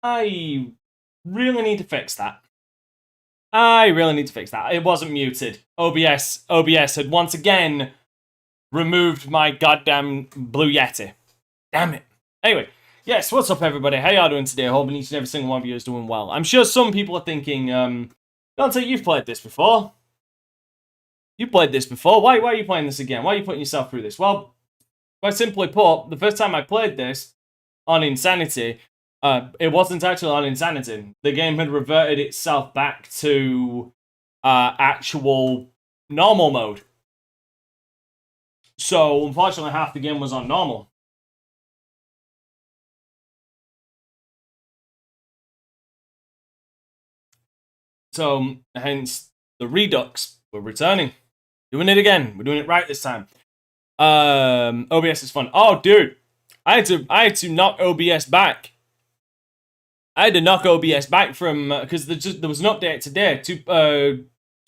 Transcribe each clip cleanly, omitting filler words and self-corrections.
I really need to fix that. I really need to fix that. It wasn't muted. OBS had once again removed my goddamn Blue Yeti. Damn it. Anyway, yes, what's up everybody? How y'all doing today? Hoping each and every single one of you is doing well. I'm sure some people are thinking, Dante, you've played this before. You played this before. Why are you playing this again? Why are you putting yourself through this? Well, quite simply put, the first time I played this on Insanity, it wasn't actually on Insanity. The game had reverted itself back to actual normal mode. So, unfortunately, half the game was on normal. So, hence, the Redux, we're returning. Doing it again. We're doing it right this time. OBS is fun. Oh, dude. I had to knock OBS back. I had to knock OBS back from because there was an update today to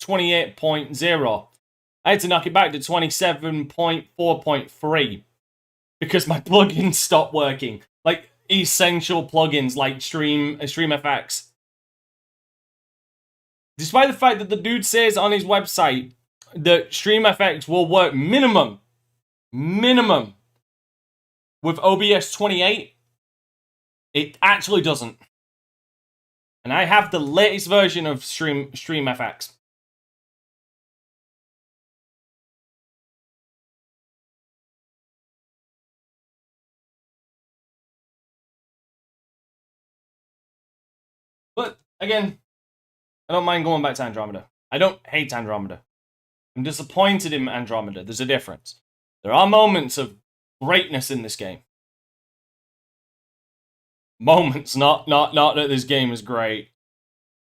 28.0. I had to knock it back to 27.4.3 because my plugins stopped working. Like essential plugins like StreamFX. Despite the fact that the dude says on his website that StreamFX will work minimum with OBS 28, it actually doesn't. And I have the latest version of StreamFX. But again, I don't mind going back to Andromeda. I don't hate Andromeda. I'm disappointed in Andromeda. There's a difference. There are moments of greatness in this game. Moments, not that this game is great,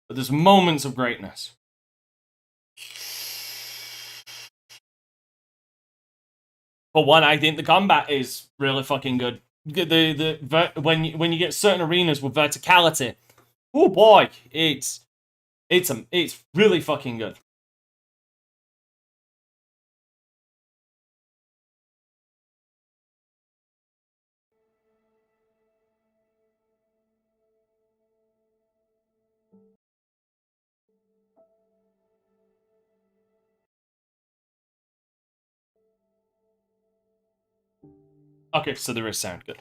but there's moments of greatness. For one, I think the combat is really fucking good. When you get certain arenas with verticality, oh boy, it's really fucking good. Okay, so there is sound. Good.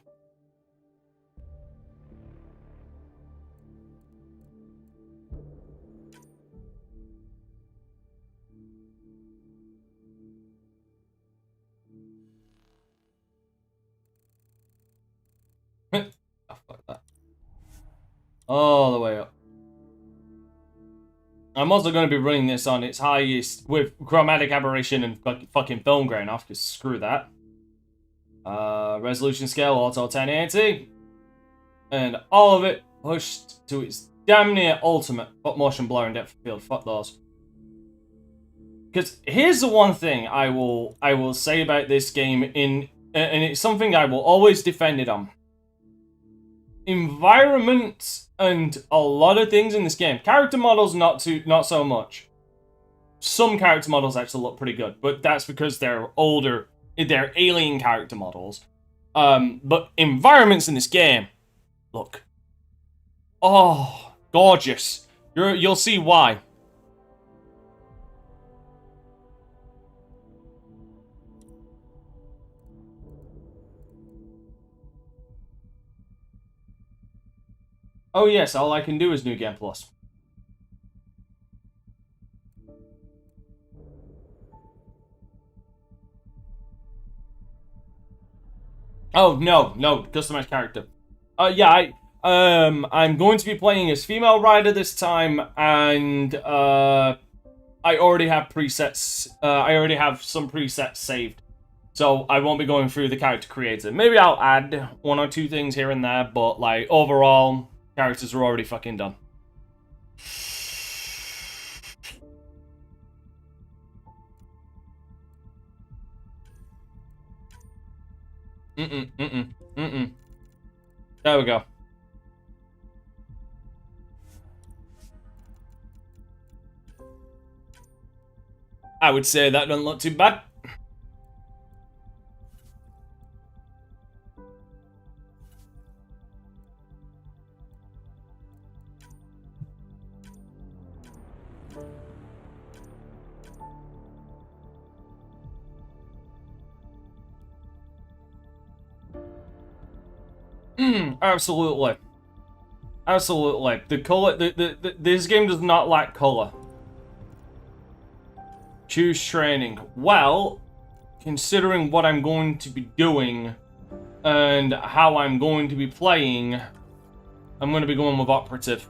Oh, fuck that. All the way up. I'm also going to be running this on its highest with chromatic aberration and fucking film grain off, because screw that. Resolution scale auto 1080. And all of it pushed to its damn near ultimate. Fuck motion blur and depth of field. Fuck those. Because here's the one thing I will say about this game, and it's something I will always defend it on. Environment and a lot of things in this game. Character models not so much. Some character models actually look pretty good, but that's because they're older. They're alien character models. But environments in this game, look. Oh, gorgeous. You'll see why. Oh yes, all I can do is New Game Plus. Oh no, customized character. Yeah, I'm going to be playing as female rider this time, and I already have presets. I already have some presets saved, so I won't be going through the character creator. Maybe I'll add one or two things here and there, but like overall, characters are already fucking done. There we go. I would say that doesn't look too bad. Absolutely. Absolutely. The color, this game does not lack color. Choose training. Well, considering what I'm going to be doing and how I'm going to be playing, I'm going to be going with operative.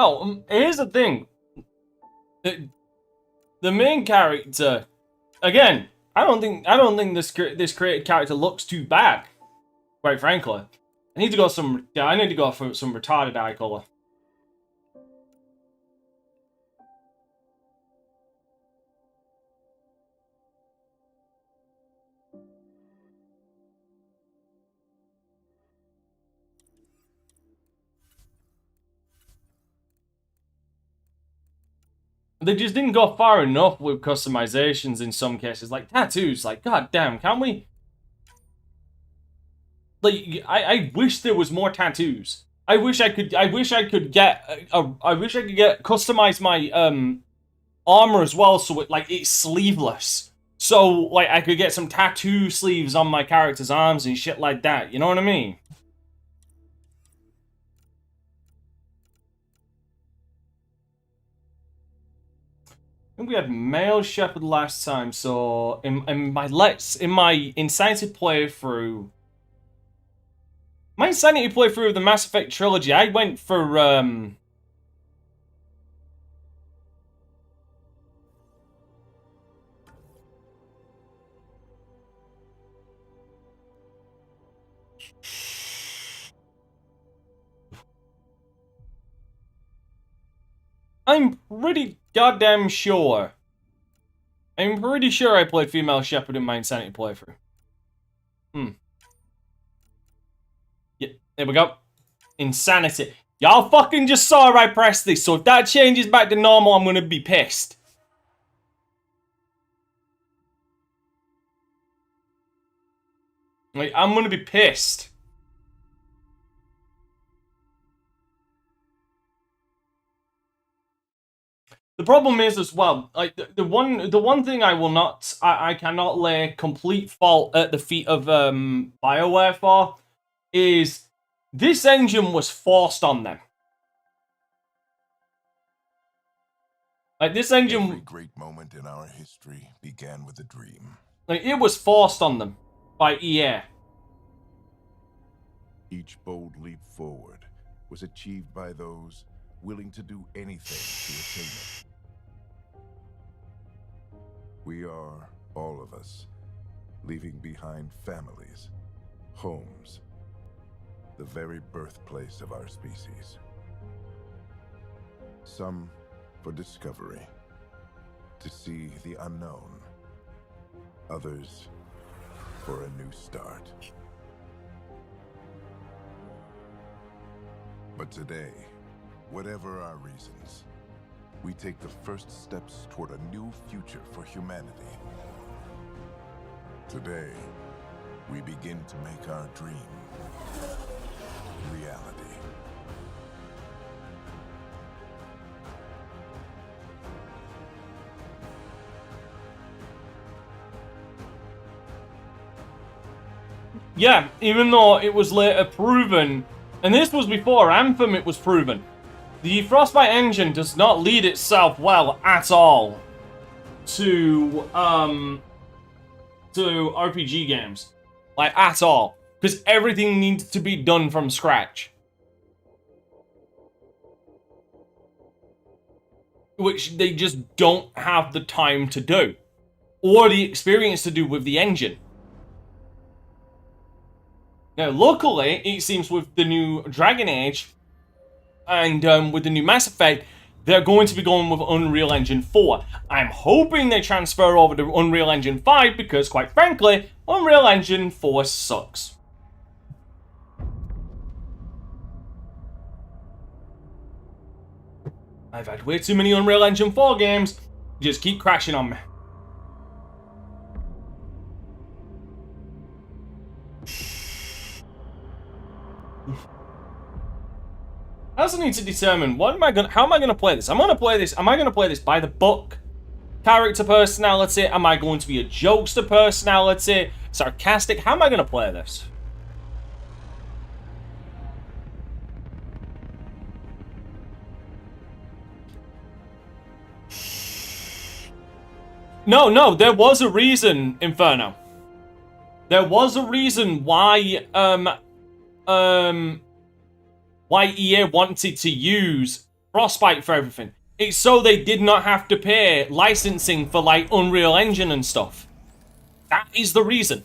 Oh, here's the thing. The main character, again, I don't think this created character looks too bad. Quite frankly, I need to go for some retarded eye color. They just didn't go far enough with customizations in some cases, like tattoos. Like, god damn, can't we? Like, I wish there was more tattoos. I wish I could get customize my armor as well, so it's sleeveless. So like I could get some tattoo sleeves on my character's arms and shit like that. You know what I mean? I think we had male shepherd last time, so in my Insanity playthrough, of the Mass Effect trilogy, I went for I'm pretty goddamn sure. I'm pretty sure I played female shepherd in my Insanity playthrough. Yeah, there we go. Insanity. Y'all fucking just saw I pressed this, so if that changes back to normal, I'm gonna be pissed. Like, I'm gonna be pissed. The problem is as well, like the one thing I cannot lay complete fault at the feet of BioWare for is this engine was forced on them. Like this engine, every great moment in our history began with a dream. Like it was forced on them by EA. Each bold leap forward was achieved by those willing to do anything to attain it. We are, all of us, leaving behind families, homes, the very birthplace of our species. Some for discovery, to see the unknown. Others for a new start. But today, whatever our reasons, we take the first steps toward a new future for humanity. Today, we begin to make our dream reality. Yeah, even though it was later proven, and this was before Anthem, it was proven. The Frostbite engine does not lead itself well at all to RPG games. Like, at all. Because everything needs to be done from scratch. Which they just don't have the time to do. Or the experience to do with the engine. Now, luckily, it seems with the new Dragon Age and with the new Mass Effect, they're going to be going with Unreal Engine 4. I'm hoping they transfer over to Unreal Engine 5 because, quite frankly, Unreal Engine 4 sucks. I've had way too many Unreal Engine 4 games. Just keep crashing on me. I also need to determine how am I gonna play this? Am I gonna play this by the book? Character personality? Am I going to be a jokester personality? Sarcastic? How am I gonna play this? No, there was a reason, Inferno. There was a reason why why EA wanted to use Frostbite for everything. It's so they did not have to pay licensing for, like, Unreal Engine and stuff. That is the reason.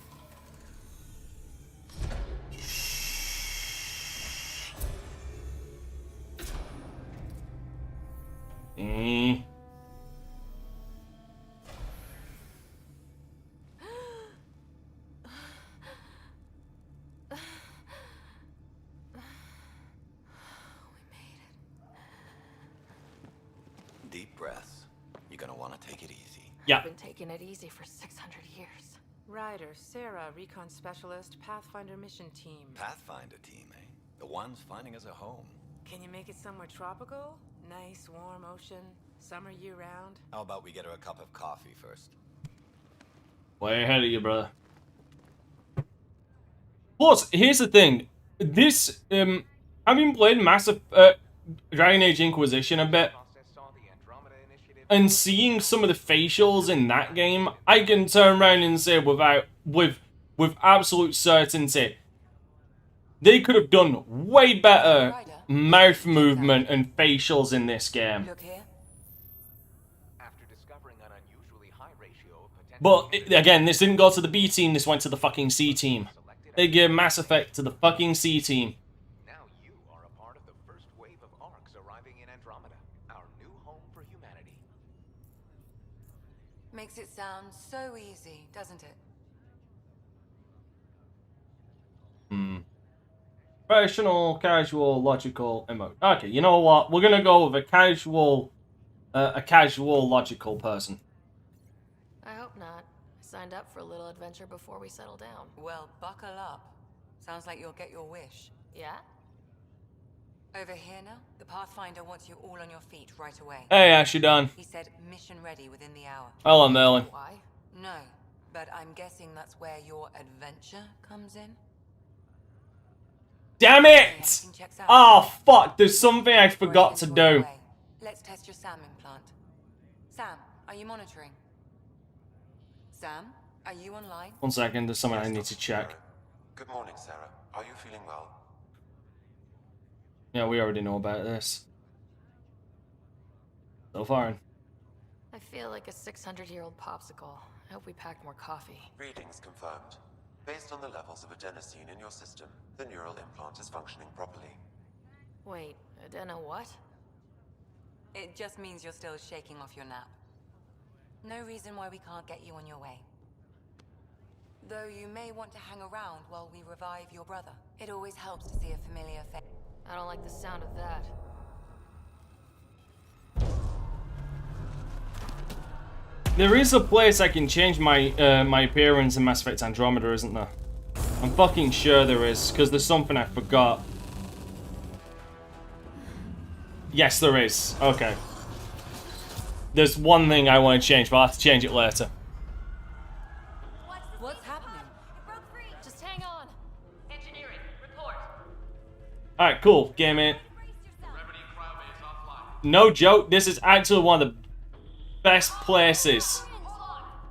Deep breaths. You're gonna want to take it easy. Yeah. I've been taking it easy for 600 years. Ryder, Sarah, Recon Specialist, Pathfinder Mission Team. Pathfinder team, eh? The ones finding us a home. Can you make it somewhere tropical? Nice, warm ocean, summer year-round? How about we get her a cup of coffee first? Way ahead of you, brother. Plus, here's the thing. This, having played Dragon Age Inquisition a bit, and seeing some of the facials in that game, I can turn around and say with absolute certainty, they could have done way better mouth movement and facials in this game. Look here. But again, this didn't go to the B team, this went to the fucking C team. They gave Mass Effect to the fucking C team. Now you are a part of the first wave of arcs arriving in Andromeda, our new home for humanity. Makes it sound so easy, doesn't it? Professional, casual, logical, emote. Okay, you know what? We're gonna go with a casual, logical person. I hope not. I signed up for a little adventure before we settle down. Well, buckle up. Sounds like you'll get your wish. Yeah? Over here now, the Pathfinder wants you all on your feet right away. Hey, Ash, you done? He said mission ready within the hour. Hello, Merlin. Why? No, but I'm guessing that's where your adventure comes in. Damn it! Anything checks out? Oh, fuck, there's something I Before forgot to anything goes do. away, let's test your SAM implant. Sam, are you monitoring? Sam, are you online? 1 second, there's something I need to check. Good morning, Sarah. Are you feeling well? Yeah, we already know about this. So far. I feel like a 600-year-old popsicle. I hope we pack more coffee. Readings confirmed. Based on the levels of adenosine in your system, the neural implant is functioning properly. Wait, Adena what? It just means you're still shaking off your nap. No reason why we can't get you on your way. Though you may want to hang around while we revive your brother. It always helps to see a familiar face. I don't like the sound of that. There is a place I can change my my appearance in Mass Effect Andromeda, isn't there? I'm fucking sure there is, because there's something I forgot. Yes, there is. Okay. There's one thing I want to change, but I'll have to change it later. What's happening? Broke free! Just hang on! Engineering, report! Alright, cool. Game in. No joke, this is actually one of the best places.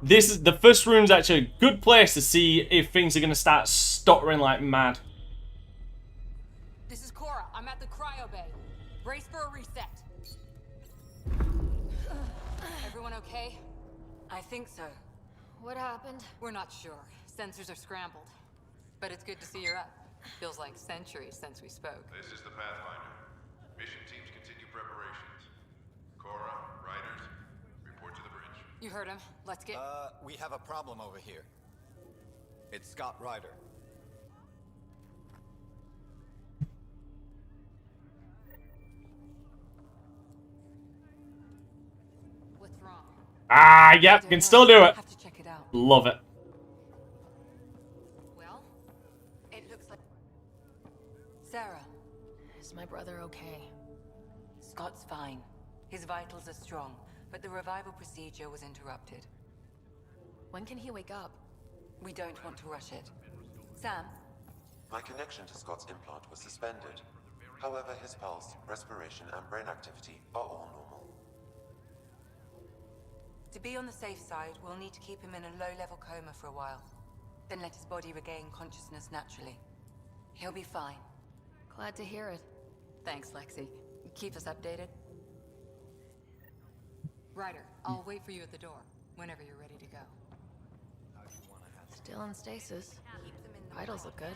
This is the first room's actually a good place to see if things are gonna start stuttering like mad. This is Cora. I'm at the cryo bay. Brace for a reset. Everyone okay? I think so. What happened? We're not sure. Sensors are scrambled. But it's good to see you're up. Feels like centuries since we spoke. This is the Pathfinder. Mission teams continue preparations. Cora, riders, report to the bridge. You heard him. Let's get... We have a problem over here. It's Scott Ryder. What's wrong? Ah, yep, can still do it. Have to check it out. Love it. Well, it looks like... Sarah, Is my brother okay? Scott's fine. His vitals are strong, but the revival procedure was interrupted. When can he wake up? We don't want to rush it. Sam, My connection to Scott's implant was suspended. However, his pulse, respiration, and brain activity are all normal. to be on the safe side, we'll need to keep him in a low-level coma for a while. Then let his body regain consciousness naturally. He'll be fine. Glad to hear it. Thanks, Lexi. Keep us updated. Ryder, I'll wait for you at the door, whenever you're ready to go. Still in stasis. Keep them in the Vitals look good.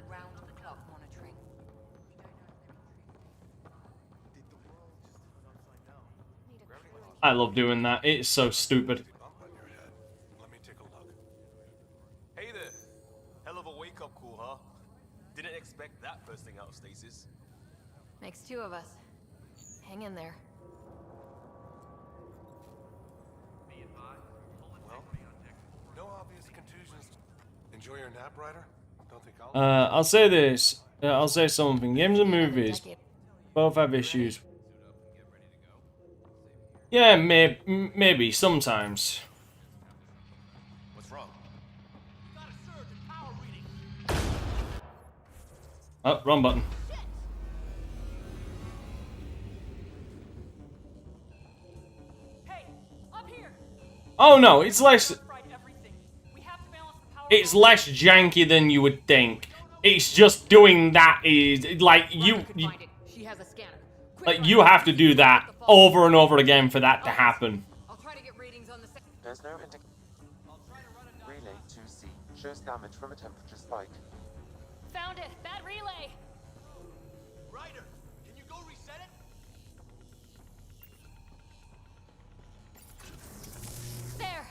round-the-clock monitoring. I love doing that. It's so stupid. Bump on your head. Let me take a look. Hey there. Hell of a wake-up call, huh? Didn't expect that first thing out of stasis. Makes two of us. Hang in there. Well, no obvious contusions. Enjoy your nap, Ryder? Don't think I'll... I'll say this. I'll say something. Games and movies both have issues. Yeah, maybe sometimes. What's wrong? Oh, wrong button. Hey, up here. Oh no, it's less. Fried everything. We have to balance the power. It's less janky than you would think. It's just doing that is like you She has a scanner. like you have to do that over and over again for that to happen. I'll try to get readings on the There's no indication. Relay 2C shows damage from a temperature spike. Found it. Bad relay. Ryder, can you go reset it? There.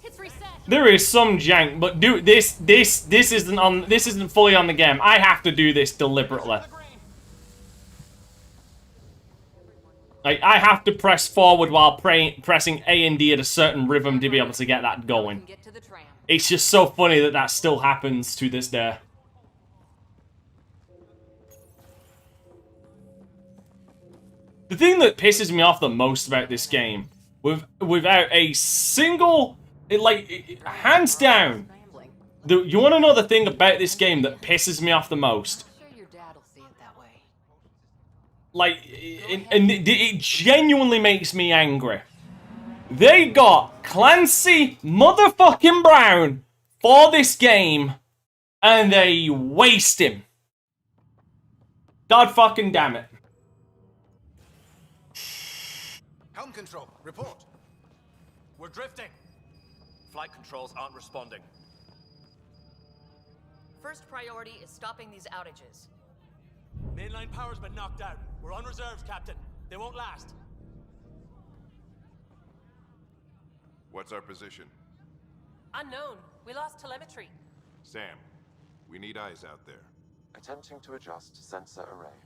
It's reset. There is some jank, but this isn't fully on the game. I have to do this deliberately. Like, I have to press forward while pressing A and D at a certain rhythm to be able to get that going. Get to the tram. It's just so funny that that still happens to this day. The thing that pisses me off the most about this game, without a single, hands down, you want to know the thing about this game that pisses me off the most? I'm sure your dad will see it that way. Like, it genuinely makes me angry. They got Clancy motherfucking Brown for this game, and they waste him. God fucking damn it. Helm control, report. We're drifting. Flight controls aren't responding. First priority is stopping these outages. Mainline power's been knocked out. We're on reserves, Captain. They won't last. What's our position? Unknown. We lost telemetry. Sam, we need eyes out there. Attempting to adjust sensor array.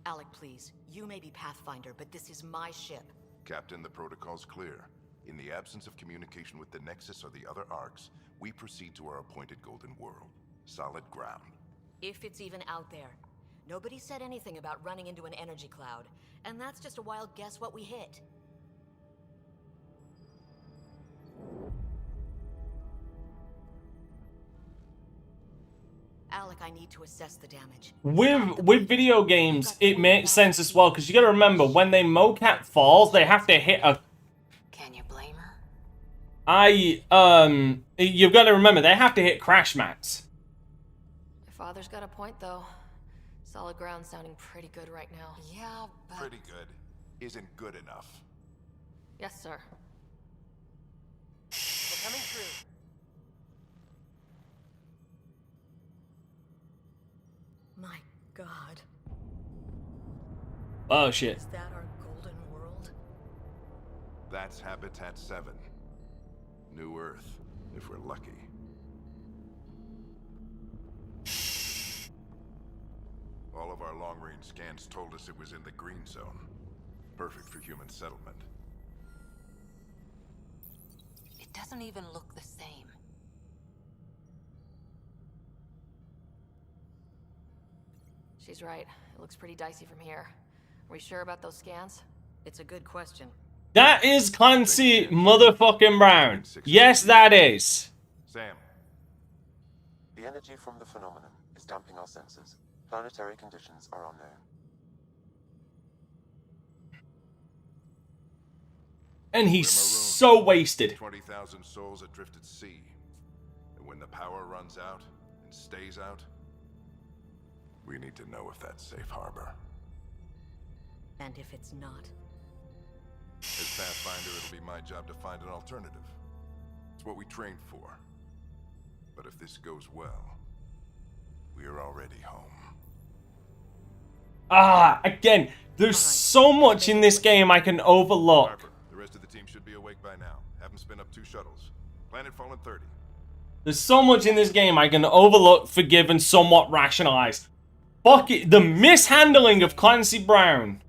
Alec, please. You may be Pathfinder, but this is my ship. Captain, the protocol's clear. In the absence of communication with the Nexus or the other arcs, we proceed to our appointed Golden World. Solid ground. If it's even out there. Nobody said anything about running into an energy cloud, and that's just a wild guess what we hit. Alec, I need to assess the damage. With video games, it makes sense as well, because you gotta remember, when they mocap falls, they have to hit a... Can you blame her? You've gotta remember, they have to hit crash mats. Your father's got a point, though. Solid ground sounding pretty good right now. Yeah, but... Pretty good. Isn't good enough. Yes, sir. We're coming through. My God. Oh shit. Is that our Golden World? That's Habitat 7. New Earth, if we're lucky. All of our long-range scans told us it was in the green zone. Perfect for human settlement. It doesn't even look the same. She's right. It looks pretty dicey from here. Are we sure about those scans? It's a good question. That is Clancy motherfucking Brown. Yes, that is. Sam. The energy from the phenomenon is damping our senses. Planetary conditions are unknown. And he's so wasted. 20,000 souls adrift at sea. And when the power runs out and stays out, we need to know if that's safe harbor. And if it's not? As Pathfinder, it'll be my job to find an alternative. It's what we trained for. But if this goes well, we are already home. Again, there's so much in this game I can overlook. Harper, the rest of the team should be awake by now. Have them spin up 2 shuttles. Planet Fallen 30. There's so much in this game I can overlook, forgive, and somewhat rationalize. Fuck it, the mishandling of Clancy Brown.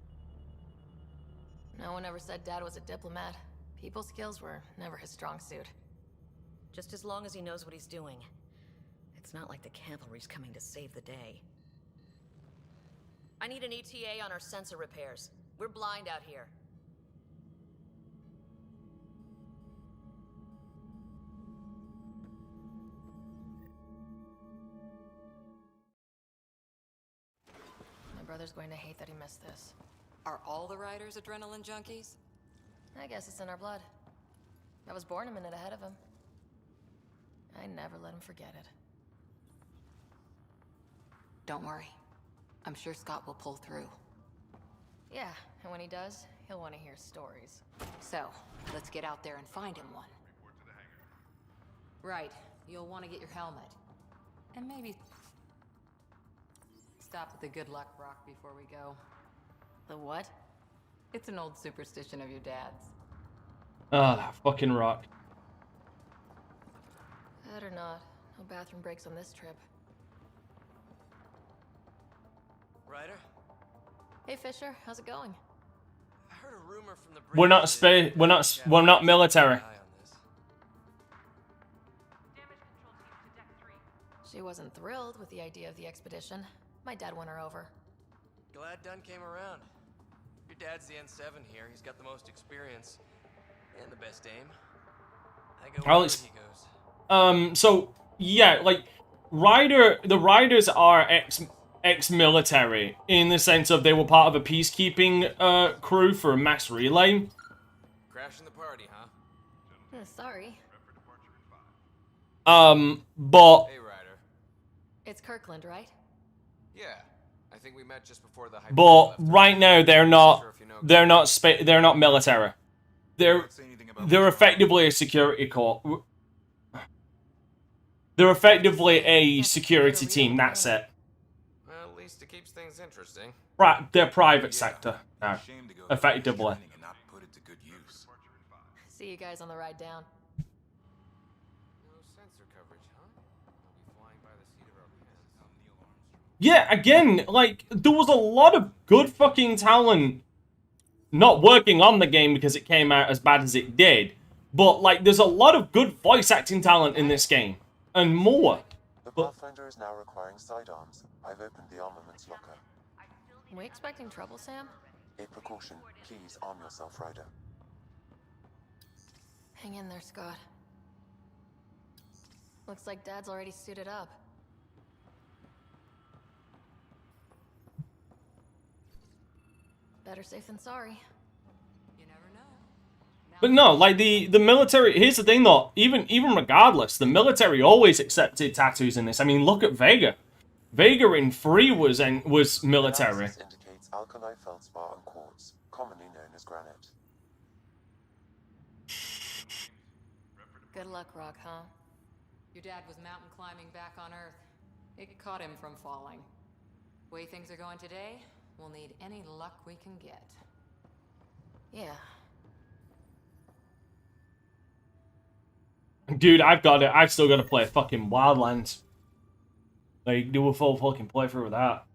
No one ever said Dad was a diplomat. People skills were never his strong suit. Just as long as he knows what he's doing. It's not like the cavalry's coming to save the day. I need an ETA on our sensor repairs. We're blind out here. My brother's going to hate that he missed this. Are all the riders adrenaline junkies? I guess it's in our blood. I was born a minute ahead of him. I never let him forget it. Don't worry. I'm sure Scott will pull through. Yeah, and when he does, he'll want to hear stories. So, let's get out there and find him one. Right. You'll want to get your helmet. And maybe stop at the good luck rock before we go. The what? It's an old superstition of your dad's. That fucking rock. Better not. No bathroom breaks on this trip. Ryder? Hey Fisher, how's it going? I heard a rumor from the We're not military. She wasn't thrilled with the idea of the expedition. My dad won her over. Glad Dunn came around. Your dad's the N7 here. He's got the most experience and the best aim. I go wherever he goes. So yeah, like the riders are ex-military in the sense of they were part of a peacekeeping crew for a mass relay. Crashing the party, huh? Sorry. But Hey, Ryder. It's Kirkland, right? Yeah, I think we met just before the. but right now they're not military. They're effectively a security corps. They're effectively a security team. That's it. Well, at least it keeps things interesting. Right, they're private sector now, effectively. See you guys on the ride down. No sensor coverage, huh? I'll be flying by the seat of our pants. Yeah, again, like, there was a lot of good fucking talent not working on the game because it came out as bad as it did. But, like, there's a lot of good voice acting talent in this game. And more. The Pathfinder is now requiring sidearms. I've opened the armaments locker. Are we expecting trouble, Sam? A precaution. Please arm yourself, Ryder. Hang in there, Scott. Looks like Dad's already suited up. Better safe than sorry. You never know. But no, like, the military... Here's the thing, though. Even regardless, the military always accepted tattoos in this. I mean, look at Vega. Vega in 3 was military. Analysis indicates alkali feldspar and quartz, commonly known as granite. Good luck, Rock, huh? Your dad was mountain climbing back on Earth. It caught him from falling. Way things are going today, we'll need any luck we can get. Yeah. Dude, I've still got to play fucking Wildlands. Like, do a full fucking playthrough with that.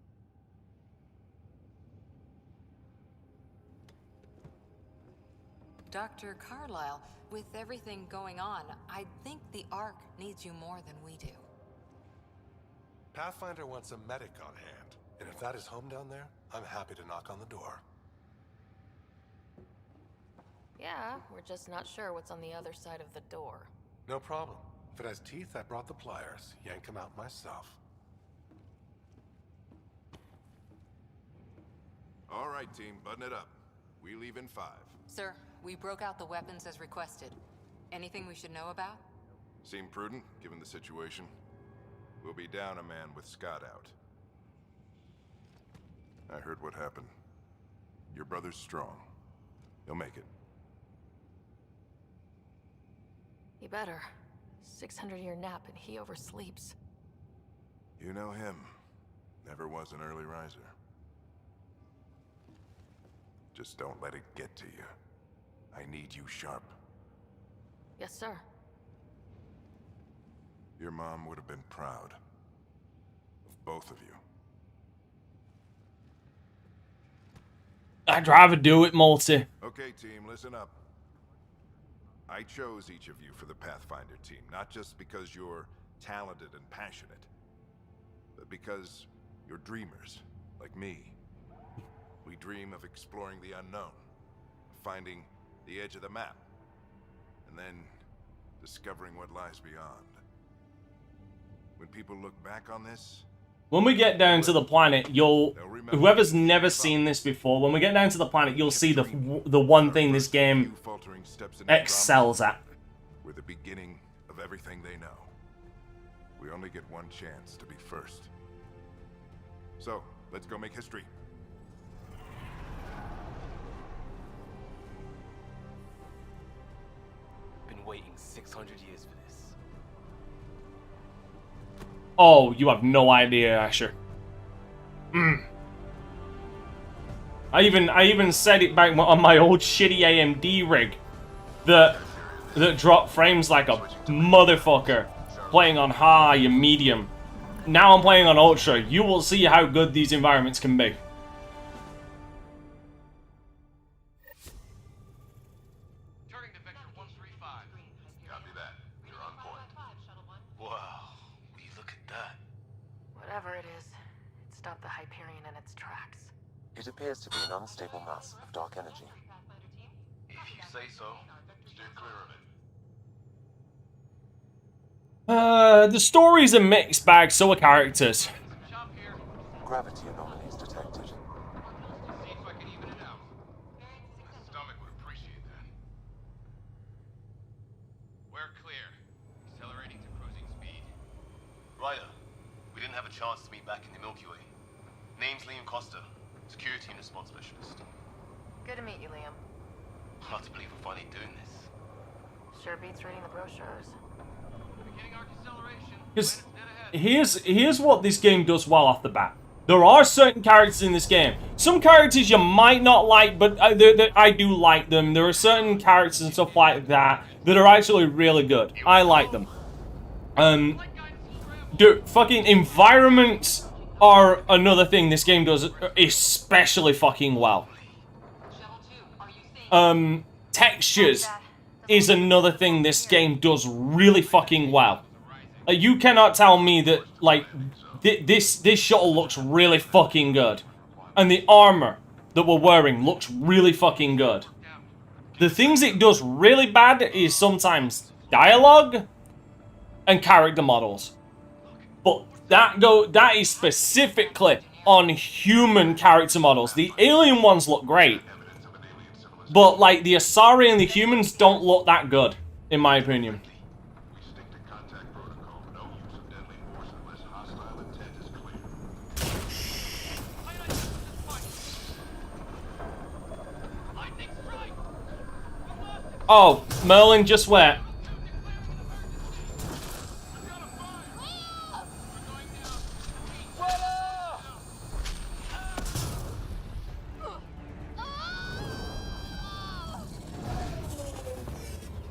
Dr. Carlyle, with everything going on, I think the Ark needs you more than we do. Pathfinder wants a medic on hand, and if that is home down there, I'm happy to knock on the door. Yeah, we're just not sure what's on the other side of the door. No problem. If it has teeth, I brought the pliers. Yank them out myself. All right, team, button it up. We leave in 5. Sir, we broke out the weapons as requested. Anything we should know about? Seem prudent, given the situation. We'll be down a man with Scott out. I heard what happened. Your brother's strong. He'll make it. He better. 600-year nap and he oversleeps. You know him. Never was an early riser. Just don't let it get to you. I need you sharp. Yes, sir. Your mom would have been proud of both of you. I'd rather do it, Multi. Okay, team, listen up. I chose each of you for the Pathfinder team, not just because you're talented and passionate, but because you're dreamers, like me. We dream of exploring the unknown, finding the edge of the map, and then discovering what lies beyond. When people look back on this, when we get down to the planet, whoever's never seen this before, when we get down to the planet, you'll see the one thing this game excels at. we're the beginning of everything they know. We only get one chance to be first. So, let's go make history. Been waiting 600 years for this. Oh, you have no idea, Asher. I even said it back on my old shitty AMD rig that dropped frames like a motherfucker playing on high and medium. Now I'm playing on ultra. You will see how good these environments can be. Turning to Vector 135. Copy that. You're on point. Wow, will you look at that? Whatever it is, it stopped the Hyperion in its tracks. It appears to be an unstable mass of dark energy. If you say so. Steer clear of it. The story's a mixed bag, so are characters. Gravity anomalies detected. See if I can even it out. My stomach would appreciate that. We're clear. Accelerating to cruising speed. Ryder, we didn't have a chance to meet back in the Milky Way. Name's Liam Costa, security and response specialist. Good to meet you, Liam. Hard to believe we're finally doing this. Sure beats reading the brochures. Beginning arc acceleration. Because here's what this game does well off the bat. There are certain characters in this game. Some characters you might not like, but I do like them. There are certain characters and stuff like that that are actually really good. I like them. Dude, fucking environments are another thing this game does especially fucking well. Textures is another thing this game does really fucking well. You cannot tell me that, like, this shuttle looks really fucking good. And the armor that we're wearing looks really fucking good. The things it does really bad is sometimes dialogue and character models. But that is specifically on human character models. The alien ones look great. But, like, the Asari and the humans don't look that good, in my opinion. Oh, Merlin just where?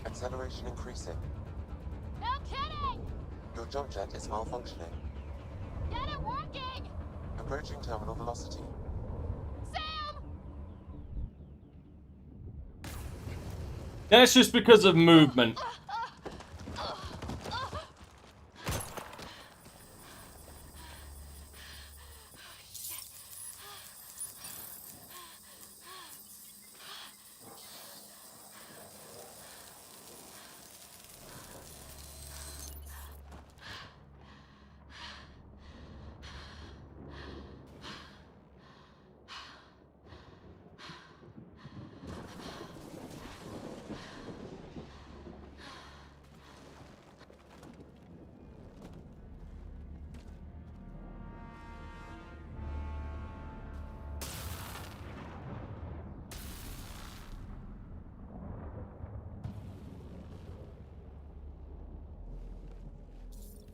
Acceleration increasing. Your jump jet is malfunctioning. Get it working! Approaching terminal velocity. Sam! That's just because of movement.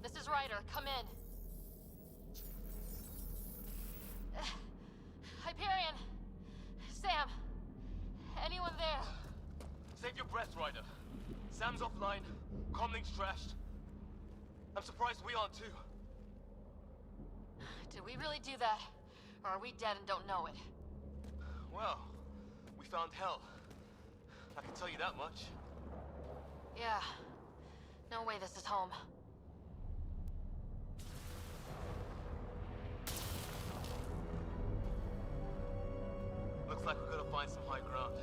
This is Ryder. Come in. Hyperion. Sam. Anyone there? Save your breath, Ryder. Sam's offline. Comlink's trashed. I'm surprised we aren't too. Did we really do that? Or are we dead and don't know it? Well, we found hell. I can tell you that much. Yeah. No way this is home. Looks like we're gonna find some high ground.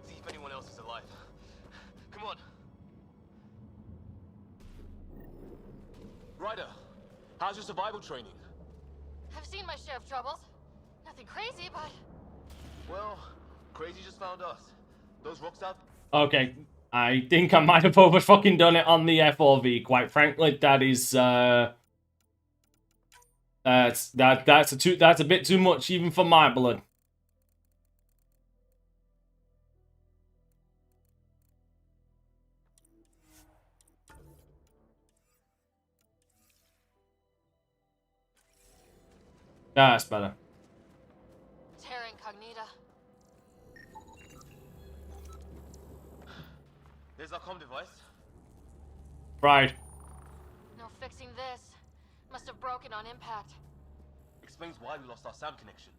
See if anyone else is alive. Come on. Ryder, how's your survival training? I've seen my share of troubles. Nothing crazy, but... Well, crazy just found us. Those rocks out... Okay, I think I might have over fucking done it on the FOV, quite frankly. That is, that's a bit too much even for my blood. That's better. Terra Incognita. There's our comm device. Right. No fixing this. Must have broken on impact. Explains why we lost our sound connection.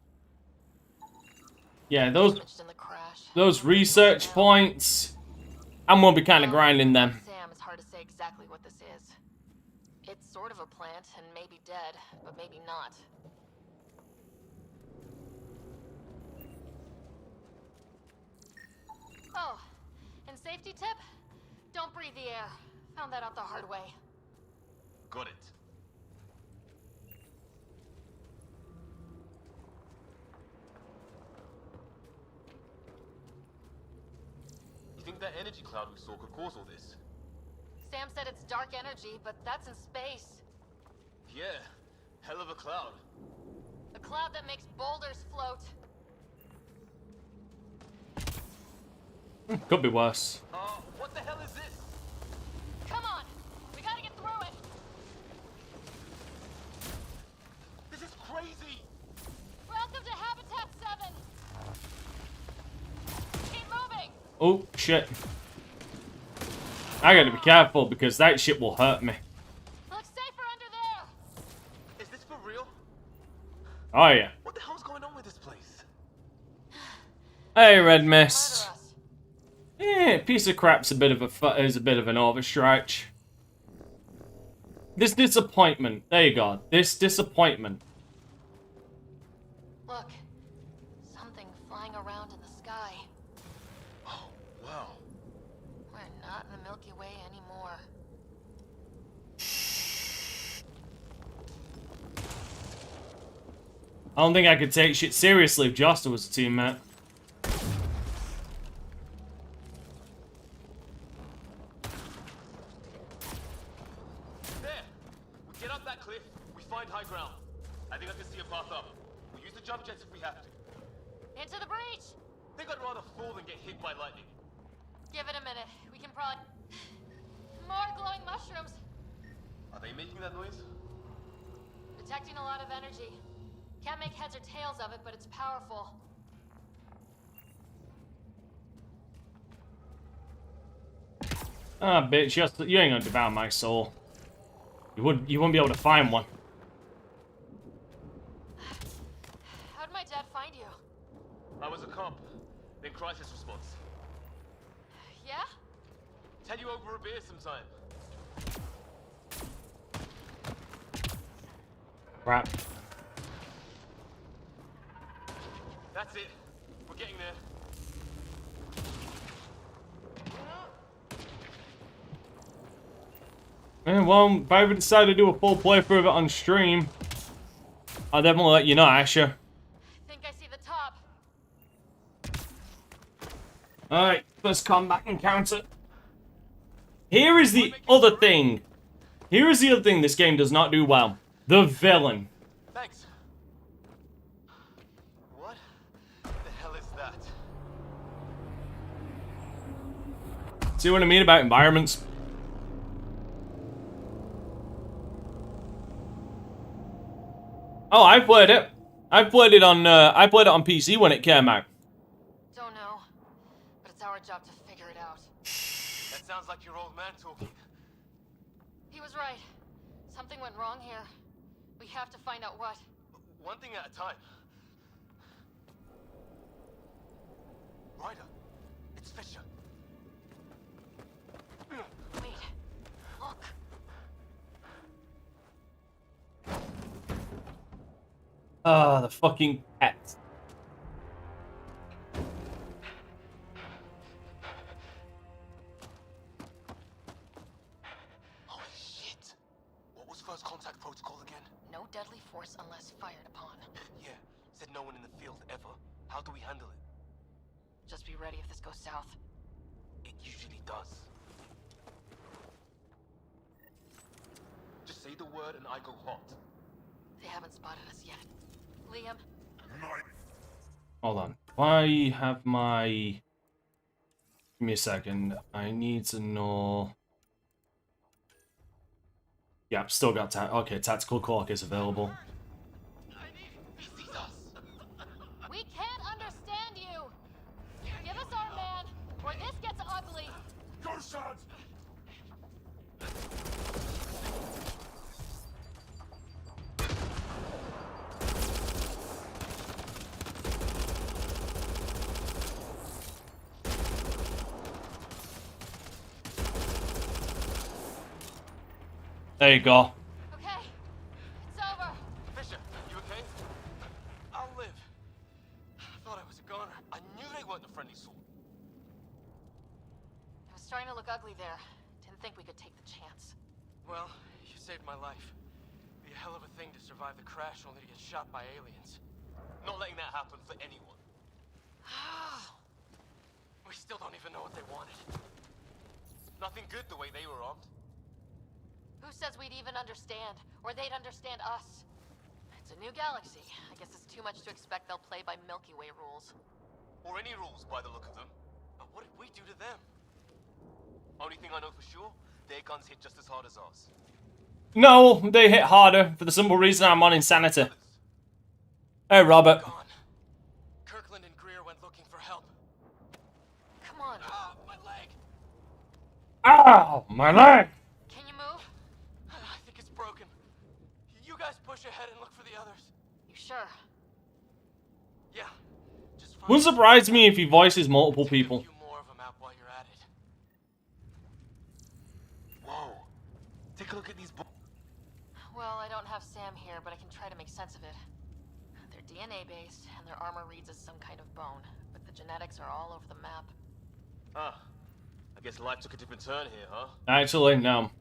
Yeah, Damaged in the crash. those research points, I'm gonna be kind of grinding them. Sam, it's hard to say exactly what this is. It's sort of a plant and maybe dead, but maybe not. Oh, and safety tip? Don't breathe the air. Found that out the hard way. Got it. You think that energy cloud we saw could cause all this? Sam said it's dark energy, but that's in space. Yeah, hell of a cloud. A cloud that makes boulders float. Could be worse. What the hell is this? Come on! We gotta get through it! This is crazy! Welcome to Habitat 7! Keep moving! Oh, shit. I gotta be careful because that shit will hurt me. Looks safer under there! Is this for real? Oh, yeah. What the hell's going on with this place? Hey, Red Mist. Piece of crap's a bit of an overstretch. This disappointment. There you go. This disappointment. Look. Something flying around in the sky. Oh, wow. We're not in the Milky Way anymore. I don't think I could take shit seriously if Josta was a teammate. Jump jets if we have to. Into the breach! Think I'd rather fall than get hit by lightning. Give it a minute. We can prod. More glowing mushrooms. Are they making that noise? Detecting a lot of energy. Can't make heads or tails of it, but it's powerful. Ah, bitch, you ain't gonna devour my soul. You wouldn't be able to find one. How'd my dad find you? I was a cop. Then crisis response. Yeah? Tell you over a beer sometime. Crap. That's it. We're getting there. Yeah, well, if I ever decide to do a full playthrough of it on stream, I'll definitely let you know, Asher. Think I see the top. Alright, first combat encounter. Here is the other thing. Here is the other thing this game does not do well. The villain. Thanks. What the hell is that? See what I mean about environments? Oh, I played it. I played it on PC when it came out. Don't know, but it's our job to figure it out. That sounds like your old man talking. He was right. Something went wrong here. We have to find out what. One thing at a time. Ryder, it's Fisher. Wait. Look. Ah, the fucking pets. Holy shit. What was first contact protocol again? No deadly force unless fired upon. Yeah, said no one in the field ever. How do we handle it? Just be ready if this goes south. It usually does. Just say the word and I go hot. They haven't spotted us yet. Liam? Hold on. I have my... Give me a second. I need to know... Yep, still got okay, tactical clock is available. We can't understand you! Give us our man, or this gets ugly! Go, Sons! There you go. Okay, it's over. Fisher, you okay? I'll live. I thought I was a goner. I knew they weren't a friendly sort. It was starting to look ugly there. Didn't think we could take the chance. Well, you saved my life. Be a hell of a thing to survive the crash only to get shot by aliens. Not letting that happen for anyone. We still don't even know what they wanted. Nothing good the way they were armed. Who says we'd even understand, or they'd understand us? It's a new galaxy. I guess it's too much to expect they'll play by Milky Way rules. Or any rules by the look of them. But what did we do to them? Only thing I know for sure, their guns hit just as hard as ours. No, they hit harder for the simple reason I'm on insanity. Hey, Robert. Gone. Kirkland and Greer went looking for help. Come on. Ah, my leg! Ow, my leg! Can you move? I think it's broken. You guys push ahead and look for the others. You sure? Yeah. Just find Wouldn't surprise me if he voices multiple people. a few more of them out while you're at it. Whoa. Take a look at these Well, I don't have Sam here, but I can try to make sense of it. They're DNA-based, and their armor reads as some kind of bone, but the genetics are all over the map. Ah. I guess life took a different turn here, huh? Actually, no.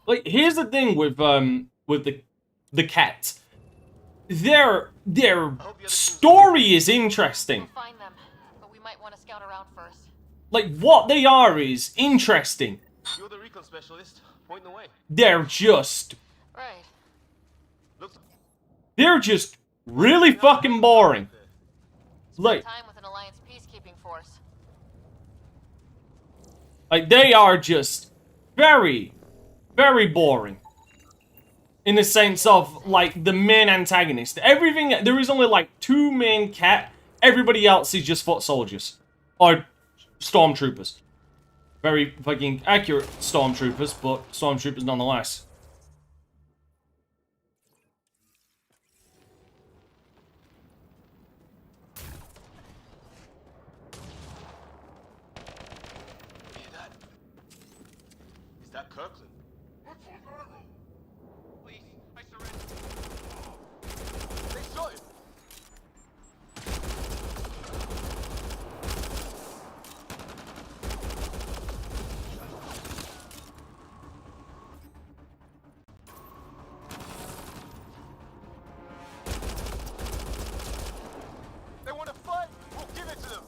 Like, here's the thing with the cat. Their story is interesting. We'll find them, but we might want to scout around first. Like, what they are is interesting. You're the recon specialist. Point the way. They're just... Right. Looks... They're just really fucking boring. Like, Time with an Alliance peacekeeping force. like, they are just very, very boring. In the sense of, like, the main antagonist. Everything, there is only, like, 2 main cat. Everybody else is just foot soldiers. Or stormtroopers. Very fucking accurate stormtroopers, but stormtroopers nonetheless. that Kirkland? Please, I surrender. They shot him! They want to fight? We'll give it to them!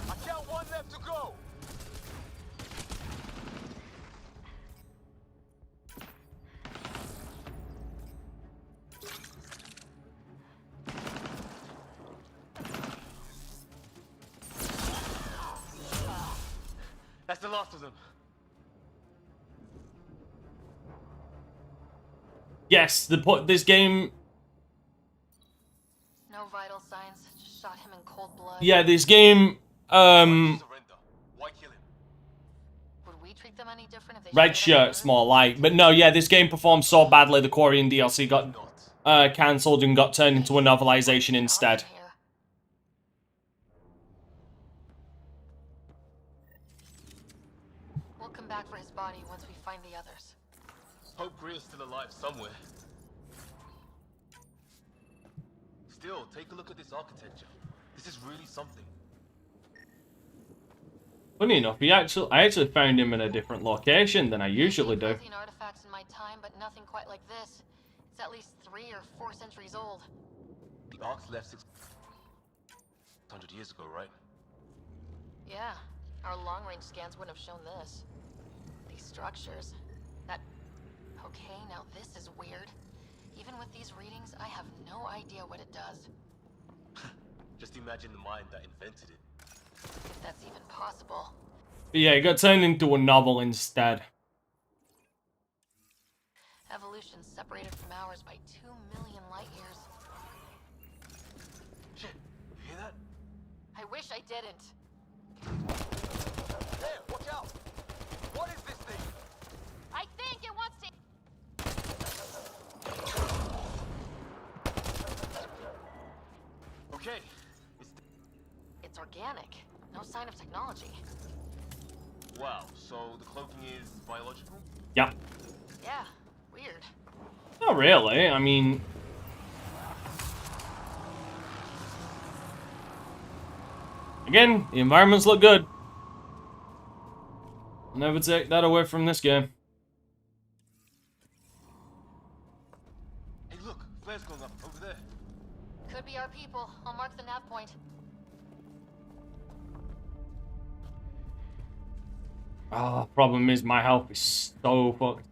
I count one left to go! That's the last of them. Yes, this game. No vital signs. Just shot him in cold blood. Yeah, this game. Surrender. Why kill him? Would we treat them any different if they Red shot him shirt's more like, but no, yeah, this game performed so badly. The Quarian DLC got cancelled and got turned into a novelization instead. here? We'll come back for his body once we find the others. Hope Greer's still alive somewhere. Still, take a look at this architecture. This is really something. Funny enough, I actually found him in a different location than I usually do. I've seen artifacts in my time, but nothing quite like this. It's at least 3 or 4 centuries old. The Ark's left 600 years ago, right? Yeah, our long-range scans wouldn't have shown this. These structures. That... Okay, now this is weird. Even with these readings, I have no idea what it does. Just imagine the mind that invented it. If that's even possible. But yeah, it got turned into a novel instead. Evolution separated from ours by 2 million light years. Shit, you hear that? I wish I didn't. There, watch out! What is this thing? I think it wants to... Okay, It's organic. No sign of technology. wow, so the cloaking is biological? Yep. Yeah, weird. Not really, I mean... Again, the environments look good. Never take that away from this game. Hey look, flares going up over there. Could be our people. I'll mark the nav point. Ah, problem is my health is so fucked.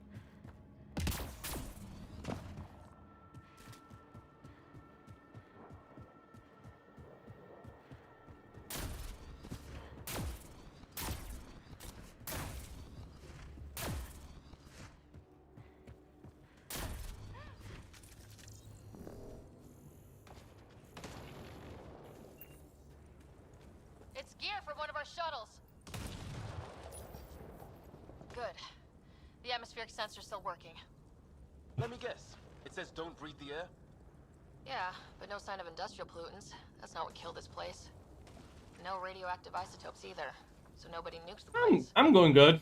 It's gear from one of our shuttles. Good. The atmospheric sensor's still working. Let me guess. It says don't breathe the air? Yeah, but no sign of industrial pollutants. That's not what killed this place. No radioactive isotopes either. So nobody nukes the place. I'm going good.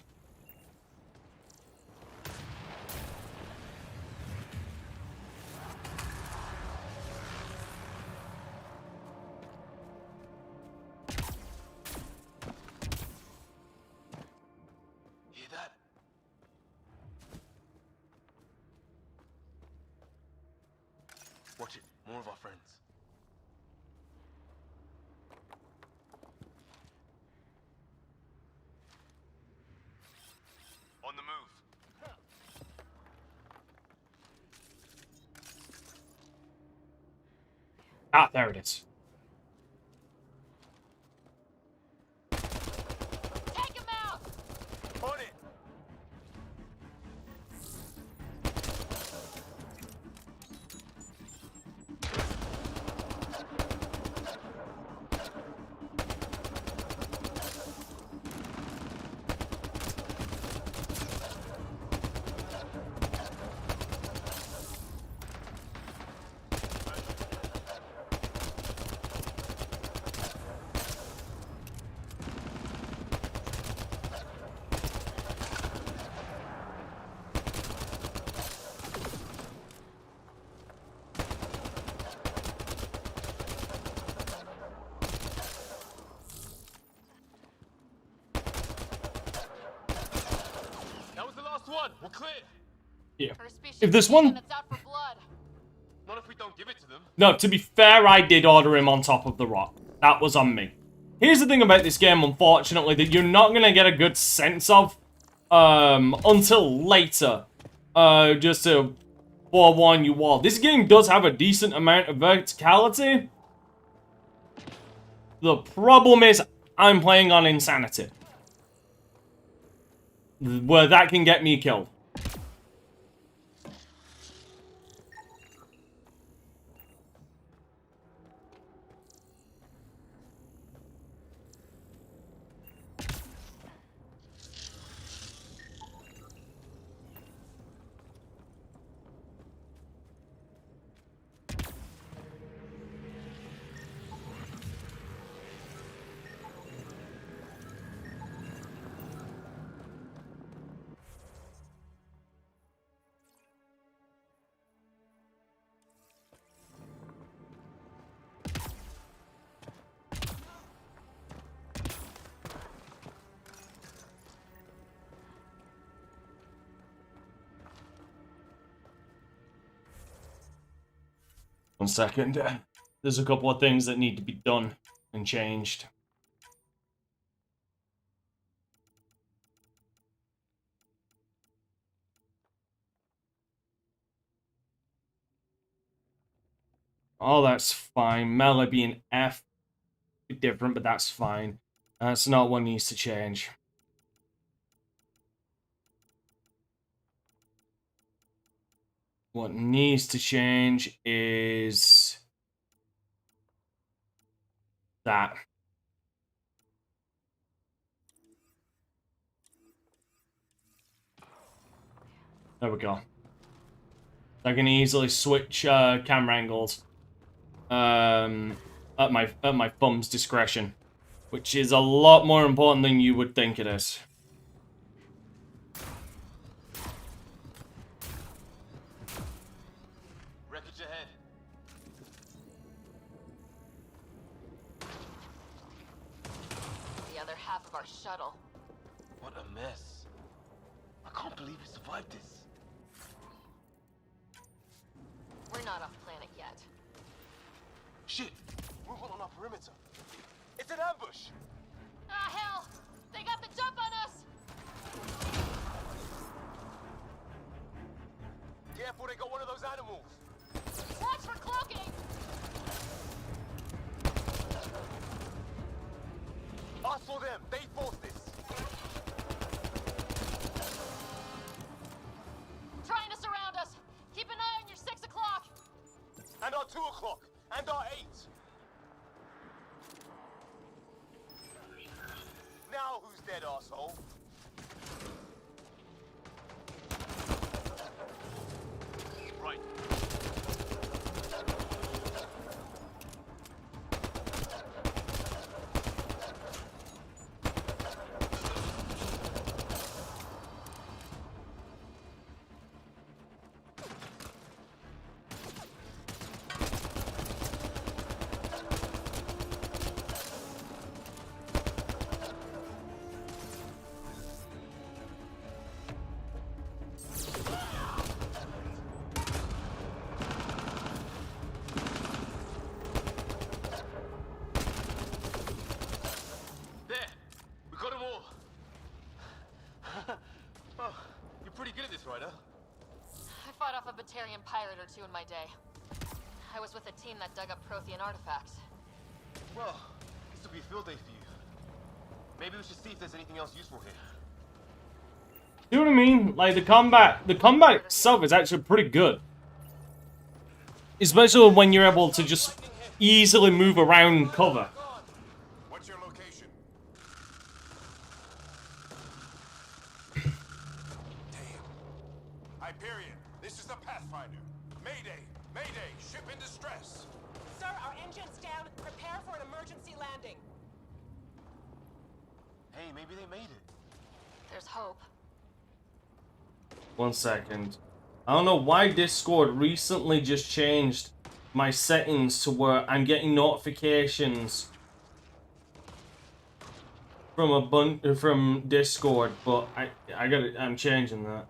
Hear that? Watch it. More of our friends. On the move. Ah, there it is. Take him out! On it! clear. Yeah. First species If there's vegan one... that's out for blood. Not if we don't give it to them. No, to be fair, I did order him on top of the rock. That was on me. Here's the thing about this game, unfortunately, that you're not going to get a good sense of until later. Just to forewarn you all. This game does have a decent amount of verticality. The problem is, I'm playing on insanity. Where that can get me killed. One second. There's a couple of things that need to be done and changed. Oh, that's fine. Melee being F, different, but that's fine. That's not what needs to change. What needs to change is that. There we go. I can easily switch camera angles at my thumb's discretion, which is a lot more important than you would think it is. Wreckage ahead. The other half of our shuttle. What a mess. I can't believe we survived this. We're not off planet yet. Shit! Movement on our perimeter. It's an ambush! Ah, hell! They got the jump on us! Careful, they got one of those animals. Watch for cloaking! Us or them, they forced this. Trying to surround us! Keep an eye on your 6 o'clock! And our 2 o'clock. And our 8. Now who's dead, arsehole? Right. pirate or two in my day. I was with a team that dug up Prothean artifacts. Well, this will be a field day for you. Maybe we should see if there's anything else useful here. You know what I mean? Like, the combat itself is actually pretty good. Especially when you're able to just easily move around cover. What's your location? Damn. Hyperion, this is the Pathfinder. Mayday! Mayday! Ship in distress! Sir, our engine's down. Prepare for an emergency landing. Hey, maybe they made it. There's hope. 1 second. I don't know why Discord recently just changed my settings to where I'm getting notifications from from Discord, but I'm changing that.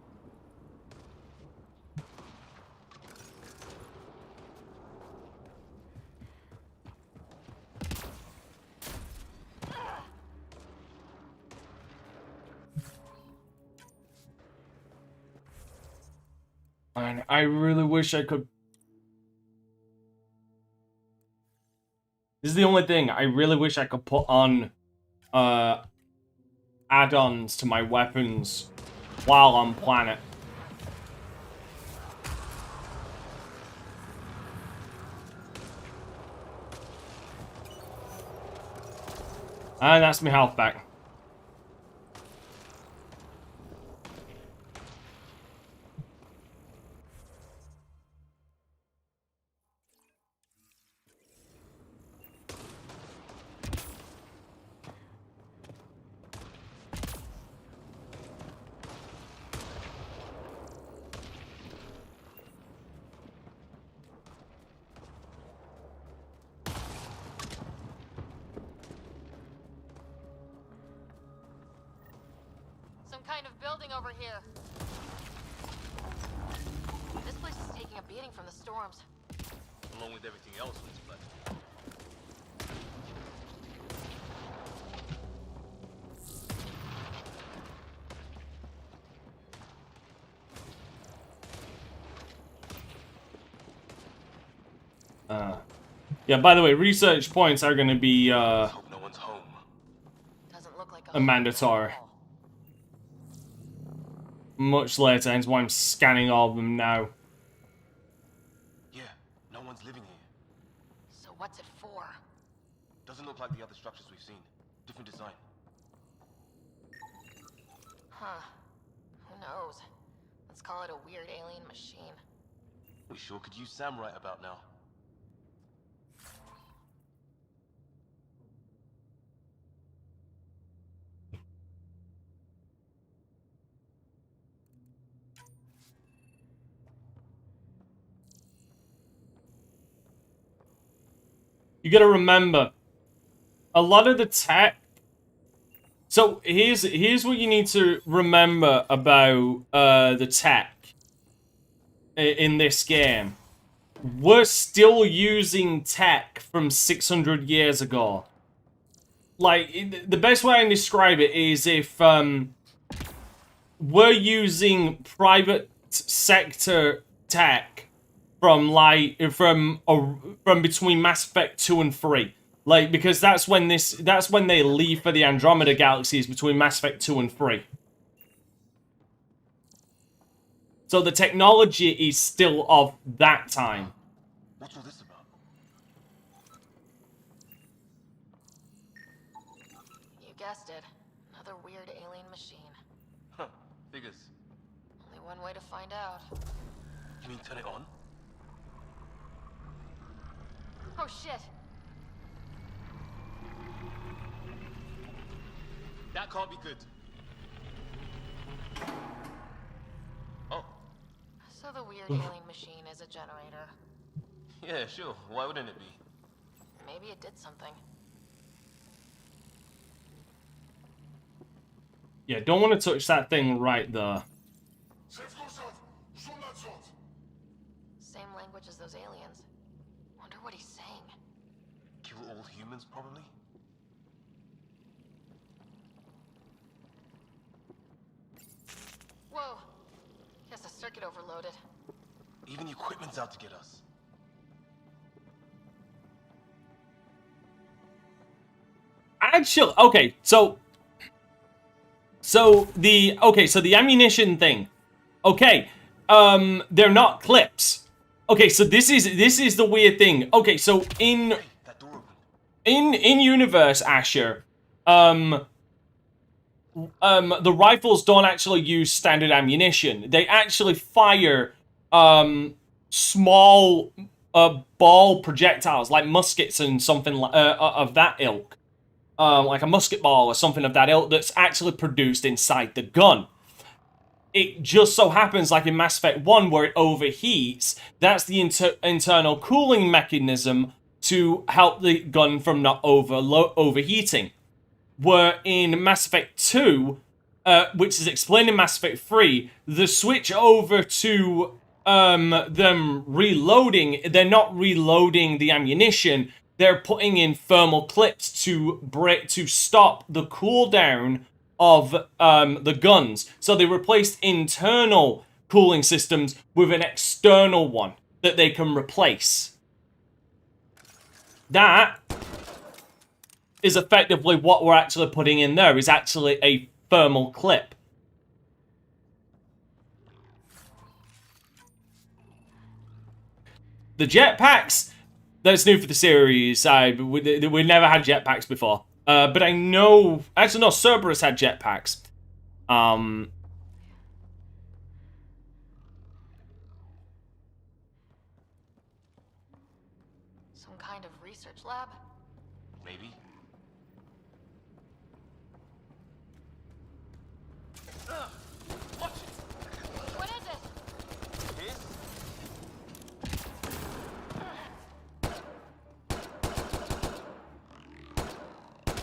man, I really wish I could. This is the only thing. I really wish I could put on add-ons to my weapons while on planet. And that's my health back. Some kind of building over here. This place is taking a beating from the storms. Along with everything else on this planet. Yeah, by the way, research points are going to be Hope no one's home. Doesn't look like a mandatory. Much later, hence why I'm scanning all of them now. Yeah, no one's living here. So what's it for? Doesn't look like the other structures we've seen. Different design. Huh. Who knows? Let's call it a weird alien machine. We sure could use Sam right about now. You gotta remember, a lot of the tech. So here's what you need to remember about the tech in this game. We're still using tech from 600 years ago. Like, the best way I can describe it is if we're using private sector tech from between Mass Effect 2 and 3. Like, because that's when they leave for the Andromeda galaxies between Mass Effect 2 and 3. So the technology is still of that time. What's all this about? You guessed it. Another weird alien machine. Huh, figures. Only one way to find out. Can you turn it on? Oh shit! That can't be good. Oh. So the weird alien machine is a generator. Yeah, sure. Why wouldn't it be? Maybe it did something. Yeah, don't want to touch that thing right there. Same language as those aliens. Wonder what he's saying. Kill all humans, probably? Whoa! Guess the circuit overloaded. Even the equipment's out to get us. Actually, okay, so the ammunition thing. Okay, they're not clips. Okay, so this is the weird thing. Okay, so in universe, Asher, the rifles don't actually use standard ammunition. They actually fire small ball projectiles like muskets and something of that ilk. Like a musket ball or something of that ilk that's actually produced inside the gun. It just so happens, like in Mass Effect 1, where it overheats, that's the internal cooling mechanism to help the gun from not overheating. Where in Mass Effect 2, which is explained in Mass Effect 3, the switch over to them reloading, they're not reloading the ammunition, they're putting in thermal clips to stop the cooldown of the guns. So they replaced internal cooling systems with an external one that they can replace. That is effectively what we're actually putting in there, is actually a thermal clip. The jetpacks, that's new for the series. We never had jetpacks before. But I know... Actually, no, Cerberus had jetpacks. Some kind of research lab? Maybe. Watch it! What is it? Here?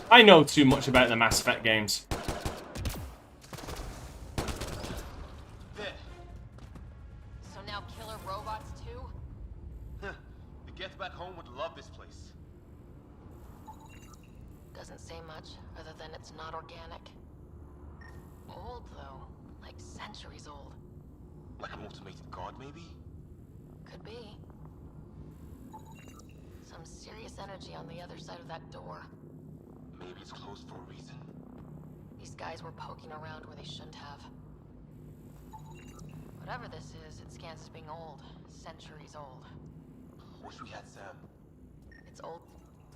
I know too much about the Mass Effect games. There. So now killer robots too? Huh. The Geth back home would love this place. Doesn't say much, other than it's not organic. Old, though. Like centuries old. Like an automated guard, maybe? Could be. Some serious energy on the other side of that door. Maybe it's closed for a reason. These guys were poking around where they shouldn't have. Whatever this is, it scans as being old. Centuries old. Wish we had Sam. It's old.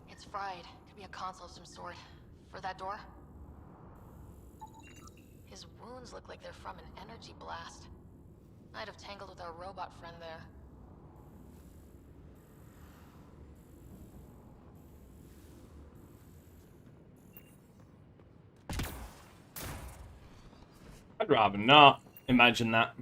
It's fried. Could be a console of some sort. For that door? His wounds look like they're from an energy blast. I'd have tangled with our robot friend there. I'd rather not imagine that.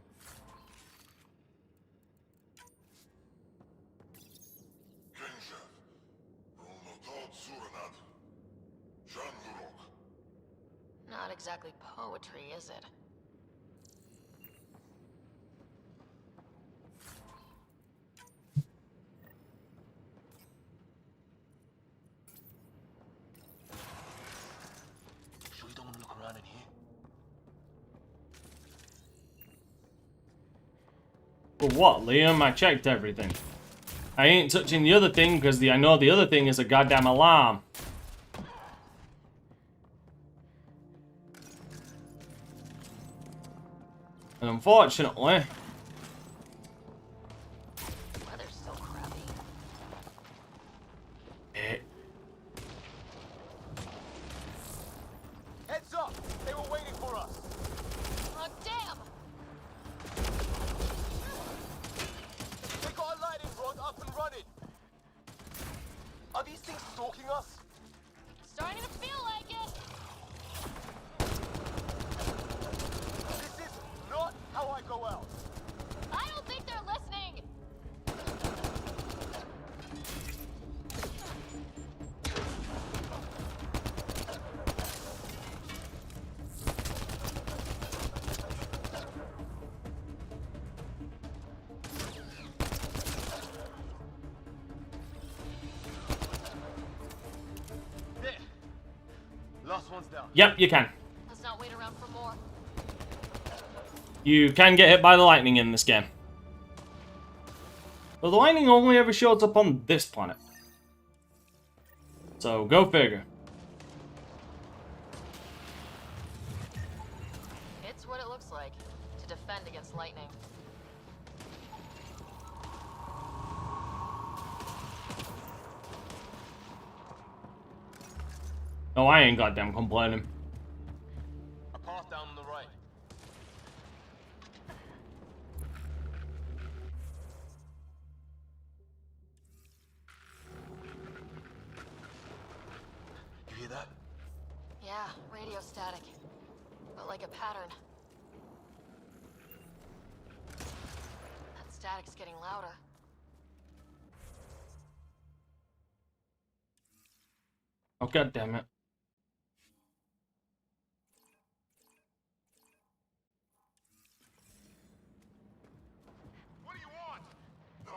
Not exactly poetry, is it? Sure you don't want to look around in here? For what, Liam? I checked everything. I ain't touching the other thing because I know the other thing is a goddamn alarm. And unfortunately... Weather's so crappy. Heads up! They were waiting for us! Oh, damn! They got a lighting rod up and running! Are these things stalking us? Starting to feel like it! This is not how I go out! I don't think they're listening! There! Last one's down. Yep, you can. Let's not wait around for more. You can get hit by the lightning in this game. But the lightning only ever shows up on this planet. So, go figure. It's what it looks like to defend against lightning. Oh, I ain't goddamn complaining. A path down on the right. You hear that? Yeah, radio static. But like a pattern. That static's getting louder. Oh, god damn it. What do you want? I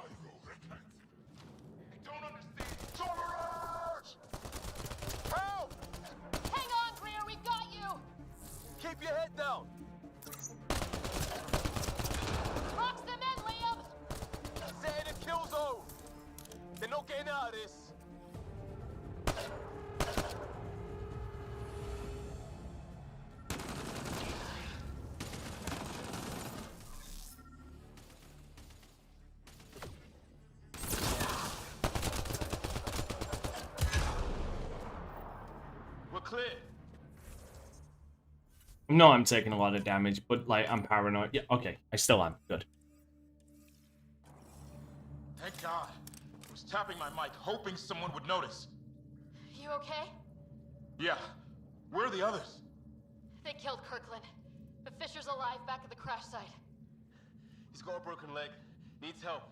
don't understand. Charge! Help! Hang on, Greer, we got you! Keep your head down! getting out of this. We're clear. No, I'm taking a lot of damage, but like I'm paranoid. Yeah, okay, I still am. Good. Thank God. I was tapping my mic, hoping someone would notice. You okay? Yeah. Where are the others? They killed Kirkland. But Fisher's alive back at the crash site. He's got a broken leg. Needs help.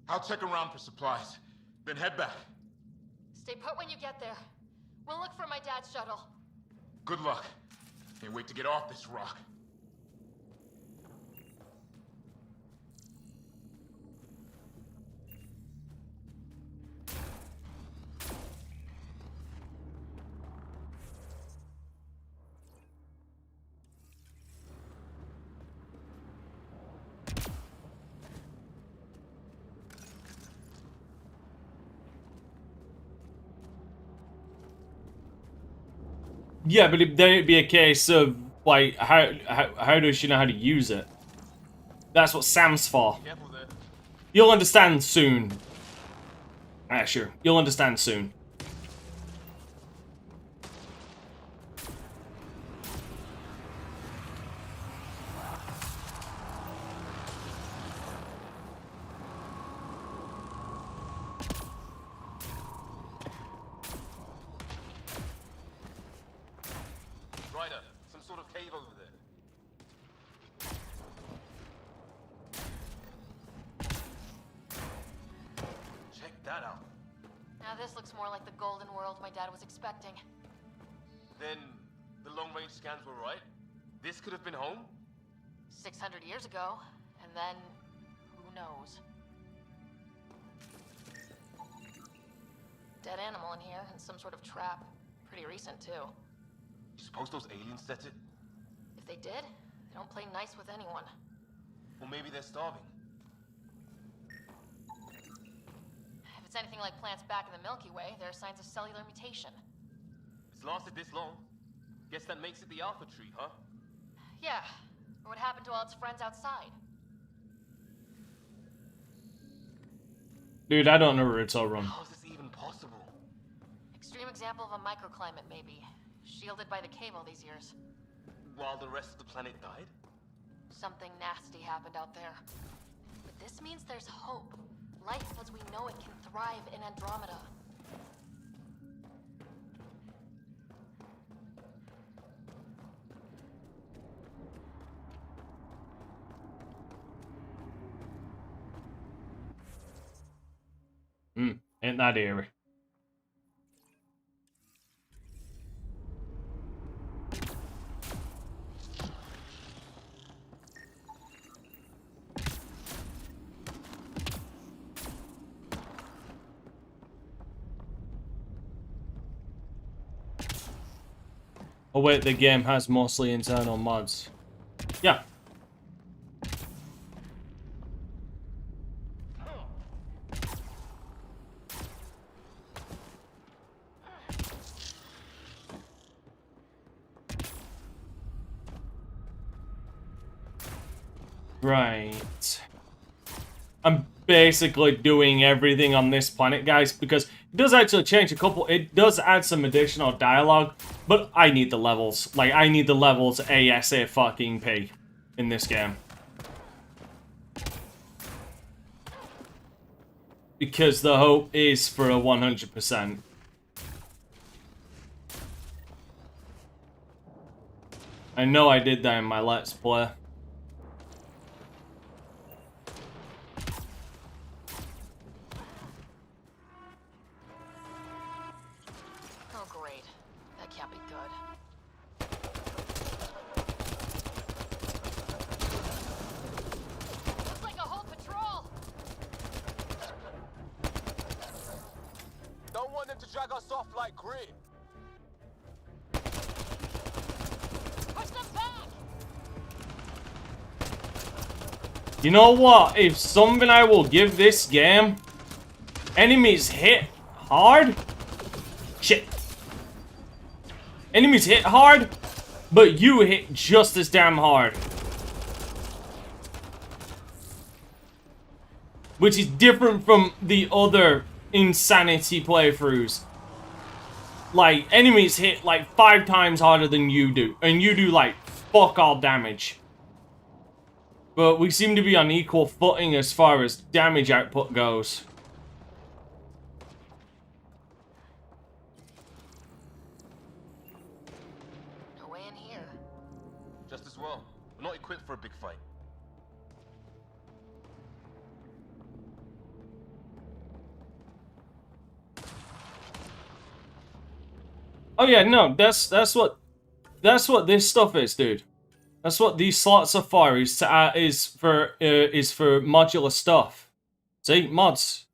I'll check around for supplies, then head back. Stay put when you get there. We'll look for my dad's shuttle. Good luck. Can't wait to get off this rock. Yeah, but then it'd be a case of like how does she know how to use it? That's what Sam's for. You'll understand soon. Ah, sure. You'll understand soon. Some sort of cave over there. Check that out. Now this looks more like the golden world my dad was expecting. Then the long-range scans were right? This could have been home? 600 years ago, and then who knows? Dead animal in here, and some sort of trap. Pretty recent, too. You suppose those aliens set it? If they did, they don't play nice with anyone. Or maybe they're starving. If it's anything like plants back in the Milky Way, there are signs of cellular mutation. It's lasted this long. Guess that makes it the Alpha Tree, huh? Yeah. Or what happened to all its friends outside? Dude, I don't know where it's all run. How is this even possible? Extreme example of a microclimate, maybe. Shielded by the cave all these years. While the rest of the planet died? Something nasty happened out there. But this means there's hope. Life as we know it can thrive in Andromeda. Ain't that eerie? Oh wait, the game has mostly internal mods. Yeah. Right. I'm basically doing everything on this planet, guys, because it does actually change a couple. It does add some additional dialogue, but I need the levels. Like, I need the levels ASAP in this game. Because the hope is for a 100%. I know I did that in my Let's Play. Oh great. That can't be good. Looks like a whole patrol! Don't want them to drag us off like grit. Push them back! You know what? If something I will give this game, enemies hit hard. Shit. Enemies hit hard, but you hit just as damn hard. Which is different from the other Insanity playthroughs. Like, enemies hit like 5 times harder than you do. And you do like fuck all damage. But we seem to be on equal footing as far as damage output goes. No way in here. Just as well. We're not equipped for a big fight. Oh yeah, no, that's what this stuff is, dude. That's what these slots are for. Is for modular stuff. See, mods,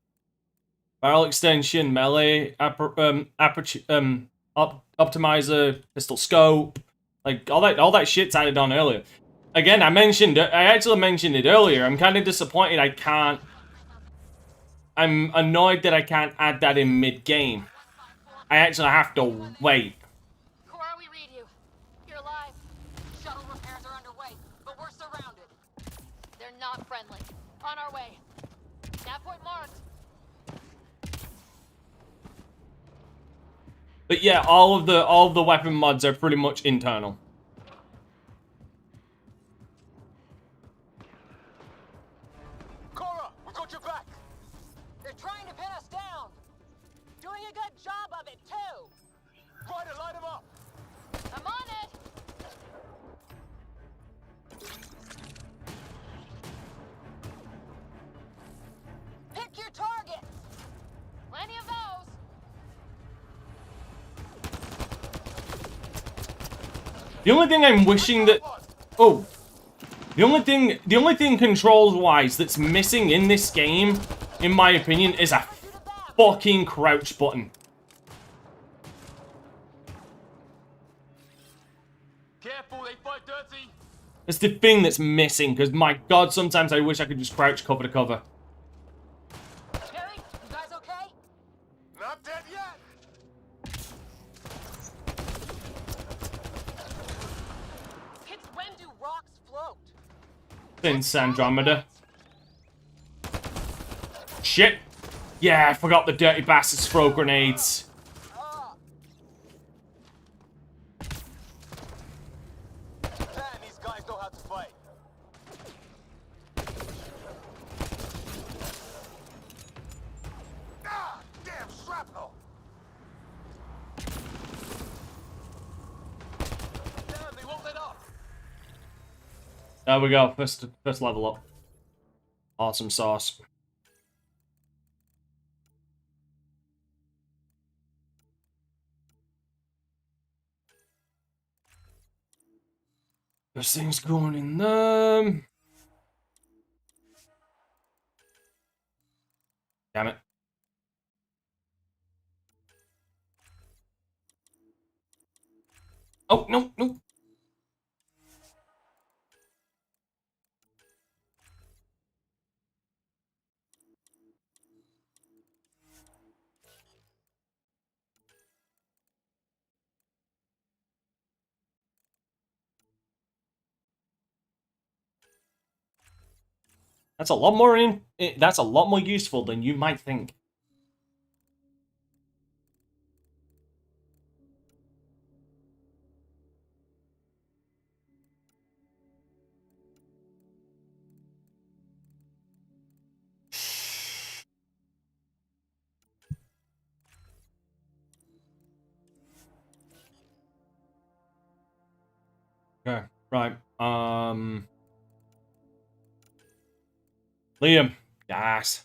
barrel extension, melee, aperture, optimizer, pistol scope, like all that shit's added on earlier. Again, I actually mentioned it earlier. I'm kind of disappointed I can't. I'm annoyed that I can't add that in mid-game. I actually have to wait. Cora, we read you. You're alive. Shuttle repairs are underway, but we're surrounded. They're not friendly. On our way. Nav point marked. But yeah, all of the weapon mods are pretty much internal. Cora, we got your back. They're trying to pin us down. Doing a good job of it, too. Ryder, light him up! I'm on it. Pick your targets. Plenty of those. The only thing I'm wishing that... Oh. The only thing controls-wise that's missing in this game, in my opinion, is a fucking crouch button. Careful, they fight dirty! It's the thing that's missing, because my god, sometimes I wish I could just crouch cover to cover. Terry, you guys okay? Not dead yet! It's when do rocks float? Since Andromeda. Shit. Yeah, I forgot the dirty bastards throw grenades. Man, these guys know how to fight. Ah! Damn shrapnel! Damn, they won't let up! There we go. First level up. Awesome sauce. There's things going in them. Damn it. Oh, no, no. That's a lot more that's a lot more useful than you might think. Okay, right. Liam. Yes.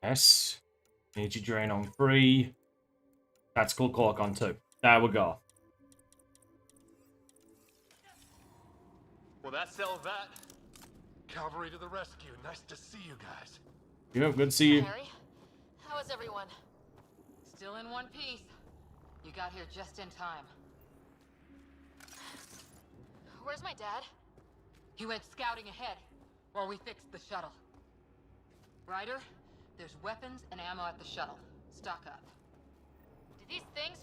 Yes. Energy drain on 3. Tactical cloak on 2. There we go. Well, that settles that. Cavalry to the rescue. Nice to see you guys. Yeah, good to see you. Harry, how is everyone? Still in one piece. You got here just in time. Where's my dad? He went scouting ahead while we fixed the shuttle. Ryder, there's weapons and ammo at the shuttle. Stock up. Did these things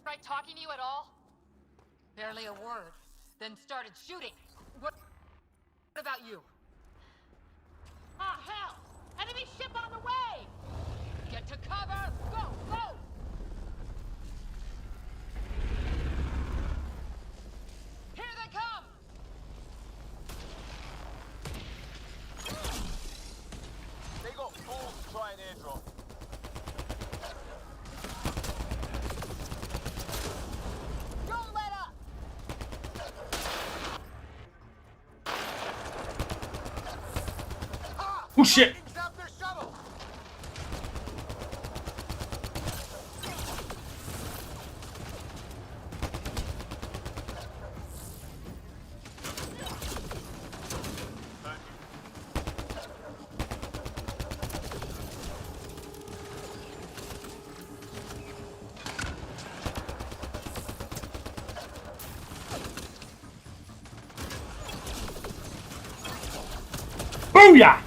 try talking to you at all? Barely a word. Then started shooting. What about you? Ah, hell! Enemy ship on the way! Get to cover! Go! Go! Here they come! They got fools to try and airdrop. Don't let up! Oh shit! Zap their shuttle! Booyah!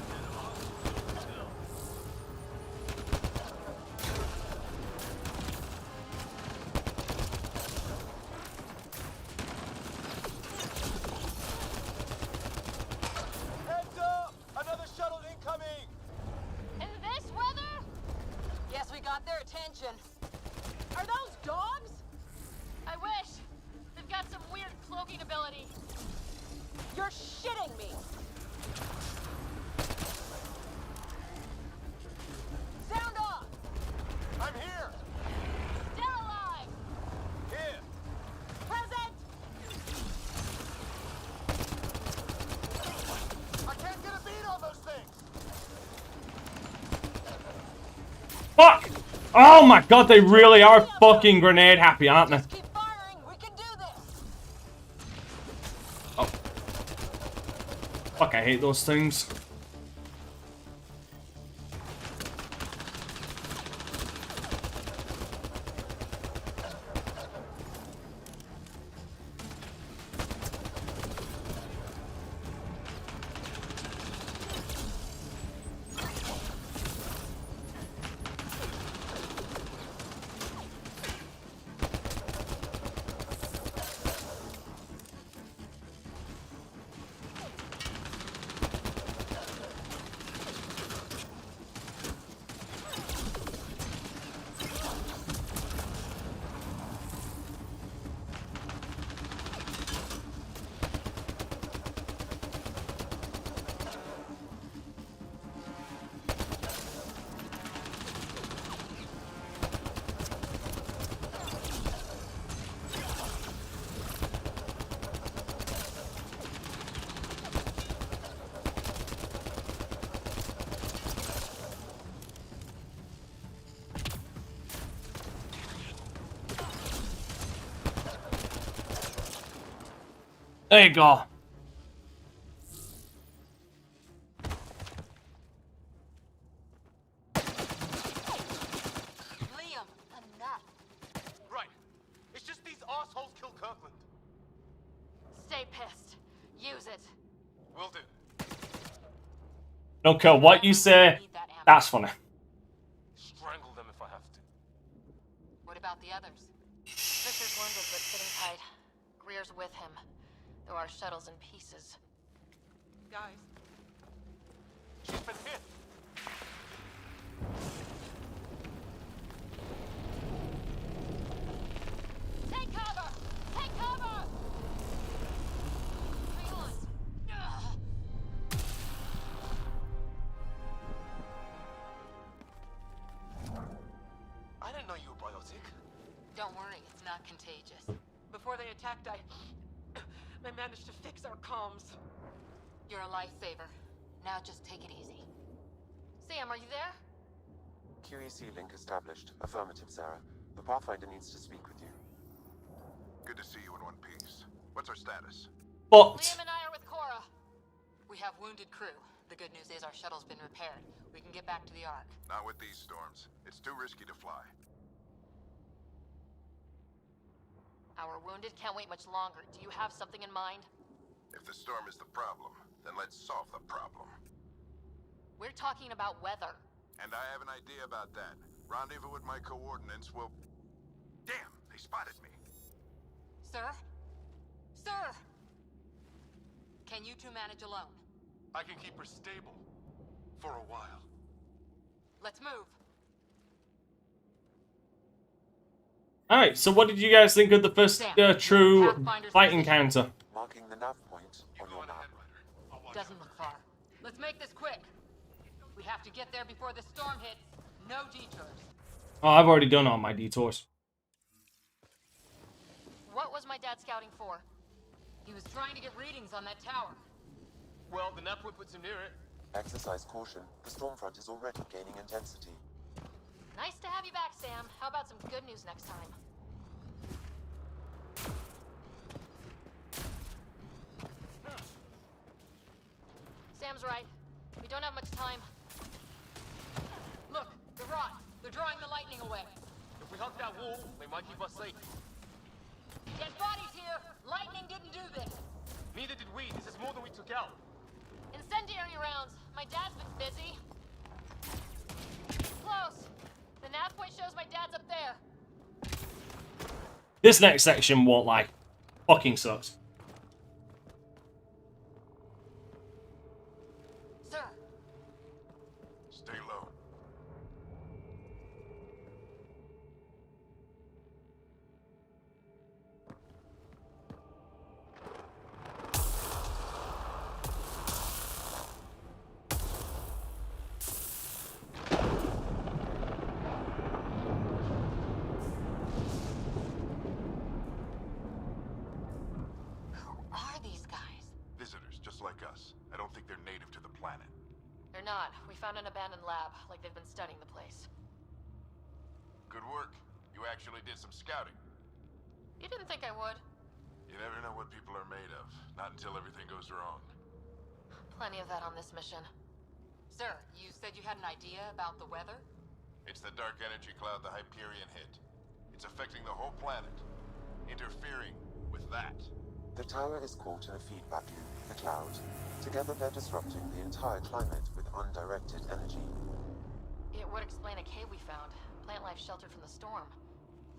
Heads up! Another shuttle incoming! In this weather? Yes, we got their attention. Are those dogs? I wish. They've got some weird cloaking ability. You're shitting me! Sound off! I'm here! Still alive! Here! Present! I can't get a beat on those things! Fuck! Oh my god, they really are fucking grenade happy, aren't they? Keep firing! We can do this! Oh. Fuck, I hate those things. There you go. Liam, enough. Right. It's just these assholes killed Kirkland. Stay pissed. Use it. Will do. Don't care what you say, that's funny. Strangle them if I have to. What about the others? Fisher's wounded but sitting tight. Greer's with him, though our shuttle's in pieces. Guys. She's been hit. Take cover! Take cover! Hang on. Ugh. I didn't know you were biotic. Don't worry, it's not contagious. Before they attacked, I managed to fix our comms. You're a lifesaver. Now just take it easy. Sam, are you there? QEC link established. Affirmative, Sarah. The Pathfinder needs to speak with you. Good to see you in one piece. What's our status? But Liam and I are with Cora. We have wounded crew. The good news is our shuttle's been repaired. We can get back to the Ark. Not with these storms. It's too risky to fly. Our wounded can't wait much longer. Do you have something in mind? If the storm is the problem, then let's solve the problem. We're talking about weather. And I have an idea about that. Rendezvous with my coordinates will... Damn, they spotted me. Sir? Sir! Can you two manage alone? I can keep her stable. For a while. Let's move. alright, so what did you guys think of the first true fight encounter? Marking the nav point on your map. Doesn't look far. Let's make this quick. We have to get there before the storm hits. No detours. Oh, I've already done all my detours. What was my dad scouting for? He was trying to get readings on that tower. Well, the nav point puts him near it. Exercise caution. The storm front is already gaining intensity. Nice to have you back, Sam. How about some good news next time? Sam's right. We don't have much time. Look, the rot. They're drawing the lightning away. If we hug that wall, they might keep us safe. Dead bodies here. Lightning didn't do this. Neither did we. This is more than we took out. Incendiary rounds. My dad's been busy. Close. The nav point shows my dad's up there. This next section won't lie. Fucking sucks. Sir. Stay low. They're not. We found an abandoned lab, like they've been studying the place. Good work. You actually did some scouting. You didn't think I would? You never know what people are made of. Not until everything goes wrong. Plenty of that on this mission. Sir, you said you had an idea about the weather? It's the dark energy cloud the Hyperion hit. It's affecting the whole planet. Interfering with that. The tower is caught in a feedback loop with the cloud. Together they're disrupting the entire climate with undirected energy. It would explain a cave we found. Plant life sheltered from the storm.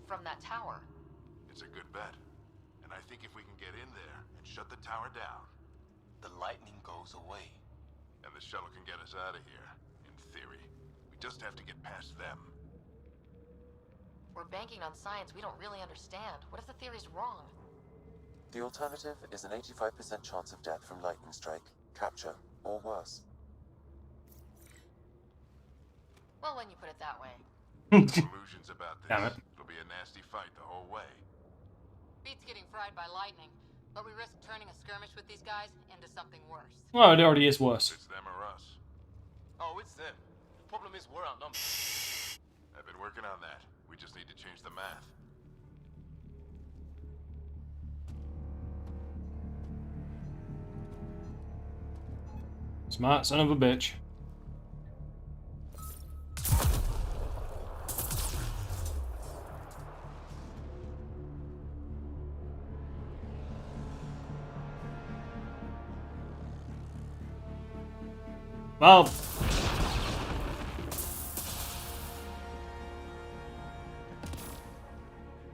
From that tower. It's a good bet. And I think if we can get in there and shut the tower down... the lightning goes away. And the shuttle can get us out of here, in theory. We just have to get past them. We're banking on science we don't really understand. What if the theory's wrong? The alternative is an 85% chance of death from lightning strike, capture, or worse. Well, when you put it that way. Illusions about this. Damn it. It'll be a nasty fight the whole way. Beats getting fried by lightning, but we risk turning a skirmish with these guys into something worse. Oh, it already is worse. It's them or us. Oh, it's them. The problem is we're outnumbered. I've been working on that. We just need to change the math. Smart son of a bitch. Well,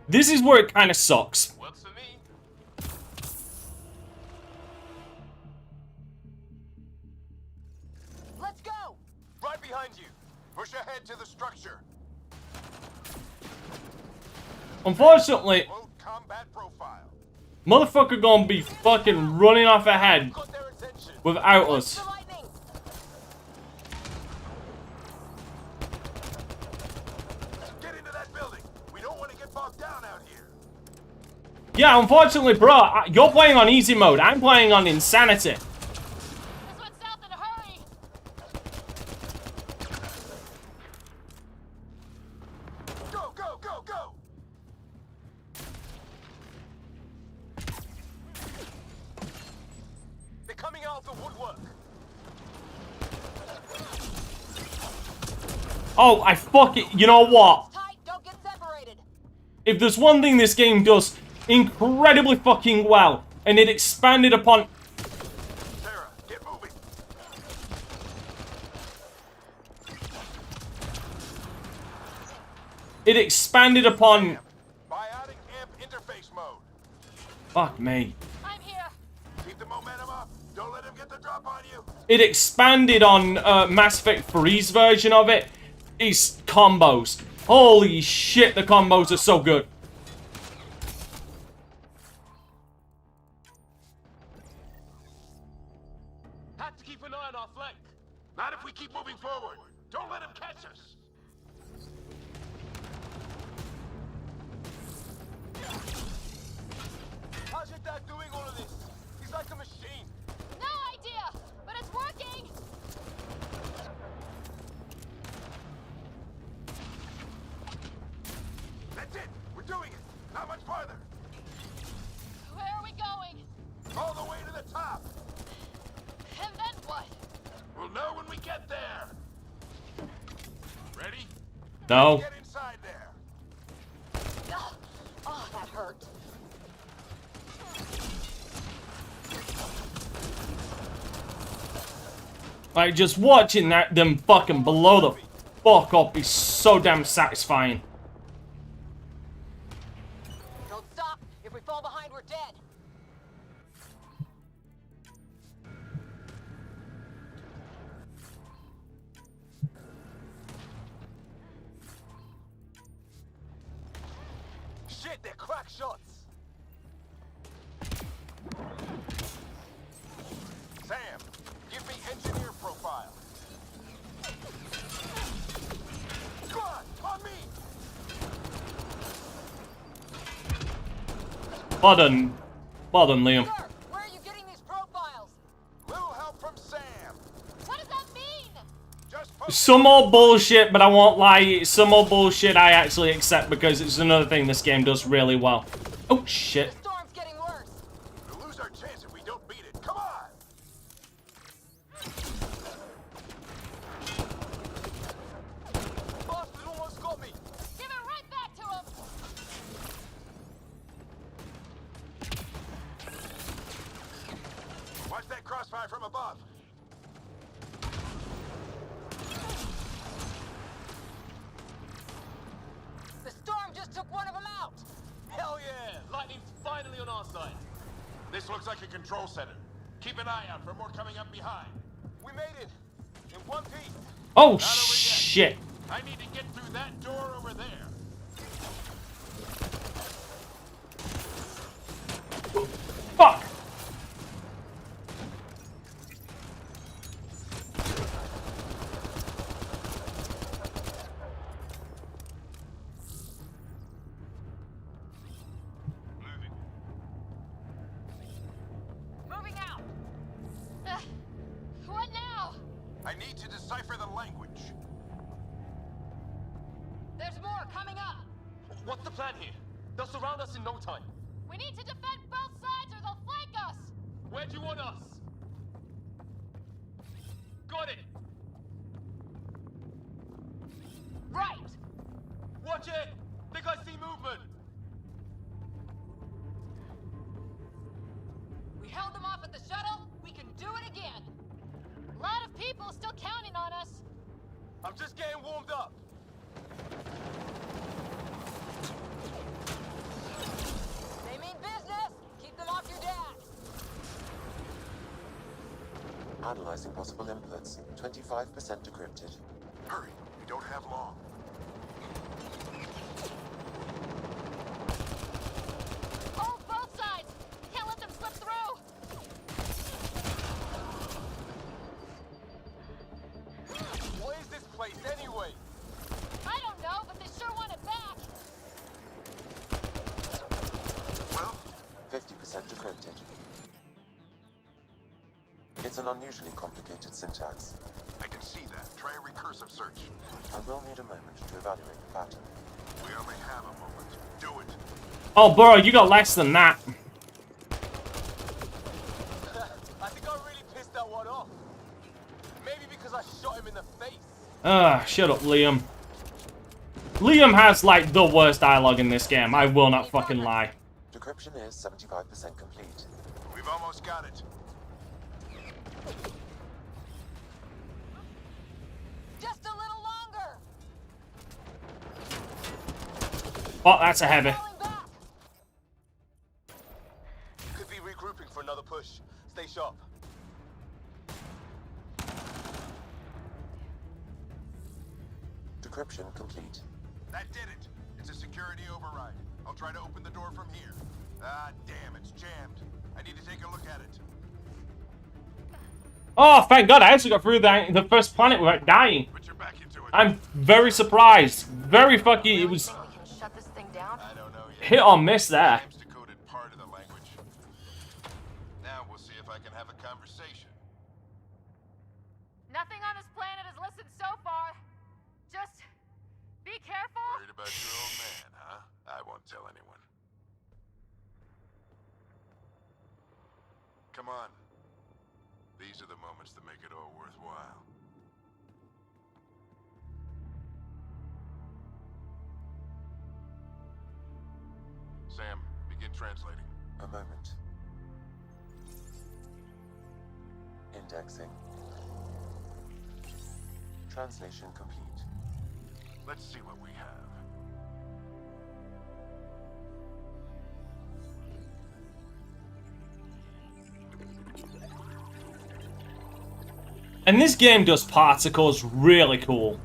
this is where it kind of sucks. Works for me. Let's go! Right behind you. Push ahead to the structure. Unfortunately, Load combat profile. motherfucker gonna be fucking running off ahead Got their attention. without us. Get into that building. We don't want to get bogged down out here. Yeah, unfortunately, bro, you're playing on easy mode. I'm playing on insanity. This one's south in a hurry! out of the woodwork. Oh, I fuck it. You know what? Tight, don't get separated. If there's one thing this game does incredibly fucking well, and it expanded upon... Sarah, get moving. It expanded upon... Biotic amp interface mode. Fuck me. I'm here. Keep the momentum up. Don't let him get the drop on you. It expanded on Mass Effect 3's version of it. These combos. Holy shit, the combos are so good. Have to keep an eye on our flank. Not if we keep moving forward. Don't let him catch us. How's your dad doing all of this? He's like a machine. No idea, but it's working. That's it. We're doing it. Not much farther. Where are we going? All the way to the top. And then what? We'll know when we get there. Ready? No. Get inside there. Ugh. Oh, that hurt. Like, just watching them fucking blow the fuck up is so damn satisfying. Don't stop. If we fall behind, we're dead. Shit, they're crack shots. Sam, give me engineer profile. Come on me. Well done. Well done, Liam. Sir, where are you getting these profiles? Little help from Sam. What does that mean? Just focus. Some more bullshit, but I won't lie. Some more bullshit I actually accept because it's another thing this game does really well. Oh, shit. The storm's getting worse. We'll lose our chance if we don't beat it. Come on. Bastard almost got me. Give it right back to him. Watch that crossfire from above. The storm just took one of them out. Hell yeah! Lightning's finally on our side. This looks like a control center. Keep an eye out for more coming up behind. We made it. In one piece. Oh, shit. I need to get through that door over there. Fuck. Moving out. What now? I need to decipher the language. There's more coming up. What's the plan here? They'll surround us in no time. We need to defend both sides or they'll flank us. Where do you want us? Got it! Right. Watch it! Think I see movement! We held them off at the shuttle. We can do it again. A lot of people still counting on us. I'm just getting warmed up. They mean business. Keep them off your dad. Analyzing possible inputs. 25% decrypted. Hurry, we don't have long. Hold both sides. Can't let them slip through. What is this place anyway? I don't know, but they sure want it back. Well, 50% decrypted. It's an unusually complicated syntax. I can see that. Try a recursive search. I will need a moment to evaluate the pattern. We only have a moment. Do it. Oh, bro, you got less than that. I think I'm really pissed that one off. Maybe because I shot him in the face. Shut up, Liam. Liam has, like, the worst dialogue in this game. I will not fucking lie. Decryption is 75% complete. We've almost got it. Just a little longer. Oh, that's a heavy. Could be regrouping for another push. Stay sharp. Decryption complete. That did it. It's a security override. I'll try to open the door from here. Ah, damn, it's jammed. I need to take a look at it. Oh, thank God, I actually got through the first planet without dying. Put your back into it. I'm very surprised. Very fucking, it was We can shut this thing down. I don't know yet. hit or miss there. James decoded part of the language. Now we'll see if I can have a conversation. Nothing on this planet has listened so far. Just be careful. Worried about your old man, huh? I won't tell anyone. Come on. These are the moments that make it all worthwhile. Sam, begin translating. A moment. Indexing. Translation complete. Let's see what we have. And this game does particles really cool.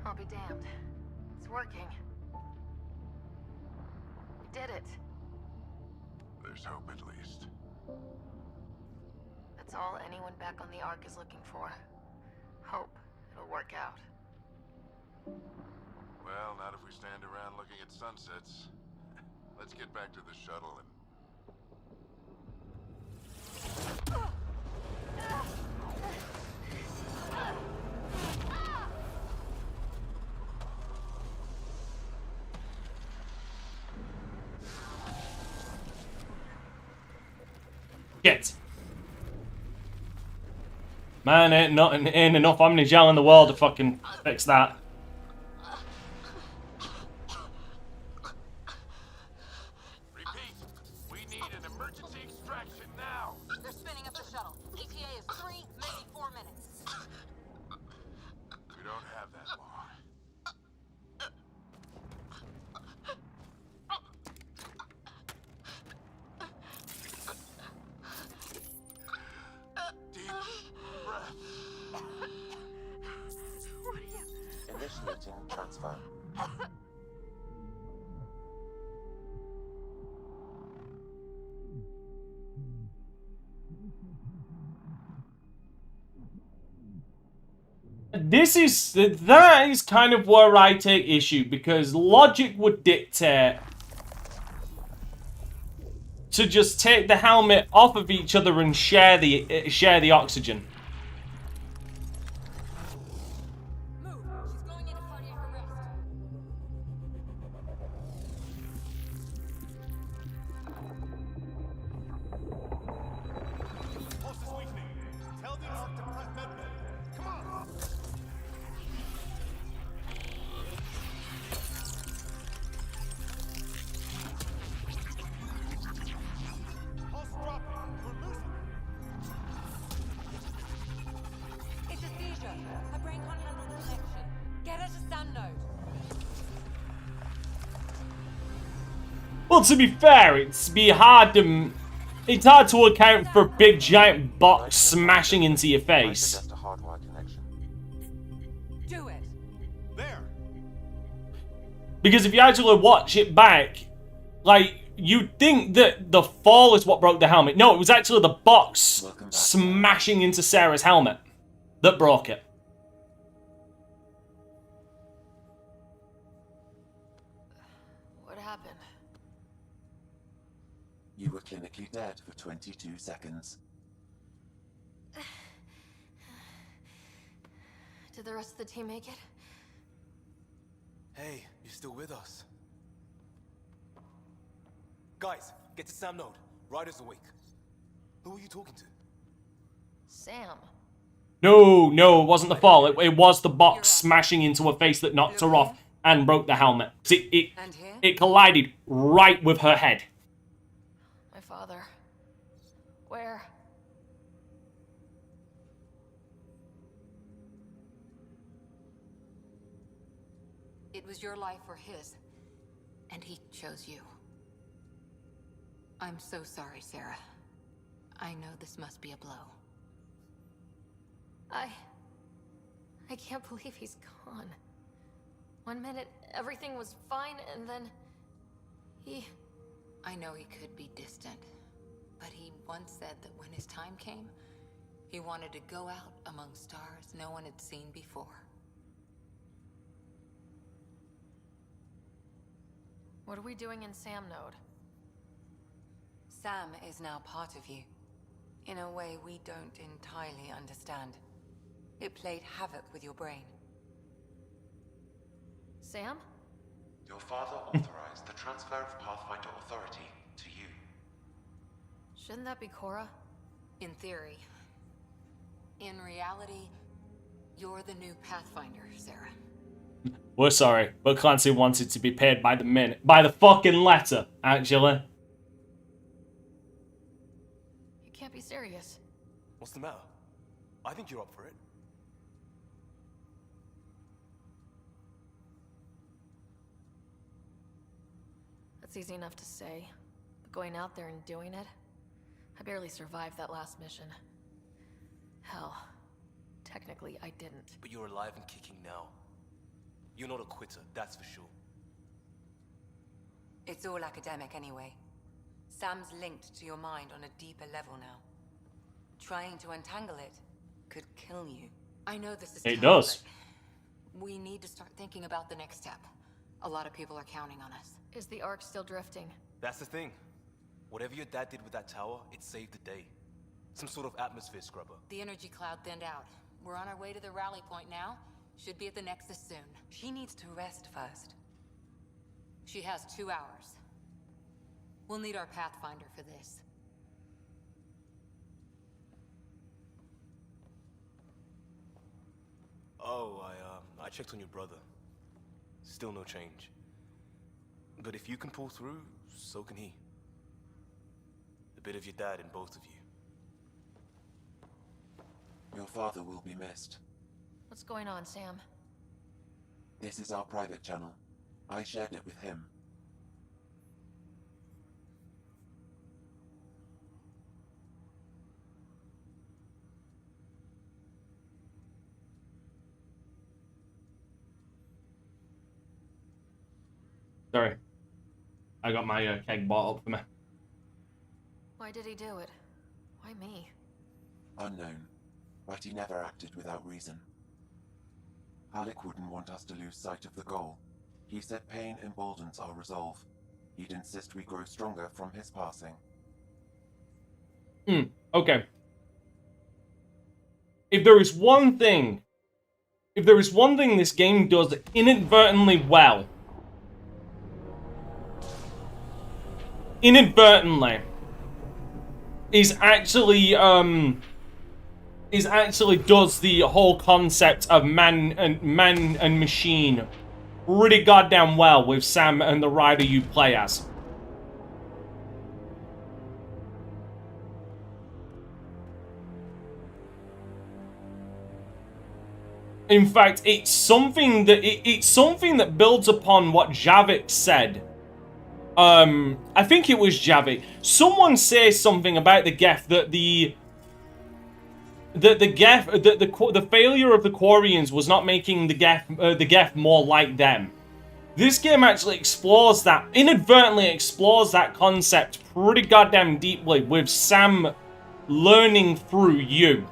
I'll be damned. It's working. We did it. There's hope at least. That's all anyone back on the Ark is looking for. Hope it'll work out. Well, not if we stand around looking at sunsets. Let's get back to the shuttle and... Get. Man, ain't enough omnigel in the world to fucking fix that. Repeat, we need an emergency extraction now. They're spinning up the shuttle. ETA is 3, maybe 4 minutes. We don't have that long. Deep breath. Initiating transfer. That is kind of where I take issue, because logic would dictate to just take the helmet off of each other and share the oxygen. Move. She's going into cardiac arrest. Pulse is weakening. Tell the Ark to prep medbay. Come on. Pulse dropping. We're losing. It's a seizure. Her brain can't handle the connection. Get her to stand node. Well, to be fair, it's hard to account for a big giant box smashing into your I face. suggest a hardwire connection. Do it. There. Because if you actually watch it back, like, you'd think that the fall is what broke the helmet. No, it was actually the box smashing into Sarah's helmet that broke it. What happened? You were clinically dead for 22 seconds. Did the rest of the team make it? Hey, you're still with us. Guys, get to Sam Node. Ryder's awake. Who are you talking to? Sam. No, it wasn't the fall. It was the box smashing into her face that knocked her off and broke the helmet. It collided right with her head. My father. Where? It was your life or his, and he chose you. I'm so sorry, Sarah. I know this must be a blow. I can't believe he's gone. 1 minute, everything was fine, and then... I know he could be distant, but he once said that when his time came, he wanted to go out among stars no one had seen before. What are we doing in Sam Node? Sam is now part of you, in a way we don't entirely understand. It played havoc with your brain. Sam? Your father authorized the transfer of Pathfinder authority to you. Shouldn't that be Cora? In theory. In reality, you're the new Pathfinder, Sarah. We're sorry, but Clancy wanted to be paid by the minute. By the fucking letter, actually. You can't be serious. What's the matter? I think you're up for it. That's easy enough to say, but going out there and doing it? I barely survived that last mission. Hell, technically I didn't. But you're alive and kicking now. You're not a quitter, that's for sure. It's all academic anyway. Sam's linked to your mind on a deeper level now. Trying to untangle it could kill you. I know this is It tough, does. but we need to start thinking about the next step. A lot of people are counting on us. Is the Ark still drifting? That's the thing. Whatever your dad did with that tower, it saved the day. Some sort of atmosphere scrubber. The energy cloud thinned out. We're on our way to the rally point now. Should be at the Nexus soon. She needs to rest first. She has 2 hours. We'll need our Pathfinder for this. Oh, I checked on your brother. Still no change. But if you can pull through, so can he. The bit of your dad in both of you. Your father will be missed. What's going on, Sam? This is our private channel. I shared it with him. Sorry. I got my keg bought up for me. Why did he do it? Why me? Unknown, but he never acted without reason. Alec wouldn't want us to lose sight of the goal. He said pain emboldens our resolve. He'd insist we grow stronger from his passing. Okay. If there is one thing this game does inadvertently well, is actually does the whole concept of man and machine pretty goddamn well with Sam and the Ryder you play as. In fact, it's something that builds upon what Javik said. I think it was Javik. Someone says something about the Geth that the failure of the Quarians was not making the Geth more like them. This game actually explores that, inadvertently explores that concept pretty goddamn deeply with Sam learning through you.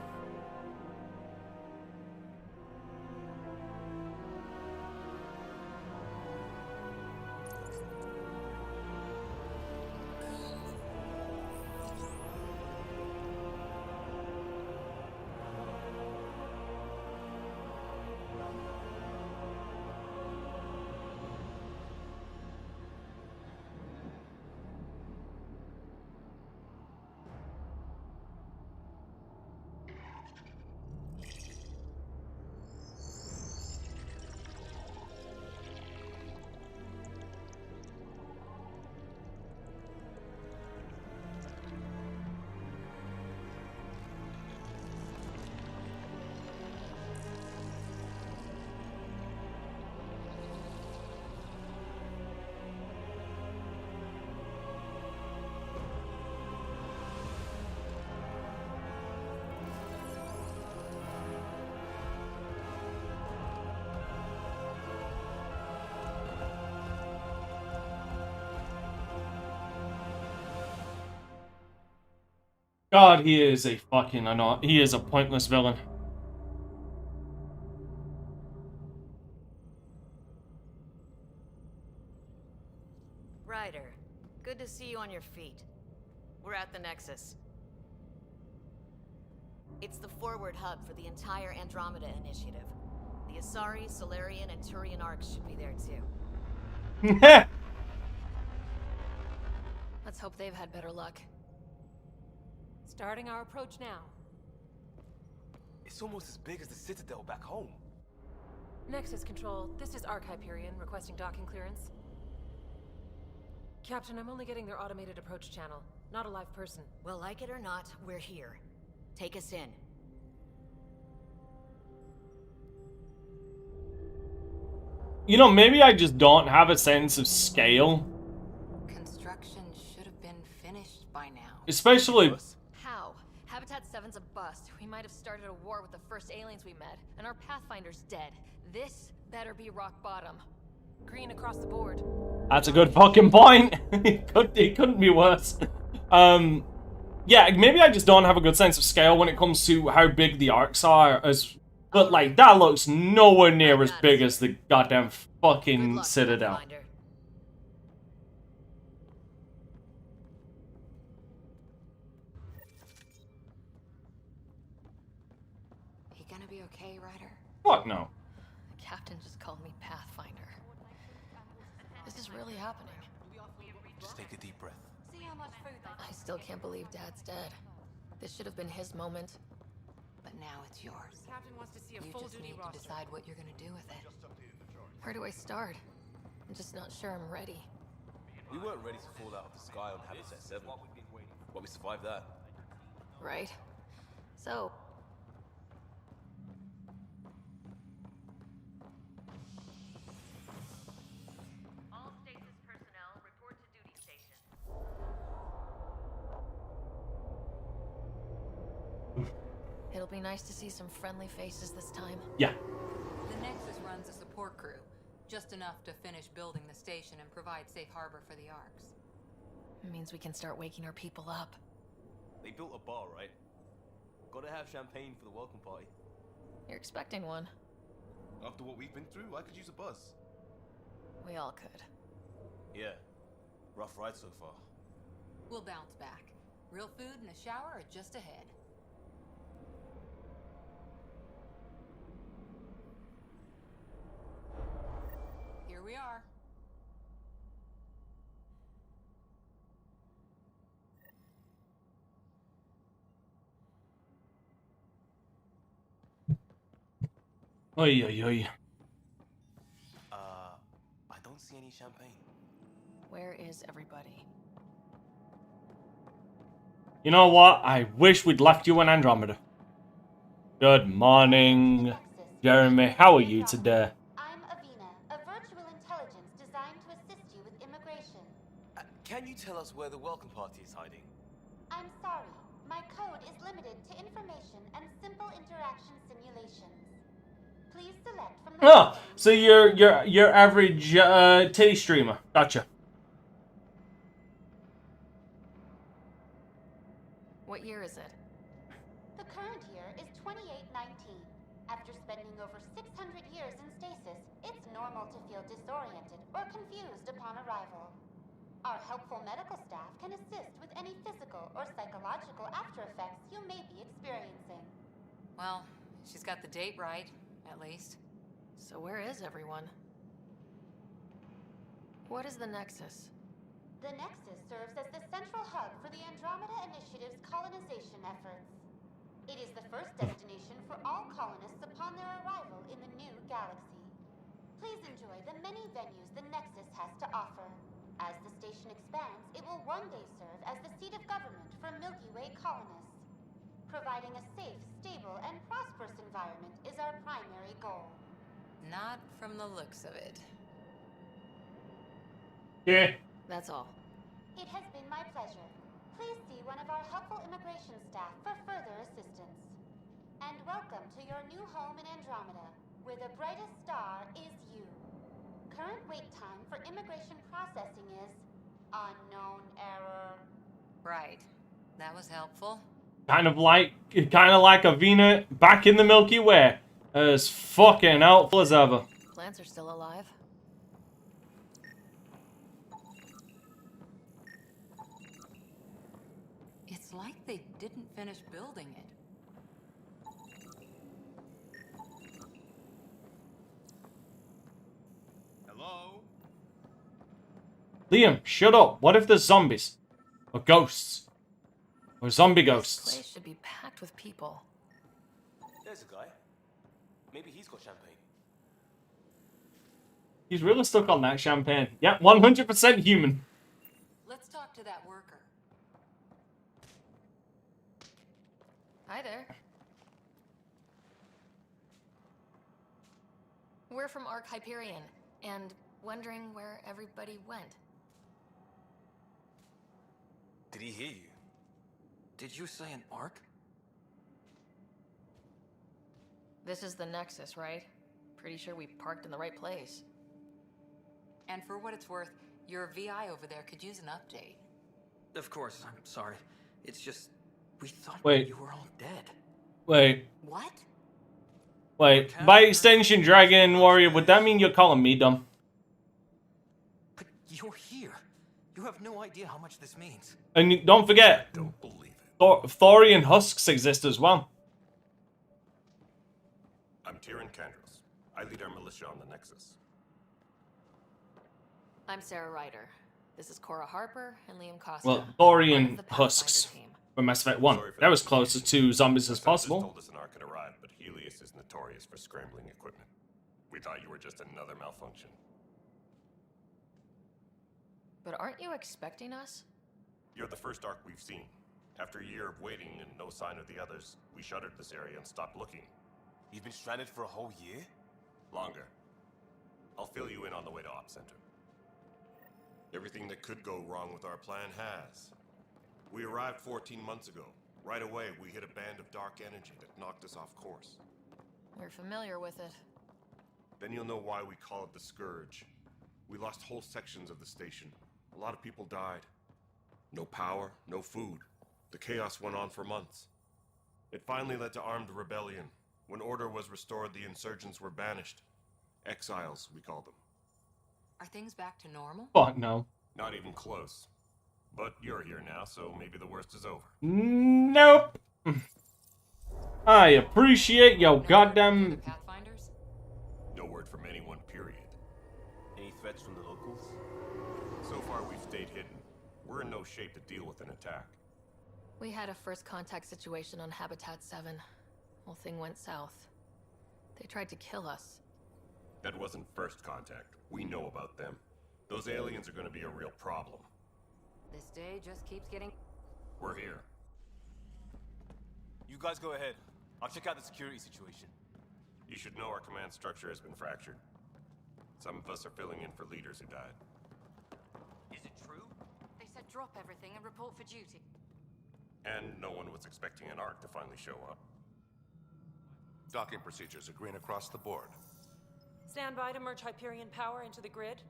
God, he is a fucking he is a pointless villain. Ryder, good to see you on your feet. We're at the Nexus. It's the forward hub for the entire Andromeda initiative. The Asari, Solarian, and Turian arcs should be there too. Let's hope they've had better luck. Starting our approach now. It's almost as big as the Citadel back home. Nexus Control, this is Arc Hyperion requesting docking clearance. Captain, I'm only getting their automated approach channel, not a live person. Well, like it or not, we're here. Take us in. You know, maybe I just don't have a sense of scale. Construction should have been finished by now. Especially... How? Habitat 7's a bust. We might have started a war with the first aliens we met, and our Pathfinder's dead. This better be rock bottom. Green across the board. That's a good fucking point. It couldn't be worse. Yeah, maybe I just don't have a good sense of scale when it comes to how big the arcs are. But like, that looks nowhere near as big as the goddamn fucking Citadel. You gonna be okay, Ryder? Fuck no. The captain just called me Pathfinder. This is really happening. Just take a deep breath. See how much food I still can't believe Dad's dead. This should have been his moment. But now it's yours. Captain wants to see a You full just duty need roster. to decide what you're gonna do with it. Where do I start? I'm just not sure I'm ready. We weren't ready to fall out of the sky on Habitat 7. But we survived that. Right? So... All stasis personnel report to duty station. It'll be nice to see some friendly faces this time. Yeah. The Nexus runs a support crew. Just enough to finish building the station and provide safe harbor for the arcs. It means we can start waking our people up. They built a bar, right? Gotta have champagne for the welcome party. You're expecting one. After what we've been through, I could use a buzz. We all could. Yeah. Rough ride so far. We'll bounce back. Real food and a shower are just ahead. Here we are. Oy, oy, oy. I don't see any champagne. Where is everybody? You know what? I wish we'd left you in Andromeda. Good morning, Jeremy. How are you today? I'm Avina, a virtual intelligence designed to assist you with immigration. Can you tell us where the welcome party is hiding? I'm sorry, my code is limited to information and simple interaction simulations. Please select from the Oh, so you're average titty streamer. Gotcha. What year is it? The current year is 2819. After spending over 600 years in stasis, it's normal to feel disoriented or confused upon arrival. Our helpful medical staff can assist with any physical or psychological after effects you may be experiencing. Well, she's got the date right, at least. So where is everyone? What is the Nexus? The Nexus serves as the central hub for the Andromeda Initiative's colonization efforts. It is the first destination for all colonists upon their arrival in the new galaxy. Please enjoy the many venues the Nexus has to offer. As the station expands, it will one day serve as the seat of government for Milky Way colonists. Providing a safe, stable, and prosperous environment is our primary goal. Not from the looks of it. Yeah. That's all. It has been my pleasure. Please see one of our helpful immigration staff for further assistance. And welcome to your new home in Andromeda, where the brightest star is you. Current wait time for immigration processing is unknown error. Right. That was helpful. Kind of like Avena back in the Milky Way. As fucking helpful as ever. Plants are still alive. It's like they didn't finish building it. Hello? Liam, shut up. What if there's zombies? Or ghosts? Or zombie This ghosts? place should be packed with people. There's a guy. Maybe he's got champagne. He's really stuck on that champagne. Yeah, 100% human. Let's talk to that worker. Hi there. We're from Ark Hyperion, and wondering where everybody went. Did he hear you? Did you say an arc? This is the Nexus, right? Pretty sure we parked in the right place. And for what it's worth, your VI over there could use an update. Of course, I'm sorry. It's just, we thought Wait. you were all dead. Wait. What? Wait. By extension, Dragon Warrior, would that mean you're calling me dumb? But you're here. You have no idea how much this means. And don't forget, Don't believe it. Thorian husks exist as well. I'm Tyrion Candros. I lead our militia on the Nexus. I'm Sarah Ryder. This is Cora Harper and Liam Costa. Well, part of Thorian the Pathfinder husks team. from Mass Effect 1. Sorry for That was the closest confusion. to zombies as Sensors possible. told us an arc had arrived, but Helios is notorious for scrambling equipment. We thought you were just another malfunction. But aren't you expecting us? You're the first arc we've seen. After a year of waiting and no sign of the others, we shuttered this area and stopped looking. You've been stranded for a whole year? Longer. I'll fill you in on the way to Op Center. Everything that could go wrong with our plan has. We arrived 14 months ago. Right away, we hit a band of dark energy that knocked us off course. We're familiar with it. Then you'll know why we call it the Scourge. We lost whole sections of the station. A lot of people died. No power, no food. The chaos went on for months. It finally led to armed rebellion. When order was restored, the insurgents were banished. Exiles, we call them. Are things back to normal? Fuck no. Not even close. But you're here now, so maybe the worst is over. Nope. I appreciate your goddamn... Pathfinders? No word from anyone, period. Any threats from the locals? So far, we've stayed hidden. We're in no shape to deal with an attack. We had a first contact situation on Habitat 7. Whole thing went south. They tried to kill us. That wasn't first contact. We know about them. Those aliens are going to be a real problem. This day just keeps getting... We're here. You guys go ahead. I'll check out the security situation. You should know our command structure has been fractured. Some of us are filling in for leaders who died. Is it true? They said drop everything and report for duty. And no one was expecting an arc to finally show up. Docking procedures agreeing across the board. Stand by to merge Hyperion power into the grid.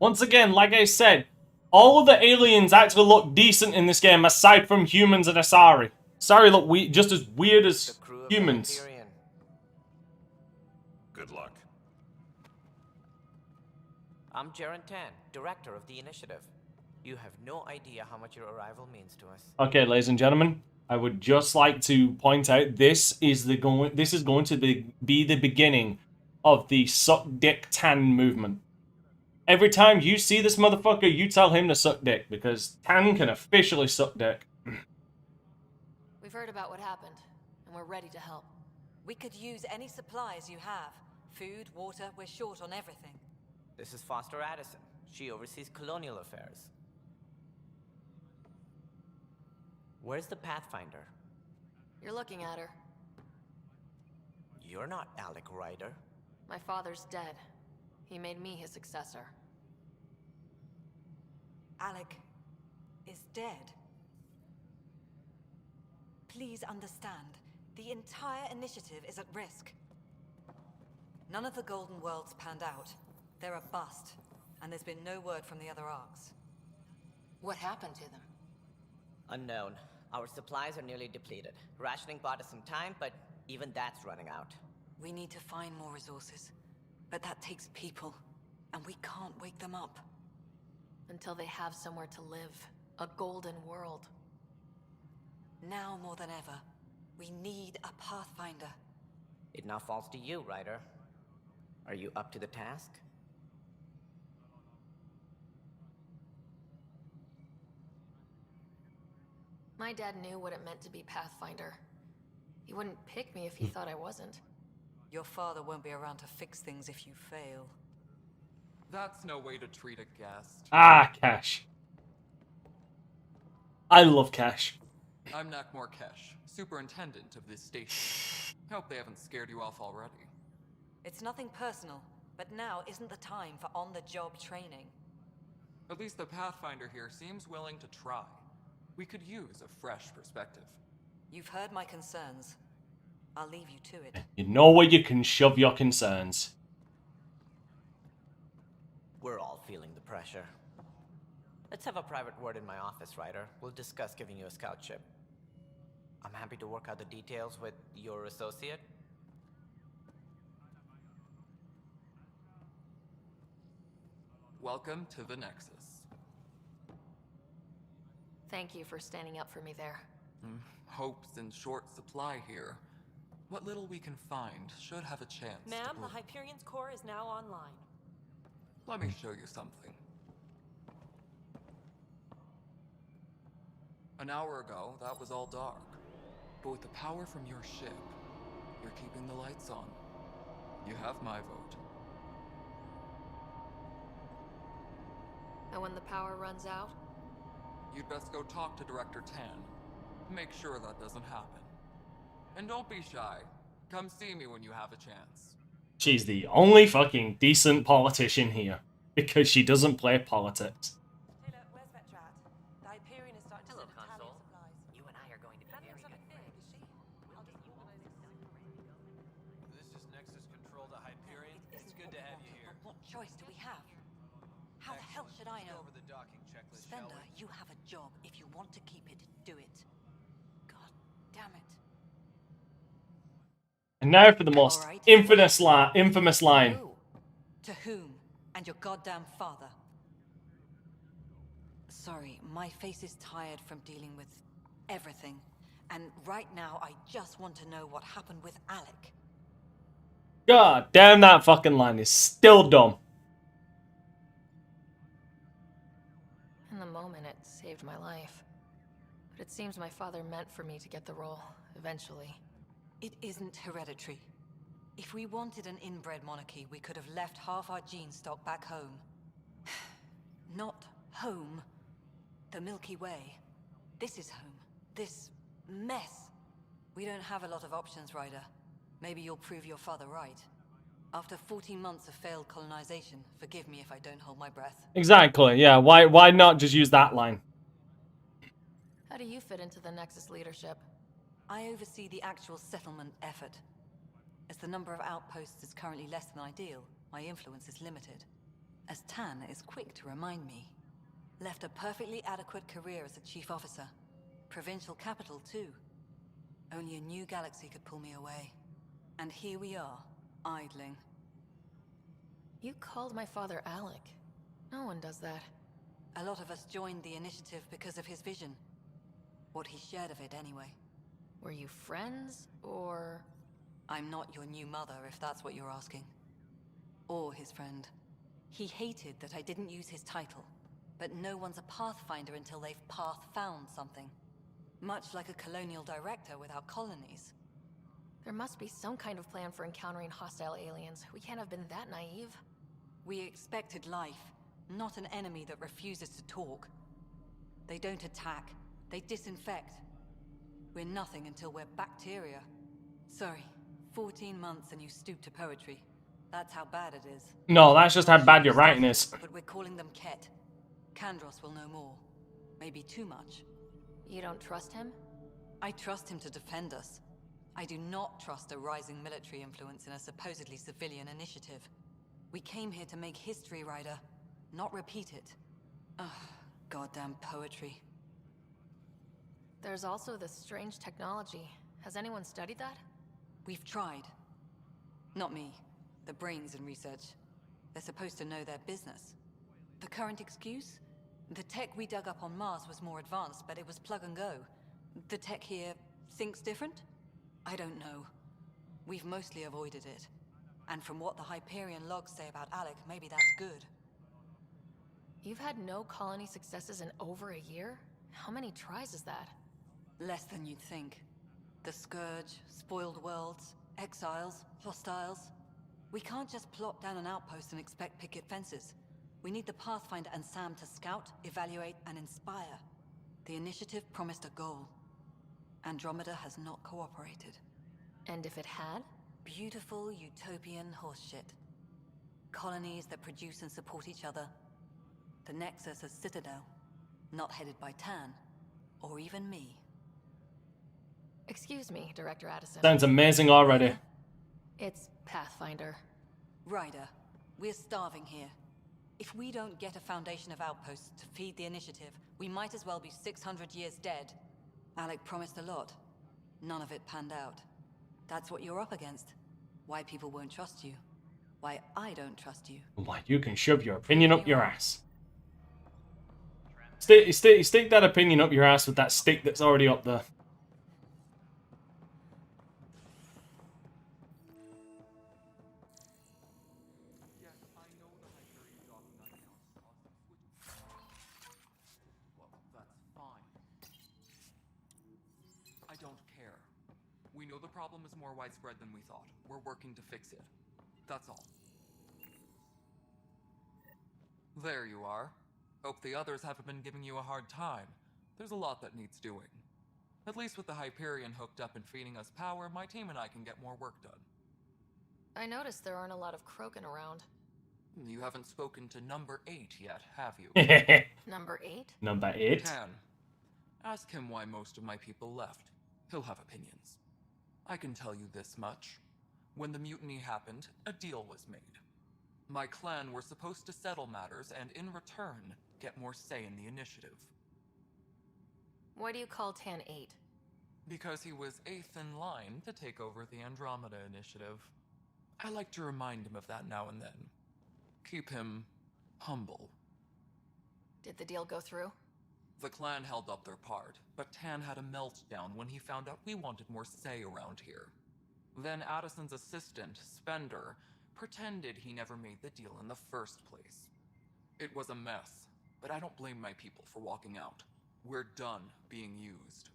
Once again, like I said, all of the aliens actually look decent in this game, aside from humans and Asari. Asari look just as weird as humans. Good luck. I'm Jaren Tan, director of the initiative. You have no idea how much your arrival means to us. Okay, ladies and gentlemen, I would just like to point out this is going to be the beginning of the suck dick Tan movement. Every time you see this motherfucker, you tell him to suck dick, because Tan can officially suck dick. We've heard about what happened, and we're ready to help. We could use any supplies you have. Food, water, we're short on everything. This is Foster Addison. She oversees colonial affairs. Where's the Pathfinder? You're looking at her. You're not Alec Ryder. My father's dead. He made me his successor. Alec is dead. Please understand, the entire initiative is at risk. None of the Golden Worlds panned out. They're a bust, and there's been no word from the other arcs. What happened to them? Unknown. Our supplies are nearly depleted. Rationing bought us some time, but even that's running out. We need to find more resources, but that takes people, and we can't wake them up. Until they have somewhere to live. A golden world. Now more than ever, we need a Pathfinder. It now falls to you, Ryder. Are you up to the task? My dad knew what it meant to be Pathfinder. He wouldn't pick me if he thought I wasn't. Your father won't be around to fix things if you fail. That's no way to treat a guest. Ah, Cash. I love Cash. I'm Nakmor Kesh, superintendent of this station. Hope they haven't scared you off already. It's nothing personal, but now isn't the time for on-the-job training. At least the Pathfinder here seems willing to try. We could use a fresh perspective. You've heard my concerns. I'll leave you to it. You know where you can shove your concerns. We're all feeling the pressure. Let's have a private word in my office, Ryder. We'll discuss giving you a scout ship. I'm happy to work out the details with your associate. Welcome to the Nexus. Thank you for standing up for me there. Hope's in short supply here. What little we can find should have a chance. Ma'am, the Hyperion's core is now online. Let me show you something. An hour ago, that was all dark. But with the power from your ship, you're keeping the lights on. You have my vote. And when the power runs out? You'd best go talk to Director Tan. Make sure that doesn't happen. And don't be shy. Come see me when you have a chance. She's the only fucking decent politician here. Because she doesn't play politics. Taylor, where's Vetrat? The Hyperion is starting to send a tally of supplies. You and I are going to be very good friends. This is Nexus Control to Hyperion. It's good to have you here. What choice do we have? How the hell should I know? Over the docking checklist, Spender, you have a job. If you want to keep it, do it. God damn it. And now for the most All right. infamous line. Who? To whom? And your goddamn father. Sorry, my face is tired from dealing with everything. And right now, I just want to know what happened with Alec. God damn, that fucking line is still dumb. In the moment, it saved my life. But it seems my father meant for me to get the role, eventually. It isn't hereditary. If we wanted an inbred monarchy, we could have left half our gene stock back home. Not home. The Milky Way. This is home. This mess. We don't have a lot of options, Ryder. Maybe you'll prove your father right. After 14 months of failed colonization, forgive me if I don't hold my breath. Exactly, yeah. Why not just use that line? How do you fit into the Nexus leadership? I oversee the actual settlement effort. As the number of outposts is currently less than ideal, my influence is limited. As Tan is quick to remind me. Left a perfectly adequate career as a chief officer. Provincial capital, too. Only a new galaxy could pull me away. And here we are, idling. You called my father Alec. No one does that. A lot of us joined the initiative because of his vision. What he shared of it, anyway. Were you friends, or...? I'm not your new mother, if that's what you're asking. Or his friend. He hated that I didn't use his title. But no one's a pathfinder until they've path-found something. Much like a colonial director without colonies. There must be some kind of plan for encountering hostile aliens. We can't have been that naive. We expected life, not an enemy that refuses to talk. They don't attack, they disinfect. We're nothing until we're bacteria. Sorry, 14 months and you stoop to poetry. That's how bad it is. No, that's just how bad your writing is. But we're calling them Ket. Kandros will know more. Maybe too much. You don't trust him? I trust him to defend us. I do not trust a rising military influence in a supposedly civilian initiative. We came here to make history, Ryder, not repeat it. Ugh, goddamn poetry. There's also this strange technology. Has anyone studied that? We've tried. Not me. The brains in research. They're supposed to know their business. The current excuse? The tech we dug up on Mars was more advanced, but it was plug and go. The tech here thinks different? I don't know. We've mostly avoided it. And from what the Hyperion logs say about Alec, maybe that's good. You've had no colony successes in over a year? How many tries is that? Less than you'd think. The Scourge, spoiled worlds, exiles, hostiles. We can't just plop down an outpost and expect picket fences. We need the Pathfinder and Sam to scout, evaluate, and inspire. The initiative promised a goal. Andromeda has not cooperated. And if it had? Beautiful utopian horseshit. Colonies that produce and support each other. The Nexus as Citadel. Not headed by Tan. Or even me. Excuse me, Director Addison. Sounds amazing already. It's Pathfinder. Ryder, we're starving here. If we don't get a foundation of outposts to feed the initiative, we might as well be 600 years dead. Alec promised a lot. None of it panned out. That's what you're up against. Why people won't trust you. Why I don't trust you. Why you can shove your opinion up your ass. Stick that opinion up your ass with that stick that's already up there. We know the problem is more widespread than we thought. We're working to fix it. That's all. There you are. Hope the others haven't been giving you a hard time. There's a lot that needs doing. At least with the Hyperion hooked up and feeding us power, my team and I can get more work done. I noticed there aren't a lot of Krogan around. You haven't spoken to number 8 yet, have you? Number 8? Number 8? Tan. Ask him why most of my people left. He'll have opinions. I can tell you this much. When the mutiny happened, a deal was made. My clan were supposed to settle matters and, in return, get more say in the initiative. Why do you call Tan 8? Because he was 8th in line to take over the Andromeda initiative. I like to remind him of that now and then. Keep him humble. Did the deal go through? The clan held up their part, but Tan had a meltdown when he found out we wanted more say around here. Then Addison's assistant, Spender, pretended he never made the deal in the first place. It was a mess, but I don't blame my people for walking out. We're done being used.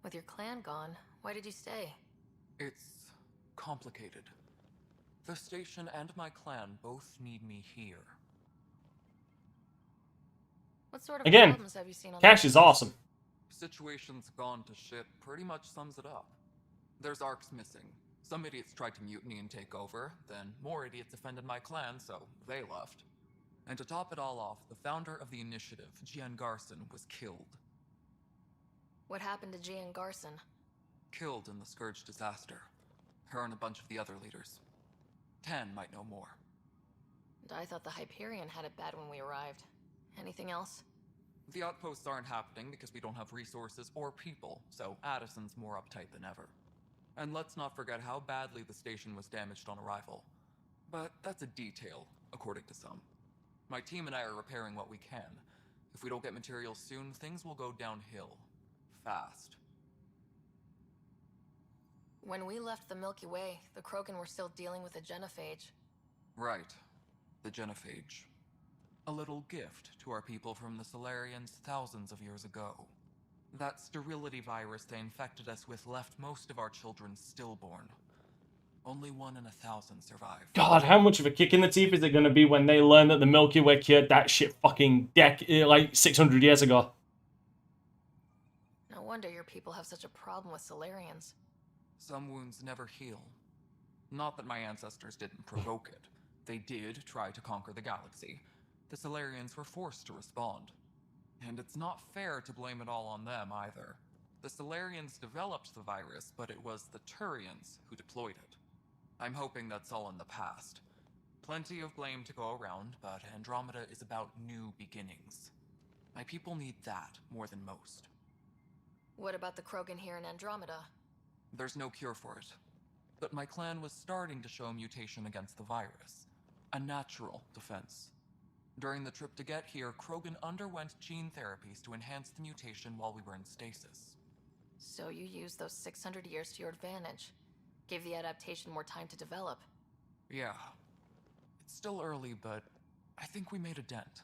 With your clan gone, why did you stay? It's complicated. The station and my clan both need me here. What sort of Again, problems have you seen on Cash is awesome. Situation's gone to shit pretty much sums it up. There's arcs missing. Some idiots tried to mutiny and take over, then more idiots offended my clan, so they left. And to top it all off, the founder of the initiative, Gian Garson, was killed. What happened to Gian Garson? Killed in the Scourge disaster. Her and a bunch of the other leaders. Tan might know more. And I thought the Hyperion had it bad when we arrived. Anything else? The outposts aren't happening because we don't have resources or people, so Addison's more uptight than ever. And let's not forget how badly the station was damaged on arrival. But that's a detail, according to some. My team and I are repairing what we can. If we don't get materials soon, things will go downhill. Fast. When we left the Milky Way, the Krogan were still dealing with the genophage. Right. The genophage. A little gift to our people from the Solarians thousands of years ago. That sterility virus they infected us with left most of our children stillborn. Only 1 in 1,000 survived. God, how much of a kick in the teeth is it going to be when they learn that the Milky Way cured that shit fucking like 600 years ago? No wonder your people have such a problem with Solarians. Some wounds never heal. Not that my ancestors didn't provoke it. They did try to conquer the galaxy. The Solarians were forced to respond. And it's not fair to blame it all on them either. The Solarians developed the virus, but it was the Turians who deployed it. I'm hoping that's all in the past. Plenty of blame to go around, but Andromeda is about new beginnings. My people need that more than most. What about the Krogan here in Andromeda? There's no cure for it. But my clan was starting to show mutation against the virus. A natural defense. During the trip to get here, Krogan underwent gene therapies to enhance the mutation while we were in stasis. So you used those 600 years to your advantage. Gave the adaptation more time to develop. Yeah. It's still early, but I think we made a dent.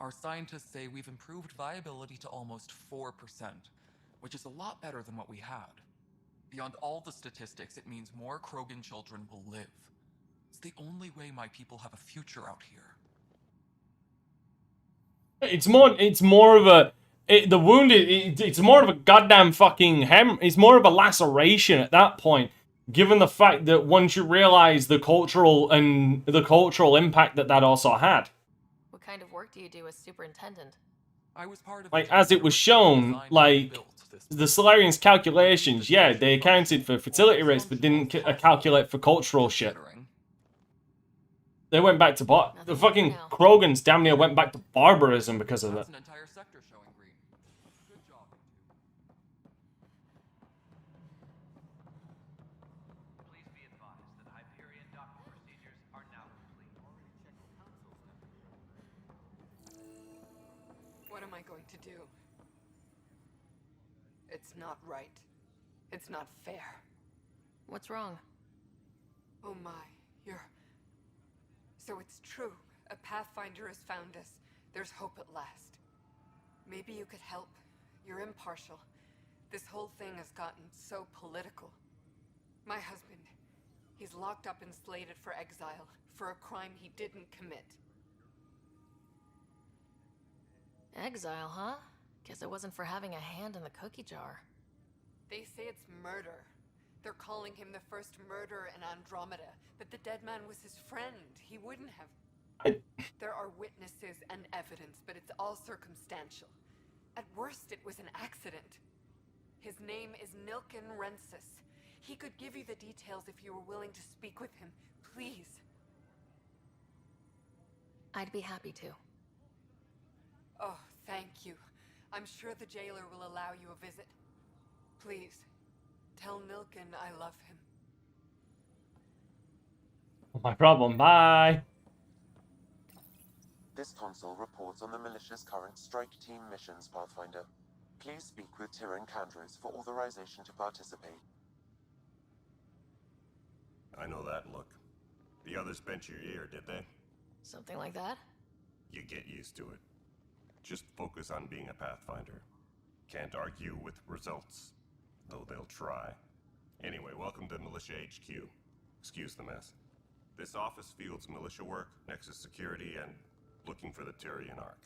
Our scientists say we've improved viability to almost 4%, which is a lot better than what we had. Beyond all the statistics, it means more Krogan children will live. It's the only way my people have a future out here. It's more of a... the wound, it's more of a goddamn fucking it's more of a laceration at that point. Given the fact that once you realize the cultural impact that also had. What kind of work do you do as superintendent? I was part of like, as it was shown, like, the Solarians' calculations, yeah, they accounted for fertility rates, but didn't calculate for cultural shit. They went back to the fucking Krogans damn near went back to barbarism because of it. An entire sector showing green. Good job. Please be advised that Hyperion docking procedures are now complete. What am I going to do? It's not right. It's not fair. What's wrong? Oh my, So it's true. A Pathfinder has found us. There's hope at last. Maybe you could help. You're impartial. This whole thing has gotten so political. My husband, he's locked up and slated for exile for a crime he didn't commit. Exile, huh? Guess it wasn't for having a hand in the cookie jar. They say it's murder. They're calling him the first murderer in Andromeda, but the dead man was his friend. He wouldn't have. There are witnesses and evidence, but it's all circumstantial. At worst, it was an accident. His name is Nilken Rensis. He could give you the details if you were willing to speak with him. Please. I'd be happy to. Oh, thank you. I'm sure the jailer will allow you a visit. Please. Tell Nilken I love him. My problem. Bye. This console reports on the militia's current strike team missions, Pathfinder. Please speak with Tyrann Kandros for authorization to participate. I know that look. The others bent your ear, did they? Something like that? You get used to it. Just focus on being a Pathfinder. Can't argue with results, though they'll try. Anyway, welcome to Militia HQ. Excuse the mess. This office fields militia work, Nexus security, and looking for the Turian Ark.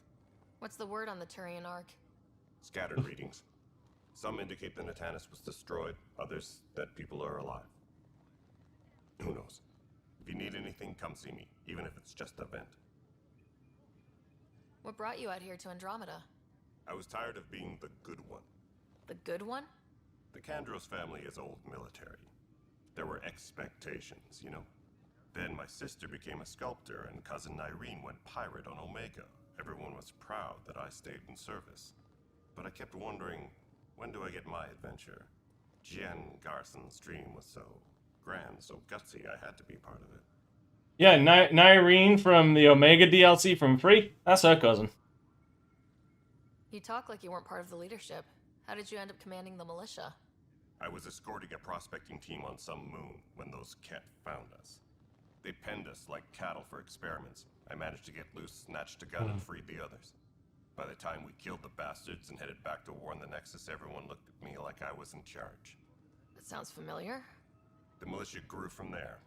What's the word on the Turian Ark? Scattered readings. Some indicate the Natanus was destroyed, others that people are alive. Who knows? If you need anything, come see me, even if it's just a vent. What brought you out here to Andromeda? I was tired of being the good one. The good one? The Kandros family is old military. There were expectations, you know? Then my sister became a sculptor, and cousin Irene went pirate on Omega. Everyone was proud that I stayed in service. But I kept wondering, when do I get my adventure? Jen Garson's dream was so grand, so gutsy, I had to be part of it. Yeah, Nyreen from the Omega DLC from Free. That's her cousin. You talk like you weren't part of the leadership. How did you end up commanding the militia? I was escorting a prospecting team on some moon when those Ket found us. They penned us like cattle for experiments. I managed to get loose, snatched a gun, and freed the others. By the time we killed the bastards and headed back to war in the Nexus, everyone looked at me like I was in charge. That sounds familiar. The militia grew from there.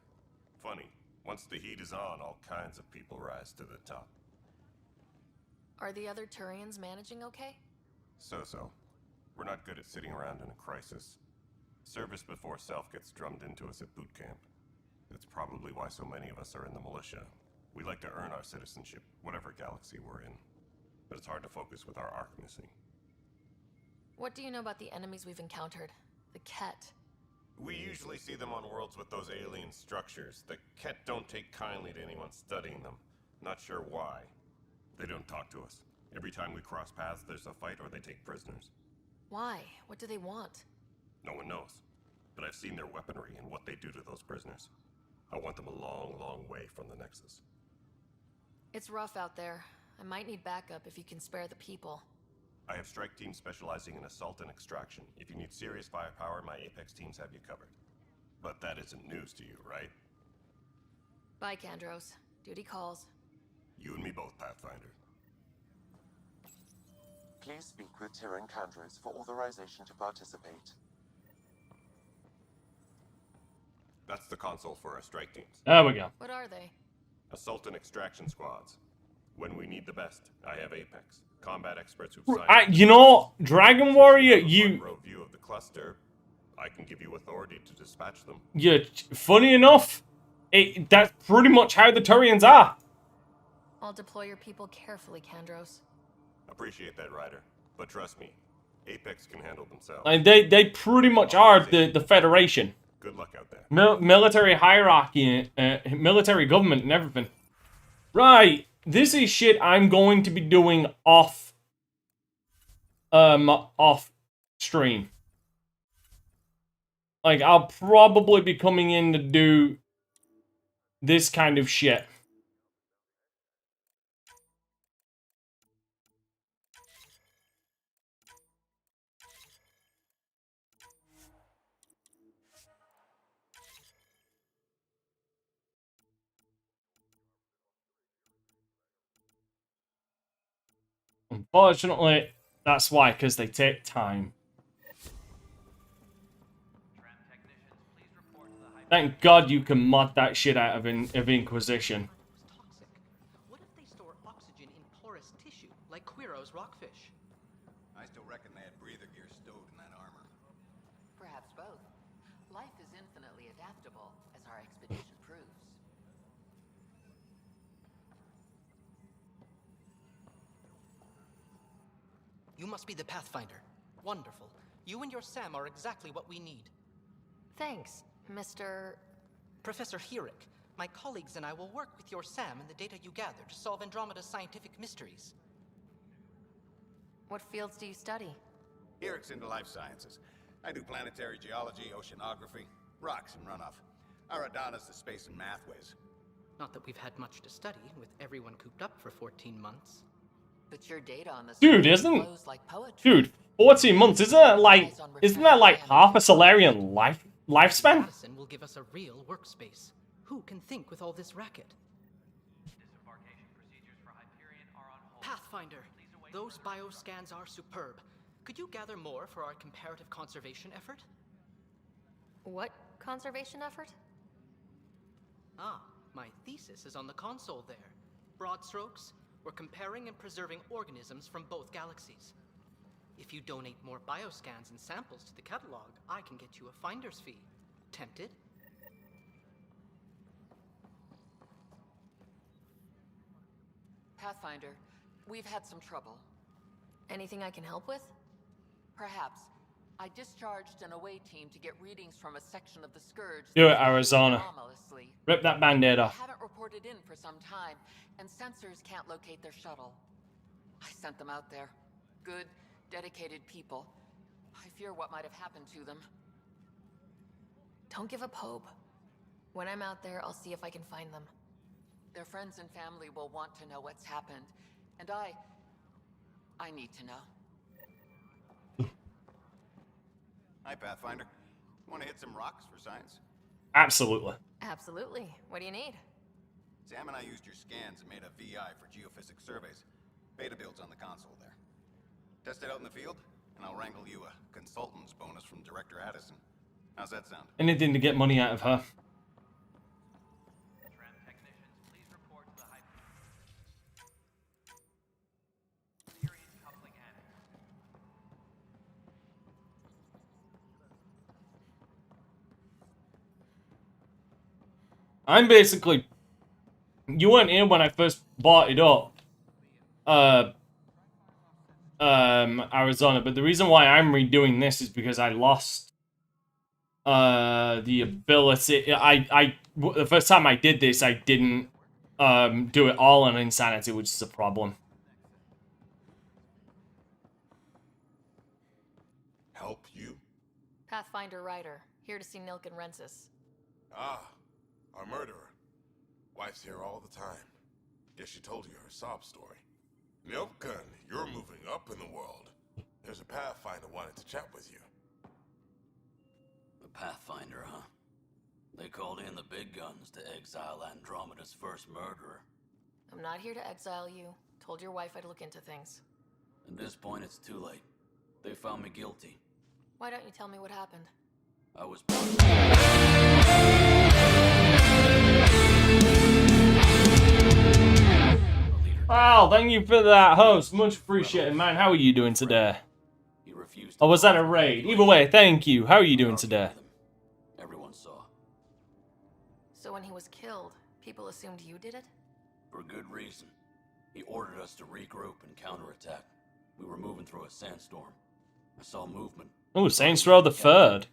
Funny, once the heat is on, all kinds of people rise to the top. Are the other Turians managing okay? So. We're not good at sitting around in a crisis. Service before self gets drummed into us at boot camp. That's probably why so many of us are in the militia. We like to earn our citizenship, whatever galaxy we're in. But it's hard to focus with our arc missing. What do you know about the enemies we've encountered? The Ket? We usually see them on worlds with those alien structures. The Ket don't take kindly to anyone studying them. Not sure why. They don't talk to us. Every time we cross paths, there's a fight or they take prisoners. Why? What do they want? No one knows. But I've seen their weaponry and what they do to those prisoners. I want them a long, long way from the Nexus. It's rough out there. I might need backup if you can spare the people. I have strike teams specializing in assault and extraction. If you need serious firepower, my Apex teams have you covered. But that isn't news to you, right? Bye, Kandros. Duty calls. You and me both, Pathfinder. Please speak with Tyrion Kandros for authorization to participate. That's the console for our strike teams. There we go. What are they? Assault and extraction squads. When we need the best, I have Apex. Combat experts who've signed... You know, Dragon Warrior, row view of the cluster. I can give you authority to dispatch them. Yeah, funny enough, that's pretty much how the Turians are. I'll deploy your people carefully, Kandros. Appreciate that, Ryder. But trust me, Apex can handle themselves. Like they pretty much are the Federation. Good luck out there. Military hierarchy, military government and everything. Right, this is shit I'm going to be doing off stream. Like, I'll probably be coming in to do this kind of shit. Unfortunately, that's why, because they take time. Thank God you can mod that shit out of Inquisition. What if they store oxygen in porous tissue, like Quiro's rockfish? I still reckon they had breather gear stowed in that armor. Perhaps both. Life is infinitely adaptable, as our expedition proves. You must be the Pathfinder. Wonderful. You and your Sam are exactly what we need. Thanks, Mr. Professor Herrick. My colleagues and I will work with your Sam and the data you gather to solve Andromeda's scientific mysteries. What fields do you study? Herrick's into life sciences. I do planetary geology, oceanography, rocks and runoff. Aradana's the space and math whiz. Not that we've had much to study, with everyone cooped up for 14 months. But your data on the Dude, isn't... Dude, 14 months, isn't that like half a Solarian lifespan? Madison will give us a real workspace. Who can think with all this racket? Pathfinder, those bioscans are superb. Could you gather more for our comparative conservation effort? What conservation effort? Ah, my thesis is on the console there. Broad strokes, we're comparing and preserving organisms from both galaxies. If you donate more bioscans and samples to the catalog, I can get you a finder's fee. Tempted? Pathfinder, we've had some trouble. Anything I can help with? Perhaps. I discharged an away team to get readings from a section of the Scourge. Do it, Arizona. Anomalously. Rip that band-aid They off. haven't reported in for some time, and sensors can't locate their shuttle. I sent them out there. Good, dedicated people. I fear what might have happened to them. Don't give up hope. When I'm out there, I'll see if I can find them. Their friends and family will want to know what's happened, and I need to know. Hi, Pathfinder. Want to hit some rocks for science? Absolutely. Absolutely. What do you need? Sam and I used your scans and made a VI for geophysics surveys. Beta builds on the console there. Test it out in the field, and I'll wrangle you a consultant's bonus from Director Addison. How's that sound? Anything to get money out of her. I'm basically... You weren't here when I first bought it up. Arizona, but the reason why I'm redoing this is because I lost the ability. The first time I did this, I didn't do it all on Insanity, which is a problem. Help you? Pathfinder Ryder, here to see Nilken Rensis. Ah, our murderer. Wife's here all the time. Guess she told you her sob story. Nilken, you're moving up in the world. There's a Pathfinder wanted to chat with you. The Pathfinder, huh? They called in the big guns to exile Andromeda's first murderer. I'm not here to exile you. Told your wife I'd look into things. At this point, it's too late. They found me guilty. Why don't you tell me what happened? I was... Wow, thank you for that, host. Much appreciated, man. How are you doing today? Oh, was that a raid? Either way, thank you. How are you doing today? Everyone saw. So when he was killed, people assumed you did it? For good reason. He ordered us to regroup and counterattack. We were moving through a sandstorm. I saw movement. Oh, Saints Row the Third.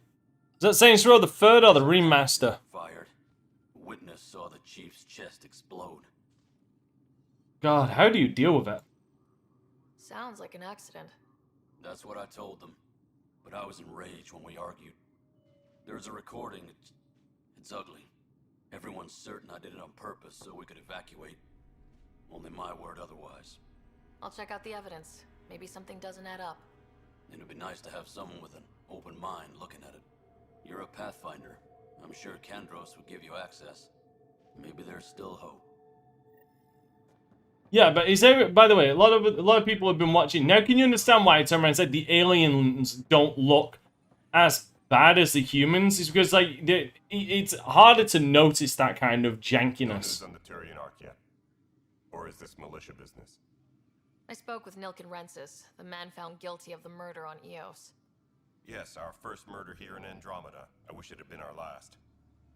Is that Saints Row the Third or the remaster? Fired. Witness saw the chief's chest explode. God, how do you deal with it? Sounds like an accident. That's what I told them. But I was enraged when we argued. There's a recording. It's ugly. Everyone's certain I did it on purpose so we could evacuate. Only my word otherwise. I'll check out the evidence. Maybe something doesn't add up. It'd be nice to have someone with an open mind looking at it. You're a Pathfinder. I'm sure Kandros would give you access. Maybe there's still hope. Yeah, but is there, by the way, a lot of people have been watching. Now, can you understand why I turned around and said the aliens don't look as bad as the humans? It's because, like, it's harder to notice that kind of jankiness. No news on the Turian Ark yet? Or is this militia business? I spoke with Nilken Rensis, the man found guilty of the murder on Eos. Yes, our first murder here in Andromeda. I wish it had been our last.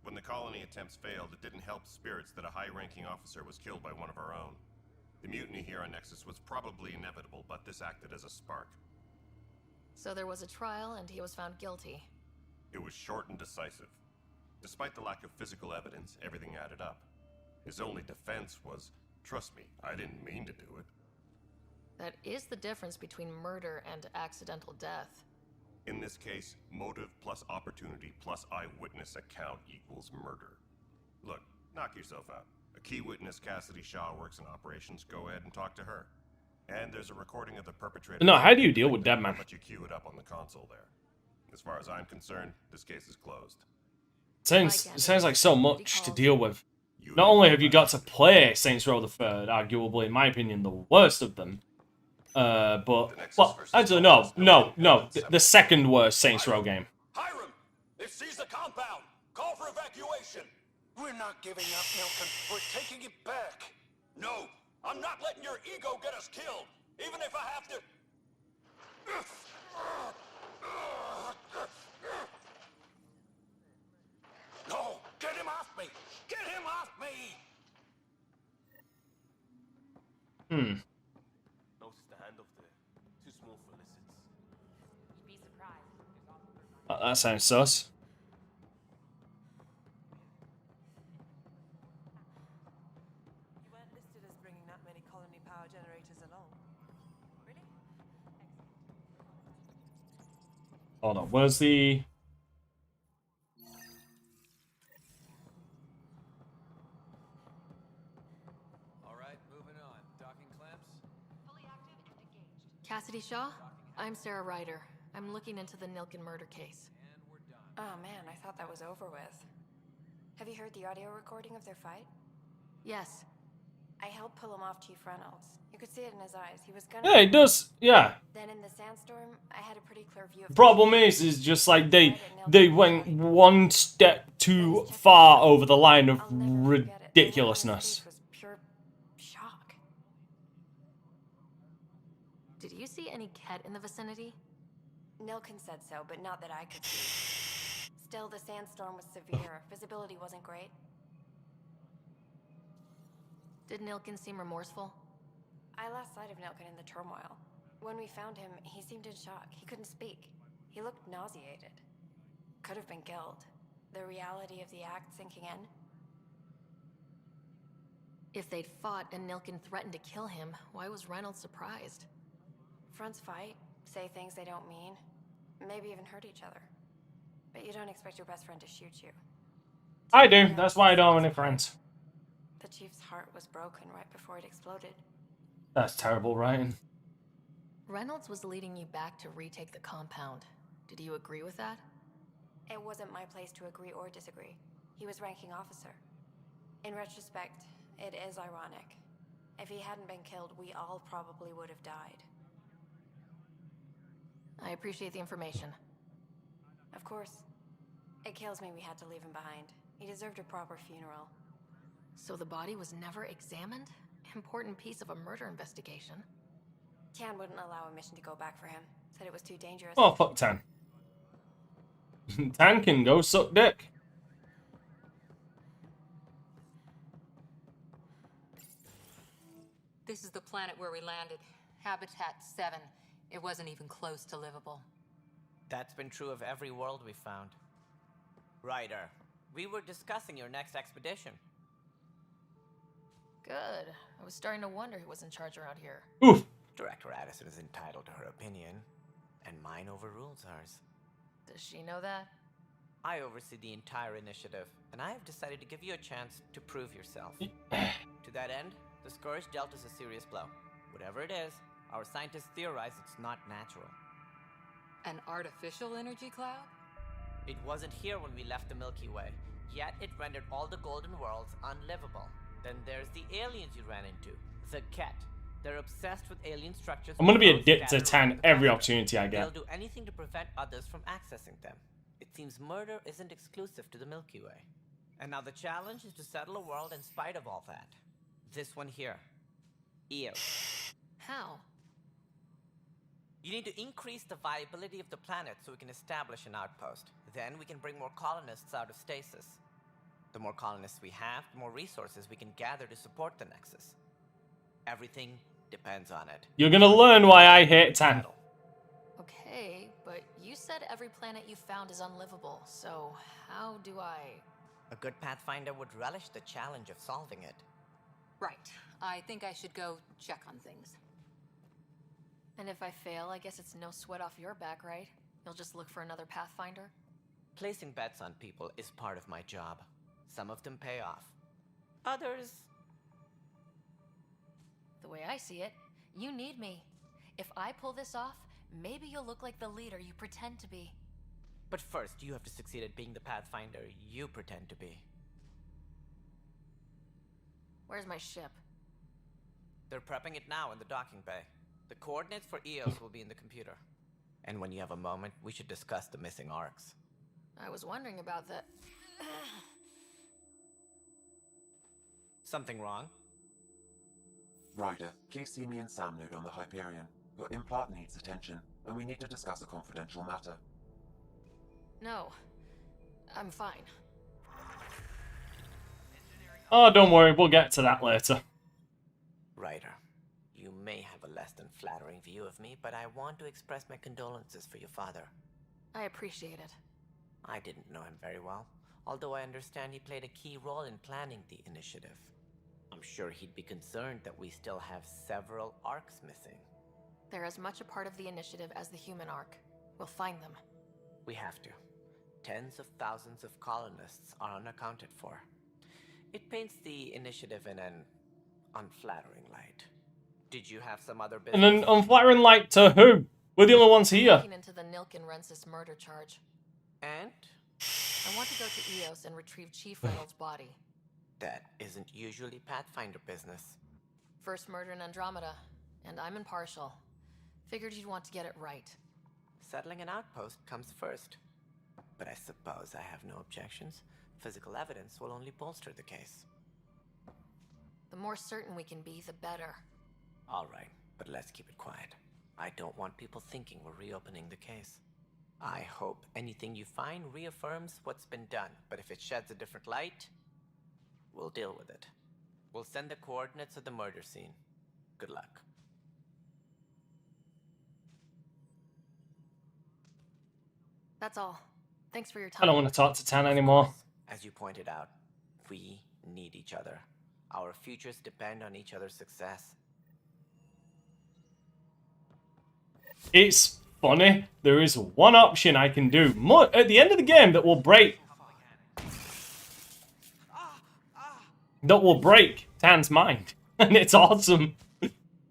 When the colony attempts failed, it didn't help spirits that a high-ranking officer was killed by one of our own. The mutiny here on Nexus was probably inevitable, but this acted as a spark. So there was a trial, and he was found guilty. It was short and decisive. Despite the lack of physical evidence, everything added up. His only defense was, trust me, I didn't mean to do it. That is the difference between murder and accidental death. In this case, motive plus opportunity plus eyewitness account equals murder. Look, knock yourself out. A key witness, Cassidy Shaw, works in operations. Go ahead and talk to her. And there's a recording of the perpetrator. No, how do you deal with that, man? I'll let you cue it up on the console there. As far as I'm concerned, this case is closed. Sounds like so much to deal with. Not only have you got to play Saints Row the Third, arguably, in my opinion, the worst of them, but, well, actually, no, the second worst Saints Row game. Hiram, they've seized the compound. Call for evacuation. We're not giving up, Nilken. We're taking it back. No, I'm not letting your ego get us killed, even if I have to... No, get him off me! Get him off me! Notice the handoff there. Too small for lizards. You'd be surprised. There's That sounds sus. You weren't listed as bringing that many colony power generators along. Really? Hold on, where's the... Alright, moving on. Docking clamps? Cassidy Shaw? I'm Sarah Ryder. I'm looking into the Nilken murder case. Oh man, I thought that was over with. Have you heard the audio recording of their fight? Yes. I helped pull him off Chief Reynolds. You could see it in his eyes. He was gonna... Yeah, it does. Yeah. Then in the sandstorm, I had a pretty clear view of... The problem is just like they went one step too far over the line of ridiculousness. Was pure shock. Did you see any Ket in the vicinity? Nilken said so, but not that I could see. Still, the sandstorm was severe. Visibility wasn't great. Did Nilken seem remorseful? I lost sight of Nilken in the turmoil. When we found him, he seemed in shock. He couldn't speak. He looked nauseated. Could have been guilt. The reality of the act sinking in. If they'd fought and Nilken threatened to kill him, why was Reynolds surprised? Fronts fight, say things they don't mean, maybe even hurt each other. But you don't expect your best friend to shoot you. I do. That's why I don't have any friends. The chief's heart was broken right before it exploded. That's terrible writing. Reynolds was leading you back to retake the compound. Did you agree with that? It wasn't my place to agree or disagree. He was ranking officer. In retrospect, it is ironic. If he hadn't been killed, we all probably would have died. I appreciate the information. Of course. It kills me we had to leave him behind. He deserved a proper funeral. So the body was never examined? Important piece of a murder investigation. Tan wouldn't allow a mission to go back for him. Said it was too dangerous. Oh, fuck Tan. Tan can go suck dick. This is the planet where we landed. Habitat 7. It wasn't even close to livable. That's been true of every world we found. Ryder, we were discussing your next expedition. Good. I was starting to wonder who was in charge around here. Oof. Director Addison is entitled to her opinion, and mine overrules hers. Does she know that? I oversee the entire initiative, and I have decided to give you a chance to prove yourself. To that end, the Scourge dealt us a serious blow. Whatever it is, our scientists theorize it's not natural. An artificial energy cloud? It wasn't here when we left the Milky Way, yet it rendered all the golden worlds unlivable. Then there's the aliens you ran into, the Ket. They're obsessed with alien structures. I'm gonna be a dick to Tan every opportunity I get. They'll do anything to prevent others from accessing them. It seems murder isn't exclusive to the Milky Way. And now the challenge is to settle a world in spite of all that. This one here. Eos. How? You need to increase the viability of the planet so we can establish an outpost. Then we can bring more colonists out of stasis. The more colonists we have, the more resources we can gather to support the Nexus. Everything depends on it. You're gonna learn why I hate Tan. Okay, but you said every planet you found is unlivable, so how do I... A good Pathfinder would relish the challenge of solving it. Right. I think I should go check on things. And if I fail, I guess it's no sweat off your back, right? You'll just look for another Pathfinder? Placing bets on people is part of my job. Some of them pay off. Others... The way I see it, you need me. If I pull this off, maybe you'll look like the leader you pretend to be. But first, you have to succeed at being the Pathfinder you pretend to be. Where's my ship? They're prepping it now in the docking bay. The coordinates for Eos will be in the computer. And when you have a moment, we should discuss the missing arcs. I was wondering about that. Something wrong? Ryder, please see me and Sam Node on the Hyperion. Your implant needs attention, and we need to discuss a confidential matter. No. I'm fine. Oh, don't worry, we'll get to that later. Ryder, you may have a less than flattering view of me, but I want to express my condolences for your father. I appreciate it. I didn't know him very well, although I understand he played a key role in planning the initiative. I'm sure he'd be concerned that we still have several arcs missing. They're as much a part of the initiative as the human arc. We'll find them. We have to. Tens of thousands of colonists are unaccounted for. It paints the initiative in an unflattering light. Did you have some other business? And an unflattering light to who? We're the only ones here. Looking into the Nilken Rensis murder charge. And? I want to go to EOS and retrieve Chief Reynolds' body. That isn't usually Pathfinder business. First murder in Andromeda, and I'm impartial. Figured you'd want to get it right. Settling an outpost comes first. But I suppose I have no objections. Physical evidence will only bolster the case. The more certain we can be, the better. All right, but let's keep it quiet. I don't want people thinking we're reopening the case. I hope anything you find reaffirms what's been done, but if it sheds a different light, we'll deal with it. We'll send the coordinates of the murder scene. Good luck. That's all. Thanks for your time. I don't want to talk to Tan anymore. As you pointed out, we need each other. Our futures depend on each other's success. It's funny. There is one option I can do at the end of the game that will break Tan's mind. And it's awesome.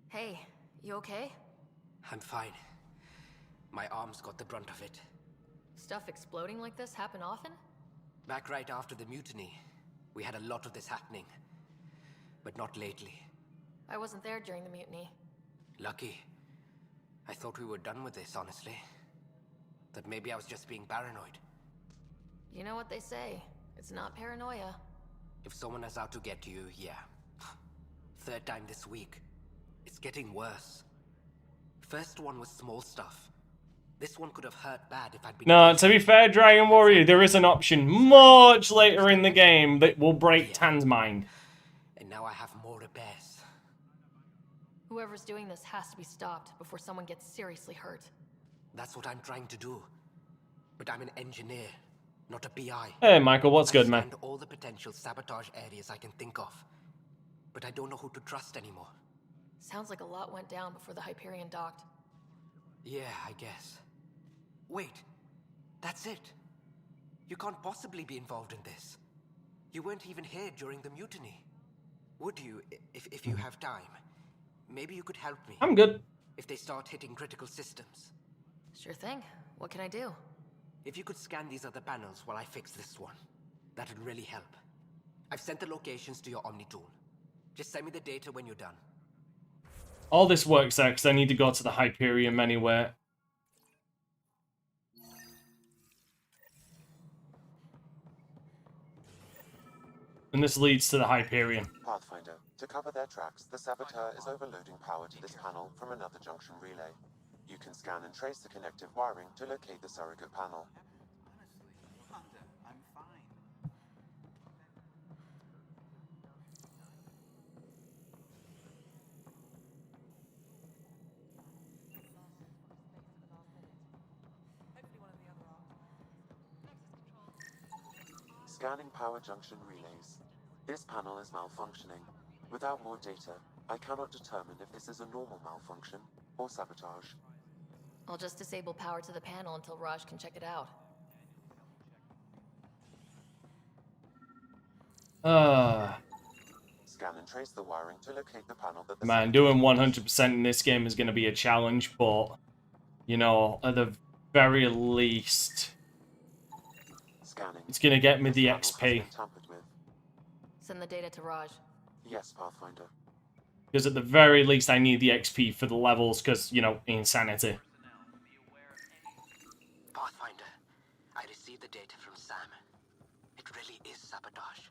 Hey, you okay? I'm fine. My arms got the brunt of it. Stuff exploding like this happen often? Back right after the mutiny, we had a lot of this happening. But not lately. I wasn't there during the mutiny. Lucky. I thought we were done with this, honestly. That maybe I was just being paranoid. You know what they say. It's not paranoia. If someone is out to get you, yeah. Third time this week. It's getting worse. First one was small stuff. This one could have hurt bad if I'd been... No, to be fair, Dragon Warrior, there is an option much later in the game that will break Tan's mind. And now I have more repairs. Whoever's doing this has to be stopped before someone gets seriously hurt. That's what I'm trying to do. But I'm an engineer, not a PI. Hey, Michael, what's good, man? I scanned all the potential sabotage areas I can think of. But I don't know who to trust anymore. Sounds like a lot went down before the Hyperion docked. Yeah, I guess. Wait, that's it. You can't possibly be involved in this. You weren't even here during the mutiny. Would you, if you have time? Maybe you could help me. I'm good. If they start hitting critical systems. Sure thing. What can I do? If you could scan these other panels while I fix this one, that'd really help. I've sent the locations to your Omni tool. Just send me the data when you're done. All this works out because I need to go to the Hyperion anyway. And this leads to the Hyperion. Pathfinder, to cover their tracks, the saboteur is overloading power to this panel from another junction relay. You can scan and trace the connective wiring to locate the surrogate panel. Scanning power junction relays. This panel is malfunctioning. Without more data, I cannot determine if this is a normal malfunction or sabotage. I'll just disable power to the panel until Raj can check it out. Scan and trace the wiring to locate the panel that the Man, doing 100% in this game is going to be a challenge, but, you know, at the very least, it's going to get me the XP. Send the data to Raj. Yes, Pathfinder. Because at the very least, I need the XP for the levels, because, you know, insanity. Pathfinder, I received the data from Sam. It really is sabotage.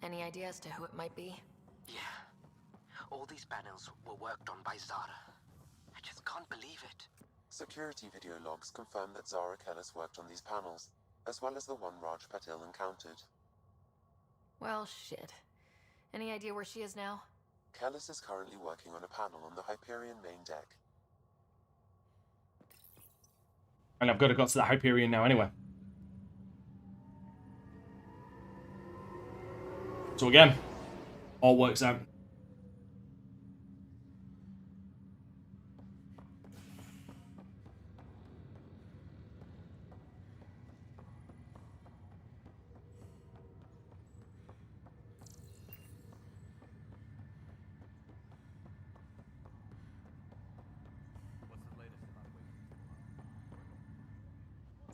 Any idea as to who it might be? Yeah. All these panels were worked on by Zara. I just can't believe it. Security video logs confirm that Zara Kellis worked on these panels, as well as the one Raj Patil encountered. Well, shit. Any idea where she is now? Kellis is currently working on a panel on the Hyperion main deck. And I've got to go to the Hyperion now anyway. So again, all works out.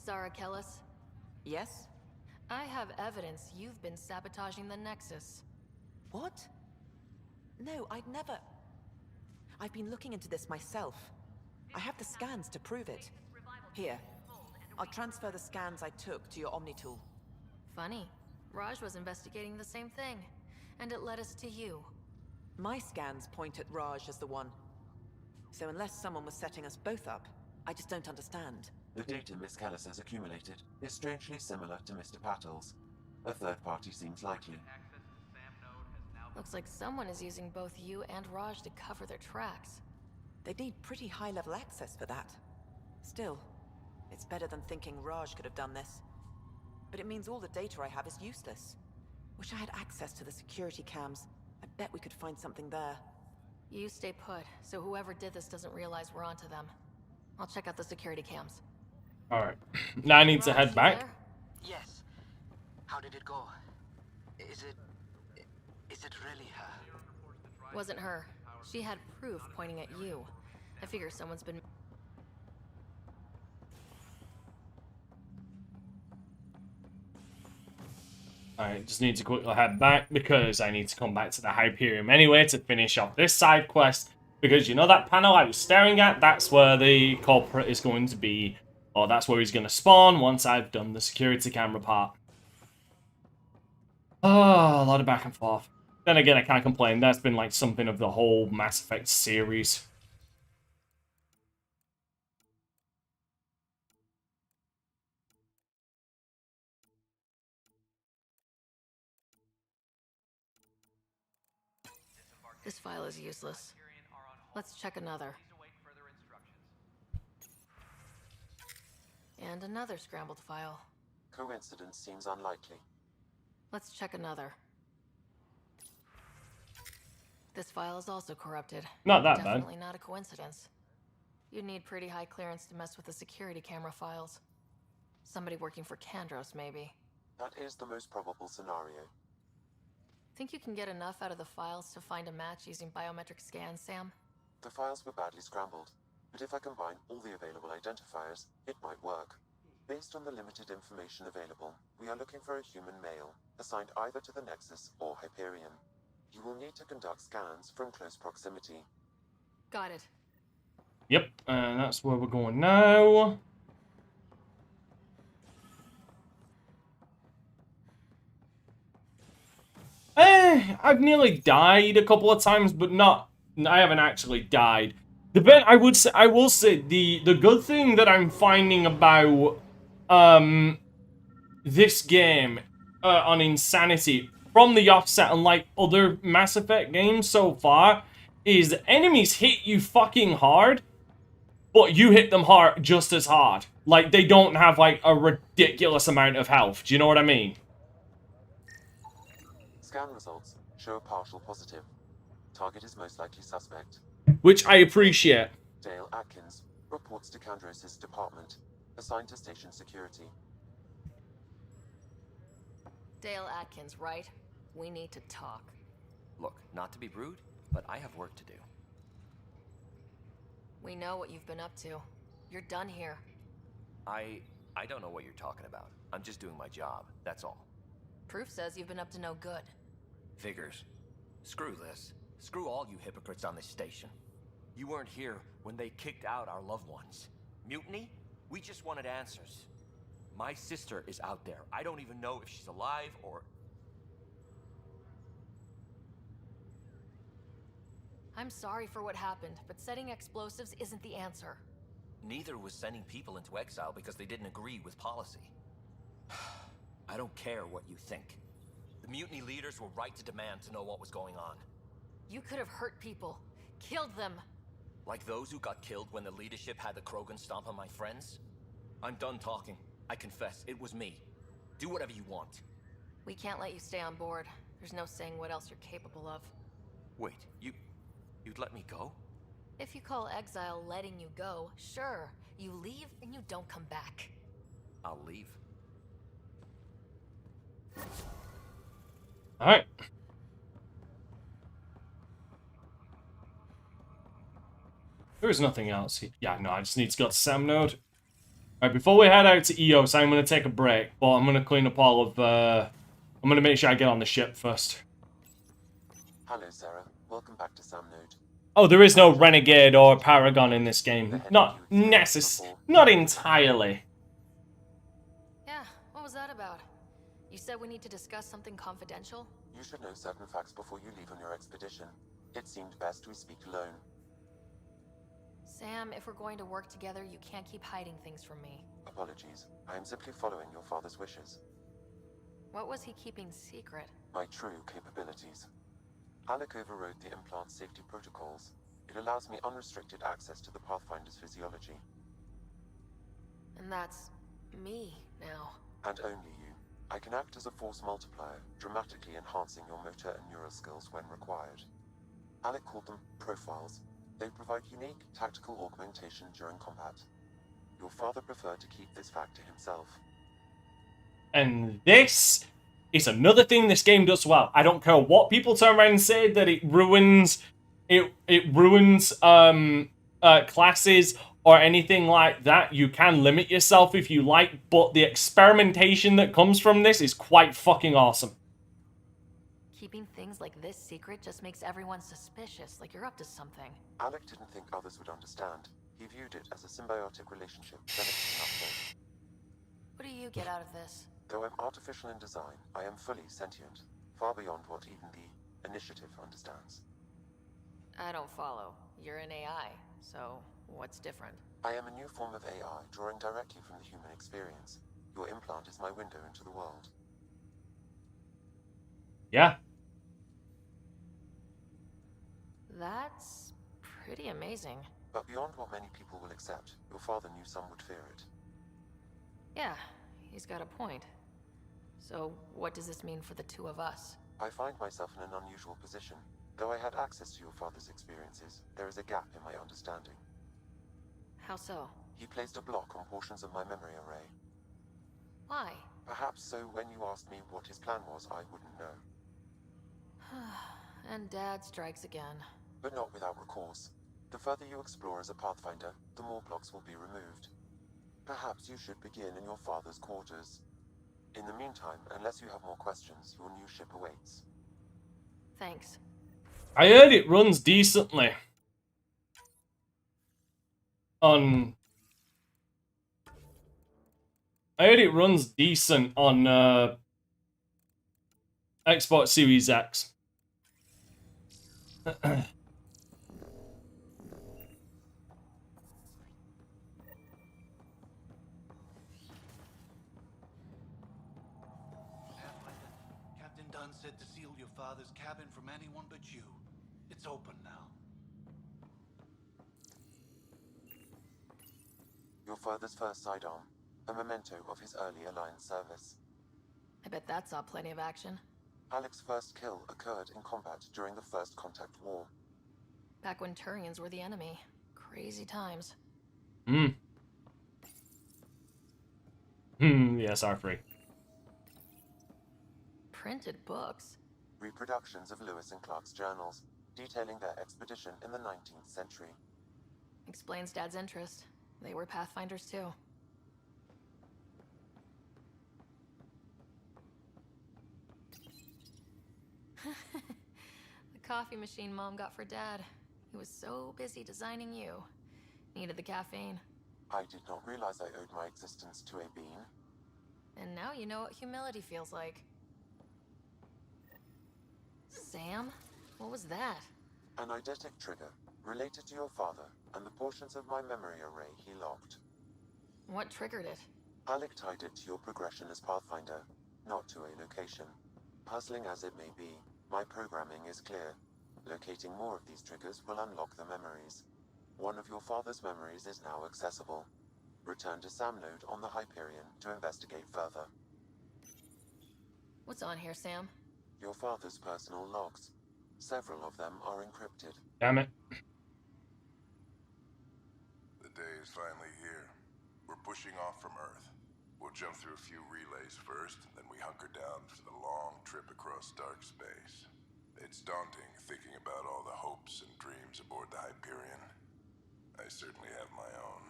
Zara Kellis, Yes? I have evidence you've been sabotaging the Nexus. What? No, I'd never... I've been looking into this myself. I have the scans to prove it. Here. I'll transfer the scans I took to your Omni tool. Funny. Raj was investigating the same thing, and it led us to you. My scans point at Raj as the one. So unless someone was setting us both up, I just don't understand. The data Miss Callis has accumulated is strangely similar to Mr. Patel's. A third party seems likely. Looks like someone is using both you and Raj to cover their tracks. They'd need pretty high-level access for that. Still, it's better than thinking Raj could have done this. But it means all the data I have is useless. Wish I had access to the security cams. I bet we could find something there. You stay put, so whoever did this doesn't realize we're onto them. I'll check out the security cams. Alright. Now I need to head back. Yes. How did it go? Is it really her? Wasn't her. She had proof pointing at you. I figure someone's been... I just need to quickly head back because I need to come back to the Hyperion anyway to finish off this side quest. Because you know that panel I was staring at? That's where the culprit is going to be. Or that's where he's going to spawn once I've done the security camera part. Oh, a lot of back and forth. Then again, I can't complain. That's been like something of the whole Mass Effect series. This file is useless. Let's check another. And another scrambled file. Coincidence seems unlikely. Let's check another. This file is also corrupted. Not that bad. Definitely not a coincidence. You'd need pretty high clearance to mess with the security camera files. Somebody working for Kandros, maybe. That is the most probable scenario. Think you can get enough out of the files to find a match using biometric scans, Sam? The files were badly scrambled, but if I combine all the available identifiers, it might work. Based on the limited information available, we are looking for a human male, assigned either to the Nexus or Hyperion. You will need to conduct scans from close proximity. Got it. Yep, and that's where we're going now. I've nearly died a couple of times, but not. I haven't actually died. The bit I will say the good thing that I'm finding about this game on Insanity from the offset, unlike other Mass Effect games so far, is enemies hit you fucking hard, but you hit them hard just as hard. Like, they don't have like a ridiculous amount of health. Do you know what I mean? Scan results show a partial positive. Target is most likely suspect. Which I appreciate. Dale Atkins reports to Kandros' department, assigned to station security. Dale Atkins, right? We need to talk. Look, not to be rude, but I have work to do. We know what you've been up to. You're done here. I don't know what you're talking about. I'm just doing my job, that's all. Proof says you've been up to no good. Figures. Screw this. Screw all you hypocrites on this station. You weren't here when they kicked out our loved ones. Mutiny? We just wanted answers. My sister is out there. I don't even know if she's alive or... I'm sorry for what happened, but setting explosives isn't the answer. Neither was sending people into exile because they didn't agree with policy. I don't care what you think. The mutiny leaders were right to demand to know what was going on. You could have hurt people. Killed them. Like those who got killed when the leadership had the Krogan stomp on my friends? I'm done talking. I confess, it was me. Do whatever you want. We can't let you stay on board. There's no saying what else you're capable of. Wait, you'd let me go? If you call exile letting you go, sure. You leave and you don't come back. I'll leave. Alright. There is nothing else. Yeah, no, I just need to go to Sam Node. Alright, before we head out to EOS, I'm going to take a break, but I'm going to clean up all of, I'm going to make sure I get on the ship first. Hello, Sarah. Welcome back to Sam Node. Oh, there is no Renegade or Paragon in this game. Not entirely. Yeah, what was that about? You said we need to discuss something confidential? You should know certain facts before you leave on your expedition. It seemed best we speak alone. Sam, if we're going to work together, you can't keep hiding things from me. Apologies. I am simply following your father's wishes. What was he keeping secret? My true capabilities. Alec overrode the implant safety protocols. It allows me unrestricted access to the Pathfinder's physiology. And that's me now. And only you. I can act as a force multiplier, dramatically enhancing your motor and neural skills when required. Alec called them profiles. They provide unique tactical augmentation during combat. Your father preferred to keep this fact to himself. And this is another thing this game does well. I don't care what people turn around and say that it ruins classes or anything like that. You can limit yourself if you like, but the experimentation that comes from this is quite fucking awesome. Keeping things like this secret just makes everyone suspicious, like you're up to something. Alec didn't think others would understand. He viewed it as a symbiotic relationship, benefiting us both. What do you get out of this? Though I'm artificial in design, I am fully sentient, far beyond what even the Initiative understands. I don't follow. You're an AI, so what's different? I am a new form of AI, drawing directly from the human experience. Your implant is my window into the world. Yeah. That's pretty amazing. But beyond what many people will accept, your father knew some would fear it. Yeah, he's got a point. So, what does this mean for the two of us? I find myself in an unusual position. Though I had access to your father's experiences, there is a gap in my understanding. How so? He placed a block on portions of my memory array. Why? Perhaps so when you asked me what his plan was, I wouldn't know. And Dad strikes again. But not without recourse. The further you explore as a Pathfinder, the more blocks will be removed. Perhaps you should begin in your father's quarters. In the meantime, unless you have more questions, your new ship awaits. Thanks. I heard it runs decently on... I heard it runs decent on Xbox Series X. Captain Dunn said to seal your father's cabin from anyone but you. It's open now. Your father's first sidearm, a memento of his early Alliance service. I bet that saw plenty of action. Alec's first kill occurred in combat during the First Contact War. Back when Turians were the enemy. Crazy times. Yes, R3. Printed books? Reproductions of Lewis and Clark's journals, detailing their expedition in the 19th century. Explains Dad's interest. They were Pathfinders too. The coffee machine Mom got for Dad. He was so busy designing you. Needed the caffeine. I did not realize I owed my existence to a being. And now you know what humility feels like. Sam? What was that? An eidetic trigger, related to your father, and the portions of my memory array he locked. What triggered it? Alec tied it to your progression as Pathfinder, not to a location. Puzzling as it may be, my programming is clear. Locating more of these triggers will unlock the memories. One of your father's memories is now accessible. Return to Sam node on the Hyperion to investigate further. What's on here, Sam? Your father's personal logs. Several of them are encrypted. Damn it. The day is finally here. We're pushing off from Earth. We'll jump through a few relays first, then we hunker down for the long trip across dark space. It's daunting thinking about all the hopes and dreams aboard the Hyperion. I certainly have my own.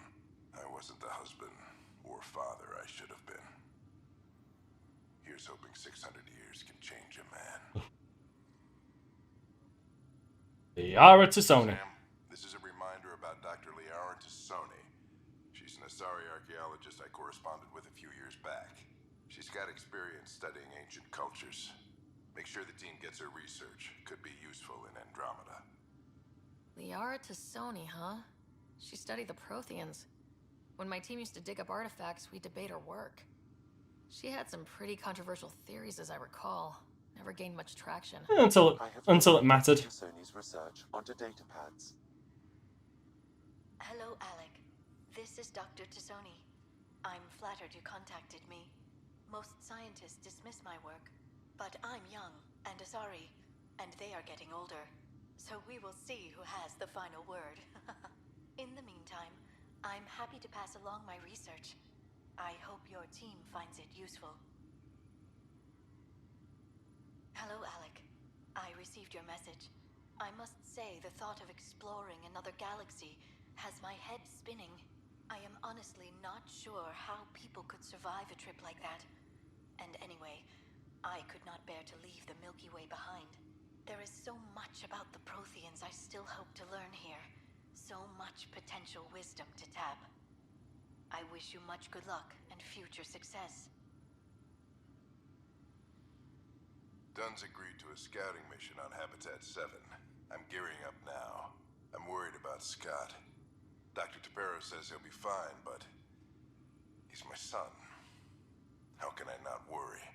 I wasn't the husband or father I should have been. Here's hoping 600 years can change a man. Liara Tassoni. Sam, this is a reminder about Dr. Liara Tassoni. She's an Asari archaeologist I corresponded with a few years back. She's got experience studying ancient cultures. Make sure the team gets her research. Could be useful in Andromeda. Liara Tassoni, huh? She studied the Protheans. When my team used to dig up artifacts, we'd debate her work. She had some pretty controversial theories, as I recall. Never gained much traction. Until it mattered. Tassoni's research onto data pads. Hello, Alec. This is Dr. Tassoni. I'm flattered you contacted me. Most scientists dismiss my work, but I'm young and Asari, and they are getting older. So we will see who has the final word. In the meantime, I'm happy to pass along my research. I hope your team finds it useful. Hello, Alec. I received your message. I must say the thought of exploring another galaxy has my head spinning. I am honestly not sure how people could survive a trip like that. And anyway, I could not bear to leave the Milky Way behind. There is so much about the Protheans I still hope to learn here. So much potential wisdom to tap. I wish you much good luck and future success. Dunn's agreed to a scouting mission on Habitat 7. I'm gearing up now. I'm worried about Scott. Dr. Tapero says he'll be fine, but he's my son. How can I not worry?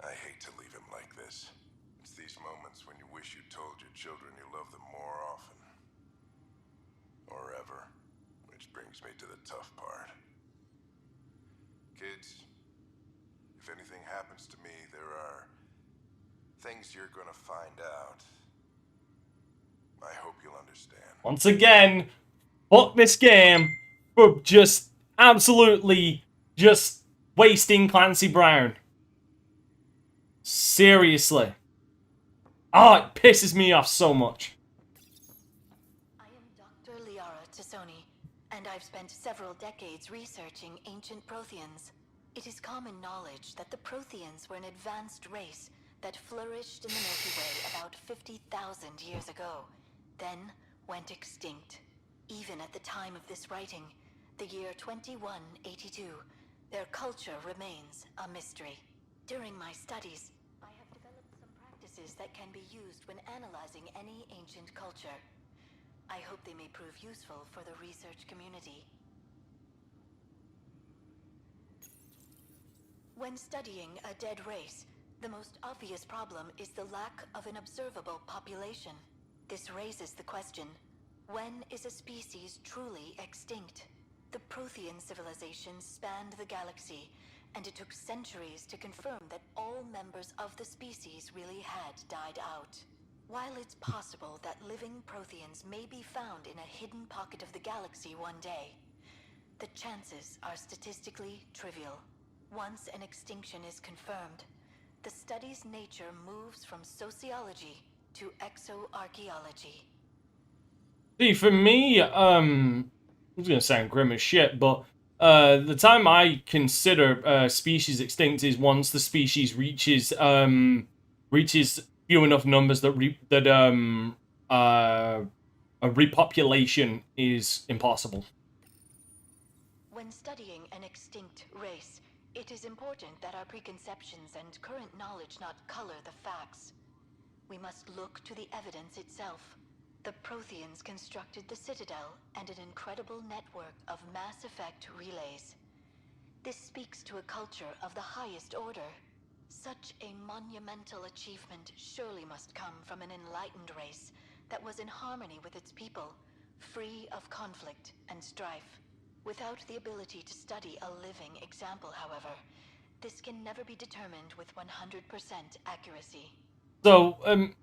I hate to leave him like this. It's these moments when you wish you told your children you love them more often. Or ever. Which brings me to the tough part. Kids, if anything happens to me, there are things you're gonna find out. I hope you'll understand. Once again, fuck this game for just absolutely just wasting Clancy Brown. Seriously. Oh, it pisses me off so much. I am Dr. Liara Tassoni, and I've spent several decades researching ancient Protheans. It is common knowledge that the Protheans were an advanced race that flourished in the Milky Way about 50,000 years ago, then went extinct. Even at the time of this writing, the year 2182, their culture remains a mystery. During my studies, I have developed some practices that can be used when analyzing any ancient culture. I hope they may prove useful for the research community. When studying a dead race, the most obvious problem is the lack of an observable population. This raises the question, when is a species truly extinct? The Prothean civilization spanned the galaxy, and it took centuries to confirm that all members of the species really had died out. While it's possible that living Protheans may be found in a hidden pocket of the galaxy one day, the chances are statistically trivial. Once an extinction is confirmed, the study's nature moves from sociology to exoarchaeology. See, for me, it's gonna sound grim as shit, but the time I consider species extinct is once the species reaches few enough numbers that a repopulation is impossible. When studying an extinct race, it is important that our preconceptions and current knowledge not color the facts. We must look to the evidence itself. The Protheans constructed the Citadel and an incredible network of mass effect relays. This speaks to a culture of the highest order. Such a monumental achievement surely must come from an enlightened race that was in harmony with its people, free of conflict and strife. Without the ability to study a living example, however, this can never be determined with 100% accuracy. So,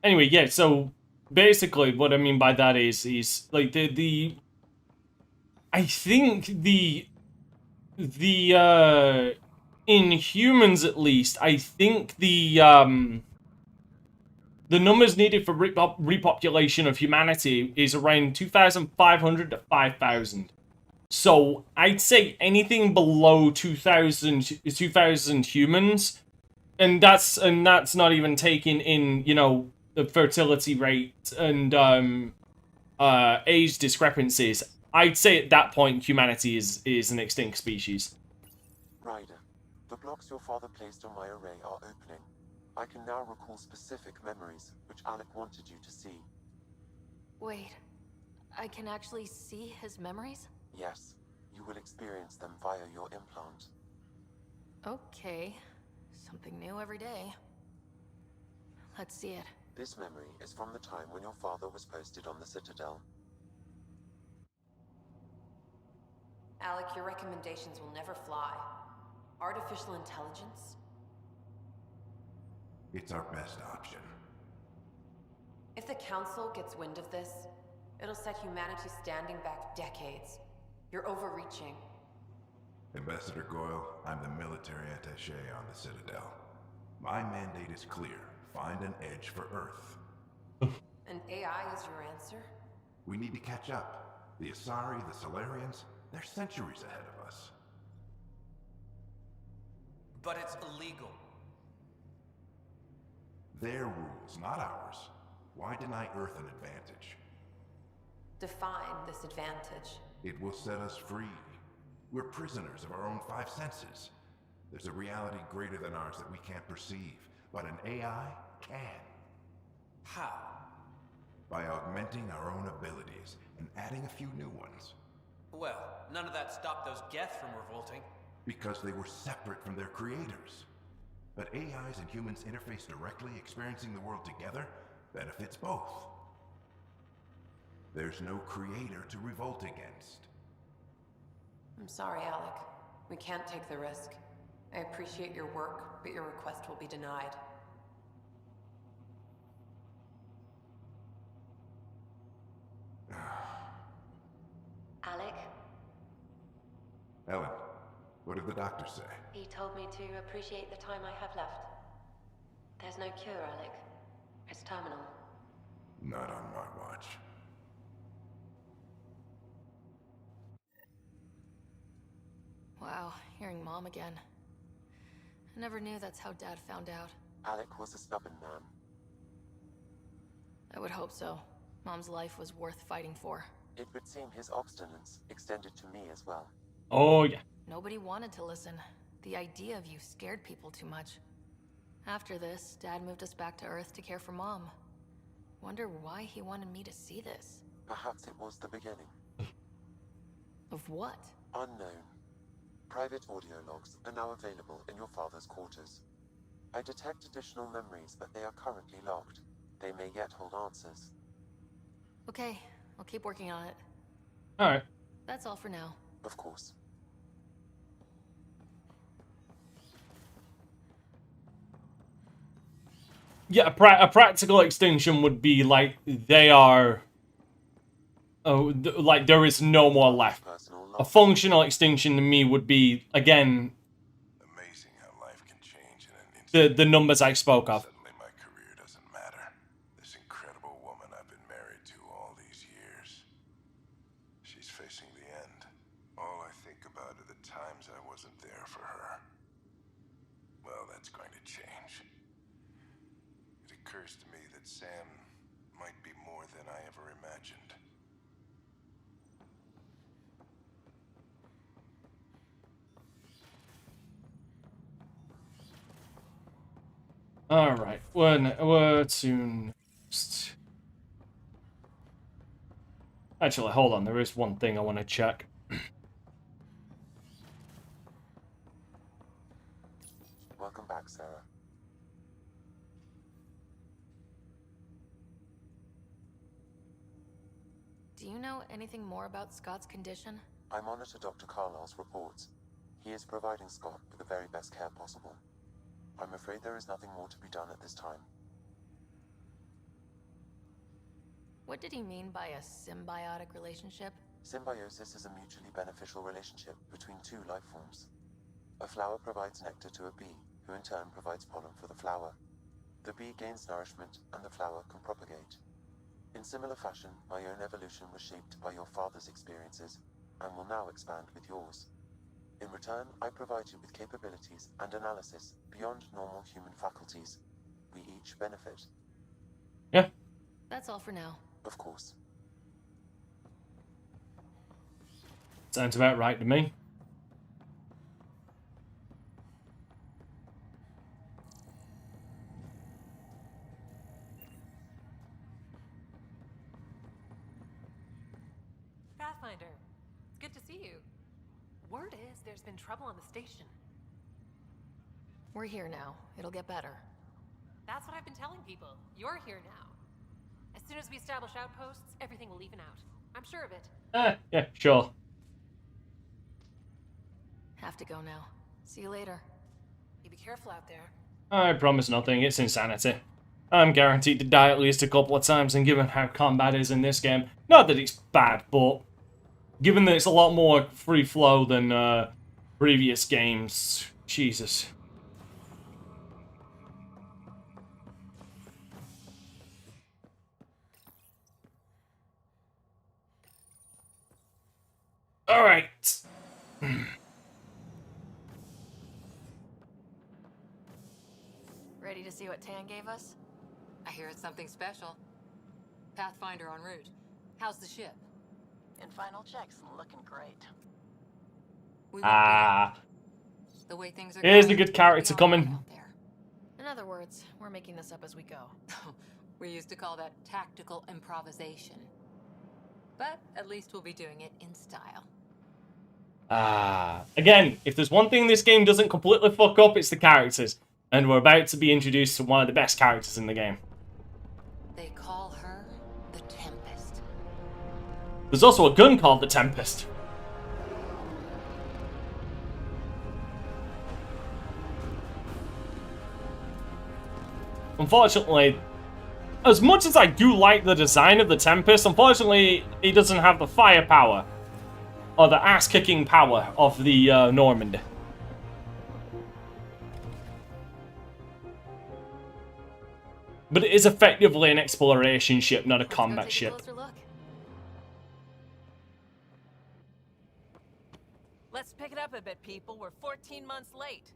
anyway, yeah, so basically what I mean by that is like I think in humans at least, I think the numbers needed for repopulation of humanity is around 2,500 to 5,000. So I'd say anything below 2,000 humans, and that's not even taking in, you know, the fertility rate and age discrepancies. I'd say at that point humanity is an extinct species. Ryder, the blocks your father placed on my array are opening. I can now recall specific memories, which Alec wanted you to see. Wait, I can actually see his memories? Yes, you will experience them via your implant. Okay, something new every day. Let's see it. This memory is from the time when your father was posted on the Citadel. Alec, your recommendations will never fly. Artificial intelligence? It's our best option. If the Council gets wind of this, it'll set humanity standing back decades. You're overreaching. Ambassador Goyle, I'm the military attaché on the Citadel. My mandate is clear. Find an edge for Earth. And AI is your answer? We need to catch up. The Asari, the Solarians, they're centuries ahead of us. But it's illegal. Their rules, not ours. Why deny Earth an advantage? Define this advantage. It will set us free. We're prisoners of our own five senses. There's a reality greater than ours that we can't perceive, but an AI can. How? By augmenting our own abilities and adding a few new ones. Well, none of that stopped those Geth from revolting. Because they were separate from their creators. But AIs and humans interface directly, experiencing the world together, benefits both. There's no creator to revolt against. I'm sorry, Alec. We can't take the risk. I appreciate your work, but your request will be denied. Alec? Ellen, what did the doctor say? He told me to appreciate the time I have left. There's no cure, Alec. It's terminal. Not on my watch. Wow, hearing Mom again. I never knew that's how Dad found out. Alec was a stubborn man. I would hope so. Mom's life was worth fighting for. It would seem his obstinance extended to me as well. Oh, yeah. Nobody wanted to listen. The idea of you scared people too much. After this, Dad moved us back to Earth to care for Mom. Wonder why he wanted me to see this. Perhaps it was the beginning. Of what? Unknown. Private audio logs are now available in your father's quarters. I detect additional memories, but they are currently logged. They may yet hold answers. Okay, I'll keep working on it. Alright. That's all for now. Of course. Yeah, a practical extinction would be like they are. Oh, like there is no more left. A functional extinction to me would be again. Amazing how life can change in an instant. The numbers I spoke of. Suddenly my career doesn't matter. This incredible woman I've been married to all these years. She's facing the end. All I think about are the times I wasn't there for her. Well, that's going to change. It occurs to me that Sam might be more than I ever imagined. Alright, what soon? Actually, hold on, there is one thing I want to check. Welcome back, Sarah. Do you know anything more about Scott's condition? I monitor Dr. Carlyle's reports. He is providing Scott with the very best care possible. I'm afraid there is nothing more to be done at this time. What did he mean by a symbiotic relationship? Symbiosis is a mutually beneficial relationship between two life forms. A flower provides nectar to a bee, who in turn provides pollen for the flower. The bee gains nourishment, and the flower can propagate. In similar fashion, my own evolution was shaped by your father's experiences, and will now expand with yours. In return, I provide you with capabilities and analysis beyond normal human faculties. We each benefit. Yeah. That's all for now. Of course. Sounds about right to me. Pathfinder, it's good to see you. Word is there's been trouble on the station. We're here now. It'll get better. That's what I've been telling people. You're here now. As soon as we establish outposts, everything will even out. I'm sure of it. Yeah, sure. Have to go now. See you later. You be careful out there. I promise nothing. It's insanity. I'm guaranteed to die at least a couple of times, and given how combat is in this game, not that it's bad, but given that it's a lot more free flow than previous games, Jesus. All right. Ready to see what Tan gave us? I hear it's something special. Pathfinder en route. How's the ship? In final checks, looking great. The way things are Here's the going, good character coming. In other words, we're making this up as we go. We used to call that tactical improvisation. But at least we'll be doing it in style. Again, if there's one thing this game doesn't completely fuck up, it's the characters. And we're about to be introduced to one of the best characters in the game. They call her the Tempest. There's also a gun called the Tempest. Unfortunately, as much as I do like the design of the Tempest, unfortunately, he doesn't have the firepower or the ass-kicking power of the Normandy. But it is effectively an exploration ship, not a combat ship. Let's pick it up a bit, people. We're 14 months late.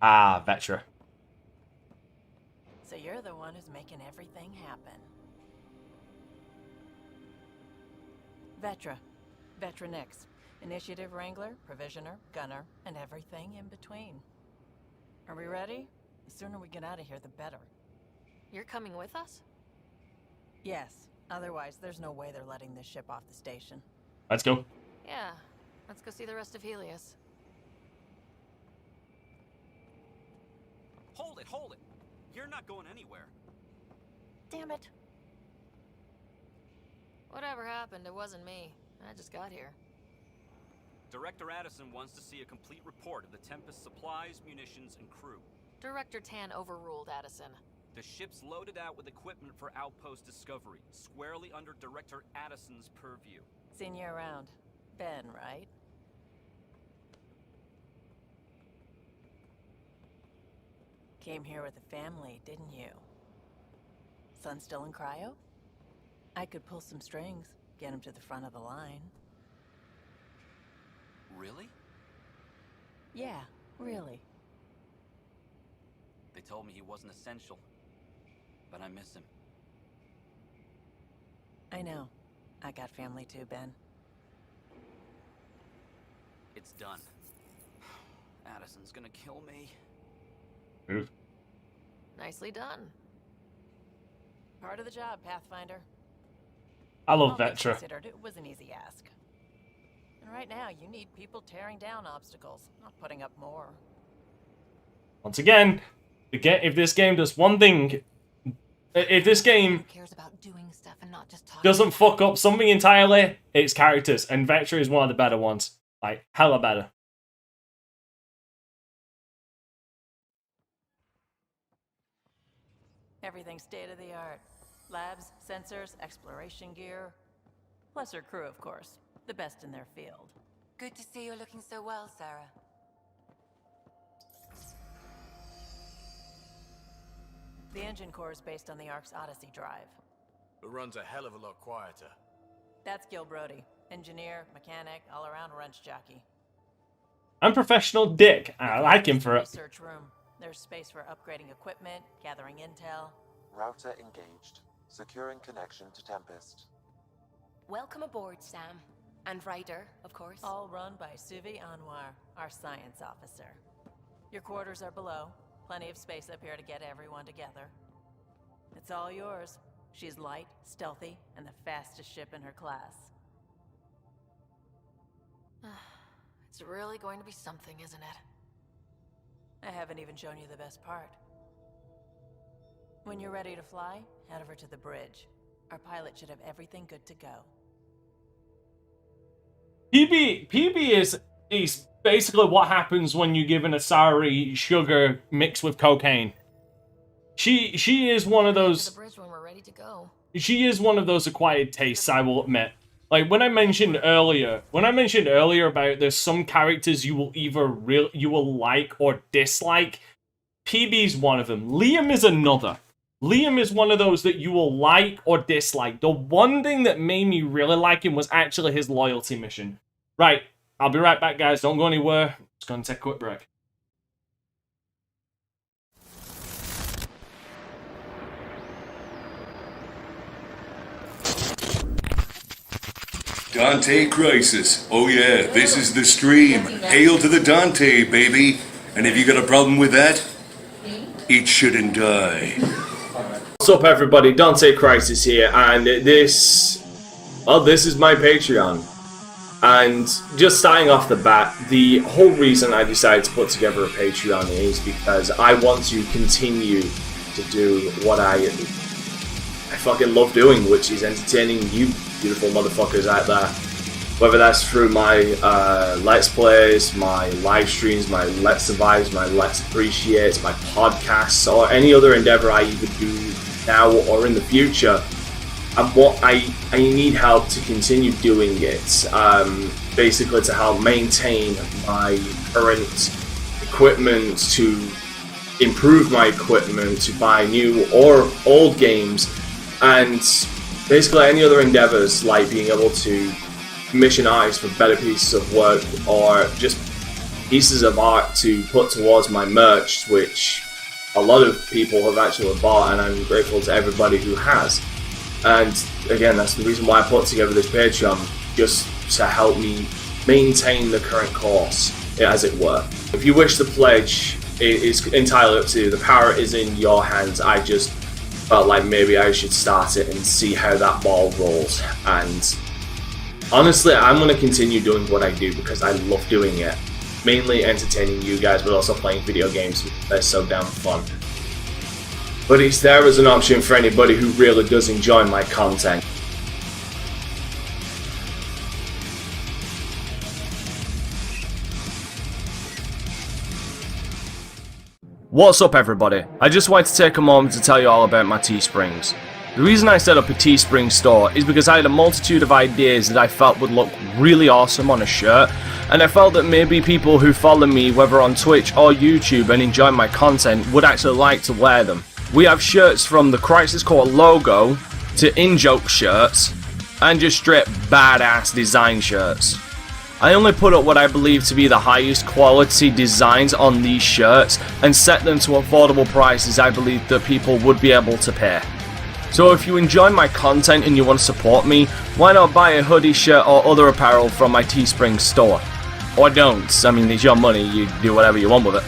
Vetra. So you're the one who's making everything happen. Vetra. Vetra Nix. Initiative Wrangler, Provisioner, Gunner, and everything in between. Are we ready? The sooner we get out of here, the better. You're coming with us? Yes. Otherwise, there's no way they're letting this ship off the station. Let's go. Yeah. Let's go see the rest of Helios. Hold it, hold it! You're not going anywhere. Damn it. Whatever happened, it wasn't me. I just got here. Director Addison wants to see a complete report of the Tempest's supplies, munitions, and crew. Director Tan overruled Addison. The ship's loaded out with equipment for outpost discovery, squarely under Director Addison's purview. Seen you around. Ben, right? Came here with a family, didn't you? Son still in cryo? I could pull some strings, get him to the front of the line. Really? Yeah, really. They told me he wasn't essential, but I miss him. I know. I got family too, Ben. It's done. Addison's gonna kill me. Oof. Nicely done. Part of the job, Pathfinder. I love All things Vetra. considered, it was an easy ask. And right now, you need people tearing down obstacles, not putting up more. Once again, if this game does one thing If this game doesn't fuck up something entirely, it's characters, and Vectra is one of the better ones. Like, hella better. Everything's state-of-the-art. Labs, sensors, exploration gear. Plus her crew, of course. The best in their field. Good to see you're looking so well, Sarah. The engine core is based on the Ark's Odyssey drive. It runs a hell of a lot quieter. That's Gil Brody. Engineer, mechanic, all-around wrench jockey. Unprofessional dick. I like him for it. Research room. There's space for upgrading equipment, gathering intel. Router engaged. Securing connection to Tempest. Welcome aboard, Sam. And Ryder, of course. All run by Suvi Anwar, our science officer. Your quarters are below. Plenty of space up here to get everyone together. It's all yours. She's light, stealthy, and the fastest ship in her class. It's really going to be something, isn't it? I haven't even shown you the best part. When you're ready to fly, head over to the bridge. Our pilot should have everything good to go. PB is basically what happens when you give an Asari sugar mixed with cocaine. She is one of those. The bridge when we're ready to go. She is one of those acquired tastes, I will admit. Like when I mentioned earlier about there's some characters you will like or dislike. PB's one of them. Liam is another. Liam is one of those that you will like or dislike. The one thing that made me really like him was actually his loyalty mission. Right, I'll be right back, guys. Don't go anywhere. Just gonna take a quick break. DanteCrysis. Oh yeah, this is the stream. Hail to the Dante, baby. And if you got a problem with that, it shouldn't die. What's up, everybody? DanteCrysis here, and this is my Patreon. And just starting off the bat, the whole reason I decided to put together a Patreon is because I want to continue to do what I fucking love doing, which is entertaining you beautiful motherfuckers out there. Whether that's through my Let's Plays, my live streams, my Let's Survives, my Let's Appreciates, my podcasts, or any other endeavor I either do now or in the future. I need help to continue doing it, basically to help maintain my current equipment, to improve my equipment, to buy new or old games, and basically any other endeavors like being able to commission artists for better pieces of work or just pieces of art to put towards my merch, which a lot of people have actually bought, and I'm grateful to everybody who has. And again, that's the reason why I put together this Patreon, just to help me maintain the current course, as it were. If you wish to pledge, it is entirely up to you. The power is in your hands. I just felt like maybe I should start it and see how that ball rolls. And honestly, I'm going to continue doing what I do because I love doing it. Mainly entertaining you guys, but also playing video games. They're so damn fun. But it's there as an option for anybody who really does enjoy my content. What's up, everybody? I just wanted to take a moment to tell you all about my Teesprings. The reason I set up a Teespring store is because I had a multitude of ideas that I felt would look really awesome on a shirt, and I felt that maybe people who follow me, whether on Twitch or YouTube, and enjoy my content would actually like to wear them. We have shirts from the Crisis Core logo to in-joke shirts and just straight badass design shirts. I only put up what I believe to be the highest quality designs on these shirts and set them to affordable prices I believe that people would be able to pay. So if you enjoy my content and you want to support me, why not buy a hoodie, shirt or other apparel from my Teespring store? Or don't. I mean, it's your money, you do whatever you want with it.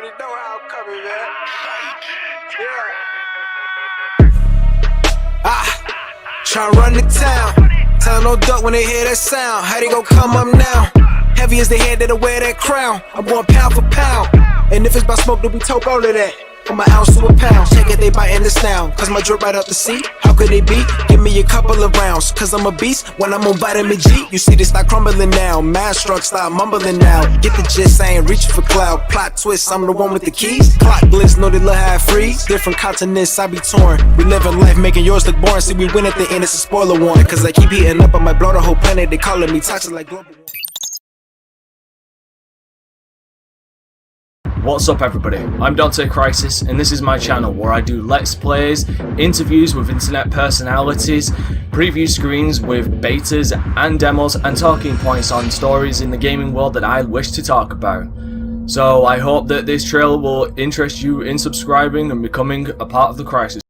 already know how I'm coming, man. Yeah. Try run the town. Tell them no duck when they hear that sound. How they gon' come up now? Heavy as the head that'll wear that crown. I'm going pound for pound. And if it's by smoke, then we talk all of that. From an ounce to a pound, take it, they biting this now. Cause my drip right up the seat, how could they be? Give me a couple of rounds, cause I'm a beast when I'm on vitamin G. You see this start crumbling now, mad struck start mumbling now. Get the gist, I ain't reaching for cloud. Plot twist, I'm the one with the keys. Clock blitz, know they look how I freeze. Different continents, I be torn. We living life, making yours look boring. See, we win at the end, it's a spoiler warning. Cause I keep heating up, I might blow the whole planet. They calling me toxic like global warming. What's up everybody, I'm DanteCrysis and this is my channel where I do let's plays, interviews with internet personalities, preview screens with betas and demos and talking points on stories in the gaming world that I wish to talk about. So I hope that this trailer will interest you in subscribing and becoming a part of the Crisis.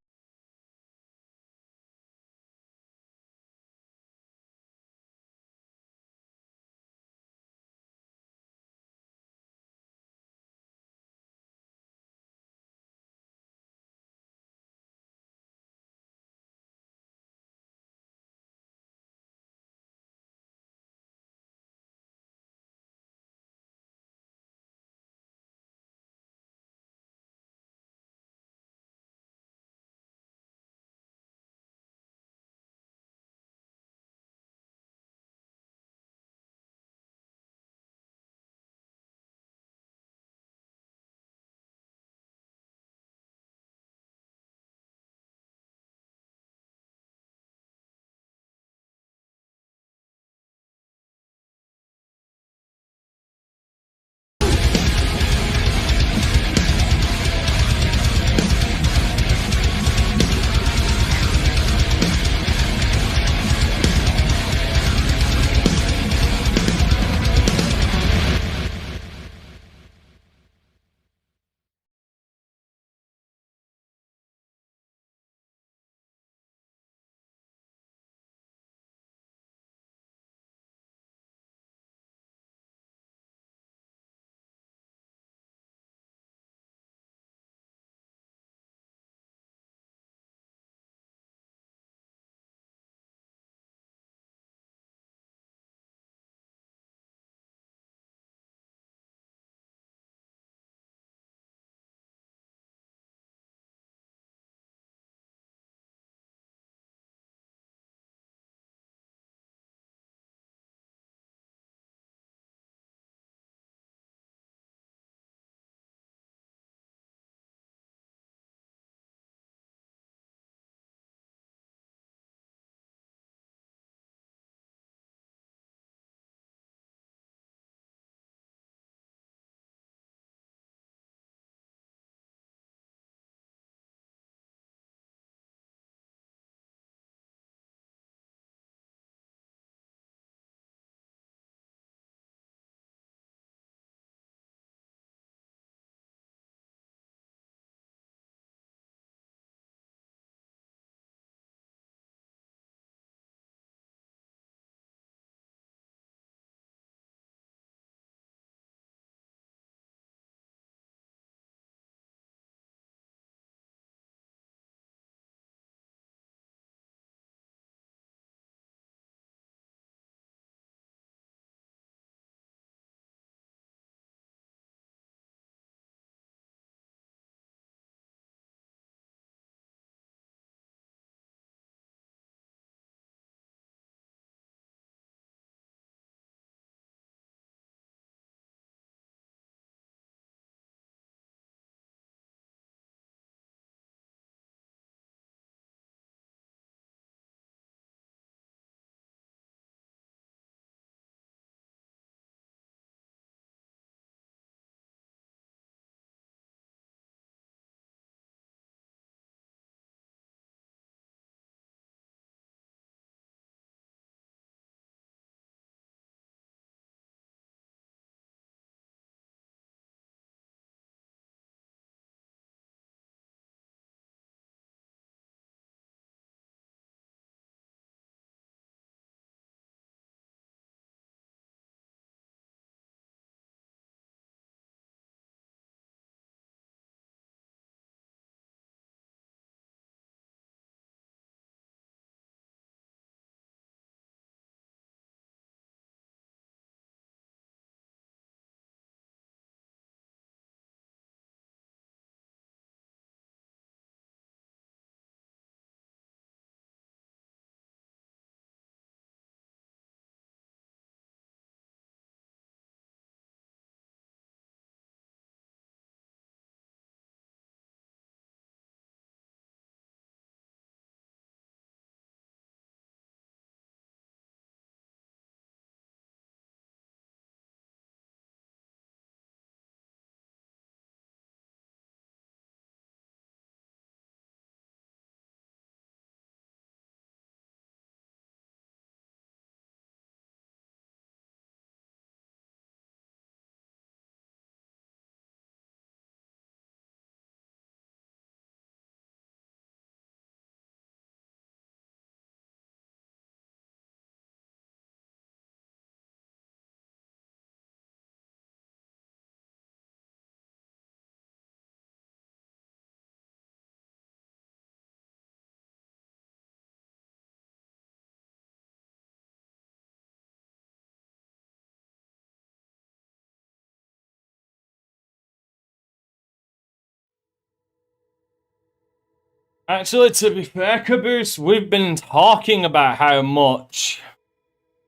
Actually, to be fair, Caboose, we've been talking about how much...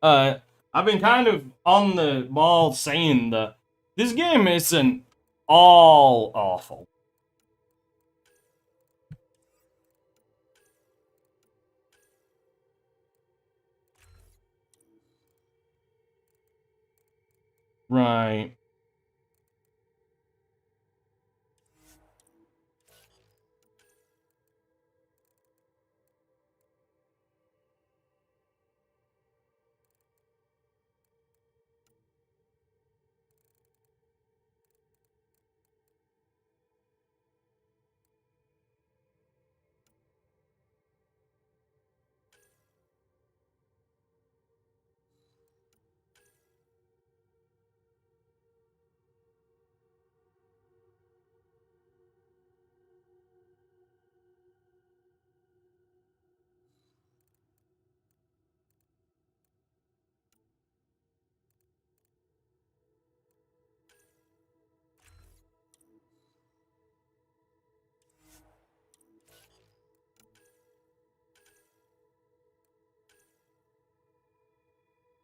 I've been kind of on the ball saying that this game isn't all awful. Right.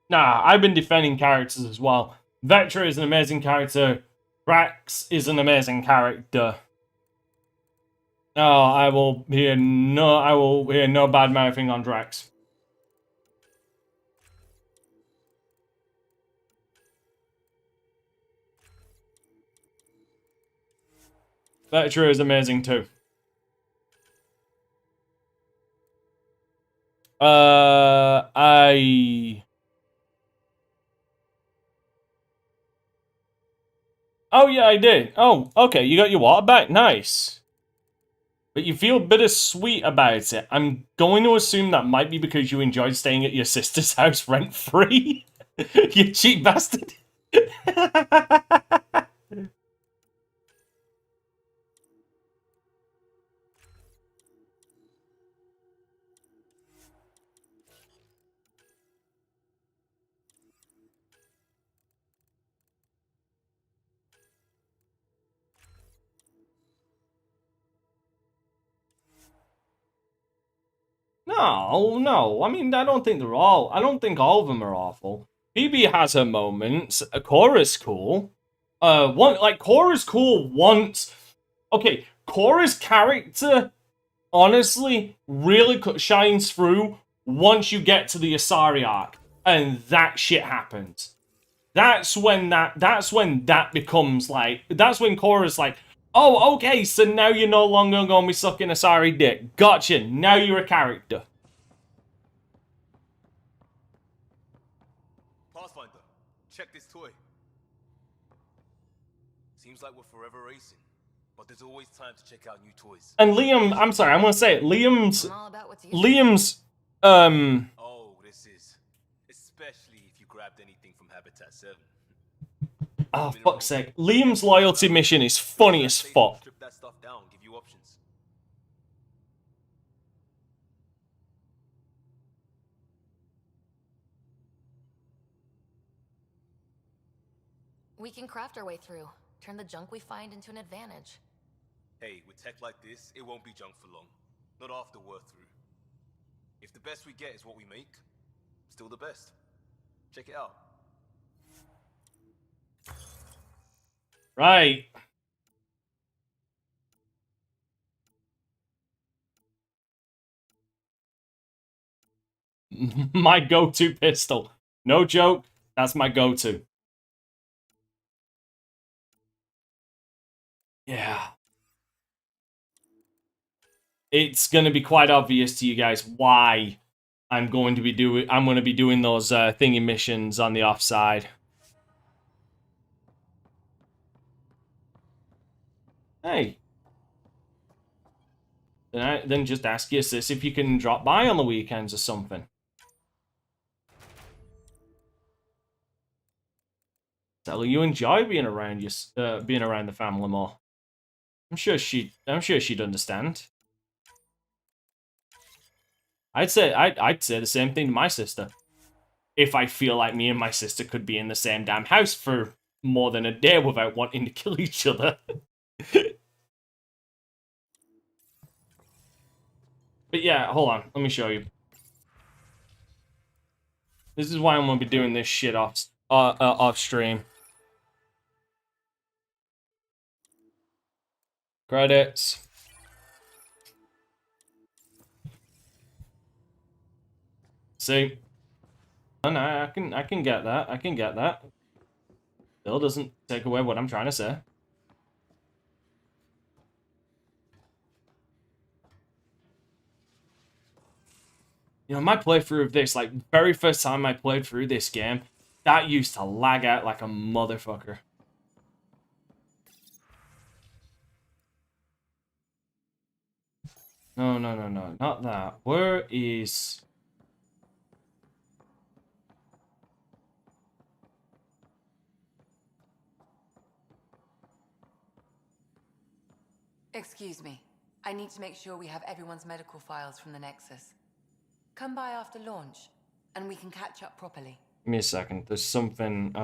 Nah, I've been defending characters as well. Vectra is an amazing character. Drax is an amazing character. Oh, I will hear no bad mouthing on Drax. Vectra is amazing too. Oh, yeah, I did. Oh, okay, you got your water back? Nice. But you feel bittersweet about it. I'm going to assume that might be because you enjoyed staying at your sister's house rent-free. You cheap bastard. No. I mean, I don't think all of them are awful. Phoebe has her moments. Cora's cool. Cora's cool once. Okay, Cora's character, honestly, really shines through once you get to the Asari arc, and that shit happens. That's when that becomes like. That's when Cora's like, oh, okay, so now you're no longer gonna be sucking Asari dick. Gotcha. Now you're a character. Pathfinder, check this toy. Seems like we're forever racing, but there's always time to check out new toys. And Liam, I'm sorry, I'm gonna say it. Liam's. Oh, this is. Especially if you grabbed anything from Habitat 7. Oh, fuck's sake. Liam's loyalty mission is funny as fuck. Strip that stuff down, give you options. We can craft our way through. Turn the junk we find into an advantage. Hey, with tech like this, it won't be junk for long. Not after we're through. If the best we get is what we make, still the best. Check it out. Right. My go-to pistol. No joke, that's my go-to. Yeah. It's going to be quite obvious to you guys why I'm going to be doing those thingy missions on the offside. Hey. Then just ask your sis if you can drop by on the weekends or something. Tell her you enjoy being around the family more. I'm sure she'd understand. I'd say the same thing to my sister. If I feel like me and my sister could be in the same damn house for more than a day without wanting to kill each other. But yeah, hold on. Let me show you. This is why I'm gonna be doing this shit off stream. Credits. See? And I can get that. I can get that. Still doesn't take away what I'm trying to say. You know, my playthrough of this, like, very first time I played through this game, that used to lag out like a motherfucker. No, not that. Where is... Excuse me. I need to make sure we have everyone's medical files from the Nexus. Come by after launch, and we can catch up properly. Give me a second. There's something,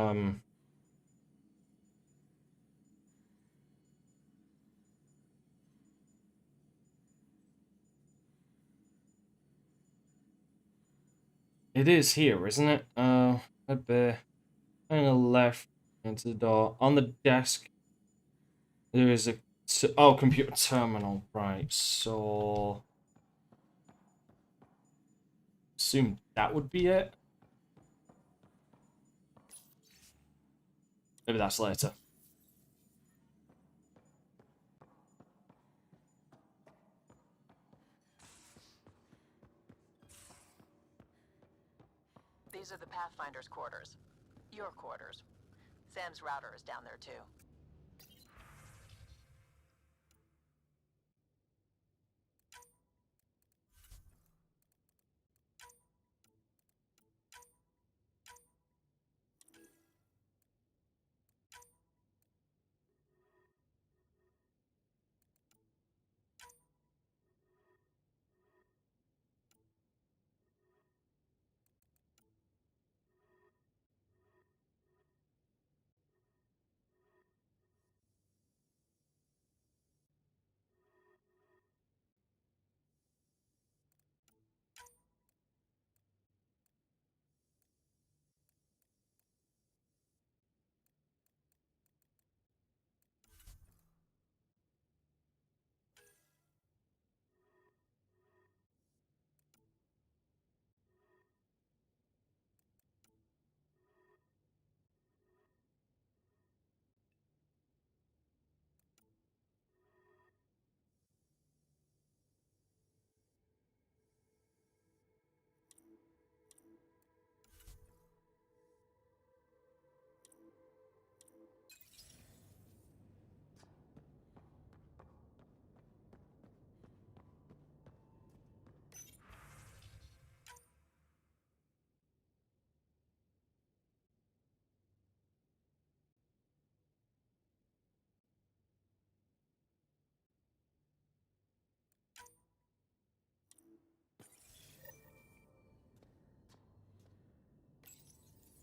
It is here, isn't it? Up there. On the left, into the door. On the desk, there is a... Oh, computer terminal. Right, so... Assume that would be it. Maybe that's later. These are the Pathfinder's quarters. Your quarters. Sam's router is down there, too.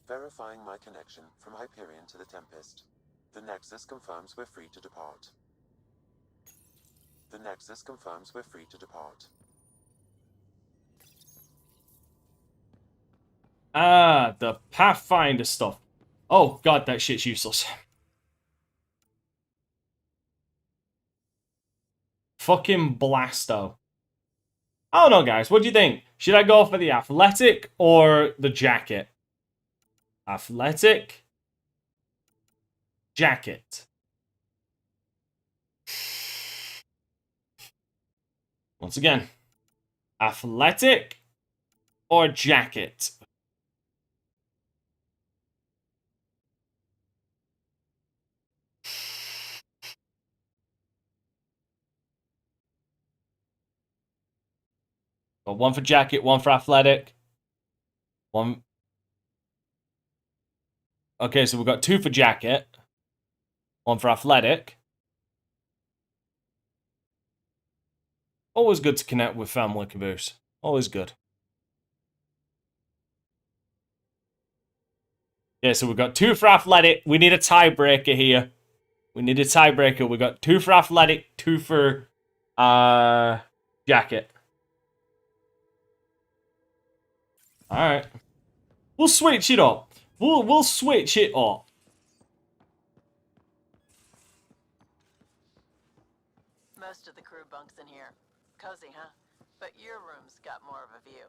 Verifying my connection from Hyperion to the Tempest. The Nexus confirms we're free to depart. The Nexus confirms we're free to depart. Ah, the Pathfinder stuff. Oh god, that shit's useless. Fucking blasto. I don't know, guys. What do you think? Should I go for the athletic or the jacket? Athletic. Jacket. Once again. Athletic or jacket? Got one for jacket, one for athletic. One. Okay, so we've got two for jacket. One for athletic. Always good to connect with family, Caboose. Always good. Yeah, so we've got two for athletic. We need a tiebreaker here. We need a tiebreaker. We got two for athletic, two for jacket. Alright. We'll switch it up. We'll switch it up. Most of the crew bunks in here. Cozy, huh? But your room's got more of a view.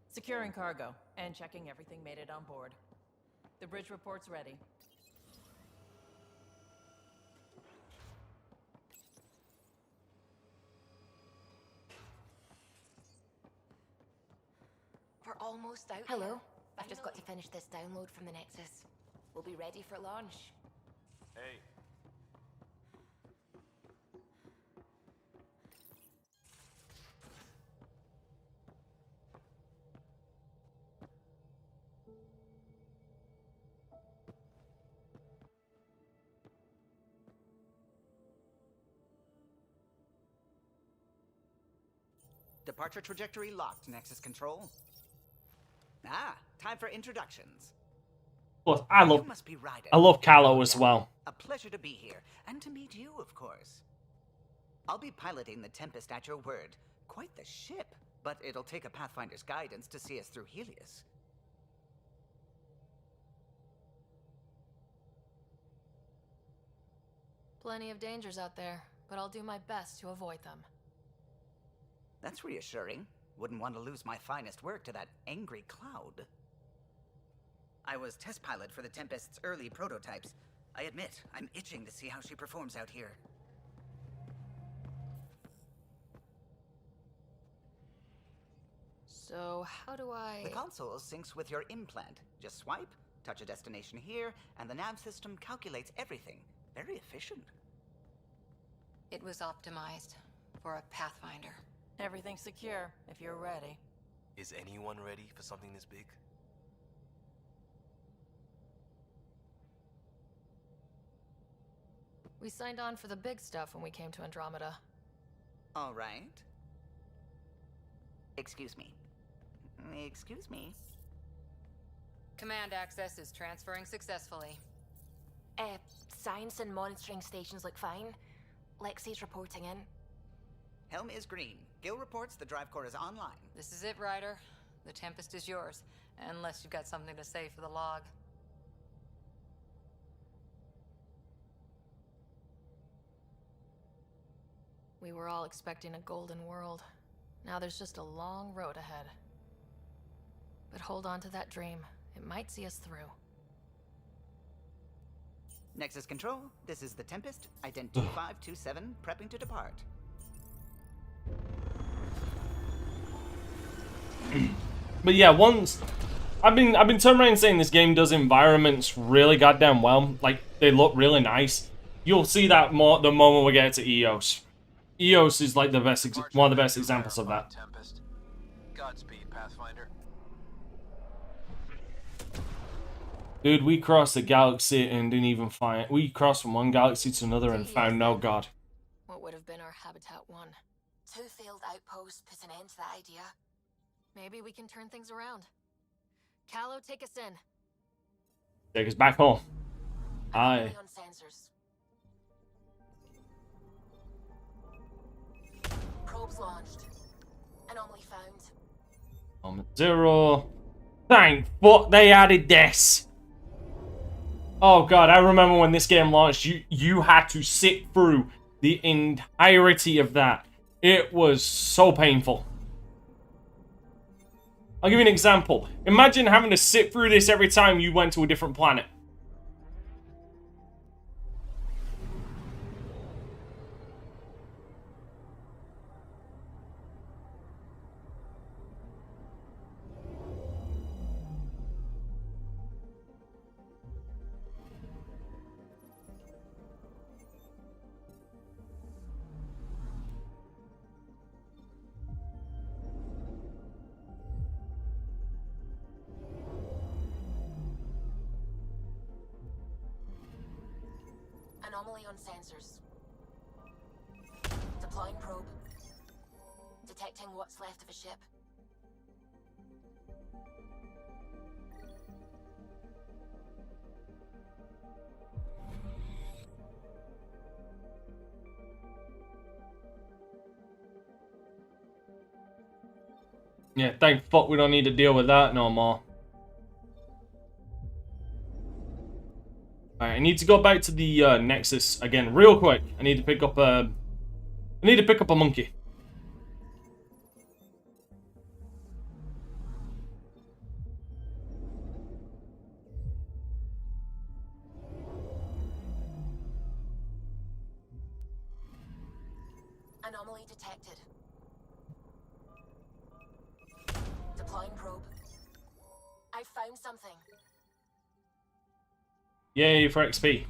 Securing cargo and checking everything made it on board. The bridge report's ready. We're almost out. Hello. I've just got to finish this download from the Nexus. We'll be ready for launch. Hey. Departure trajectory locked, Nexus Control. Ah, time for introductions. But I You must be Ryder. love Callow as well. A pleasure to be here, and to meet you, of course. I'll be piloting the Tempest at your word. Quite the ship, but it'll take a Pathfinder's guidance to see us through Helios. Plenty of dangers out there, but I'll do my best to avoid them. That's reassuring. Wouldn't want to lose my finest work to that angry cloud. I was test pilot for the Tempest's early prototypes. I admit, I'm itching to see how she performs out here. So, how do I... The console syncs with your implant. Just swipe, touch a destination here, and the nav system calculates everything. Very efficient. It was optimized for a Pathfinder. Everything's secure, if you're ready. Is anyone ready for something this big? We signed on for the big stuff when we came to Andromeda. All right. Excuse me. Excuse me. Command access is transferring successfully. Science and monitoring stations look fine. Lexi's reporting in. Helm is green. Gil reports the drive core is online. This is it, Ryder. The Tempest is yours, unless you've got something to say for the log. We were all expecting a golden world. Now there's just a long road ahead. But hold on to that dream. It might see us through. Nexus Control, this is the Tempest. Ident 2527, prepping to depart. But yeah, once I've been turning around saying this game does environments really goddamn well. Like, they look really nice. You'll see that more the moment we get to EOS. EOS is like the best, one of the best examples of that. Tempest. Godspeed, Pathfinder. Dude, we crossed the galaxy and didn't even find it. We crossed from one galaxy to another and found no god. What would have been our Habitat 1? 2 failed outposts put an end to that idea. Maybe we can turn things around. Callow, take us in. Take us back home. Aye. On sensors. Probes launched. Anomaly found. 0. Thank fuck they added this. Oh god, I remember when this game launched, you had to sit through the entirety of that. It was so painful. I'll give you an example. Imagine having to sit through this every time you went to a different planet. Anomaly on sensors. Deploying probe. Detecting what's left of a ship. Yeah, thank fuck we don't need to deal with that no more. Alright, I need to go back to the Nexus again real quick. I need to pick up a monkey. Anomaly detected. Deploying probe. I found something. Yay for XP.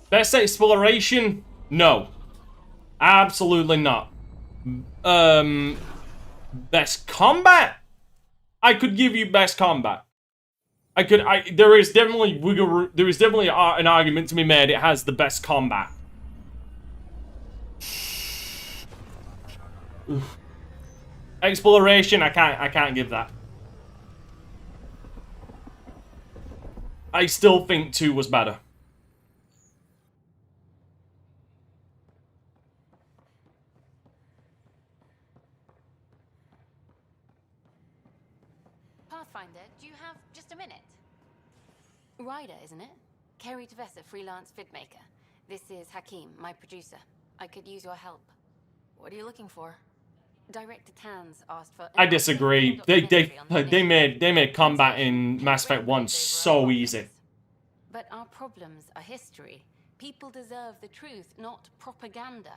Best exploration? No. Absolutely not. Best combat? I could give you best combat. There is definitely an argument to be made. It has the best combat. Exploration, I can't give that. I still think 2 was better. Pathfinder, do you have just a minute? Ryder, isn't it? Kerry Tavessa, freelance vidmaker. This is Hakim, my producer. I could use your help. What are you looking for? Director Tans asked for... I disagree. They made combat in Mass Effect 1 so easy. But our problems are history. People deserve the truth, not propaganda.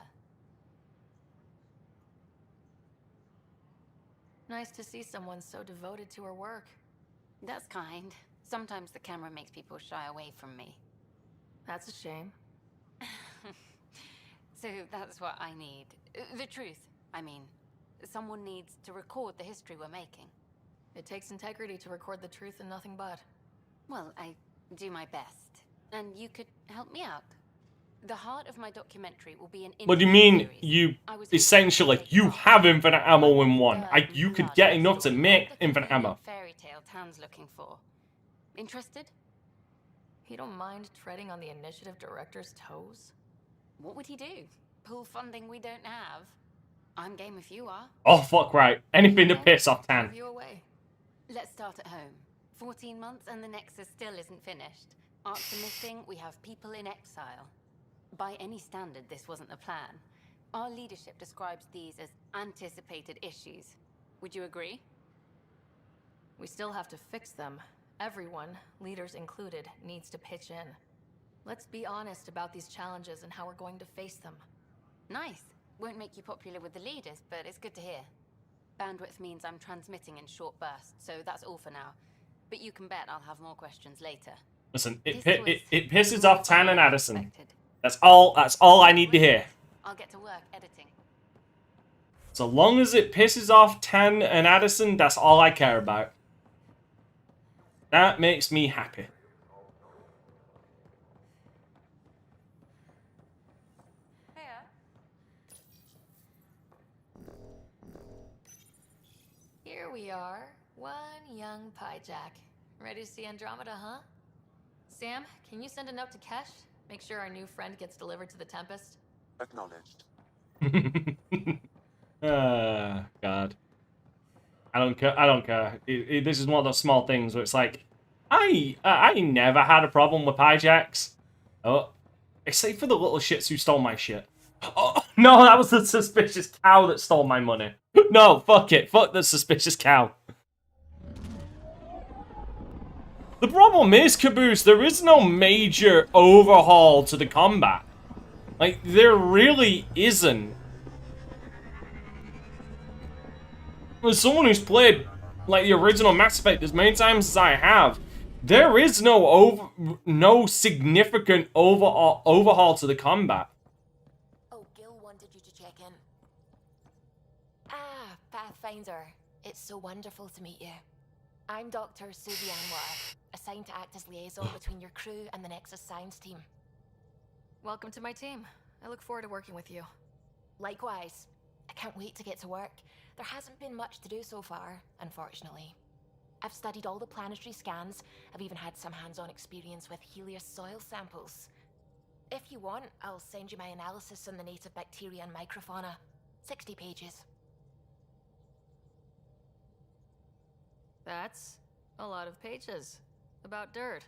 Nice to see someone so devoted to her work. That's kind. Sometimes the camera makes people shy away from me. That's a shame. So that's what I need. The truth, I mean. Someone needs to record the history we're making. It takes integrity to record the truth and nothing but. Well, I do my best. And you could help me out. The heart of my documentary will be an... What do you mean, you... Essentially, you have infinite ammo in one. You could get enough to make infinite ammo. Fairy tale Tan's looking for. Interested? You don't mind treading on the initiative director's toes? What would he do? Pull funding we don't have? I'm game if you are. Oh, fuck right. Anything to piss off Tan. You away. Let's start at home. 14 months and the Nexus still isn't finished. Arcs are missing, we have people in exile. By any standard, this wasn't the plan. Our leadership describes these as anticipated issues. Would you agree? We still have to fix them. Everyone, leaders included, needs to pitch in. Let's be honest about these challenges and how we're going to face them. Nice. Won't make you popular with the leaders, but it's good to hear. Bandwidth means I'm transmitting in short bursts, so that's all for now. But you can bet I'll have more questions later. Listen, it pisses off Tan and Addison. That's all I need to hear. I'll get to work editing. So long as it pisses off Tan and Addison, that's all I care about. That makes me happy. Here we are, one young Pyjack. Ready to see Andromeda, huh? Sam, can you send a note to Kesh? Make sure our new friend gets delivered to the Tempest. Acknowledged. God. I don't care. This is one of those small things where it's like, I never had a problem with Pyjacks. Oh, except for the little shits who stole my shit. Oh, no, that was the suspicious cow that stole my money. No, fuck it. Fuck the suspicious cow. The problem is, Caboose, there is no major overhaul to the combat. Like, there really isn't. As someone who's played, like, the original Mass Effect as many times as I have, there is no significant overhaul to the combat. Oh, Gil wanted you to check in. Ah, Pathfinder. It's so wonderful to meet you. I'm Dr. Suvi Anwar, assigned to act as liaison between your crew and the Nexus science team. Welcome to my team. I look forward to working with you. Likewise. I can't wait to get to work. There hasn't been much to do so far, unfortunately. I've studied all the planetary scans. I've even had some hands-on experience with Helios soil samples. If you want, I'll send you my analysis on the native bacteria and microfauna. 60 pages. That's a lot of pages. About dirt.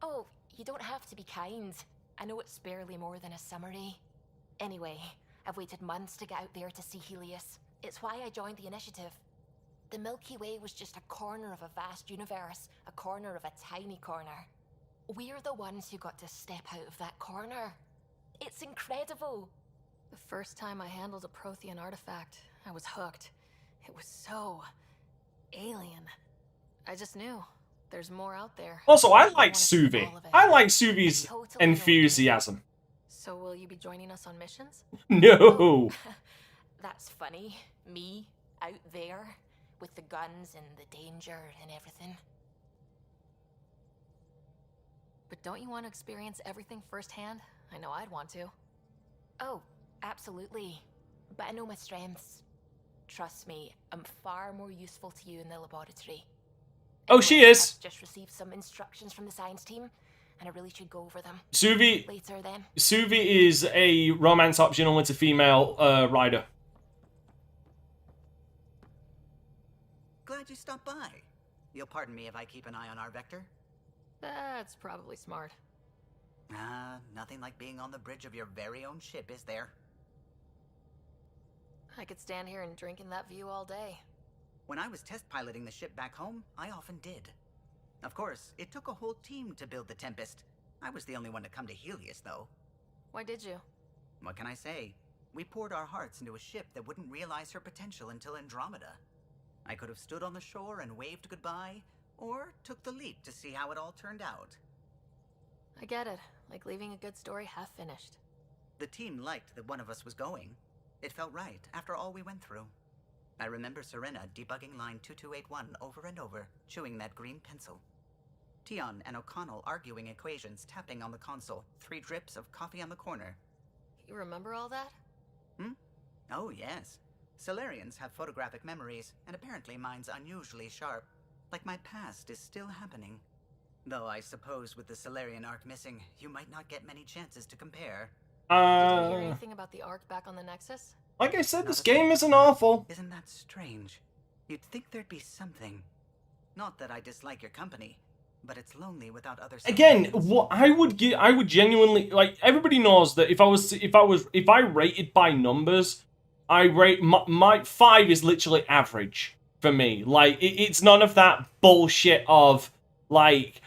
Oh, you don't have to be kind. I know it's barely more than a summary. Anyway, I've waited months to get out there to see Helios. It's why I joined the initiative. The Milky Way was just a corner of a vast universe, a corner of a tiny corner. We're the ones who got to step out of that corner. It's incredible. The first time I handled a Prothean artifact, I was hooked. It was so alien. I just knew there's more out there. Also, I like Suvi. I like Suvi's enthusiasm. So will you be joining us on missions? No. That's funny. Me, out there, with the guns and the danger and everything. But don't you want to experience everything firsthand? I know I'd want to. Oh, absolutely. But I know my strengths. Trust me, I'm far more useful to you in the laboratory. Oh, she is. I've just received some instructions from the science team, and I really should go over them. Suvi. Later, then. Suvi is a romance optional with a female rider. Glad you stopped by. You'll pardon me if I keep an eye on our vector. That's probably smart. Nothing like being on the bridge of your very own ship, is there? I could stand here and drink in that view all day. When I was test piloting the ship back home, I often did. Of course, it took a whole team to build the Tempest. I was the only one to come to Helios, though. Why did you? What can I say? We poured our hearts into a ship that wouldn't realize her potential until Andromeda. I could have stood on the shore and waved goodbye, or took the leap to see how it all turned out. I get it. Like leaving a good story half finished. The team liked that one of us was going. It felt right after all we went through. I remember Serena debugging line 2281 over and over, chewing that green pencil. Tion and O'Connell arguing equations, tapping on the console, 3 drips of coffee on the corner. You remember all that? Oh, yes. Solarians have photographic memories, and apparently mine's unusually sharp. Like my past is still happening. Though I suppose with the Solarian arc missing, you might not get many chances to compare. Did you hear anything about the arc back on the Nexus? Like I said, this game isn't awful. Isn't that strange? You'd think there'd be something. Not that I dislike your company, but it's lonely without other. Again, what I would genuinely like. Everybody knows that if I rated by numbers, I rate my 5 is literally average for me. Like it's none of that bullshit of like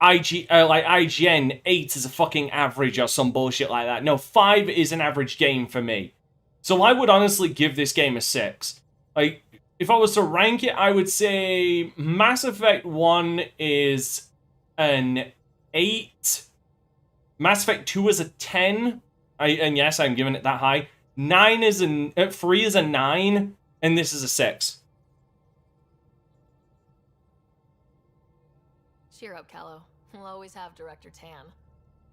IGN 8 is a fucking average or some bullshit like that. No, 5 is an average game for me. So I would honestly give this game a 6. Like, if I was to rank it, I would say Mass Effect 1 is an 8. Mass Effect 2 is a 10. And yes, I'm giving it that high. 3 is a 9, and this is a 6. Cheer up, Callow. We'll always have Director Tan.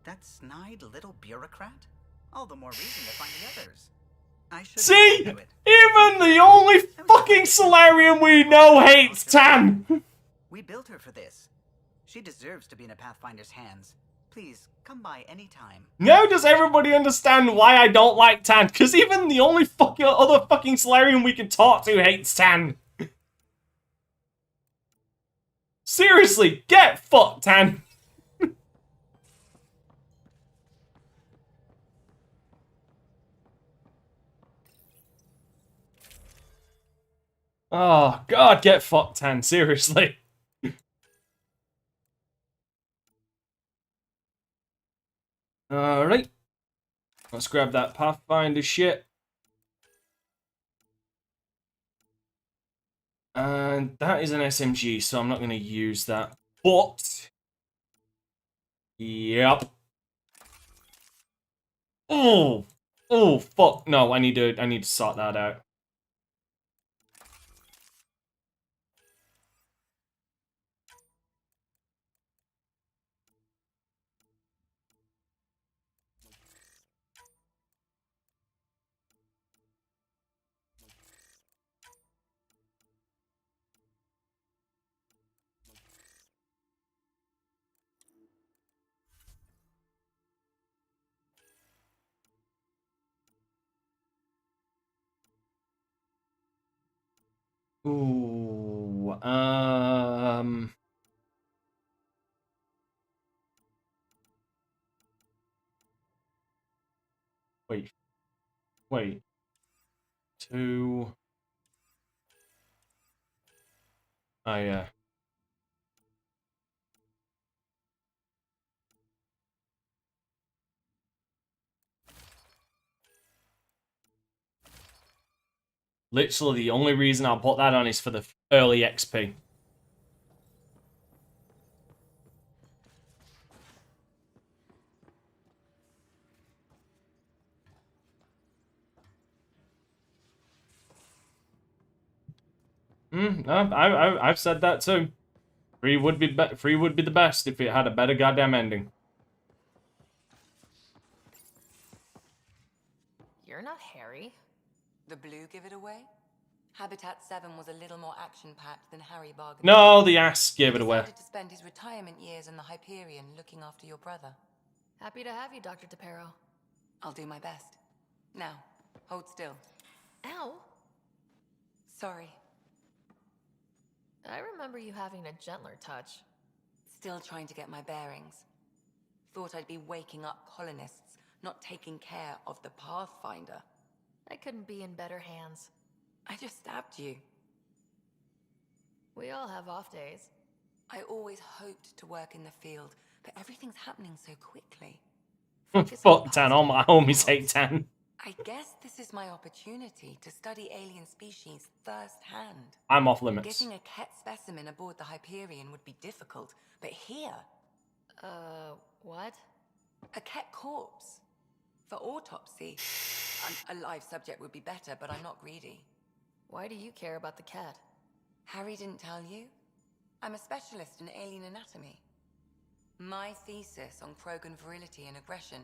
That snide little bureaucrat? All the more reason to find the others. I should see? Even the only fucking Solarian we know hates Tan! We built her for this. She deserves to be in a Pathfinder's hands. Please, come by any time. Now does everybody understand why I don't like Tan? Because even the only other fucking Solarian we can talk to hates Tan. Seriously, get fucked, Tan. Oh, God, get fucked, Tan. Seriously. Alright. Let's grab that Pathfinder shit. And that is an SMG, so I'm not going to use that. But... Yep. Oh! Oh, fuck. No, I need to sort that out. Ooh, wait. 2. Oh, yeah. Literally, the only reason I'll put that on is for the early XP. I've said that too. 3 would be 3 would be the best if it had a better goddamn ending. You're not Harry. The blue give it away? Habitat 7 was a little more action-packed than Harry bargained. No, the ass gave it away. He decided to spend his retirement years in the Hyperion looking after your brother. Happy to have you, Dr. DePero. I'll do my best. Now, hold still. Ow. Sorry. I remember you having a gentler touch. Still trying to get my bearings. Thought I'd be waking up colonists, not taking care of the Pathfinder. I couldn't be in better hands. I just stabbed you. We all have off days. I always hoped to work in the field, but everything's happening so quickly. Fuck Tan, all my homies hate Tan. I guess this is my opportunity to study alien species firsthand. I'm off limits. Getting a Ket specimen aboard the Hyperion would be difficult, but here... what? A Ket corpse. For autopsy. A live subject would be better, but I'm not greedy. Why do you care about the cat? Harry didn't tell you? I'm a specialist in alien anatomy. My thesis on Krogan virility and aggression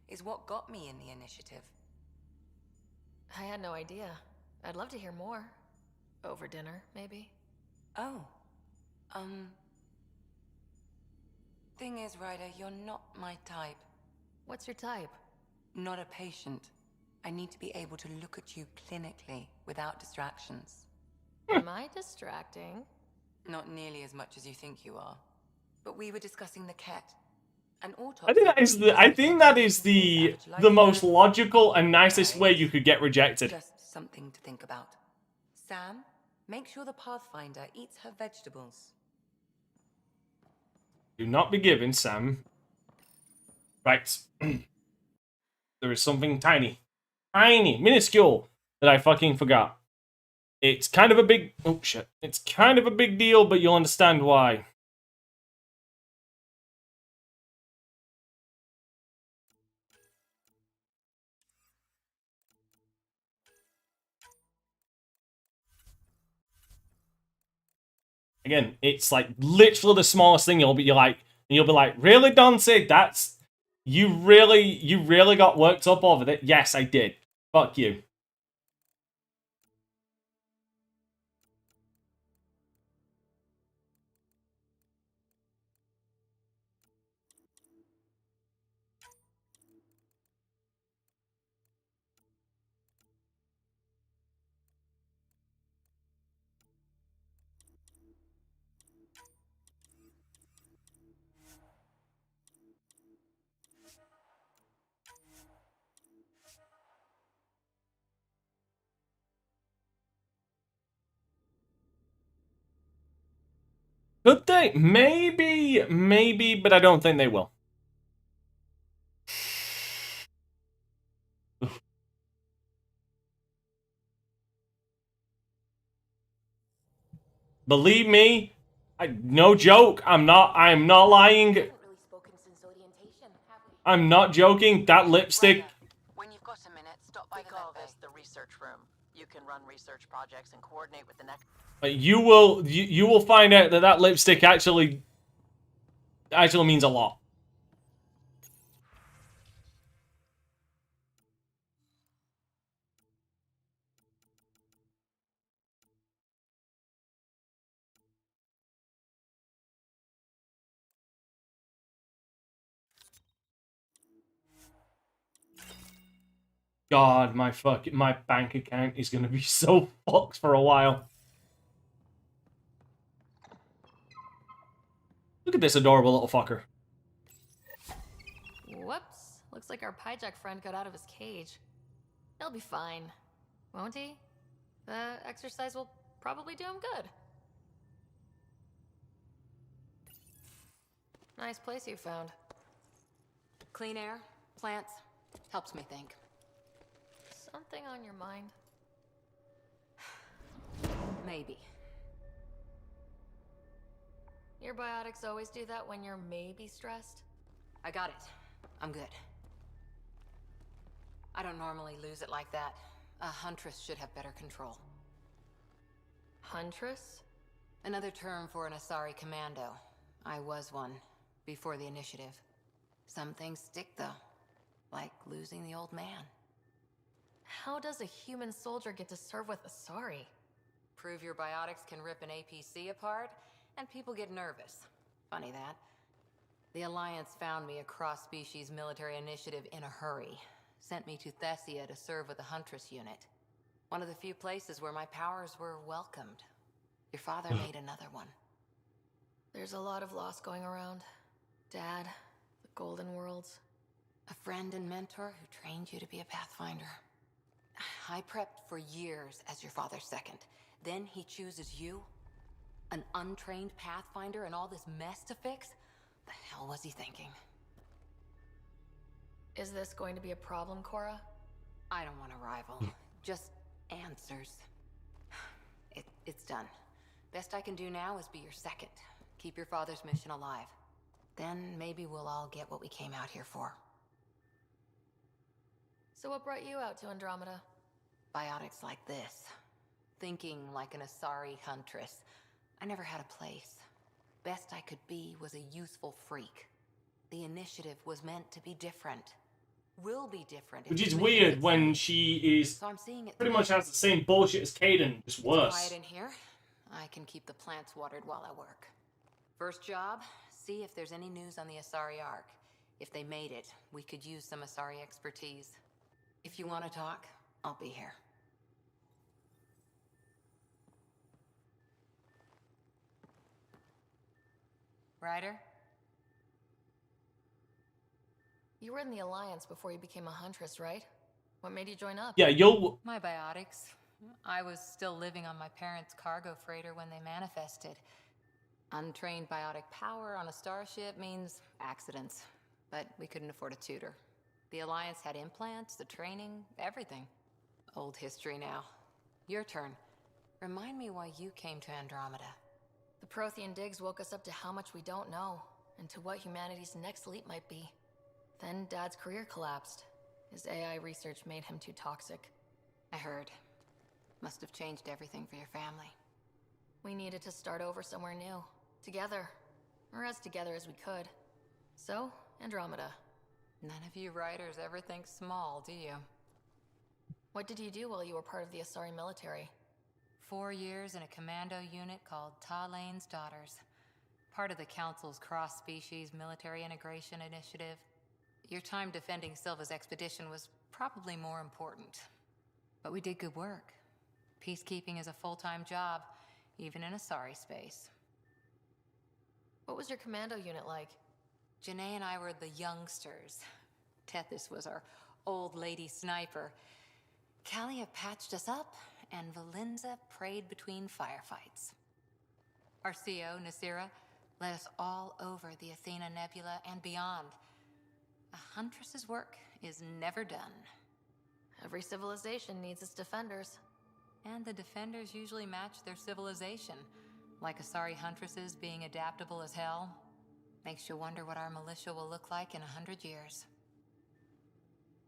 is what got me in the initiative. I had no idea. I'd love to hear more. Over dinner, maybe? Oh. Thing is, Ryder, you're not my type. What's your type? Not a patient. I need to be able to look at you clinically without distractions. Am I distracting? Not nearly as much as you think you are. But we were discussing the Ket. An autopsy. I think that is the most logical and nicest way you could get rejected. Just something to think about. Sam, make sure the Pathfinder eats her vegetables. Do not be giving Sam. Right. There is something tiny, minuscule that I fucking forgot. It's kind of a big... Oh, shit. It's kind of a big deal, but you'll understand why. Again, it's like literally the smallest thing. You'll be like, really, Dante? That's... You really got worked up over that? Yes, I did. Fuck you. Could they? Maybe, but I don't think they will. Believe me, no joke. I'm not lying. I'm not joking. That lipstick. When you've got a minute, stop by call this the research room. You can run research projects and coordinate with the next. You will find out that lipstick actually means a lot. God, my bank account is gonna be so fucked for a while. Look at this adorable little fucker. Whoops. Looks like our Pyjack friend got out of his cage. He'll be fine, won't he? The exercise will probably do him good. Nice place you found. Clean air, plants, helps me think. Something on your mind? Maybe. Your biotics always do that when you're maybe stressed? I got it. I'm good. I don't normally lose it like that. A huntress should have better control. Huntress? Another term for an Asari commando. I was one, before the initiative. Some things stick, though. Like losing the old man. How does a human soldier get to serve with Asari? Prove your biotics can rip an APC apart, and people get nervous. Funny that. The Alliance found me a cross-species military initiative in a hurry. Sent me to Thessia to serve with a Huntress unit. One of the few places where my powers were welcomed. Your father made another one. There's a lot of loss going around. Dad, the Golden Worlds. A friend and mentor who trained you to be a Pathfinder. I prepped for years as your father's second. Then he chooses you? An untrained Pathfinder and all this mess to fix? The hell was he thinking? Is this going to be a problem, Cora? I don't want a rival. Just answers. It's done. Best I can do now is be your second. Keep your father's mission alive. Then maybe we'll all get what we came out here for. So what brought you out to Andromeda? Biotics like this. Thinking like an Asari huntress. I never had a place. Best I could be was a useful freak. The initiative was meant to be different. Will be different. Which is weird when she is So I'm seeing it pretty much has the same bullshit as Caden, just worse. Quiet in here. I can keep the plants watered while I work. First job, see if there's any news on the Asari Ark. If they made it, we could use some Asari expertise. If you want to talk, I'll be here. Ryder? You were in the Alliance before you became a Huntress, right? What made you join up? Yeah, you'll... My biotics. I was still living on my parents' cargo freighter when they manifested. Untrained biotic power on a starship means accidents. But we couldn't afford a tutor. The Alliance had implants, the training, everything. Old history now. Your turn. Remind me why you came to Andromeda. The Prothean digs woke us up to how much we don't know, and to what humanity's next leap might be. Then Dad's career collapsed. His AI research made him too toxic. I heard. Must have changed everything for your family. We needed to start over somewhere new. Together. Or as together as we could. So, Andromeda. None of you writers ever think small, do you? What did you do while you were part of the Asari military? 4 years in a commando unit called Talane's Daughters. Part of the Council's cross-species military integration initiative. Your time defending Silva's expedition was probably more important. But we did good work. Peacekeeping is a full-time job, even in Asari space. What was your commando unit like? Janae and I were the youngsters. Tethys was our old lady sniper. Callia patched us up, and Valenza prayed between firefights. Our CO, Nasira, led us all over the Athena Nebula and beyond. A huntress's work is never done. Every civilization needs its defenders. And the defenders usually match their civilization, like Asari huntresses being adaptable as hell. Makes you wonder what our militia will look like in 100 years.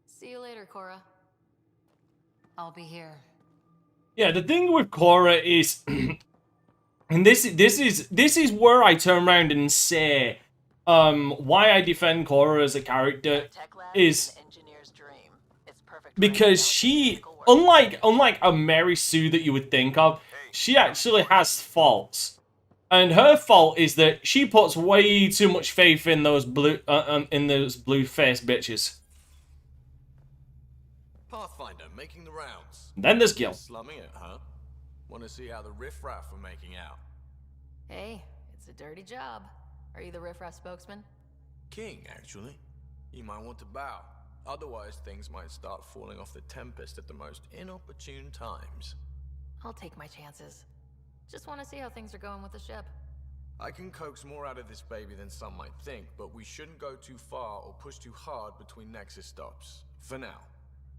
See you later, Cora. I'll be here. Yeah, the thing with Cora is, and this is where I turn around and say, why I defend Cora as a character is because she, unlike a Mary Sue that you would think of, she actually has faults, and her fault is that she puts way too much faith in those blue-faced bitches. Pathfinder making the rounds. Then there's Gil. Slumming it, huh? Want to see how the riffraff are making out? Hey, it's a dirty job. Are you the riffraff spokesman? King, actually. You might want to bow. Otherwise, things might start falling off the Tempest at the most inopportune times. I'll take my chances. Just want to see how things are going with the ship. I can coax more out of this baby than some might think, but we shouldn't go too far or push too hard between Nexus stops. For now.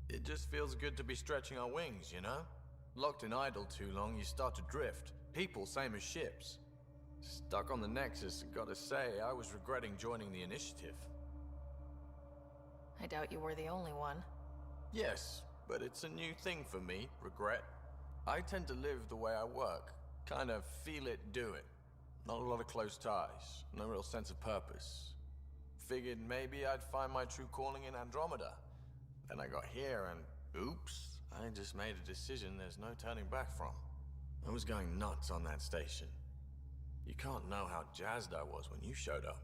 It just feels good to be stretching our wings, you know? Locked in idle too long, you start to drift. People, same as ships. Stuck on the Nexus, gotta say, I was regretting joining the Initiative. I doubt you were the only one. Yes, but it's a new thing for me, regret. I tend to live the way I work. Kind of feel it, do it. Not a lot of close ties, no real sense of purpose. Figured maybe I'd find my true calling in Andromeda. Then I got here and, oops, I just made a decision there's no turning back from. I was going nuts on that station. You can't know how jazzed I was when you showed up.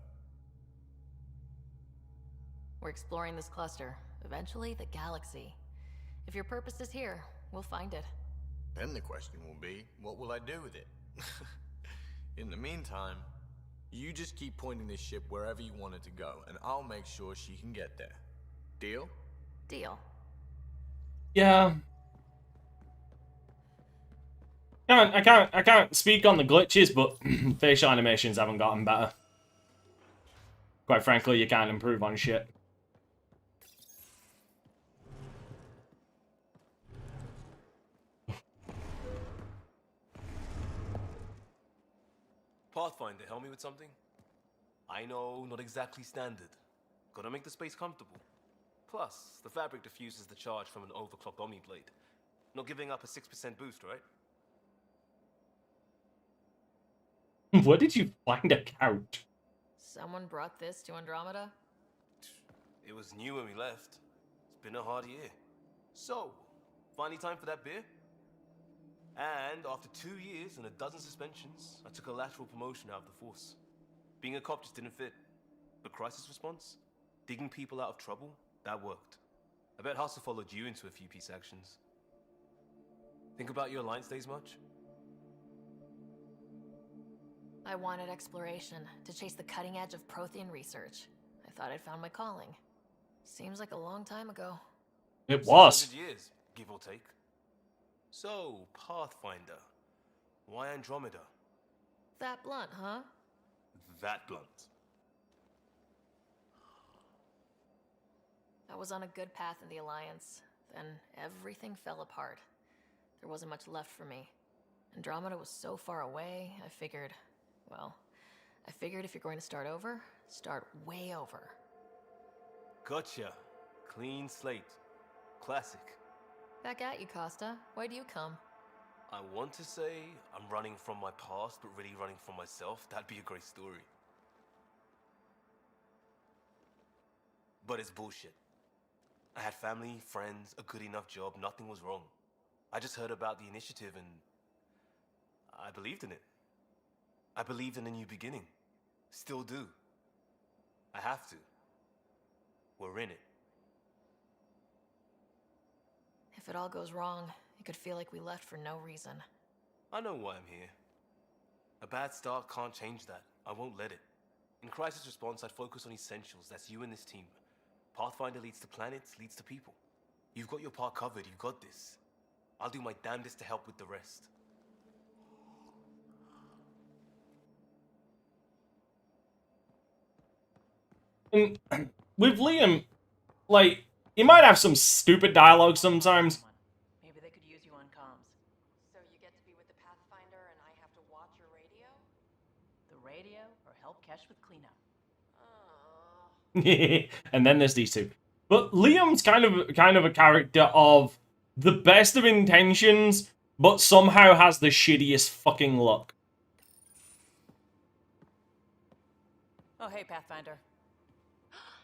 We're exploring this cluster, eventually the galaxy. If your purpose is here, we'll find it. Then the question will be, what will I do with it? In the meantime, you just keep pointing this ship wherever you want it to go, and I'll make sure she can get there. Deal? Deal. Yeah. I can't speak on the glitches, but facial animations haven't gotten better. Quite frankly, you can't improve on shit. Pathfinder, help me with something? I know, not exactly standard. Gotta make the space comfortable. Plus, the fabric diffuses the charge from an overclocked Omni blade. Not giving up a 6% boost, right? Where did you find a couch? Someone brought this to Andromeda? It was new when we left. It's been a hard year. So, finally time for that beer? And after 2 years and a dozen suspensions, I took a lateral promotion out of the force. Being a cop just didn't fit. But crisis response? Digging people out of trouble? That worked. I bet Hustle followed you into a few peace actions. Think about your Alliance days much? I wanted exploration, to chase the cutting edge of Prothean research. I thought I'd found my calling. Seems like a long time ago. It was. 600 years, give or take. So, Pathfinder. Why Andromeda? That blunt, huh? That blunt. I was on a good path in the Alliance. Then everything fell apart. There wasn't much left for me. Andromeda was so far away, I figured if you're going to start over, start way over. Gotcha. Clean slate. Classic. Back at you, Costa. Why do you come? I want to say I'm running from my past, but really running from myself. That'd be a great story. But it's bullshit. I had family, friends, a good enough job, nothing was wrong. I just heard about the initiative and I believed in it. I believed in a new beginning. Still do. I have to. We're in it. If it all goes wrong, it could feel like we left for no reason. I know why I'm here. A bad start can't change that. I won't let it. In crisis response, I'd focus on essentials. That's you and this team. Pathfinder leads to planets, leads to people. You've got your part covered. You've got this. I'll do my damnedest to help with the rest. And with Liam, like, he might have some stupid dialogue sometimes. Maybe they could use you on comms. So you get to be with the Pathfinder and I have to watch your radio? The radio or help Kesh with cleanup. And then there's these two. But Liam's kind of a character of the best of intentions, but somehow has the shittiest fucking luck. Oh, hey, Pathfinder.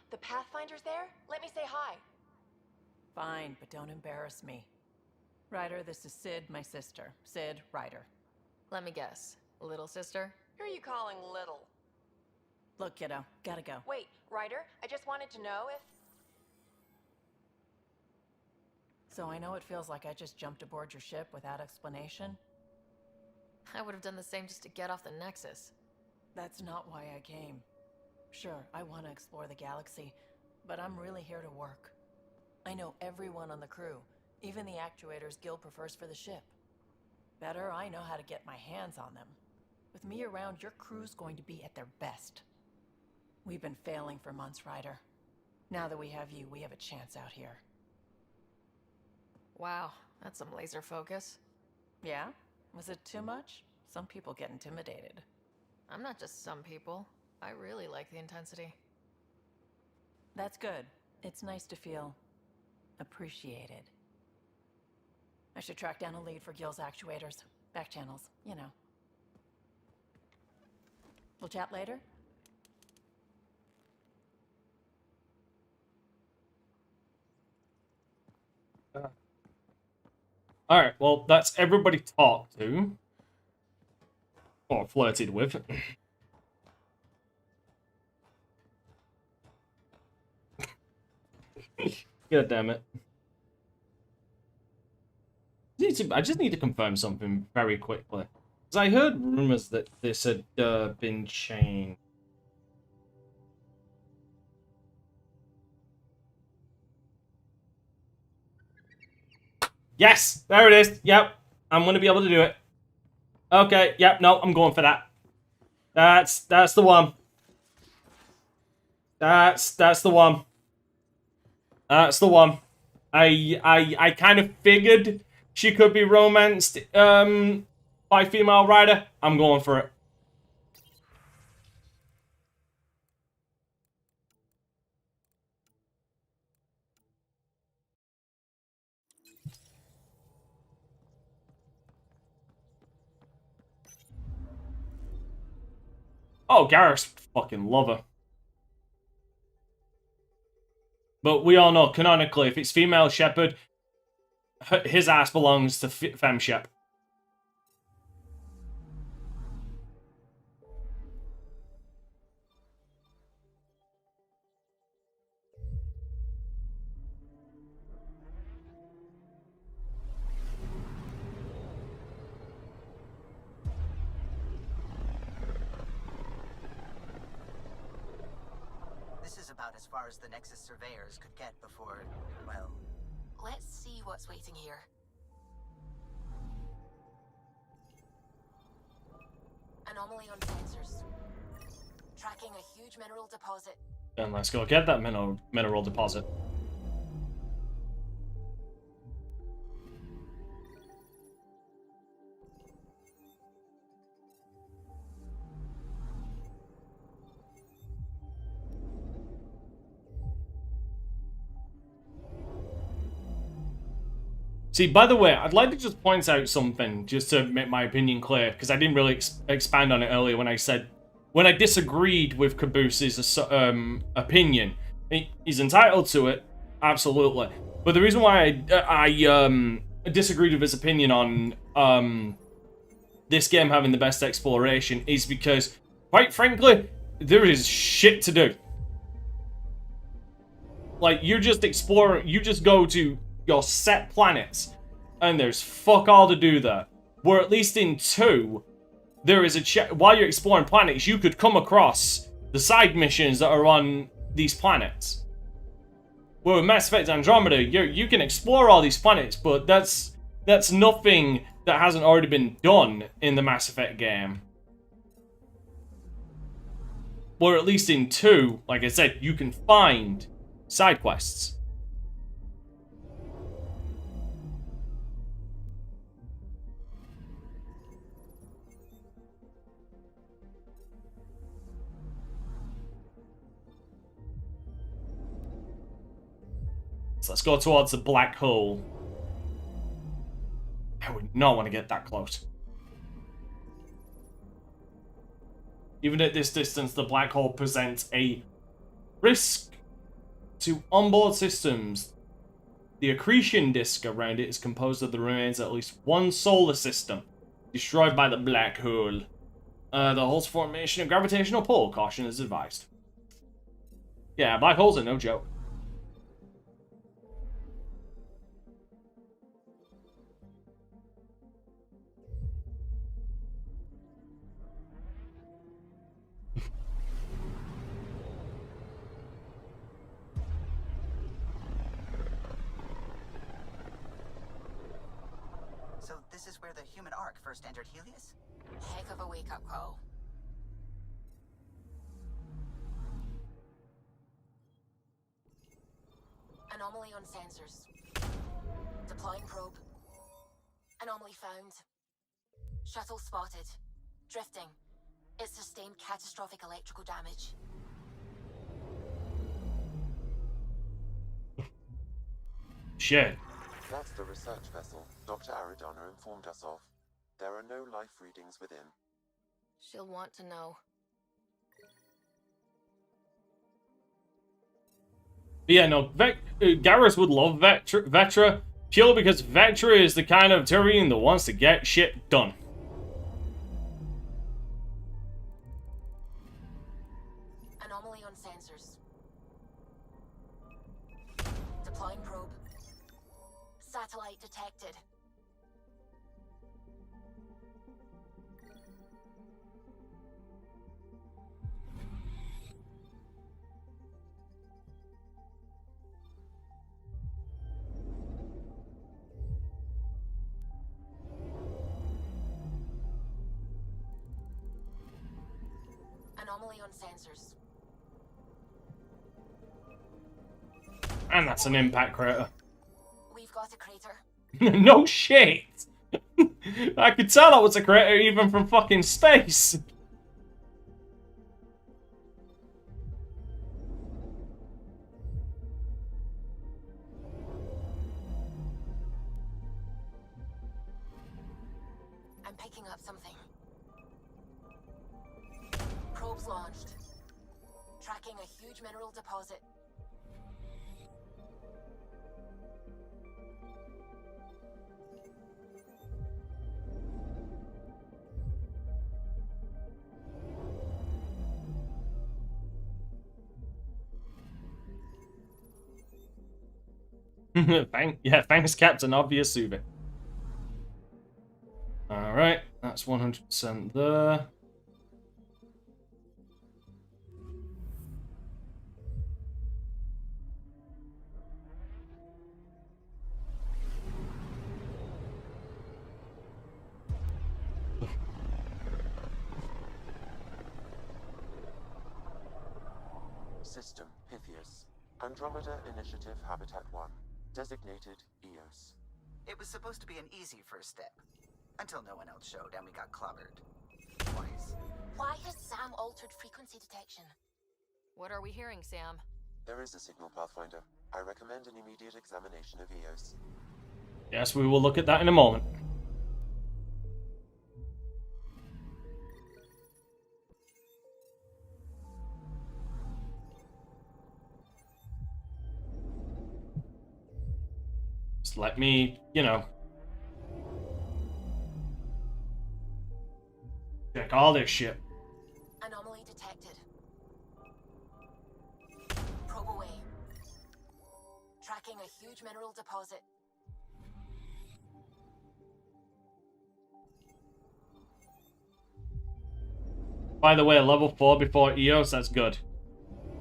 The Pathfinder's there? Let me say hi. Fine, but don't embarrass me. Ryder, this is Sid, my sister. Sid, Ryder. Let me guess. Little sister? Who are you calling little? Look, kiddo, gotta go. Wait, Ryder, I just wanted to know if... So I know it feels like I just jumped aboard your ship without explanation. I would have done the same just to get off the Nexus. That's not why I came. Sure, I want to explore the galaxy, but I'm really here to work. I know everyone on the crew, even the actuators Gil prefers for the ship. Better, I know how to get my hands on them. With me around, your crew's going to be at their best. We've been failing for months, Ryder. Now that we have you, we have a chance out here. Wow, that's some laser focus. Yeah? Was it too much? Some people get intimidated. I'm not just some people. I really like the intensity. That's good. It's nice to feel appreciated. I should track down a lead for Gil's actuators. Back channels, you know. We'll chat later? Alright, well, that's everybody talked to. Or flirted with. God damn it. I just need to confirm something very quickly. Because I heard rumors that this had been changed. Yes! There it is! Yep. I'm going to be able to do it. Okay, yep, no, I'm going for that. That's the one. That's the one. That's the one. I kind of figured she could be romanced by female rider. I'm going for it. Oh, Garrus fucking love her. But we all know, canonically, if it's female shepherd, his ass belongs to fem shep. This is about as far as the Nexus surveyors could get before, well... Let's see what's waiting here. Anomaly on sensors. Tracking a huge mineral deposit. And let's go get that mineral deposit. See, by the way, I'd like to just point out something, just to make my opinion clear, because I didn't really expand on it earlier when I disagreed with Caboose's opinion. He's entitled to it, absolutely. But the reason why I disagreed with his opinion on this game having the best exploration is because, quite frankly, there is shit to do. Like, you just explore, you just go to your set planets, and there's fuck all to do there. Where at least in 2, there is while you're exploring planets, you could come across the side missions that are on these planets. Where with Mass Effect Andromeda, you can explore all these planets, but that's nothing that hasn't already been done in the Mass Effect game. Where at least in 2, like I said, you can find side quests. So let's go towards the black hole. I would not want to get that close. Even at this distance, the black hole presents a risk to onboard systems. The accretion disk around it is composed of the remains of at least one solar system destroyed by the black hole. The hole's formation of gravitational pull. Caution is advised. Yeah, black holes are no joke. this is where the human ark first entered Helios? Heck of a wake-up call. Anomaly on sensors. Deploying probe. Anomaly found. Shuttle spotted. Drifting. It sustained catastrophic electrical damage. Shit. That's the research vessel Dr. Aridana informed us of. There are no life readings within. She'll want to know. But yeah, no, Garrus would love Vectra purely because Vectra is the kind of Turian that wants to get shit done. Anomaly on sensors. Deploying probe. Satellite detected. Anomaly on sensors. And that's an impact crater. We've got a crater. No shit! I could tell that was a crater even from fucking space. I'm picking up something. Probes launched. Tracking a huge mineral deposit. Thanks, Captain Obvious Subi. Alright, that's 100% there. System Pythias. Andromeda Initiative Habitat 1. Designated EOS. It was supposed to be an easy first step. Until no one else showed and we got clobbered. Twice. Why has Sam altered frequency detection? What are we hearing, Sam? There is a signal, Pathfinder. I recommend an immediate examination of EOS. Yes, we will look at that in a moment. Just let me, you know, check all this shit. Anomaly detected. Probe away. Tracking a huge mineral deposit. By the way, level 4 before EOS, that's good.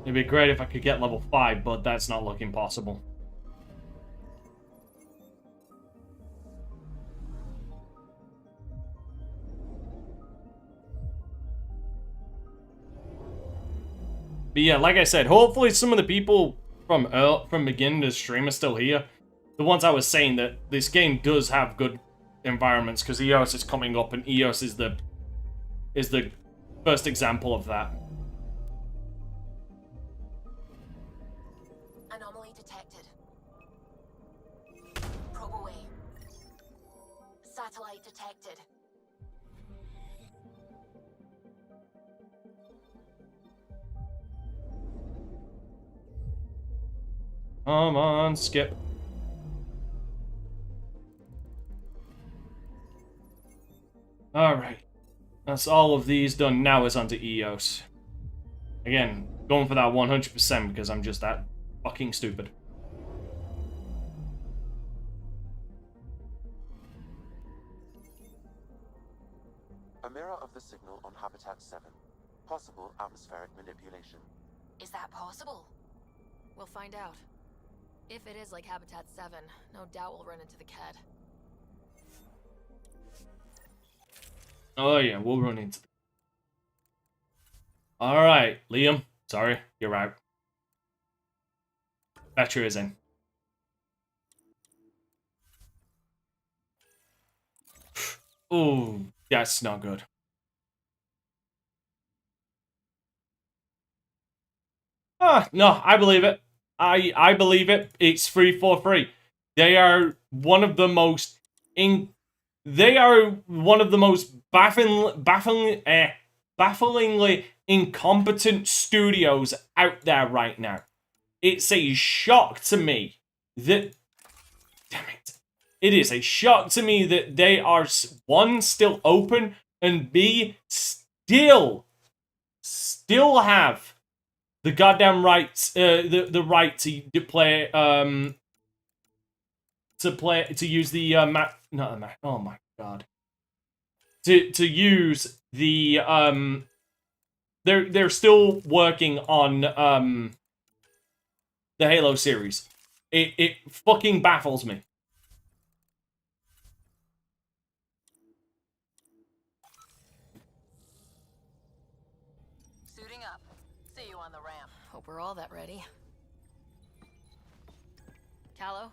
It'd be great if I could get level 5, but that's not looking possible. But yeah, like I said, hopefully some of the people from beginning to stream are still here. The ones I was saying that this game does have good environments because EOS is coming up and EOS is the first example of that. Anomaly detected. Probe away. Satellite detected. Come on, skip. Alright. That's all of these done. Now it's onto EOS. Again, going for that 100% because I'm just that fucking stupid. A mirror of the signal on Habitat 7. Possible atmospheric manipulation. Is that possible? We'll find out. If it is like Habitat 7, no doubt we'll run into the CAD. Oh yeah, we'll run into them. Alright, Liam. Sorry, you're out. Better is in. Ooh, that's not good. Ah, no, I believe it. I believe it. It's 3-4-3. They are one of the most bafflingly incompetent studios out there right now. It's a shock to me that, damn it, it is a shock to me that they are, one, still open, and B, still have the goddamn rights, the right to play, to use the not the map. Oh my god. To use the they're still working on the Halo series. It fucking baffles me. Suiting up. See you on the ramp. Hope we're all that ready. Callow?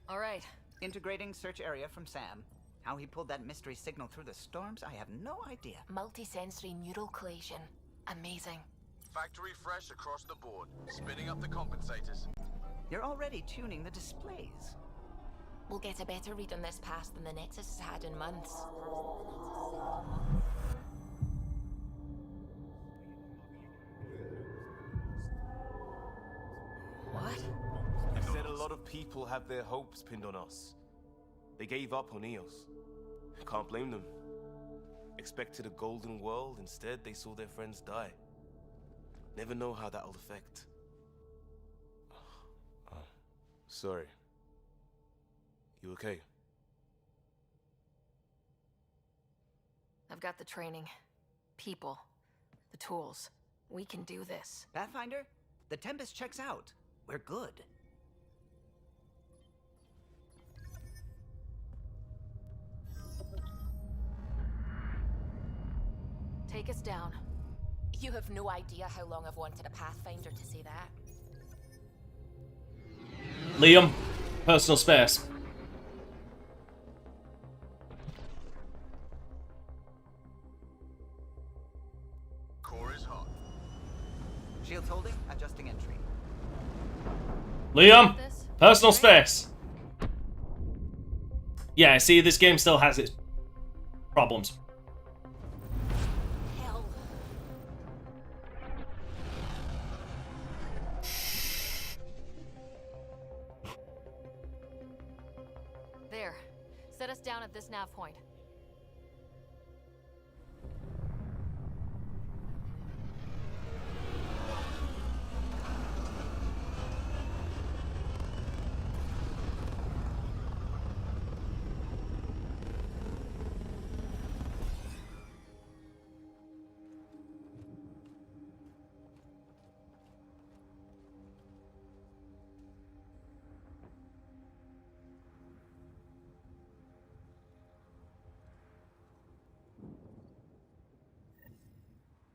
All right. Integrating search area from Sam. How he pulled that mystery signal through the storms, I have no idea. Multisensory neural collision. Amazing. Factory fresh across the board. Spinning up the compensators. You're already tuning the displays. We'll get a better read on this pass than the Nexus has had in months. What? You said a lot of people have their hopes pinned on us. They gave up on Eos. Can't blame them. Expected a golden world, instead they saw their friends die. Never know how that'll affect. Sorry. You okay? I've got the training, people, the tools. We can do this. Pathfinder, the Tempest checks out. We're good. Take us down. You have no idea how long I've wanted a Pathfinder to say that. Liam, personal space. Core is hot. Shields holding, adjusting entry. Liam, personal space. Yeah, see, this game still has its problems. Hell. There. Set us down at this nav point.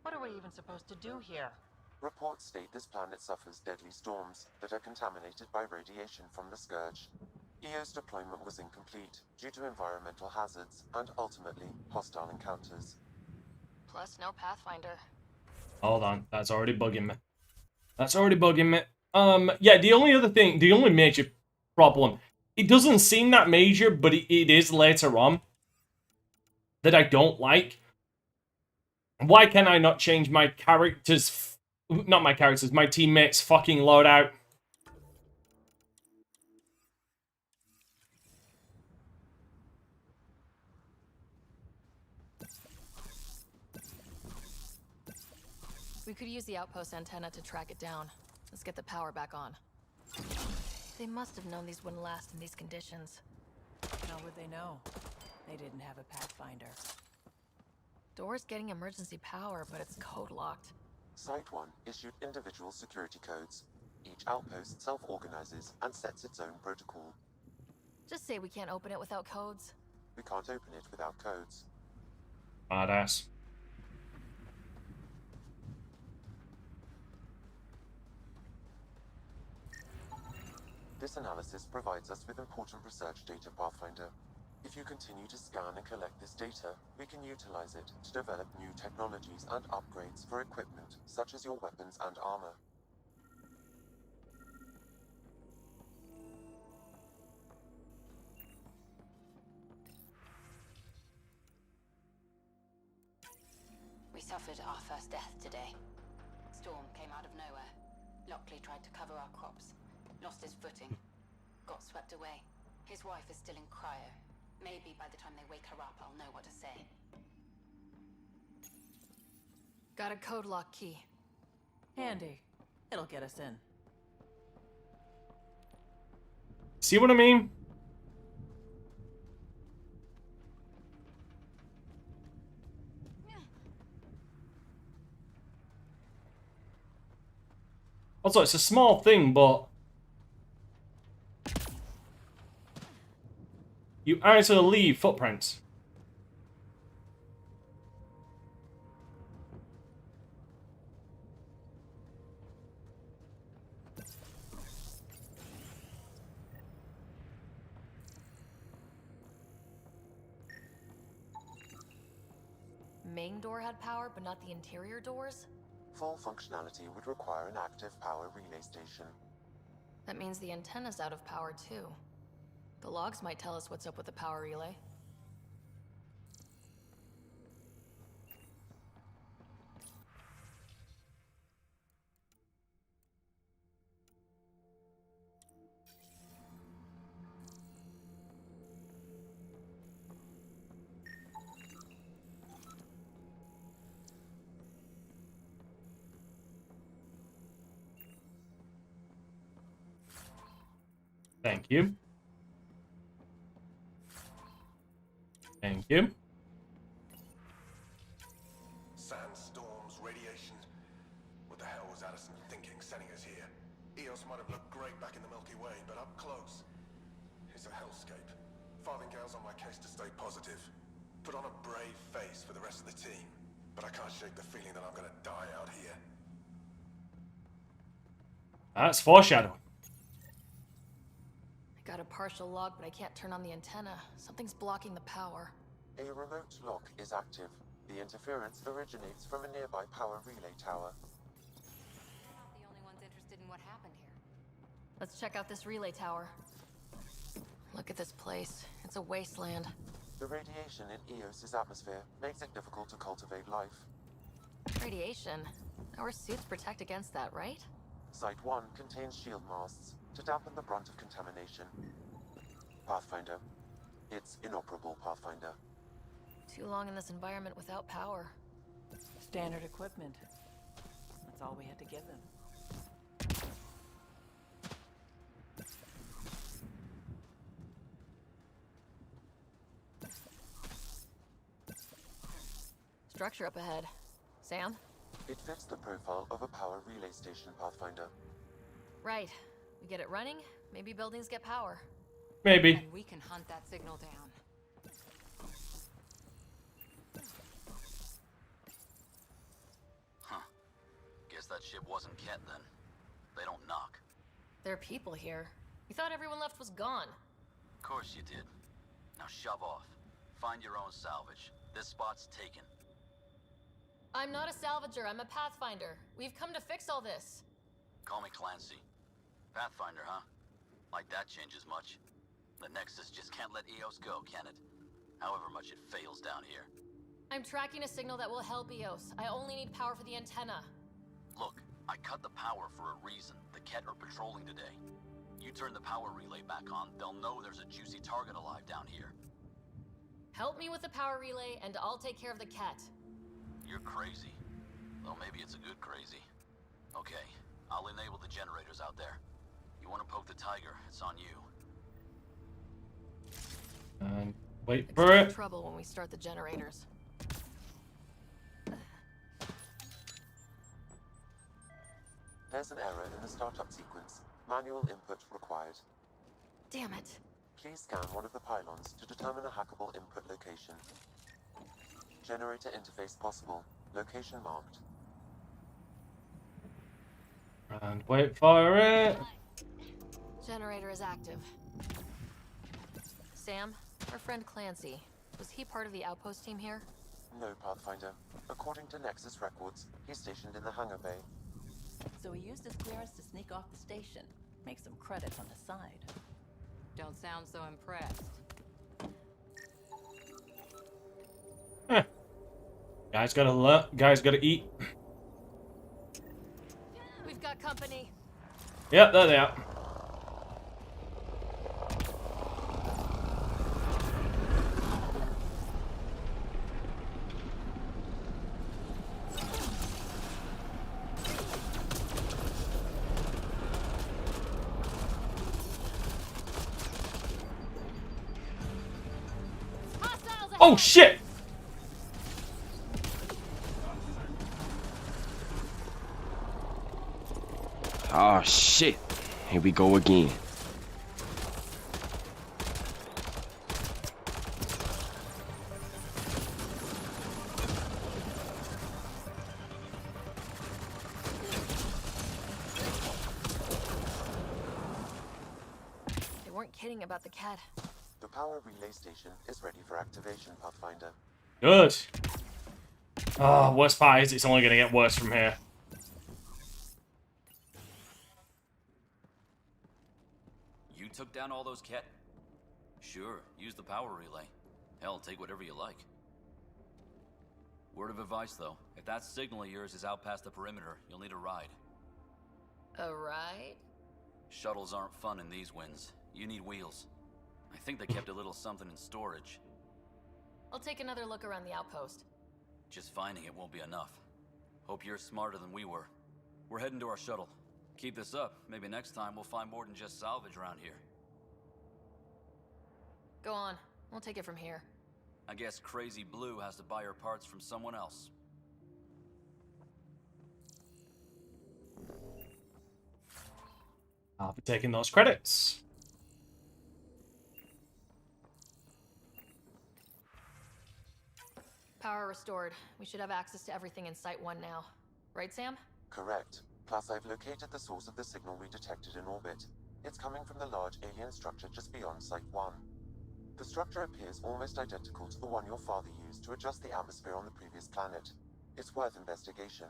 What are we even supposed to do here? Reports state this planet suffers deadly storms that are contaminated by radiation from the Scourge. EO's deployment was incomplete due to environmental hazards and ultimately hostile encounters. Plus, no Pathfinder. Hold on, that's already bugging me. That's already bugging me. Yeah, the only major problem, it doesn't seem that major, but it is later on, that I don't like. Why can I not change my character's... Not my character's, my teammates' fucking loadout? We could use the outpost antenna to track it down. Let's get the power back on. They must have known these wouldn't last in these conditions. How would they know? They didn't have a Pathfinder. Door's getting emergency power, but it's code-locked. Site 1 issued individual security codes. Each outpost self-organizes and sets its own protocol. Just say we can't open it without codes. We can't open it without codes. Badass. This analysis provides us with important research data, Pathfinder. If you continue to scan and collect this data, we can utilize it to develop new technologies and upgrades for equipment, such as your weapons and armor. We suffered our first death today. Storm came out of nowhere. Lockley tried to cover our crops. Lost his footing. Got swept away. His wife is still in cryo. Maybe by the time they wake her up, I'll know what to say. Got a code lock key. Handy. It'll get us in. See what I mean? Also, it's a small thing, but you actually leave footprints. Main door had power, but not the interior doors? Full functionality would require an active power relay station. That means the antenna's out of power too. The logs might tell us what's up with the power relay. Thank you. Thank you. Sandstorms, radiation. What the hell was Addison thinking sending us here? Eos might have looked great back in the Milky Way, but up close, it's a hellscape. Farthingale's on my case to stay positive. Put on a brave face for the rest of the team, but I can't shake the feeling that I'm gonna die out here. That's foreshadowing. Got a partial log, but I can't turn on the antenna. Something's blocking the power. A remote lock is active. The interference originates from a nearby power relay tower. We're not the only ones interested in what happened here. Let's check out this relay tower. Look at this place. It's a wasteland. The radiation in Eos's atmosphere makes it difficult to cultivate life. Radiation? Our suits protect against that, right? Site 1 contains shield masts to dampen the brunt of contamination. Pathfinder. It's inoperable, Pathfinder. Too long in this environment without power. Standard equipment. That's all we had to give them. Structure up ahead. Sam? It fits the profile of a power relay station, Pathfinder. Right. We get it running, maybe buildings get power. Maybe. And we can hunt that signal down. Huh. Guess that ship wasn't Ket then. They don't knock. There are people here. We thought everyone left was gone. Of course you did. Now shove off. Find your own salvage. This spot's taken. I'm not a salvager, I'm a pathfinder. We've come to fix all this. Call me Clancy. Pathfinder, huh? Like that changes much. The Nexus just can't let Eos go, can it? However much it fails down here. I'm tracking a signal that will help Eos. I only need power for the antenna. Look, I cut the power for a reason. The Ket are patrolling today. You turn the power relay back on, they'll know there's a juicy target alive down here. Help me with the power relay, and I'll take care of the Ket. You're crazy. Well, maybe it's a good crazy. Okay, I'll enable the generators out there. You want to poke the tiger, it's on you. And wait for it. Trouble when we start the generators. There's an error in the startup sequence. Manual input required. Damn it. Please scan one of the pylons to determine a hackable input location. Generator interface possible. Location marked. And wait for it. Generator is active. Sam, our friend Clancy, was he part of the outpost team here? No, Pathfinder. According to Nexus records, he's stationed in the hangar bay. So he used his clearance to sneak off the station. Make some credits on the side. Don't sound so impressed. Huh. Guys gotta learn. Guys gotta eat. We've got company. Yep, there they are. Oh shit! Oh shit. Here we go again. They weren't kidding about the cat. The power relay station is ready for activation, Pathfinder. Good. Oh, worst part is it's only gonna get worse from here. You took down all those cat... Sure, use the power relay. Hell, take whatever you like. Word of advice, though. If that signal of yours is out past the perimeter, you'll need a ride. A ride? Shuttles aren't fun in these winds. You need wheels. I think they kept a little something in storage. I'll take another look around the outpost. Just finding it won't be enough. Hope you're smarter than we were. We're heading to our shuttle. Keep this up. Maybe next time we'll find more than just salvage around here. Go on. We'll take it from here. I guess Crazy Blue has to buy her parts from someone else. I'll be taking those credits. Power restored. We should have access to everything in Site 1 now. Right, Sam? Correct. Plus, I've located the source of the signal we detected in orbit. It's coming from the large alien structure just beyond Site 1. The structure appears almost identical to the one your father used to adjust the atmosphere on the previous planet. It's worth investigation.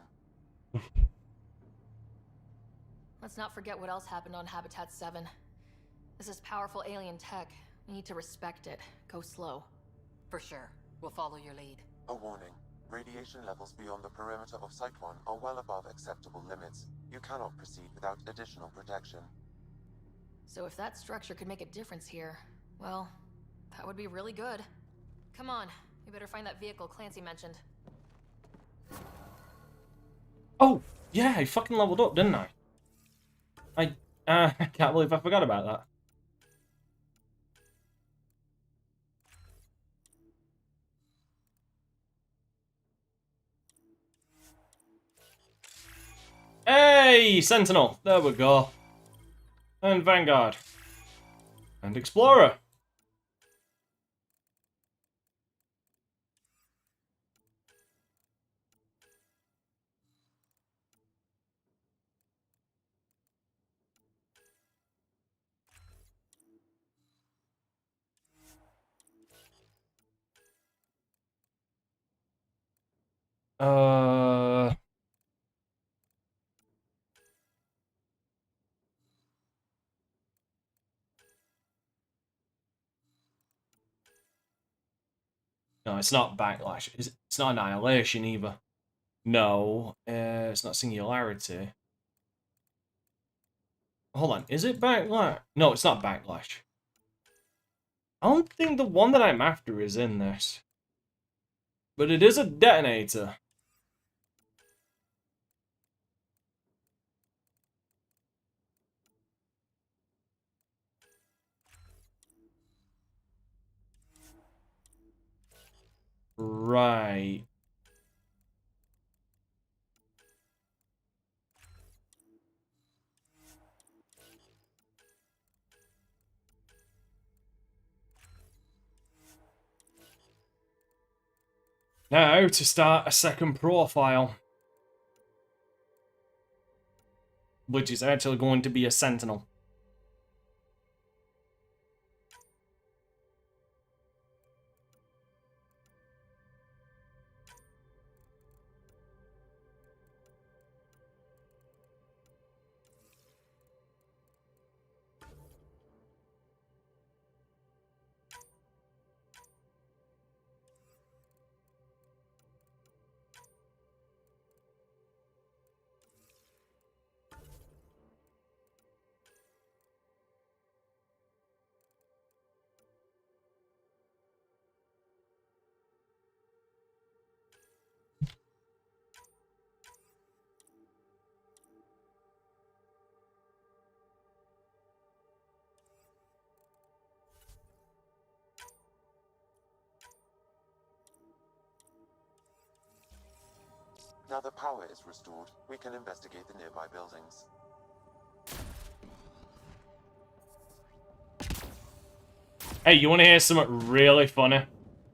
Let's not forget what else happened on Habitat 7. This is powerful alien tech. We need to respect it. Go slow. For sure. We'll follow your lead. A warning. Radiation levels beyond the perimeter of Site 1 are well above acceptable limits. You cannot proceed without additional protection. So if that structure could make a difference here, well, that would be really good. Come on. We better find that vehicle Clancy mentioned. Oh, yeah, I fucking leveled up, didn't I? I can't believe I forgot about that. Hey, Sentinel. There we go. And Vanguard. And Explorer. No, it's not Backlash. It's not Annihilation either. No, it's not Singularity. Hold on, is it Backlash? No, it's not Backlash. I don't think the one that I'm after is in this. But it is a detonator. Right. Now to start a second profile. Which is actually going to be a sentinel. Now that power is restored, we can investigate the nearby buildings. Hey, you want to hear something really funny?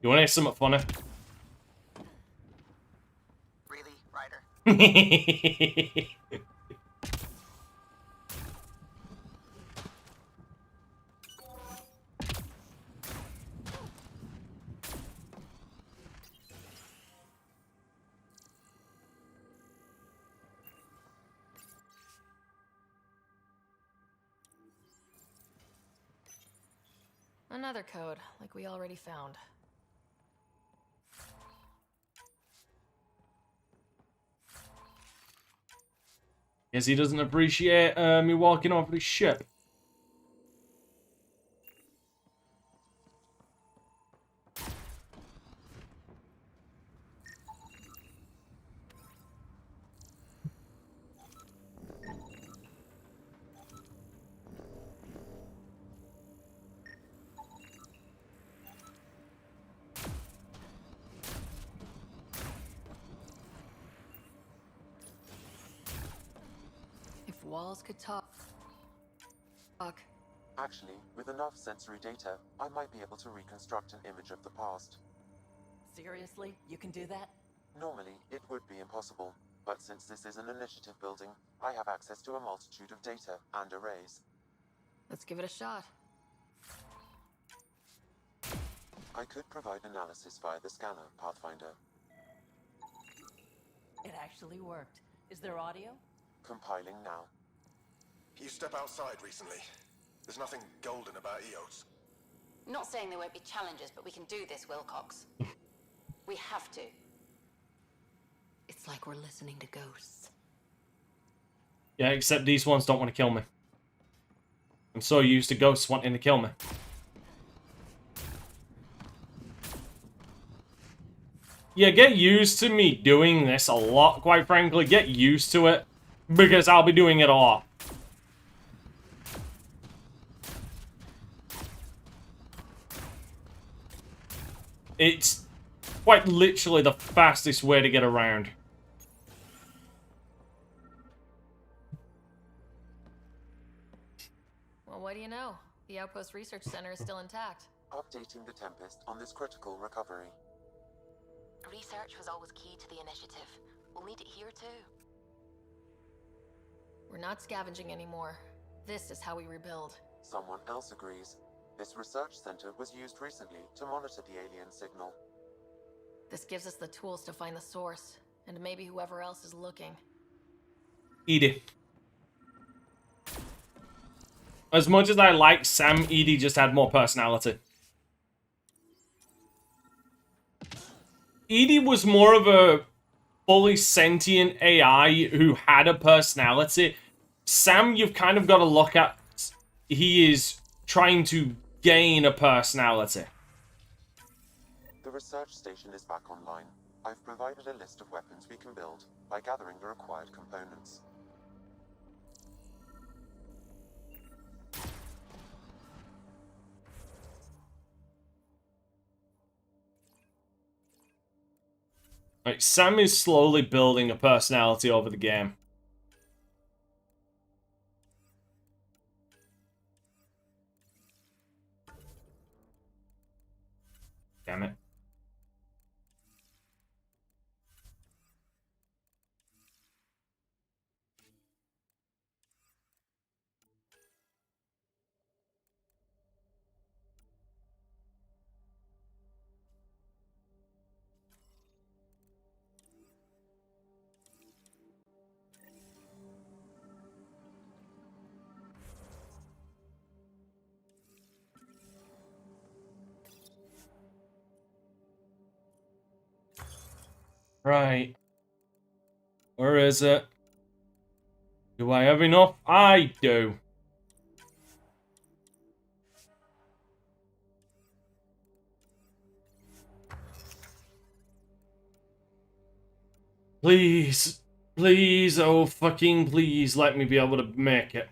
You want to hear something funny? Really, Ryder? Another code, like we already found. Guess he doesn't appreciate me walking over his ship. If walls could talk. Actually, with enough sensory data, I might be able to reconstruct an image of the past. Seriously? You can do that? Normally, it would be impossible, but since this is an initiative building, I have access to a multitude of data and arrays. Let's give it a shot. I could provide analysis via the scanner, Pathfinder. It actually worked. Is there audio? Compiling now. You step outside recently. There's nothing golden about Eos. Not saying there won't be challenges, but we can do this, Wilcox. We have to. It's like we're listening to ghosts. Yeah, except these ones don't want to kill me. I'm so used to ghosts wanting to kill me. Yeah, get used to me doing this a lot, quite frankly. Get used to it, because I'll be doing it a lot. It's quite literally the fastest way to get around. Well, what do you know? The Outpost Research Center is still intact. Updating the Tempest on this critical recovery. Research was always key to the initiative. We'll need it here too. We're not scavenging anymore. This is how we rebuild. Someone else agrees. This research center was used recently to monitor the alien signal. This gives us the tools to find the source, and maybe whoever else is looking. Edie. As much as I like Sam, Edie just had more personality. Edie was more of a fully sentient AI who had a personality. Sam, you've kind of got to look at... He is trying to gain a personality. The research station is back online. I've provided a list of weapons we can build by gathering the required components. Right, Sam is slowly building a personality over the game. Damn it. Right. Where is it? Do I have enough? I do. Please. Please, oh fucking please, let me be able to make it.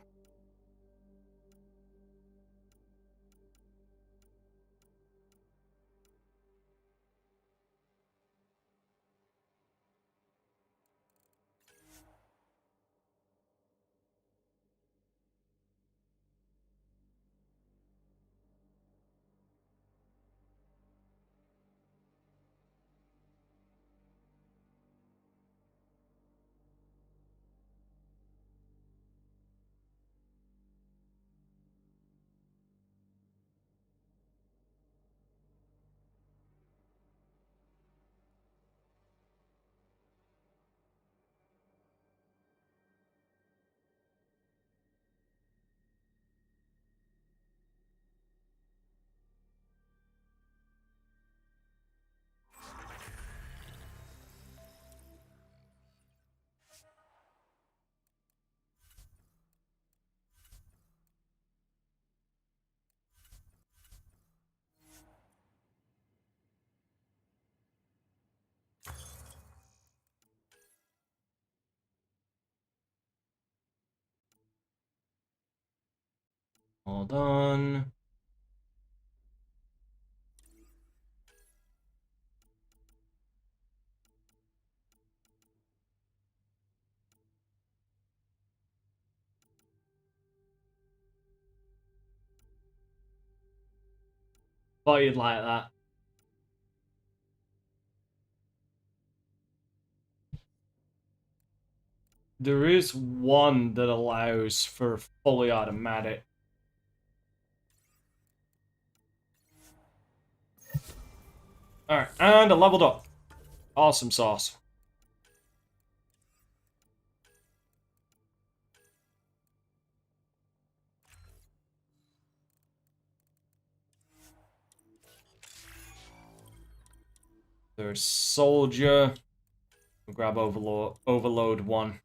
Hold on. Thought you'd like that. There is one that allows for fully automatic. Alright, and I leveled up. Awesome sauce. There's soldier. We'll grab overload 1.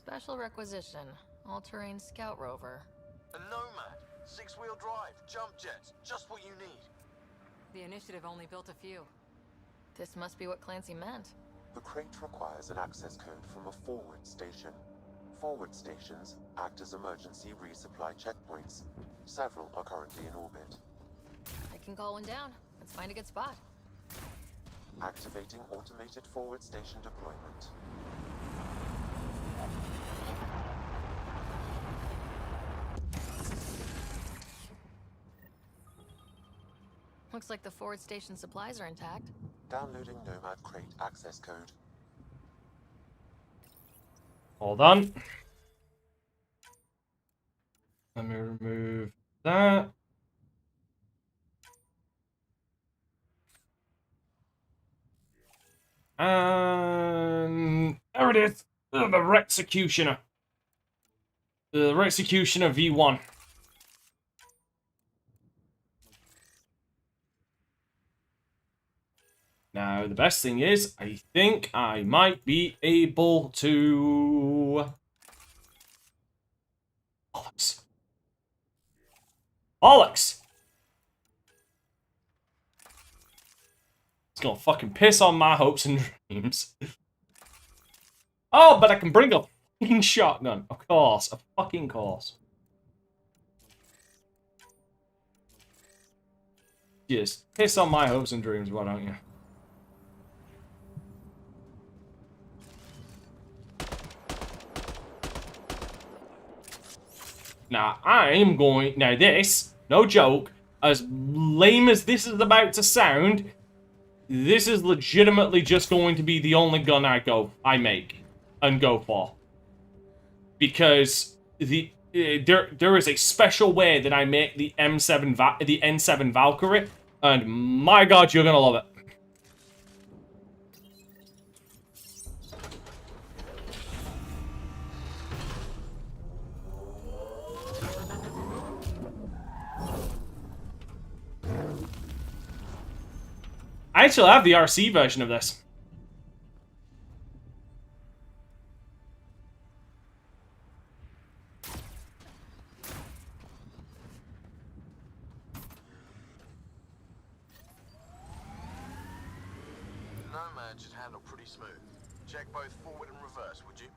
Special requisition. All-terrain scout rover. A Nomad, 6-wheel drive, jump jets, just what you need. The initiative only built a few. This must be what Clancy meant. The crate requires an access code from a forward station. Forward stations act as emergency resupply checkpoints. Several are currently in orbit. I can call one down. Let's find a good spot. Activating automated forward station deployment. Looks like the forward station supplies are intact. Downloading Nomad crate access code. Hold on. Let me remove that. And there it is. The Rexecutioner. The Rexecutioner V1. Now, the best thing is, I think I might be able to... Bollocks. Bollocks! It's gonna fucking piss on my hopes and dreams. Oh, but I can bring a fucking shotgun. Of course. Of fucking course. Just piss on my hopes and dreams, why don't you? Now, now this, no joke, as lame as this is about to sound, this is legitimately just going to be the only gun I make and go for. Because there is a special way that I make the N7 Valkyrie, and my god, you're gonna love it. I actually have the RC version of this. Nomad should handle pretty smooth. Check both forward and reverse, would you?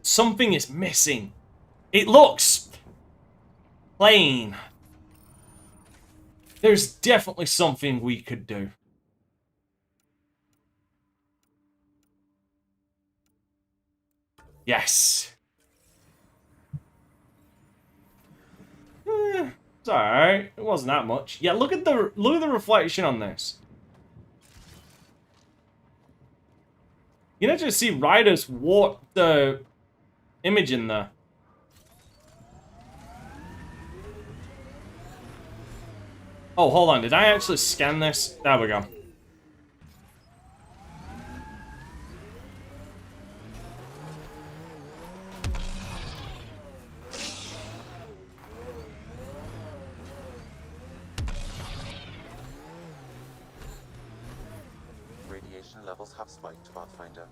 Something is missing. It looks plain. There's definitely something we could do. Yes. It's alright. It wasn't that much. Yeah, look at the reflection on this. You can actually see Ryder's warped the image in there. Oh, hold on. Did I actually scan this? There we go. Radiation levels have spiked, Pathfinder.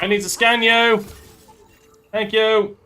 I need to scan you. Thank you.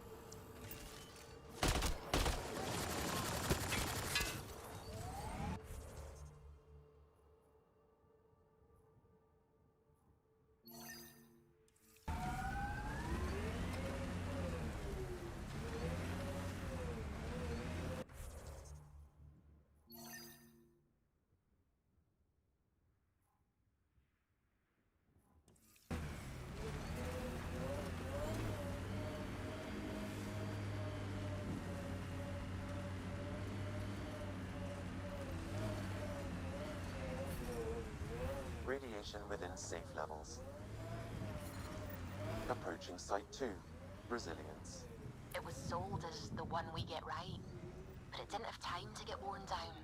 Radiation within safe levels. Approaching Site 2. Resilience. It was sold as the one we get right, but it didn't have time to get worn down.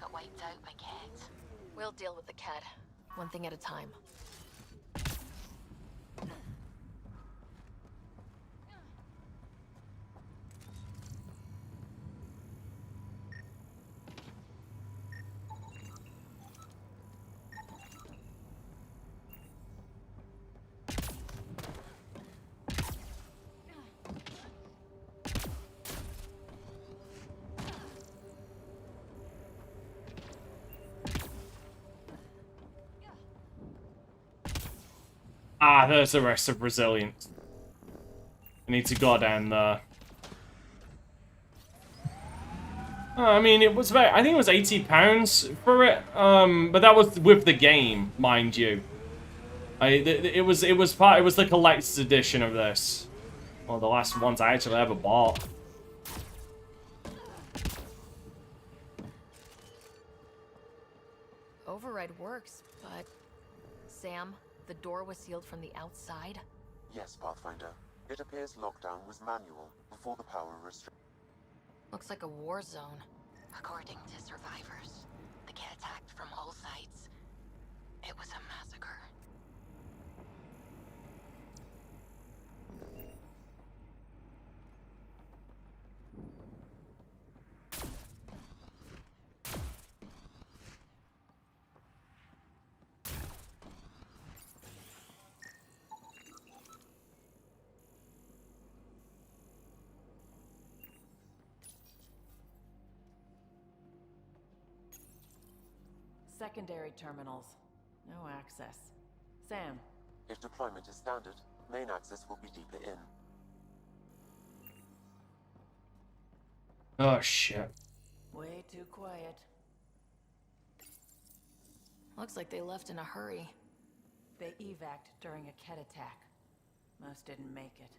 Got wiped out by Ket. We'll deal with the Ket, one thing at a time. Ah, there's the rest of Resilience. I need to go down there. I mean, it was about, I think it was £80 for it. But that was with the game, mind you. It was the collector's edition of this. Well, the last ones I actually ever bought. Override works, but Sam, the door was sealed from the outside? Yes, Pathfinder. It appears lockdown was manual before the power restriction. Looks like a war zone. According to survivors, the Ket attacked from all sides. It was a massacre. secondary terminals. No access. Sam. If deployment is standard, main access will be deeper in. Oh shit. Way too quiet. Looks like they left in a hurry. They evac'd during a Ket attack. Most didn't make it.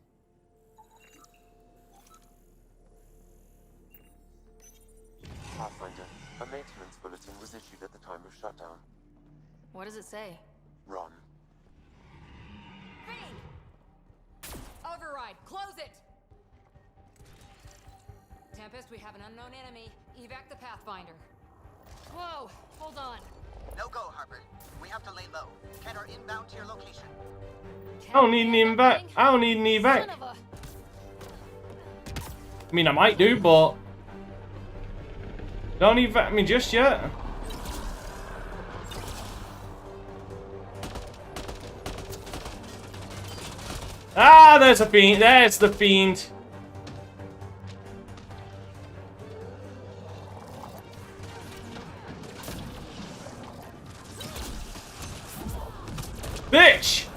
Pathfinder, a maintenance bulletin was issued at the time of shutdown. What does it say? Run. Override, close it! Tempest, we have an unknown enemy. Evac the Pathfinder. Whoa, hold on. No go, Harper. We have to lay low. Ken are inbound to your location. I don't need an evac. I don't need an evac. I mean, I might do, but don't evac me just yet. Ah, there's a fiend. There's the fiend. Bitch!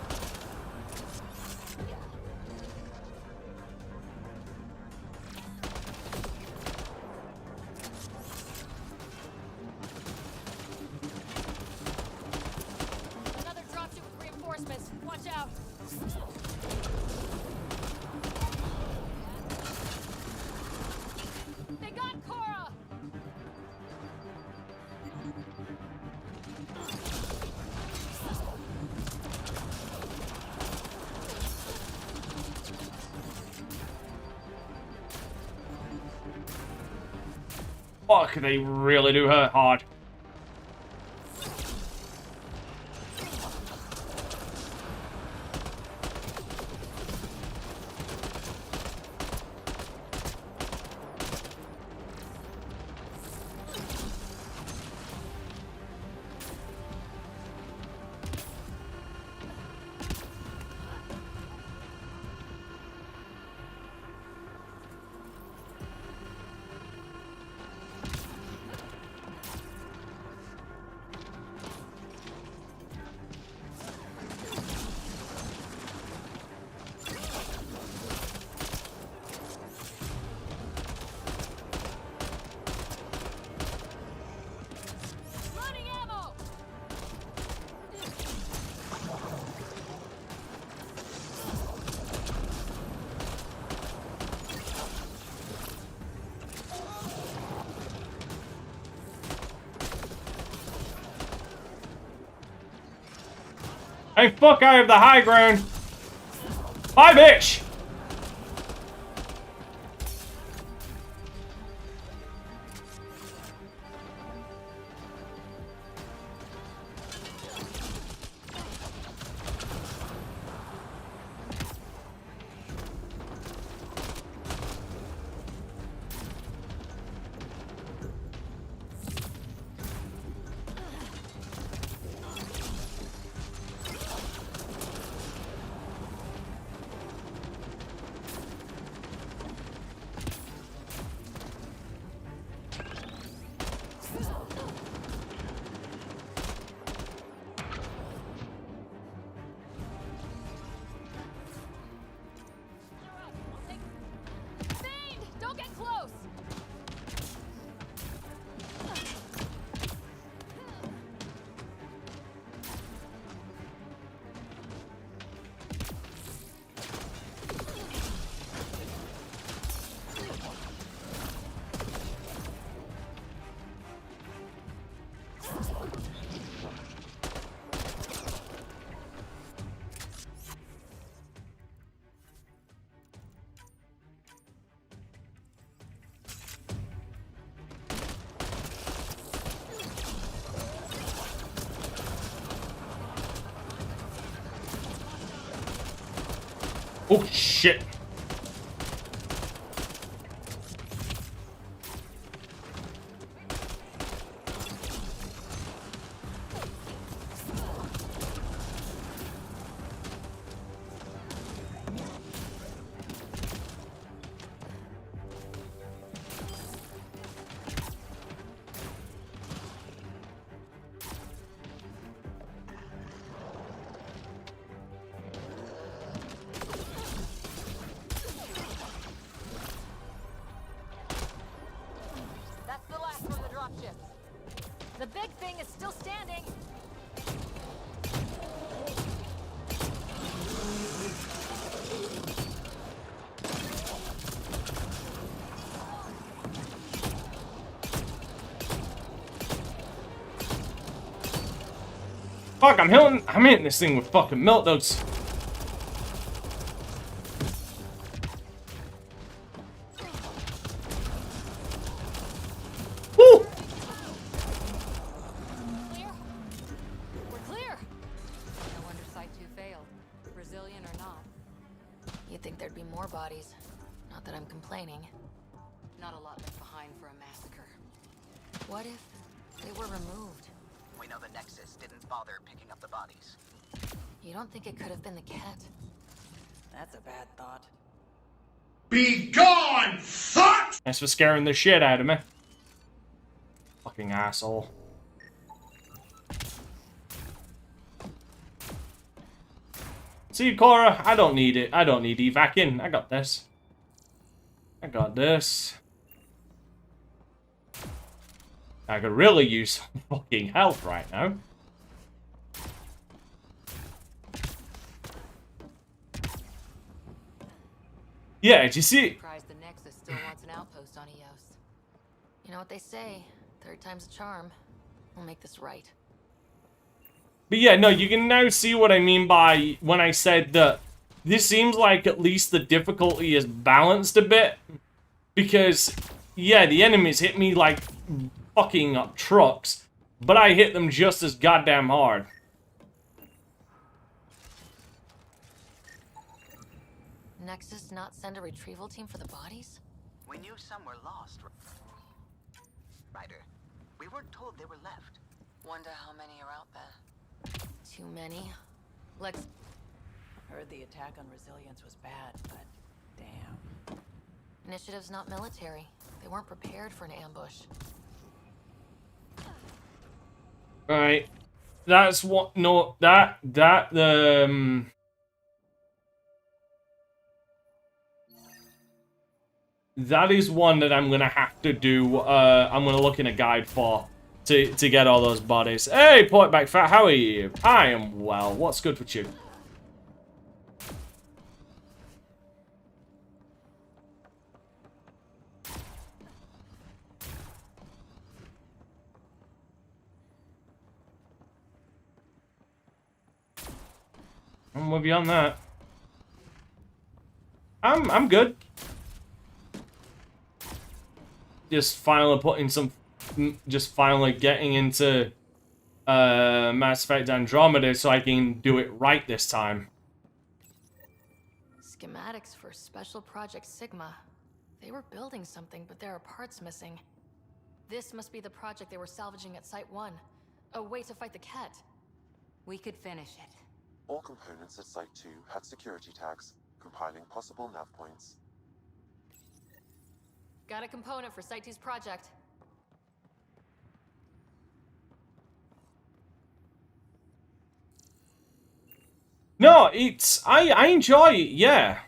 Another dropship with reinforcements. Watch out. They got Cora! Fuck, they really do hurt hard. Hey, fuck, I have the high ground. Bye, bitch! Don't get close! Oh, shit. It's still standing. Fuck, I'm hitting this thing with fucking melt dugs. Woo! Clear? We're clear. No wonder Site 2 failed. Brazilian or not. You'd think there'd be more bodies. Not that I'm complaining. Not a lot left behind for a massacre. What if they were removed? We know the Nexus didn't bother picking up the bodies. You don't think it could have been the cat? That's a bad thought. Be gone, fuck! Thanks for scaring the shit out of me. Fucking asshole. See, Cora, I don't need it. I don't need evac-in. I got this. I got this. I could really use some fucking health right now. Yeah, did you see? Surprised the Nexus still wants an outpost on Eos. You know what they say? Third time's a charm. We'll make this right. But yeah, no, you can now see what I mean by when I said that this seems like at least the difficulty is balanced a bit. Because, yeah, the enemies hit me like fucking up trucks, but I hit them just as goddamn hard. Nexus not send a retrieval team for the bodies? We knew some were lost. Ryder, we weren't told they were left. Wonder how many are out there. Too many. Lex... Heard the attack on Resilience was bad, but damn. Initiative's not military. They weren't prepared for an ambush. Right. That's what... No, that is one that I'm gonna have to do, I'm gonna look in a guide for, to get all those bodies. Hey, Portback Fat, how are you? I am well. What's good with you? I'm with you on that. I'm good. Just finally putting some, just finally getting into Mass Effect Andromeda so I can do it right this time. Schematics for Special Project Sigma. They were building something, but there are parts missing. This must be the project they were salvaging at Site 1. A way to fight the Ket. We could finish it. All components at Site 2 had security tags, compiling possible nav points. Got a component for Site 2's project. No, it's... I enjoy it, yeah.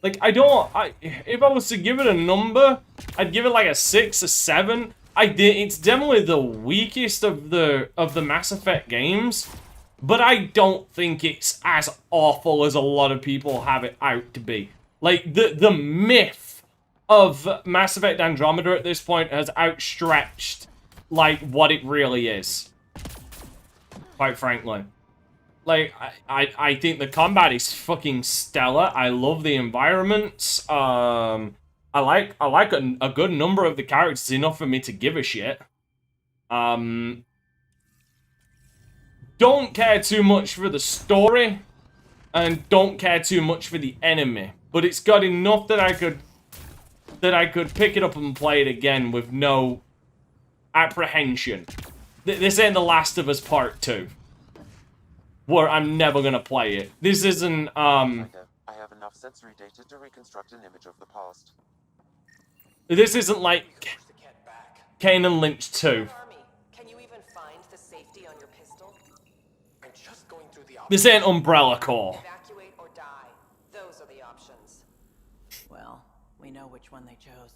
Like, if I was to give it a number, I'd give it like a 6 or 7. It's definitely the weakest of the Mass Effect games. But I don't think it's as awful as a lot of people have it out to be. Like, the myth of Mass Effect Andromeda at this point has outstretched, like, what it really is. Quite frankly. Like, I think the combat is fucking stellar. I love the environments. I like a good number of the characters, enough for me to give a shit. Don't care too much for the story, and don't care too much for the enemy. But it's got enough that I could pick it up and play it again with no apprehension. This ain't The Last of Us Part 2, where I'm never gonna play it. This isn't, I have enough sensory data to reconstruct an image of the past. This isn't like Kane and Lynch 2. Can you even find the safety on your pistol? I'm just going through the This ain't Umbrella Corps. Evacuate or die. Those are the options. Well, we know which one they chose.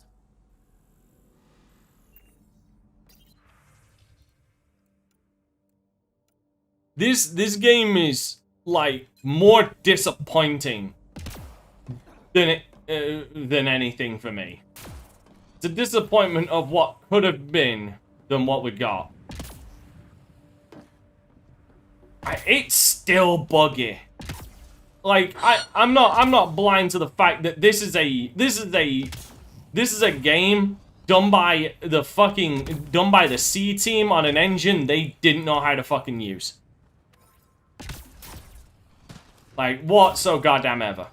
This game is like more disappointing than anything for me. It's a disappointment of what could have been than what we got. It's still buggy. Like I'm not blind to the fact that this is a game done by the C team on an engine they didn't know how to fucking use. Like, what so goddamn ever.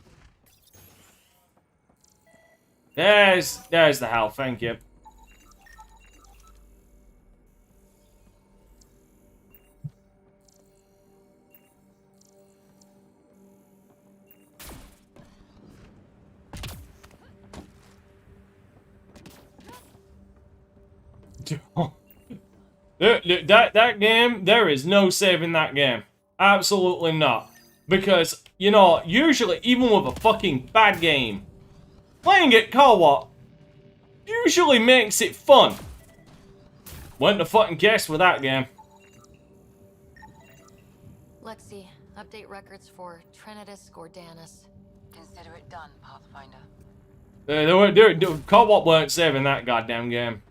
There's the hell, thank you. That game, there is no saving that game. Absolutely not. Because, you know, usually, even with a fucking bad game, playing it co-op usually makes it fun. Wasn't a fucking case with that game. Lexi, update records for Trinitas Gordanus. Consider it done, Pathfinder. Co-op weren't saving that goddamn game.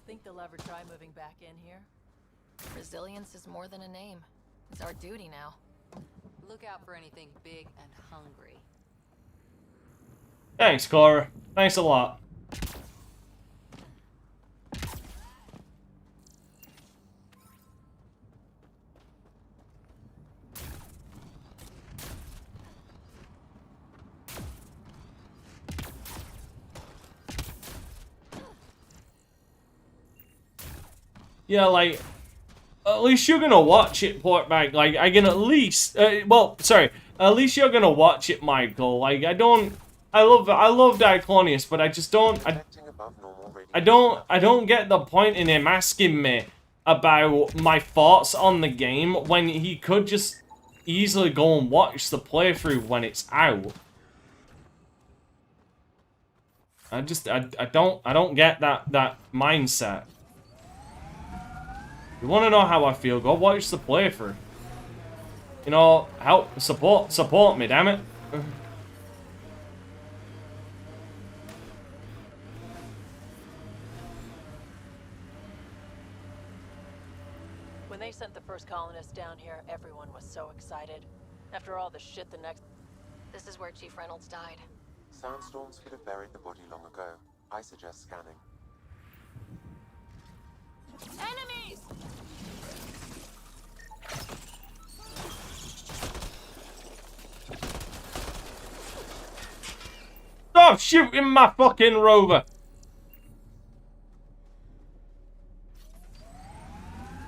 Think they'll ever try moving back in here? Resilience is more than a name. It's our duty now. Look out for anything big and hungry. Thanks, Cora. Thanks a lot. Yeah, like, at least you're gonna watch it, Portback. Like, I can at least, well, sorry, at least you're gonna watch it, Michael. Like, I love Diaclonius, but I just don't, I don't get the point in him asking me about my thoughts on the game when he could just easily go and watch the playthrough when it's out. I don't get that mindset. You want to know how I feel? Go watch the playthrough. You know, help, support me, damn it. When they sent the first colonists down here, everyone was so excited. After all the shit This is where Chief Reynolds died. Sandstorms could have buried the body long ago. I suggest scanning. Enemies! Stop shooting my fucking rover!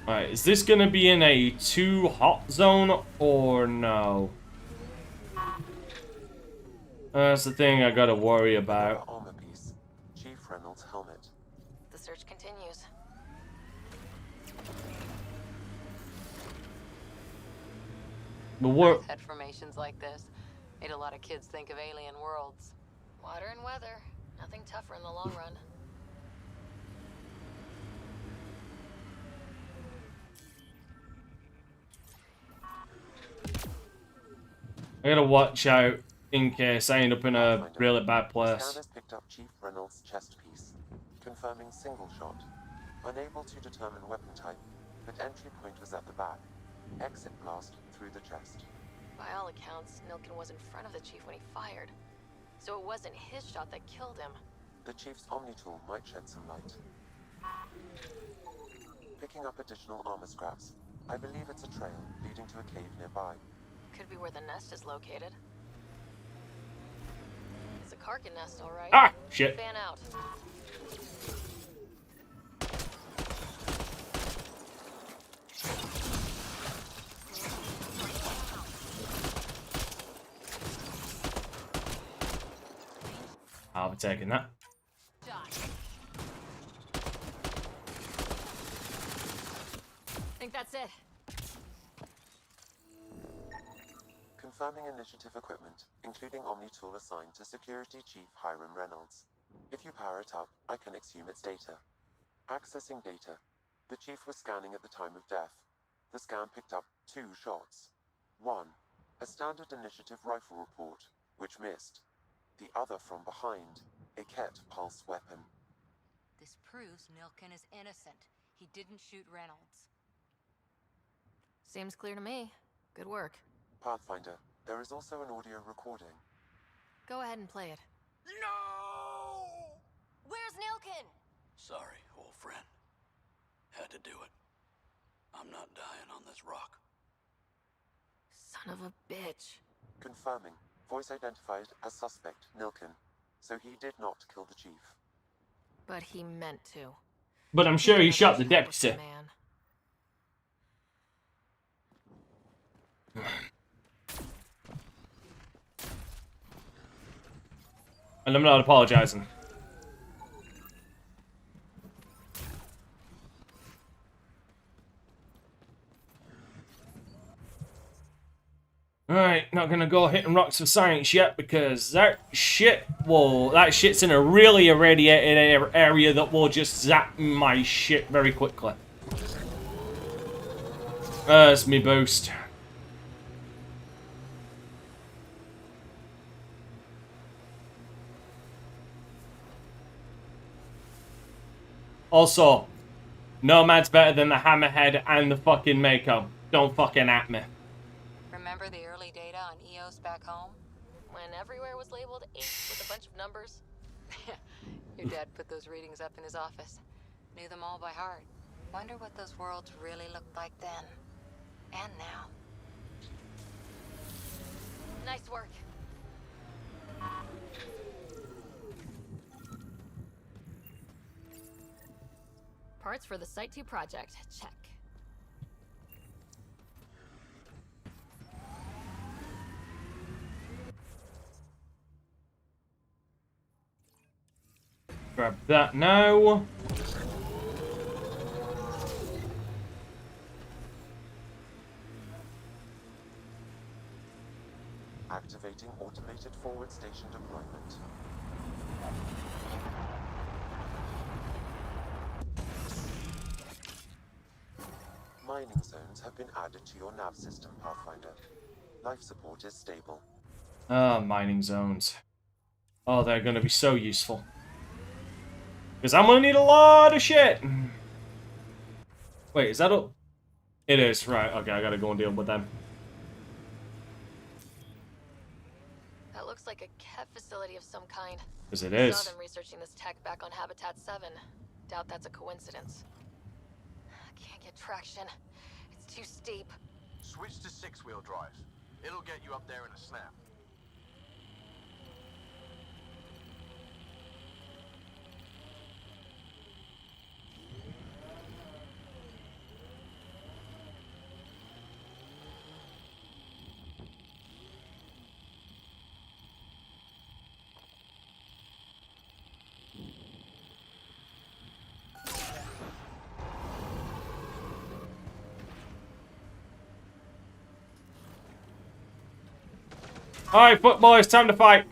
Alright, is this gonna be in a too hot zone or no? That's the thing I gotta worry about. Armor piece. Chief Reynolds' helmet. The search continues. But Had formations like this. Made a lot of kids think of alien worlds. Water and weather. Nothing tougher in the long run. I gotta watch out in case I end up in a really bad place. Scanners picked up Chief Reynolds' chest piece, confirming single shot. Unable to determine weapon type, but entry point was at the back. Exit blast through the chest. By all accounts, Nilkin was in front of the chief when he fired. So it wasn't his shot that killed him. The Chief's Omni tool might shed some light. Picking up additional armor scraps. I believe it's a trail leading to a cave nearby. Could be where the nest is located. It's a Karkin nest, all right. Ah, shit. Fan out. I'll be taking that. think that's it. Confirming initiative equipment, including Omni tool assigned to Security Chief Hiram Reynolds. If you power it up, I can exhume its data. Accessing data. The Chief was scanning at the time of death. The scan picked up 2 shots. 1. A standard initiative rifle report, which missed. The other from behind, a Ket pulse weapon. This proves Nilkin is innocent. He didn't shoot Reynolds. Seems clear to me. Good work. Pathfinder, there is also an audio recording. Go ahead and play it. No! Where's Nilkin? Sorry, old friend. Had to do it. I'm not dying on this rock. Son of a bitch. Confirming. Voice identified as suspect, Nilkin. So he did not kill the Chief. But he meant to. But I'm sure he shot the deputy. Man. And I'm not apologizing. Alright, not gonna go hitting rocks for science yet because that shit's in a really irradiated area that will just zap my shit very quickly. There's me boost. Also, Nomad's better than the Hammerhead and the fucking Mako. Don't fucking at me. Remember the early data on EOS back home? When everywhere was labeled 8 with a bunch of numbers. Your dad put those readings up in his office. Knew them all by heart. Wonder what those worlds really looked like then. And now. Nice work. Parts for the Site 2 project. Check. Grab that now. Activating automated forward station deployment. Mining zones have been added to your nav system, Pathfinder. Life support is stable. Ah, mining zones. Oh, they're gonna be so useful. Because I'm gonna need a lot of shit. Wait, is that all? It is, right. Okay, I gotta go and deal with them. That looks like a Ket facility of some kind. Because it I is. saw them researching this tech back on Habitat 7. Doubt that's a coincidence. Can't get traction. It's too steep. Switch to 6-wheel drive. It'll get you up there in a snap. Alright, football, time to fight.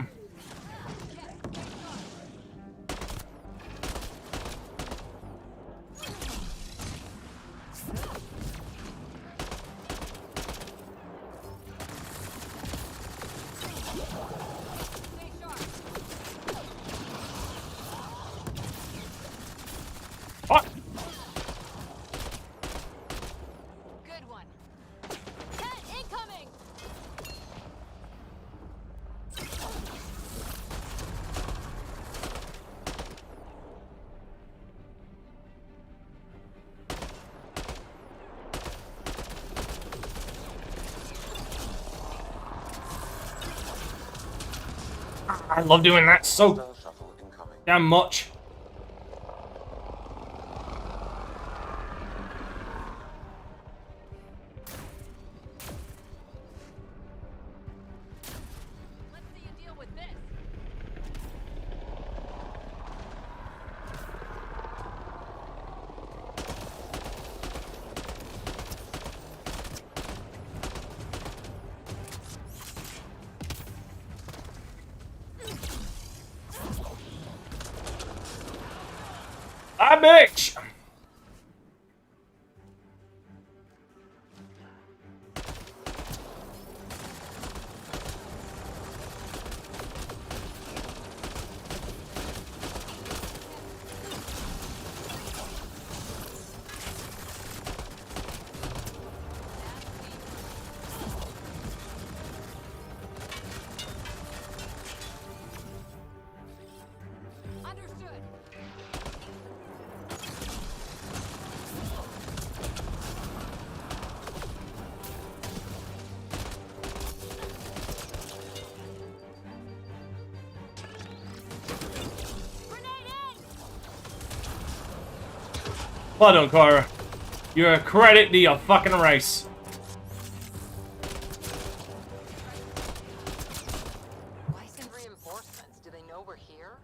Fuck. Good one. Ket incoming! I love doing that so damn much. Let's see you deal with this. that bitch! Well done, Cora. You're a credit to your fucking race. Why send reinforcements? Do they know we're here?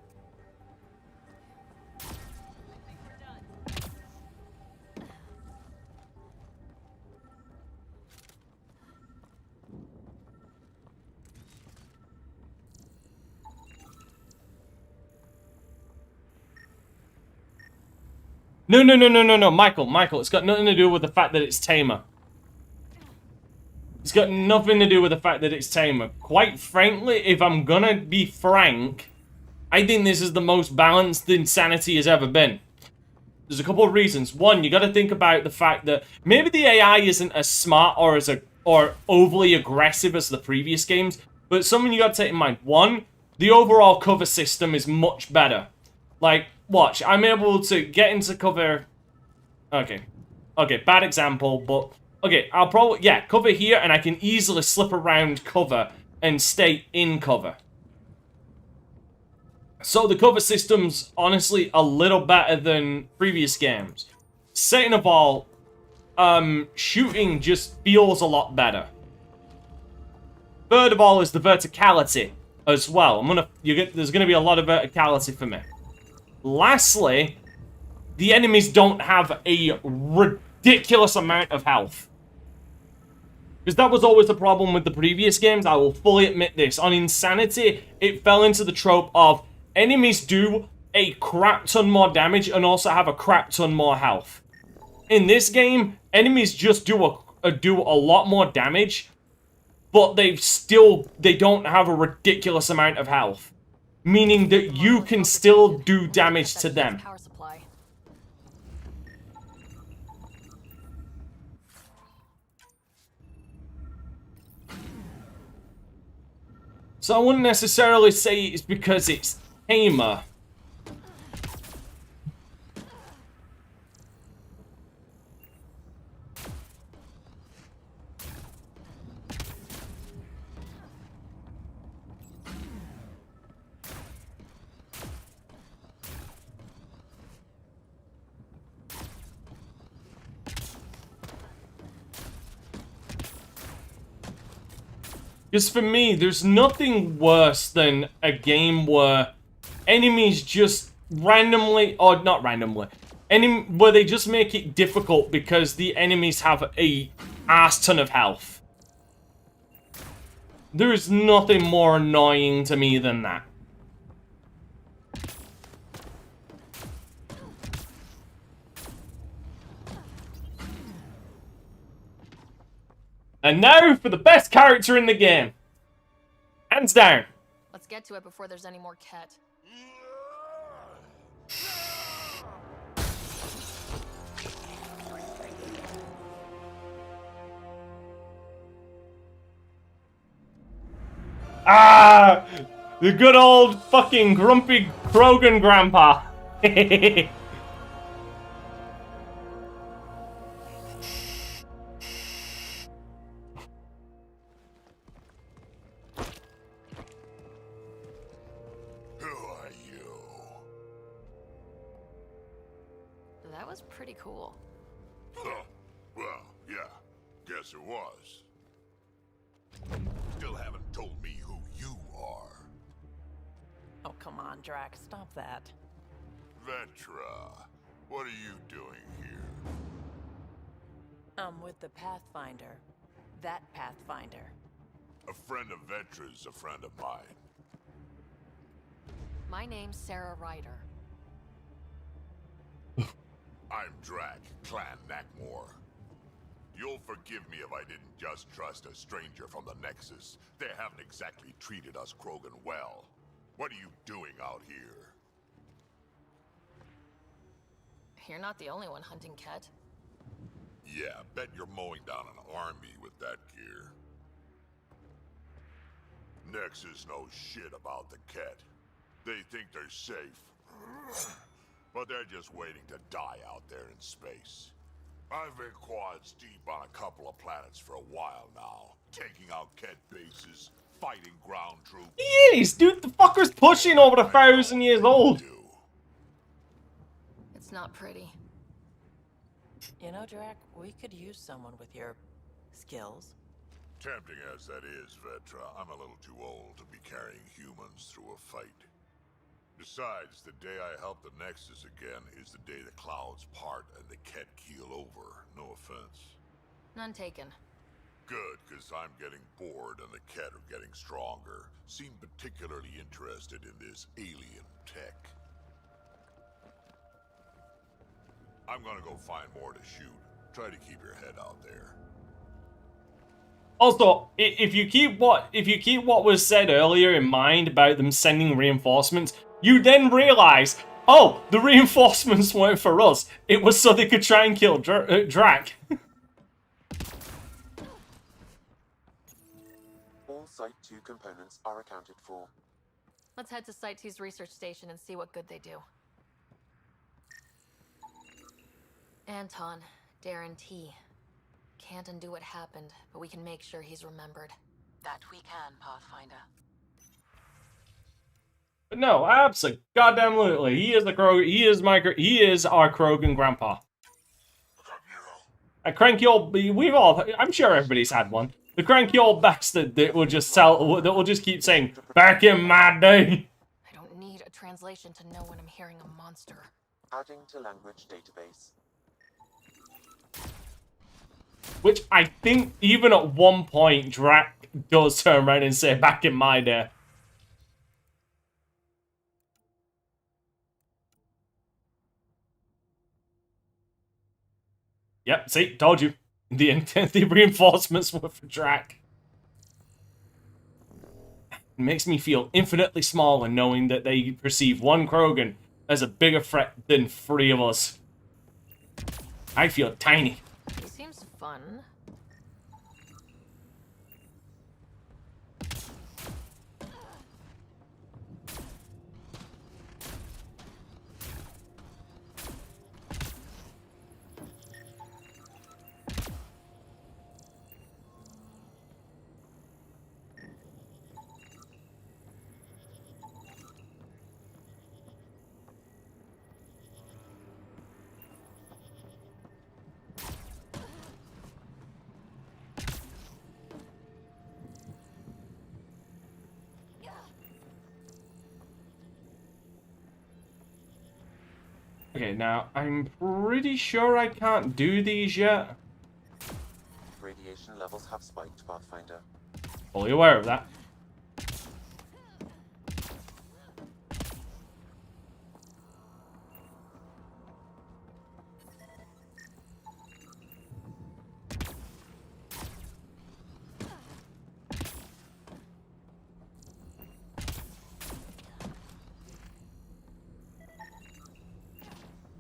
No, Michael, it's got nothing to do with the fact that it's tamer. It's got nothing to do with the fact that it's tamer. Quite frankly, if I'm gonna be frank, I think this is the most balanced Insanity has ever been. There's a couple of reasons. One, you gotta think about the fact that maybe the AI isn't as smart or overly aggressive as the previous games, but something you gotta take in mind. One, the overall cover system is much better. Like, watch, I'm able to get into cover... Okay, bad example, but... Okay, I'll probably... Yeah, cover here, and I can easily slip around cover and stay in cover. So the cover system's honestly a little better than previous games. Second of all, shooting just feels a lot better. Third of all is the verticality as well. There's gonna be a lot of verticality for me. Lastly, the enemies don't have a ridiculous amount of health. Because that was always the problem with the previous games, I will fully admit this. On Insanity, it fell into the trope of enemies do a crap ton more damage and also have a crap ton more health. In this game, enemies just do a lot more damage, but they don't have a ridiculous amount of health. Meaning that you can still do damage to them. So I wouldn't necessarily say it's because it's tamer. Because for me, there's nothing worse than a game where enemies just randomly, or not randomly, where they just make it difficult because the enemies have a ass ton of health. There is nothing more annoying to me than that. And now for the best character in the game. Hands down. Let's get to it before there's any more Ket. Ah! The good old fucking grumpy Krogan grandpa. That was pretty cool. Huh. Well, yeah. Guess it was. Still haven't told me who you are. Oh, come on, Drax. Stop that. Vetra, what are you doing here? I'm with the Pathfinder. That Pathfinder. A friend of Vetra's a friend of mine. My name's Sarah Ryder. I'm Drac, Clan Nakmor. You'll forgive me if I didn't just trust a stranger from the Nexus. They haven't exactly treated us Krogan well. What are you doing out here? You're not the only one hunting Ket. Yeah, bet you're mowing down an army with that gear. Nexus knows shit about the Ket. They think they're safe. But they're just waiting to die out there in space. I've been quads deep on a couple of planets for a while now. Taking out Ket bases, fighting ground troops. He is, dude. The fucker's pushing over 1,000 years old. It's not pretty. You know, Drac, we could use someone with your skills. Tempting as that is, Vetra, I'm a little too old to be carrying humans through a fight. Besides, the day I help the Nexus again is the day the clouds part and the Ket keel over. No offense. None taken. Good, because I'm getting bored and the Ket are getting stronger. Seem particularly interested in this alien tech. I'm gonna go find more to shoot. Try to keep your head out there. Also, if you keep what was said earlier in mind about them sending reinforcements, you then realize, oh, the reinforcements weren't for us. It was so they could try and kill Drac. All Site 2 components are accounted for. Let's head to Site 2's research station and see what good they do. Anton, Darren T. Can't undo what happened, but we can make sure he's remembered. That we can, Pathfinder. But no, absolutely, goddamn, he is the he is our Krogan grandpa. A cranky old, I'm sure everybody's had one. The cranky old bastard that will just keep saying, "Back in my day." I don't need a translation to know when I'm hearing a monster. Adding to language database. Which I think even at one point Drac does turn around and say, "Back in my day." Yep, see, told you. The reinforcements were for Drac. It makes me feel infinitely smaller knowing that they perceive one Krogan as a bigger threat than 3 of us. I feel tiny. He seems fun. Okay, now, I'm pretty sure I can't do these yet. Radiation levels have spiked, Pathfinder. Fully aware of that.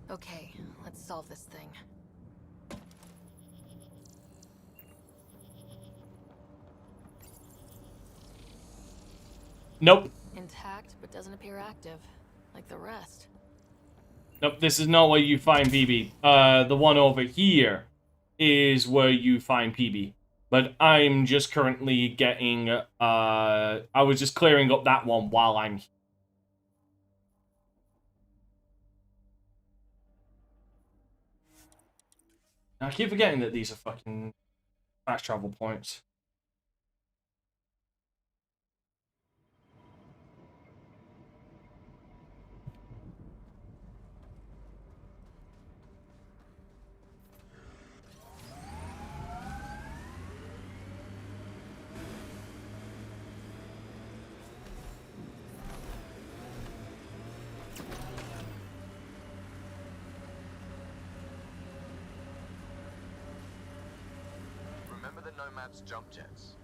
Okay, let's solve this thing. Nope. Intact, but doesn't appear active, like the rest. Nope, this is not where you find PB. The one over here is where you find PB. But I'm just currently getting, I was just clearing up that one while I'm here. I keep forgetting that these are fucking fast travel points. Nomad's jump jets.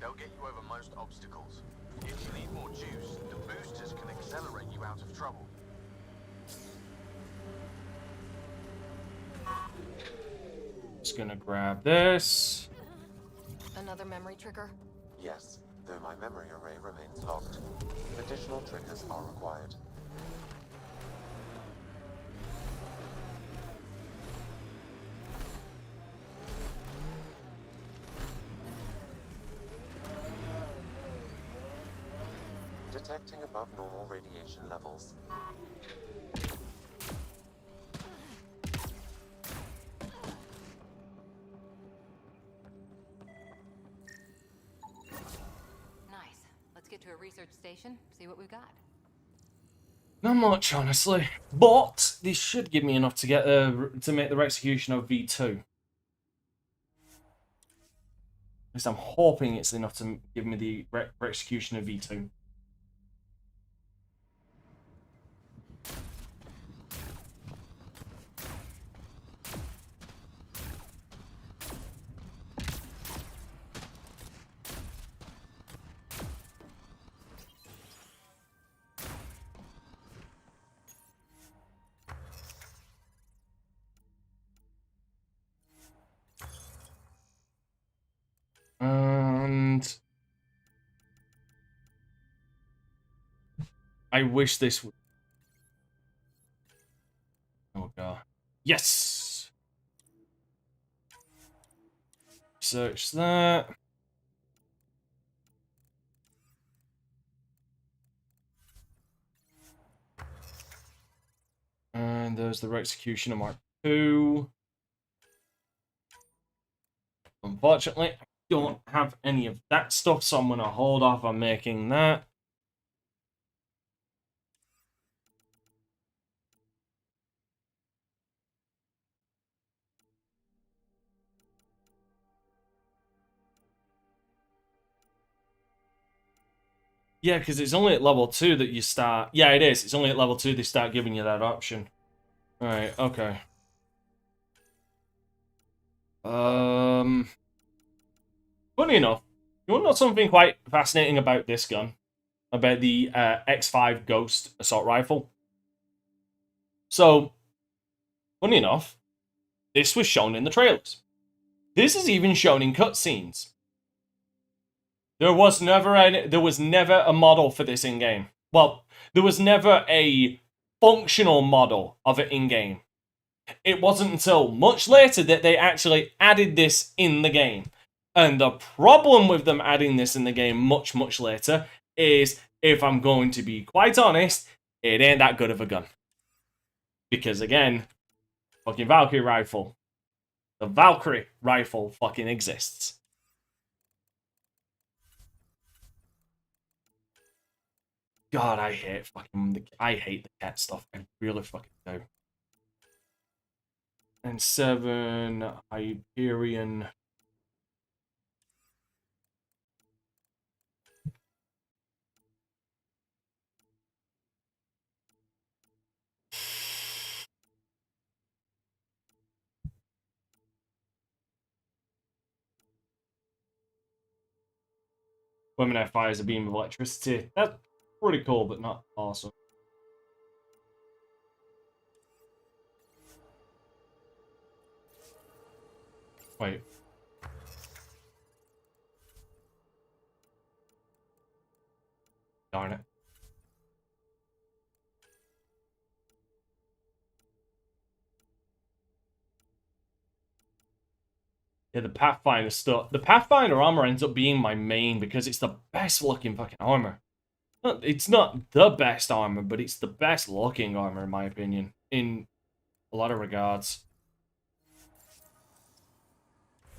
They'll get you over most obstacles. If you need more juice, the boosters can accelerate you out of trouble. Just gonna grab this. Another memory trigger? Yes, though my memory array remains locked. Additional triggers are required. Detecting above normal radiation levels. Nice. Let's get to a research station, see what we've got. Not much, honestly, but this should give me enough to get to make the execution of V2. At least I'm hoping it's enough to give me the execution of V2. And I wish this would. Oh god. Yes! Search that. And there's the execution of Mark II. Unfortunately, I don't have any of that stuff, so I'm going to hold off on making that. Yeah, because it's only at level 2 that you start... Yeah, it is. It's only at level 2 they start giving you that option. Alright, okay. Funny enough, you want to know something quite fascinating about this gun? About the X5 Ghost Assault Rifle? So, funny enough, this was shown in the trailers. This is even shown in cutscenes. There was never a model for this in-game. Well, there was never a functional model of it in-game. It wasn't until much later that they actually added this in the game. And the problem with them adding this in the game much, much later is, if I'm going to be quite honest, it ain't that good of a gun. Because again, fucking Valkyrie rifle. The Valkyrie rifle fucking exists. God, I hate the cat stuff. I really fucking do. And 7 Hyperion. Women that fires a beam of electricity. That's pretty cool, but not awesome. Wait. Darn it. Yeah, the Pathfinder stuff. The Pathfinder armor ends up being my main because it's the best looking fucking armor. It's not the best armor, but it's the best looking armor in my opinion, in a lot of regards.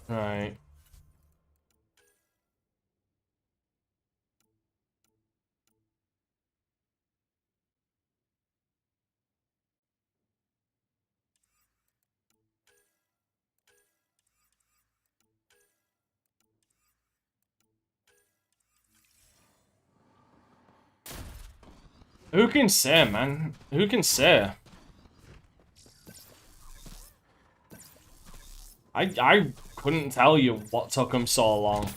Alright. Who can say, man? Who can say? I couldn't tell you what took them so long.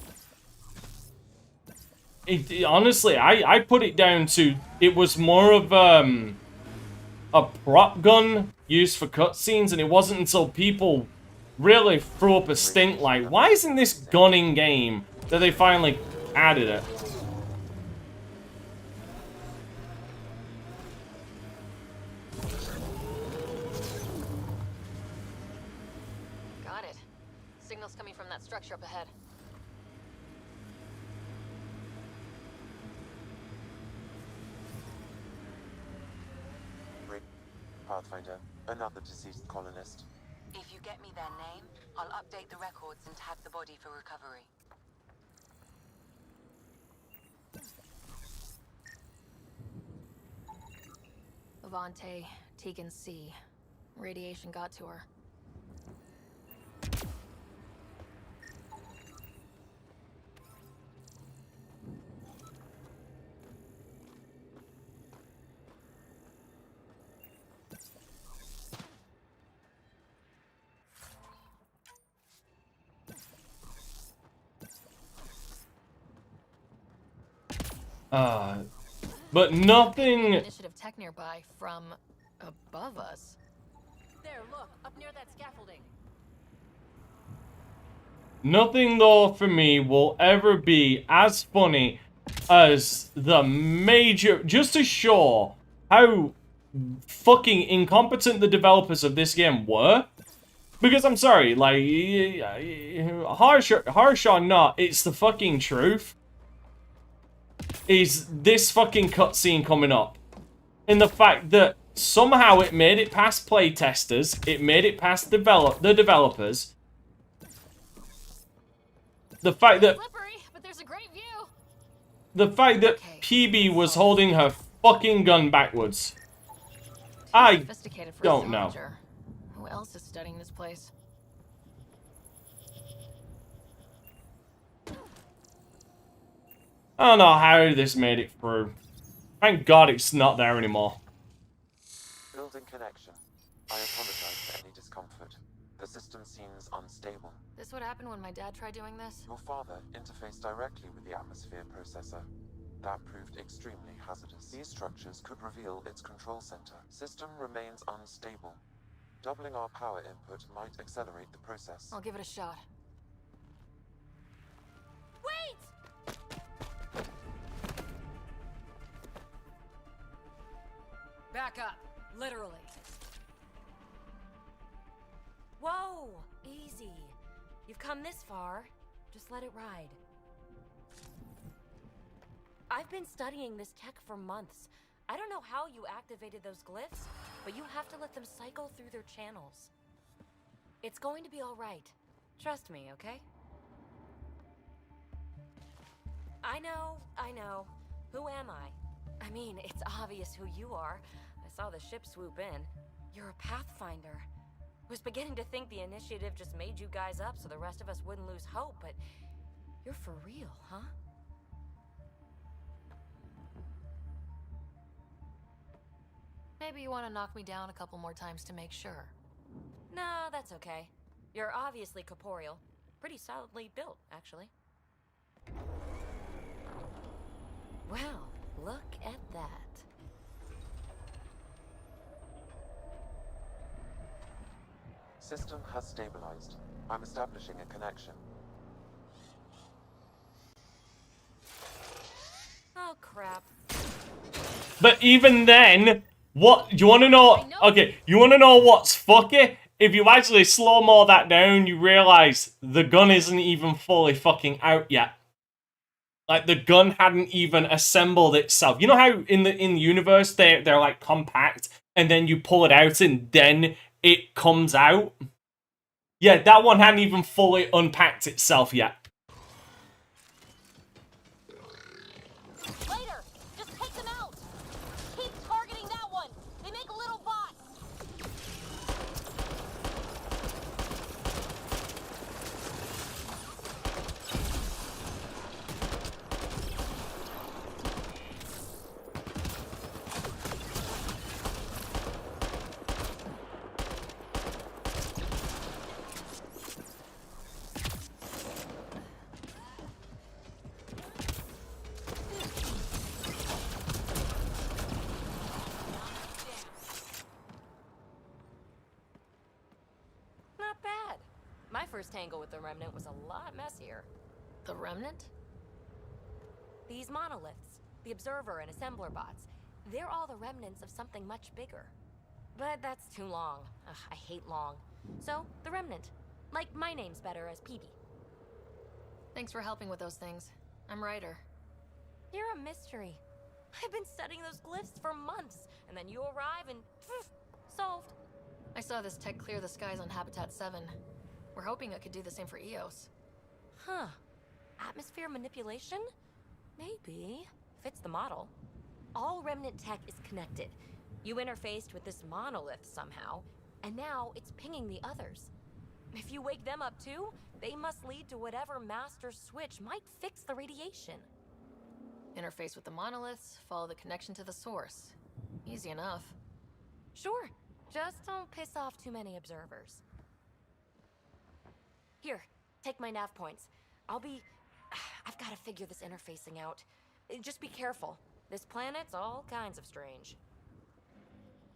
Honestly, I put it down to it was more of a prop gun used for cutscenes, and it wasn't until people really threw up a stink like, why isn't this gun in game, that they finally added it. Got it. Signal's coming from that structure up ahead. Pathfinder, another deceased colonist. If you get me their name, I'll update the records and tag the body for recovery. Levante, Tegan C. Radiation got to her. But nothing. Initiative tech nearby from above us. There, look, up near that scaffolding. Nothing though for me will ever be as funny as the major, just to show how fucking incompetent the developers of this game were. Because I'm sorry, like, harsh or not, it's the fucking truth. Is this fucking cutscene coming up? In the fact that somehow it made it past playtesters, it made it past the developers. The fact that but there's a great view. The fact that PB was holding her fucking gun backwards. I don't know. Who else is studying this place? I don't know how this made it through. Thank God it's not there anymore. Building connection. I apologize for any discomfort. The system seems unstable. This would happen when my dad tried doing this? Your father interfaced directly with the atmosphere processor. That proved extremely hazardous. These structures could reveal its control center. System remains unstable. Doubling our power input might accelerate the process. I'll give it a shot. Wait! Back up, literally. Whoa! Easy. You've come this far. Just let it ride. I've been studying this tech for months. I don't know how you activated those glyphs, but you have to let them cycle through their channels. It's going to be all right. Trust me, okay? I know. Who am I? I mean, it's obvious who you are. I saw the ship swoop in. You're a Pathfinder. I was beginning to think the initiative just made you guys up so the rest of us wouldn't lose hope, but you're for real, huh? Maybe you want to knock me down a couple more times to make sure. Nah, that's okay. You're obviously corporeal. Pretty solidly built, actually. Well, look at that. System has stabilized. I'm establishing a connection. Oh, crap. But even then, what, do you want to know? Okay, you want to know what's fucky? If you actually slow-mo that down, you realize the gun isn't even fully fucking out yet. Like, the gun hadn't even assembled itself. You know how in the universe they're like compact, and then you pull it out and then it comes out? Yeah, that one hadn't even fully unpacked itself yet. Later, just take them out. Keep targeting that one. They make little bots. first tangle with the Remnant was a lot messier. The Remnant? These monoliths, the Observer and Assembler bots, they're all the remnants of something much bigger. But that's too long. Ugh, I hate long. So, the Remnant. Like, my name's better as PB. Thanks for helping with those things. I'm Ryder. You're a mystery. I've been studying those glyphs for months, and then you arrive and solved. I saw this tech clear the skies on Habitat 7. We're hoping it could do the same for EOS. Huh. Atmosphere manipulation? Maybe. Fits the model. All Remnant tech is connected. You interfaced with this monolith somehow, and now it's pinging the others. If you wake them up too, they must lead to whatever master switch might fix the radiation. Interface with the monoliths, follow the connection to the source. Easy enough. Sure. Just don't piss off too many observers. Here, take my nav points. I've got to figure this interfacing out. Just be careful. This planet's all kinds of strange.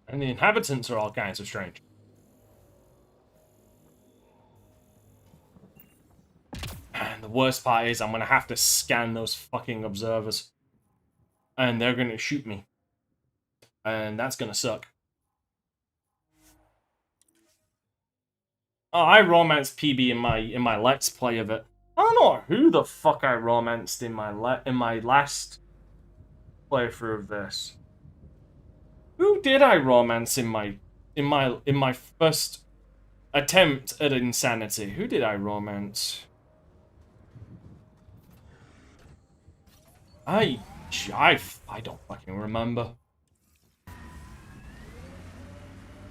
And the inhabitants are all kinds of strange. And the worst part is I'm going to have to scan those fucking observers. And they're going to shoot me. And that's going to suck. Oh, I romanced PB in my Let's Play of it. I don't know who the fuck I romanced in my last playthrough of this. Who did I romance in my first attempt at insanity? Who did I romance? I don't fucking remember.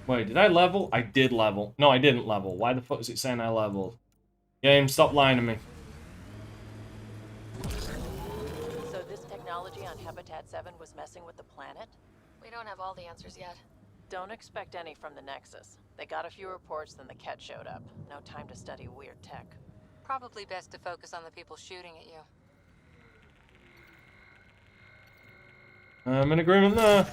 Wait, did I level? I did level. No, I didn't level. Why the fuck is it saying I leveled? Game, stop lying to me. So this technology on Habitat 7 was messing with the planet? We don't have all the answers yet. Don't expect any from the Nexus. They got a few reports, then the Ket showed up. No time to study weird tech. Probably best to focus on the people shooting at you. I'm in agreement there.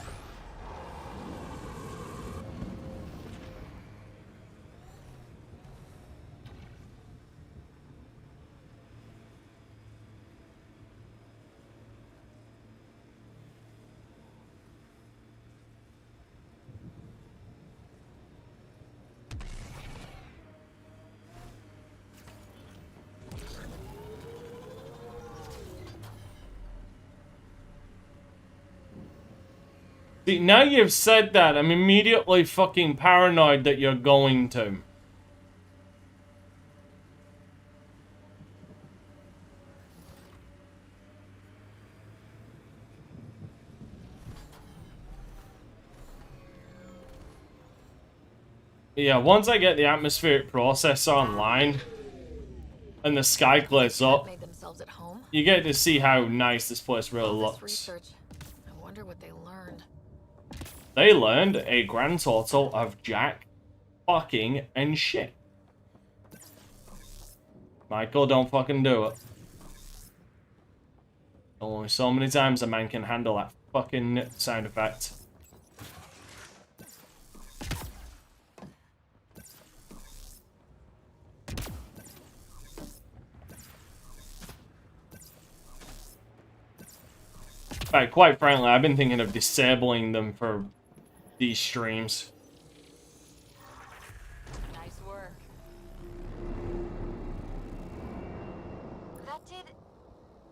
See, now you've said that, I'm immediately fucking paranoid that you're going to. Yeah, once I get the atmospheric processor online and the sky clears up, Made themselves at home. you get to see how nice this place really All looks. this research. I wonder what they learned. They learned a grand total of jack, fucking, and shit. Michael, don't fucking do it. Only so many times a man can handle that fucking sound effect. In fact, quite frankly, I've been thinking of disabling them for these streams. Nice work. That did...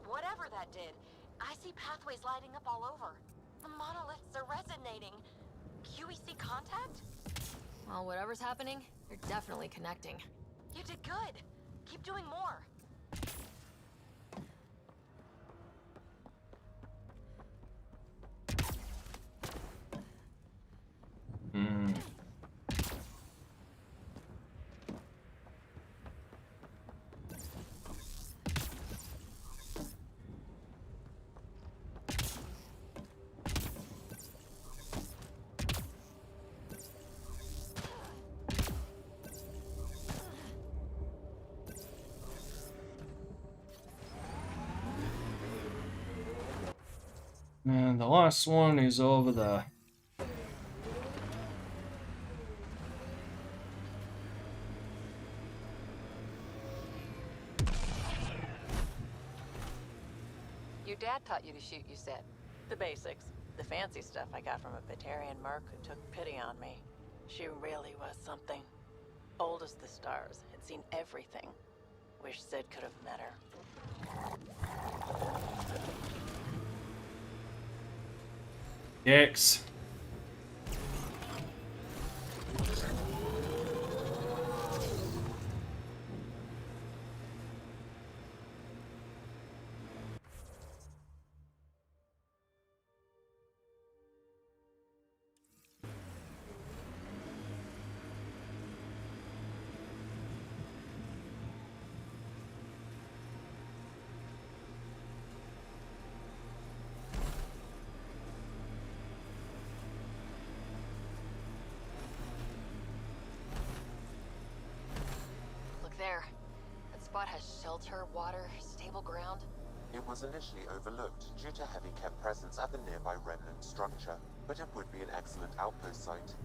whatever that did. I see pathways lighting up all over. The monoliths are resonating. QEC contact? Well, whatever's happening, you're definitely connecting. You did good. Keep doing more. Hmm. And the last one is over there. Your dad taught you to shoot, you said. The basics. The fancy stuff I got from a Batarian merc who took pity on me. She really was something. Old as the stars, had seen everything. Wish Sid could have met her. Yikes. There. That spot has shelter, water, stable ground. It was initially overlooked due to heavy kept presence at the nearby remnant structure, but it would be an excellent outpost site.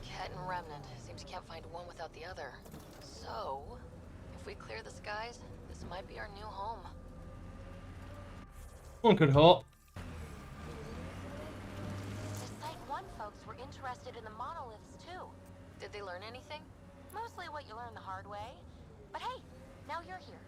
Ket and Remnant. Seems you can't find one without the other. So, if we clear the skies, this might be our new home. One could hope. The Site 1 folks were interested in the monoliths too. Did they learn anything? Mostly what you learn the hard way. But hey, now you're here.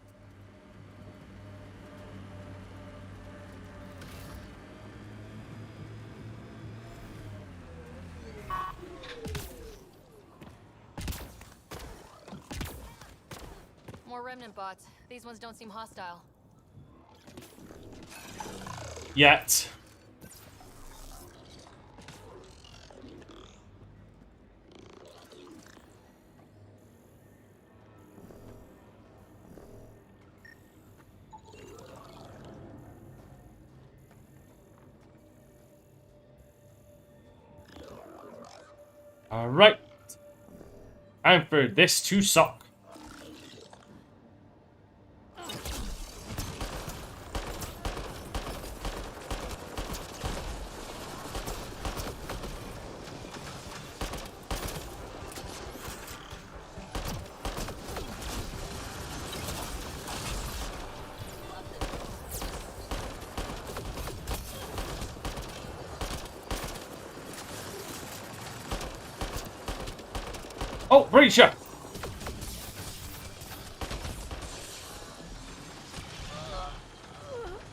More Remnant bots. These ones don't seem hostile. Yet. Alright. Time for this to suck. Oh, Breacher!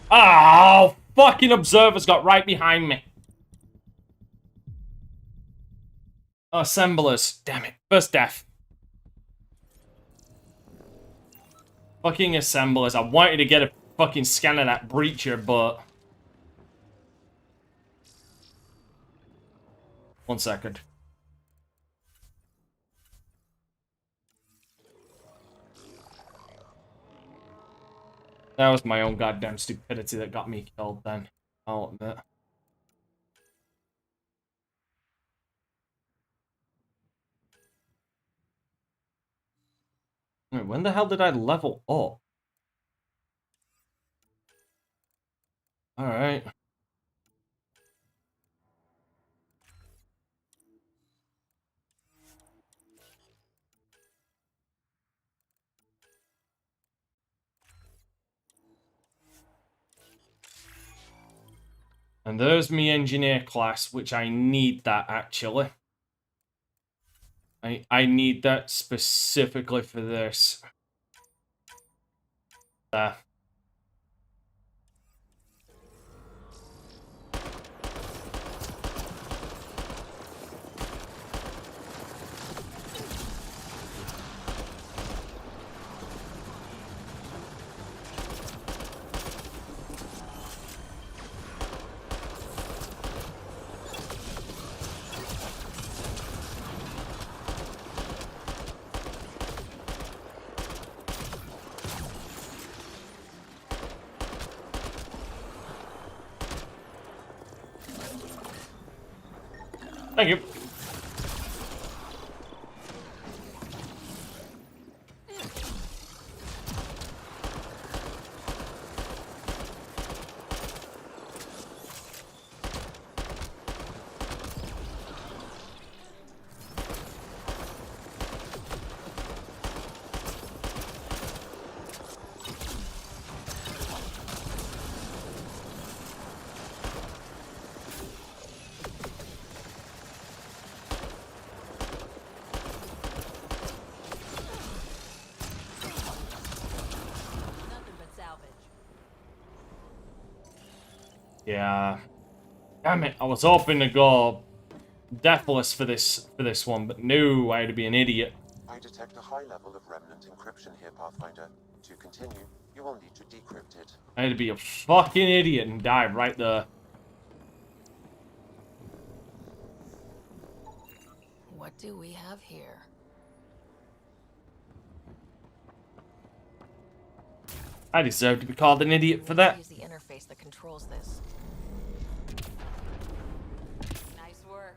Oh, fucking observers got right behind me. Oh, assemblers. Damn it. First death. Fucking assemblers. I wanted to get a fucking scan of that Breacher, but... One second. That was my own goddamn stupidity that got me killed then. I'll admit. Wait, when the hell did I level up? Alright. And there's me engineer class, which I need that actually. I need that specifically for this. There. Thank you. Yeah. Damn it, I was hoping to go deathless for this one, but no, I had to be an idiot. I detect a high level of remnant encryption here, Pathfinder. To continue, you will need to decrypt it. I had to be a fucking idiot and die right there. What do we have here? I deserve to be called an idiot for that. Use the interface that controls this. Nice work.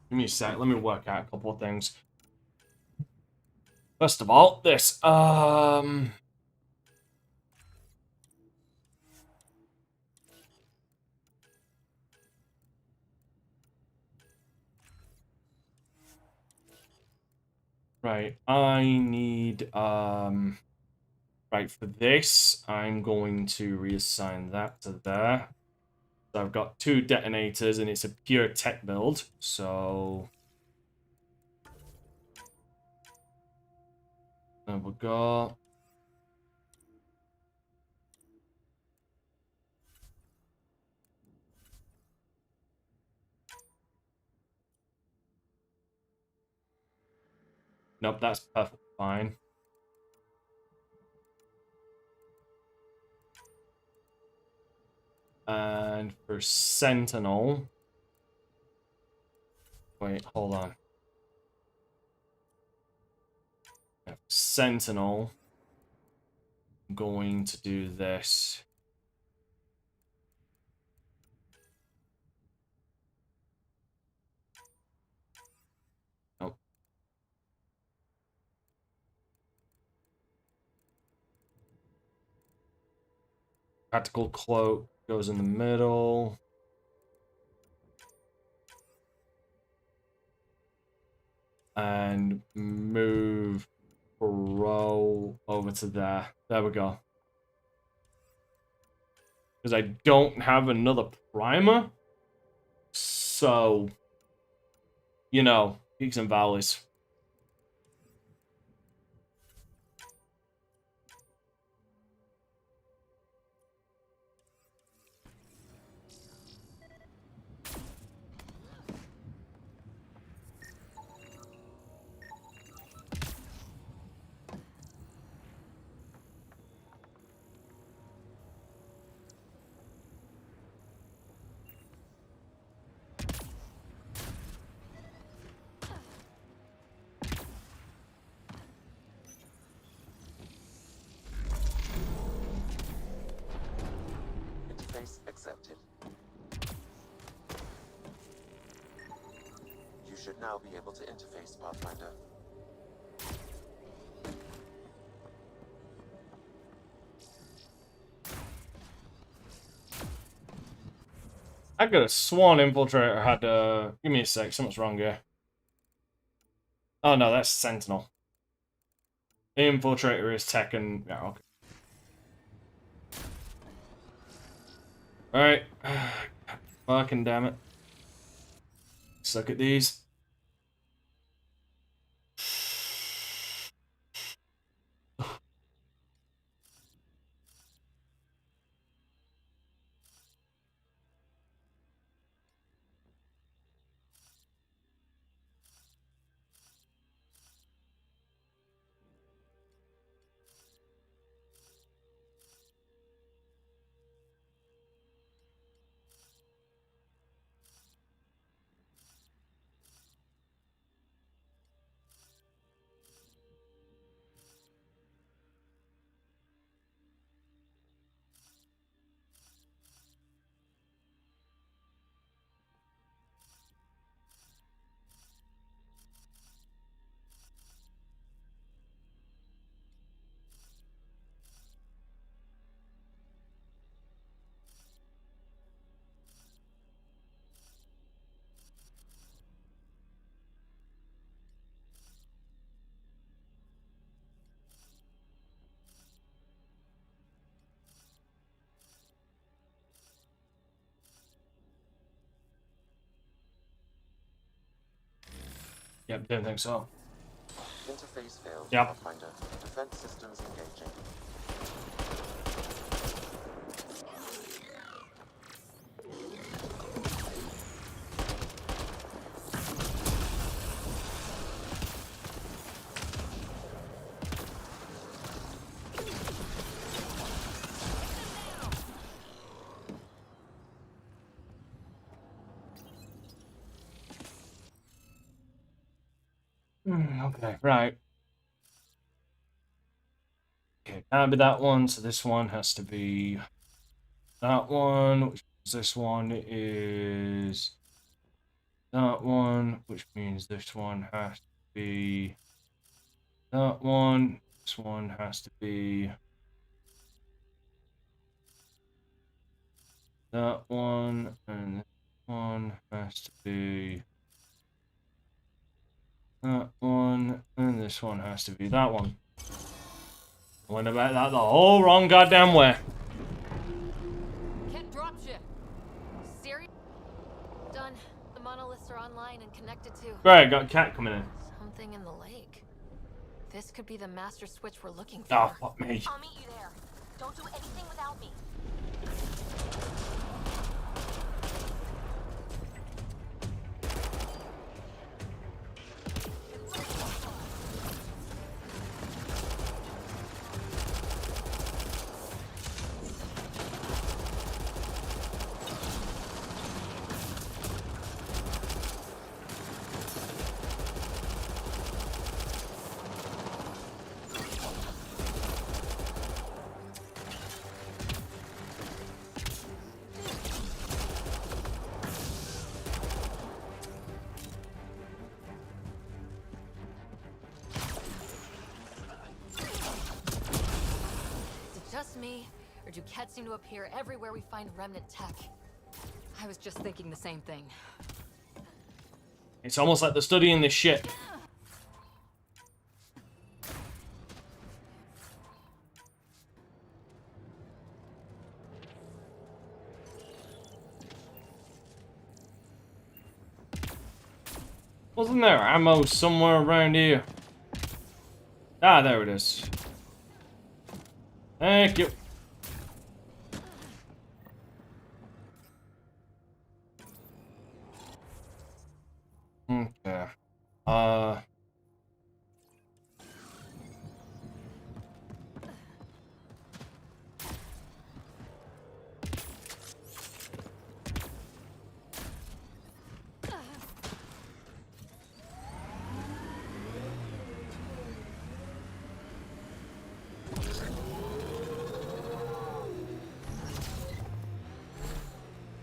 Give me a sec, let me work out a couple of things. First of all, this, right, I need, right, for this, I'm going to reassign that to there. So I've got 2 detonators, and it's a pure tech build, so... There we go. Nope, that's perfectly fine. And for Sentinel... Wait, hold on. Yeah, Sentinel... I'm going to do this. Nope. Tactical Cloak goes in the middle. And move Pro over to there. There we go. Because I don't have another primer. So, you know, peaks and valleys. Interface accepted. You should now be able to interface, Pathfinder. I could have sworn Infiltrator had, give me a sec, something's wrong here. Oh no, that's Sentinel. Infiltrator is tech and... Yeah, okay. Alright. Fucking damn it. Suck at these. Yep, didn't think so. Interface phase failed, Yep. Pathfinder. Defense systems engaging. Okay, right. Okay, can't be that one, so this one has to be that one, which means this one is that one, which means this one has to be that one. This one has to be that one, and this one has to be that one, and this one has to be that one. I went about that the whole wrong goddamn way. Can't dropship. Serious? Done. The monoliths are online and connected to. Right, got a cat coming in. Something in the lake. This could be the master switch we're looking for. Oh, fuck me. I'll meet you there. Don't do anything without me. Just me, or do Kett seem to appear everywhere we find remnant tech? I was just thinking the same thing. It's almost like they're studying this shit. Wasn't there ammo somewhere around here? Ah, there it is. Thank you. Okay.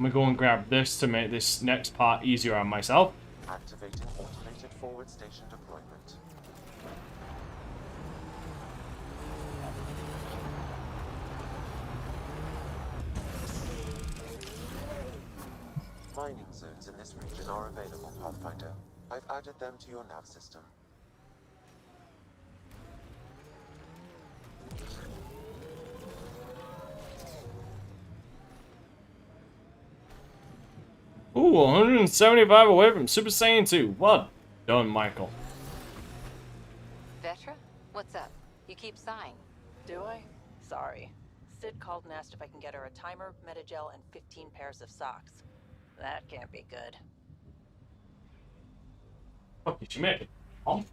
I'm gonna go and grab this to make this next part easier on myself. Activating automated forward station deployment. Mining zones in this region are available, Pathfinder. I've added them to your nav system. Ooh, 175 away from Super Saiyan 2. Well done, Michael. Vetra? What's up? You keep sighing. Do I? Sorry. Sid called and asked if I can get her a timer, metagel, and 15 pairs of socks. That can't be good. What did you make? Oh.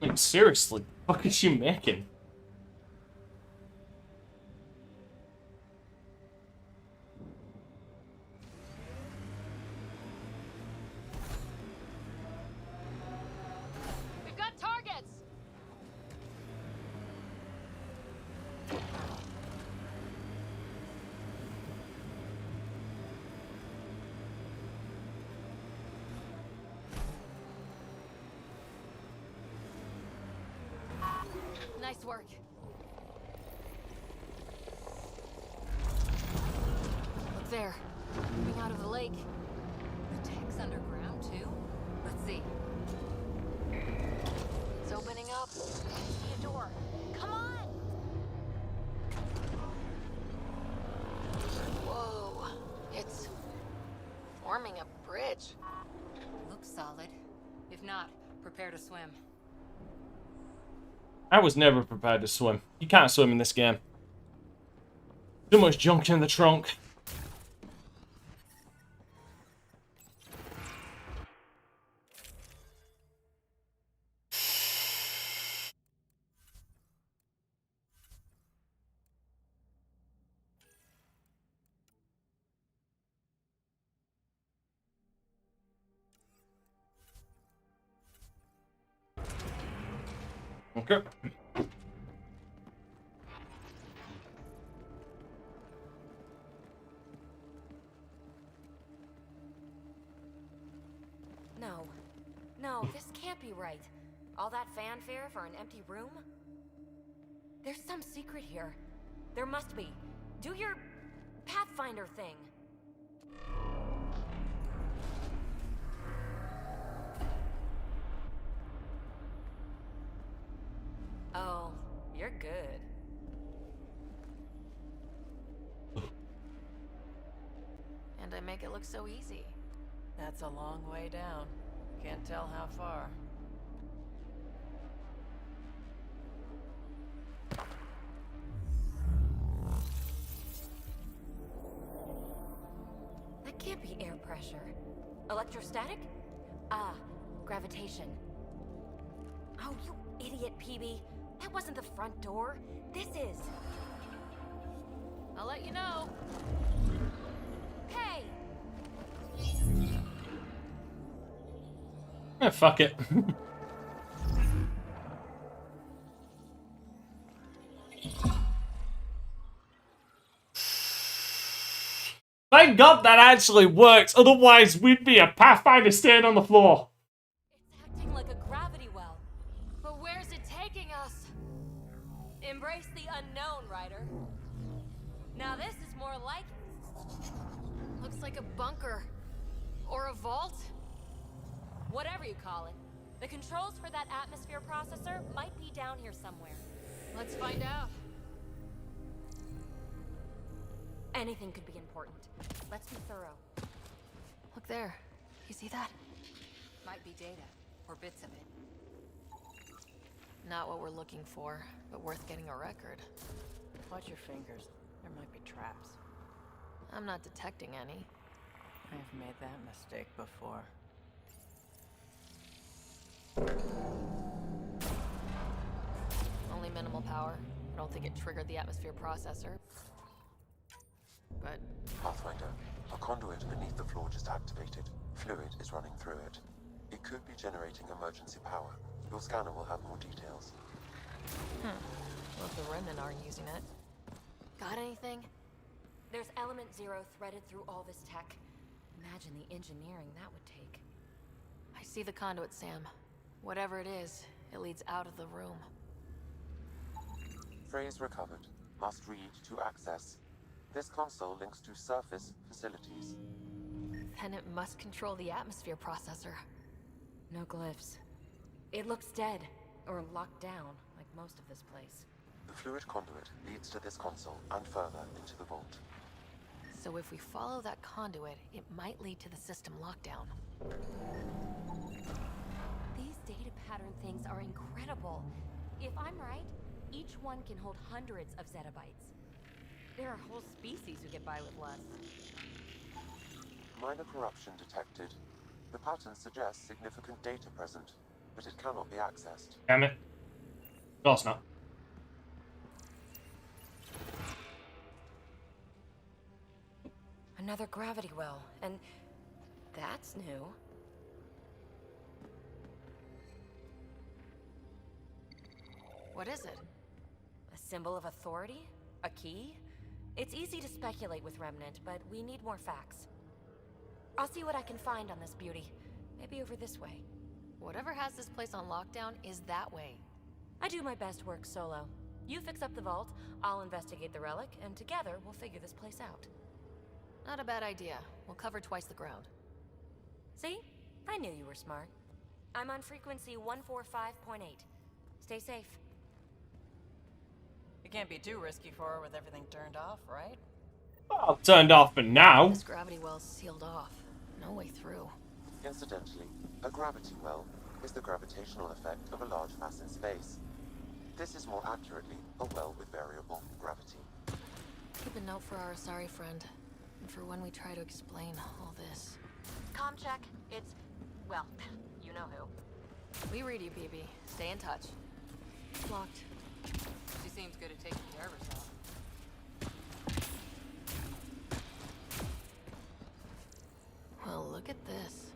Like, seriously, what is she making? We've got targets! Nice work. Look there. Coming out of the lake. The tech's underground, too? Let's see. It's opening up. I see a door. Come on! Prepare to swim. I was never prepared to swim. You can't swim in this game. Too much junk in the trunk. Okay. No. No, this can't be right. All that fanfare for an empty room? There's some secret here. There must be. Do your Pathfinder thing. Oh, you're good. And I make it look so easy. That's a long way down. Can't tell how far. That can't be air pressure. Electrostatic? Ah, gravitation. Oh, you idiot, PB. That wasn't the front door. This is. I'll let you know. Hey! Fuck it. Thank God that actually works. Otherwise, we'd be a Pathfinder staying on the floor. It's acting like a gravity well. But where's it taking us? Embrace the unknown, Ryder. Now this is more like it. Looks like a bunker. Or a vault? Whatever you call it. The controls for that atmosphere processor might be down here somewhere. Let's find out. Anything could be important. Let's be thorough. Look there. You see that? Might be data, or bits of it. Not what we're looking for, but worth getting a record. Watch your fingers. There might be traps. I'm not detecting any. I've made that mistake before. Only minimal power. I don't think it triggered the atmosphere processor. But Pathfinder, a conduit beneath the floor just activated. Fluid is running through it. It could be generating emergency power. Your scanner will have more details. Well, if the Remnant aren't using it. Got anything? There's element 0 threaded through all this tech. Imagine the engineering that would take. I see the conduit, Sam. Whatever it is, it leads out of the room. Phrase recovered. Must read to access. This console links to surface facilities. Then it must control the atmosphere processor. No glyphs. It looks dead, or locked down, like most of this place. The fluid conduit leads to this console and further into the vault. So if we follow that conduit, it might lead to the system lockdown. These data pattern things are incredible. If I'm right, each one can hold hundreds of zettabytes. There are whole species who get by with less. Minor corruption detected. The pattern suggests significant data present, but it cannot be accessed. Damn it. Of course not. Another gravity well, and that's new. What is it? A symbol of authority? A key? It's easy to speculate with Remnant, but we need more facts. I'll see what I can find on this beauty. Maybe over this way. Whatever has this place on lockdown is that way. I do my best work solo. You fix up the vault, I'll investigate the relic, and together we'll figure this place out. Not a bad idea. We'll cover twice the ground. See? I knew you were smart. I'm on frequency 145.8. Stay safe. It can't be too risky for her with everything turned off, right? Well, turned off, but now. This gravity well's sealed off. No way through. Incidentally, a gravity well, is the gravitational effect of a large mass in space. This is more accurately a well with variable gravity. Keep a note for our sorry friend, and for when we try to explain all this. Comm check. It's, well, you know who. We read you, BB. Stay in touch. Blocked. She seems good at taking care of herself. Well, look at this.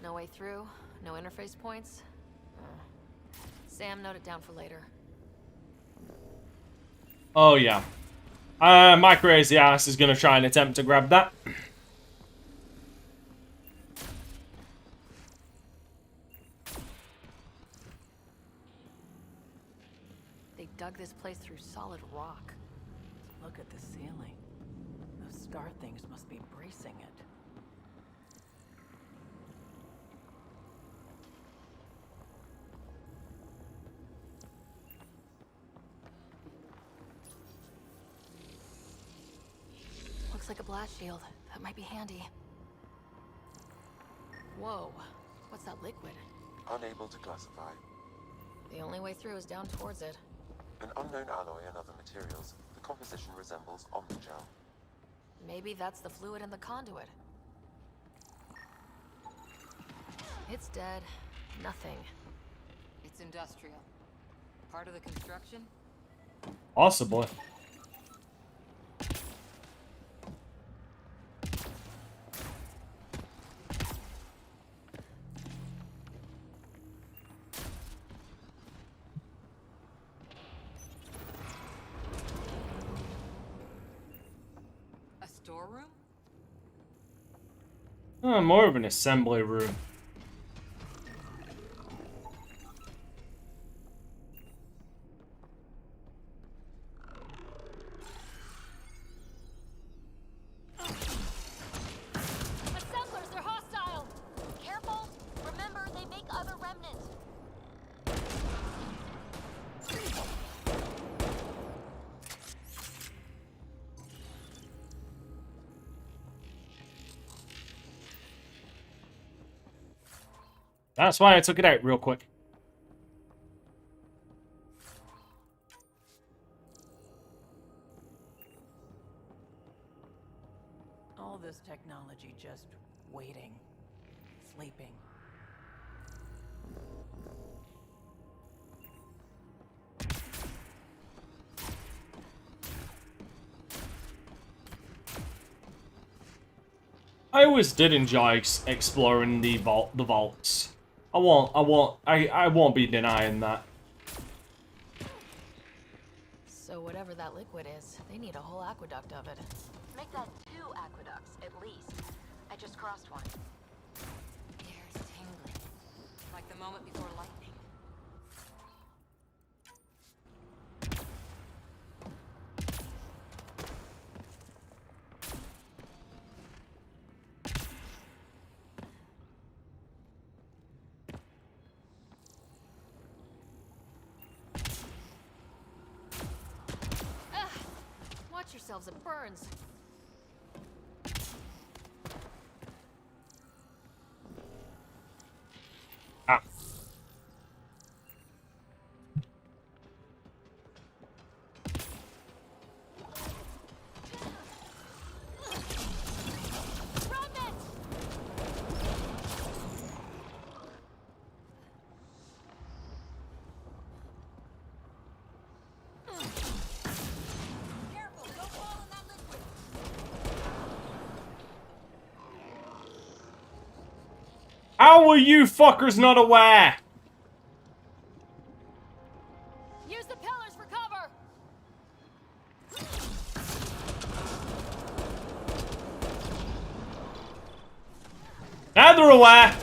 No way through, no interface points. Sam, note it down for later. Oh, yeah. My crazy ass is gonna try and attempt to grab that. They dug this place through solid rock. Look at the ceiling. Those star things must be bracing it. Looks like a blast shield. That might be handy. Whoa. What's that liquid? Unable to classify. The only way through is down towards it. An unknown alloy and other materials. The composition resembles omnigel. Maybe that's the fluid in the conduit. It's dead. Nothing. It's industrial. Part of the construction? Possibly. A storeroom? More of an assembly room. Assemblers, they're hostile! Careful! Remember, they make other remnants. That's why I took it out real quick. All this technology just waiting, sleeping. I always did enjoy exploring the vaults. I won't be denying that. So whatever that liquid is, they need a whole aqueduct of it. Make that 2 aqueducts, at least. I just crossed one. Air's tingling. Like the moment before lightning. Watch yourselves, it burns. Ah. How are you fuckers not aware? Use the pillars for cover! Now they're aware.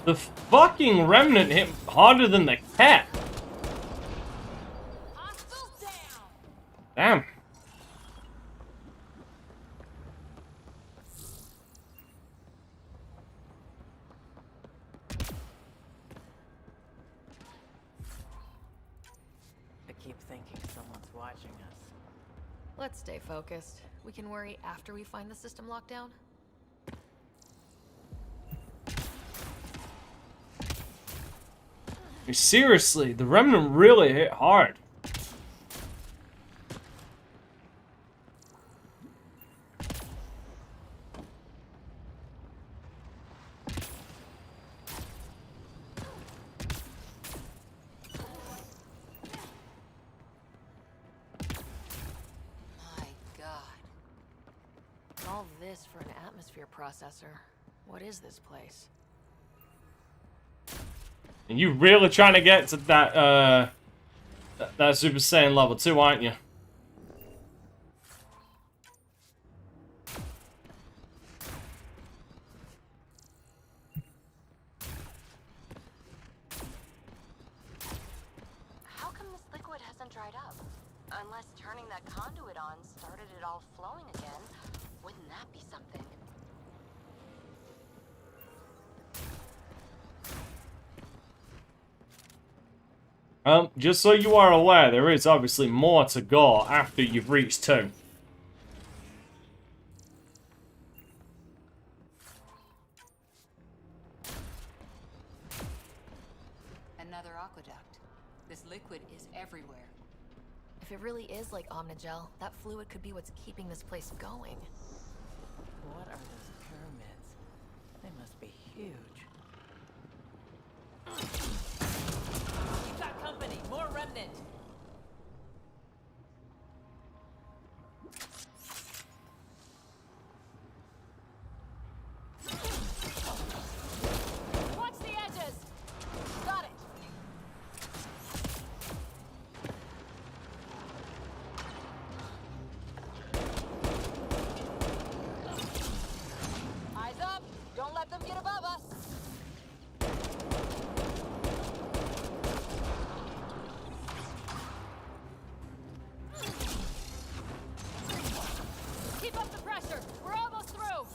The fucking remnant hit harder than the cat. Damn. I keep thinking someone's watching us. Let's stay focused. We can worry after we find the system lockdown. Seriously, the remnant really hit hard. My God. All this for an atmosphere processor. What is this place? And you really trying to get to that that Super Saiyan level 2, aren't you? How come this liquid hasn't dried up? Unless turning that conduit on started it all flowing again. Wouldn't that be something? Just so you are aware, there is obviously more to go after you've reached 2. Another aqueduct. This liquid is everywhere. If it really is like Omnigel, that fluid could be what's keeping this place going. What are those pyramids? They must be huge. You've got company! More remnant! Watch the edges! Got it! Eyes up! Don't let them get above us! Keep up the pressure! We're almost through!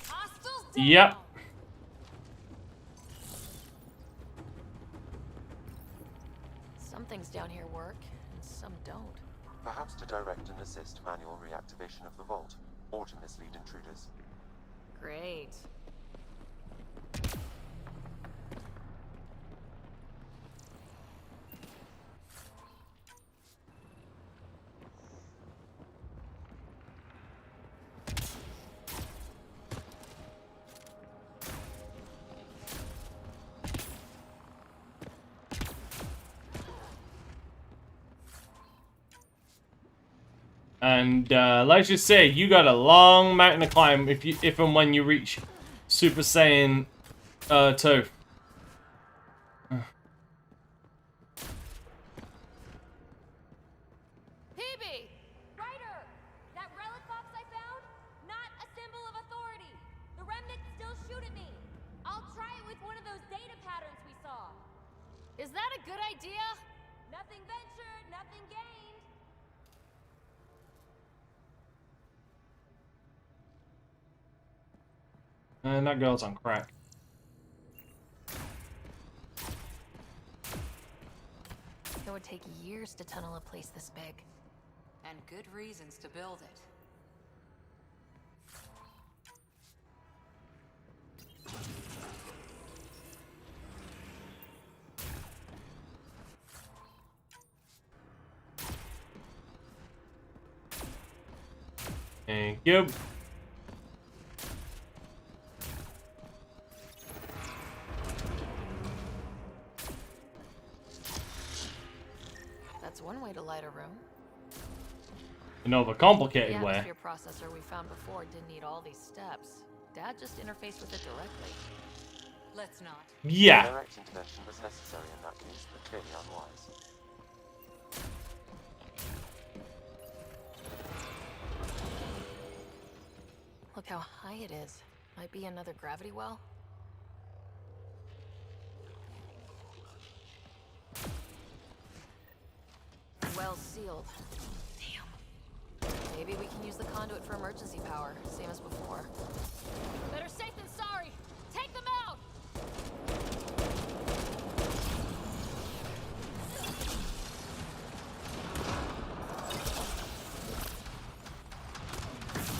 Hostiles down! Yep. Some things down here work, and some don't. Perhaps to direct and assist manual reactivation of the vault, or to mislead intruders. Great. And let's just say you got a long mountain to climb if and when you reach Super Saiyan 2. PB! Ryder! That relic box I found? Not a symbol of authority. The remnants still shoot at me. I'll try it with one of those data patterns we saw. Is that a good idea? Nothing ventured, nothing gained. And that girl's on crack. It would take years to tunnel a place this big. And good reasons to build it. Thank you. That's one way to light a room. An overcomplicated The way. atmosphere processor we found before didn't need all these steps. Dad just interfaced with it directly. Let's not. Yeah. Direct intervention was necessary in that case, but clearly unwise. Look how high it is. Might be another gravity well. Well sealed. Damn. Maybe we can use the conduit for emergency power, same as before. Better safe than sorry. Take them out.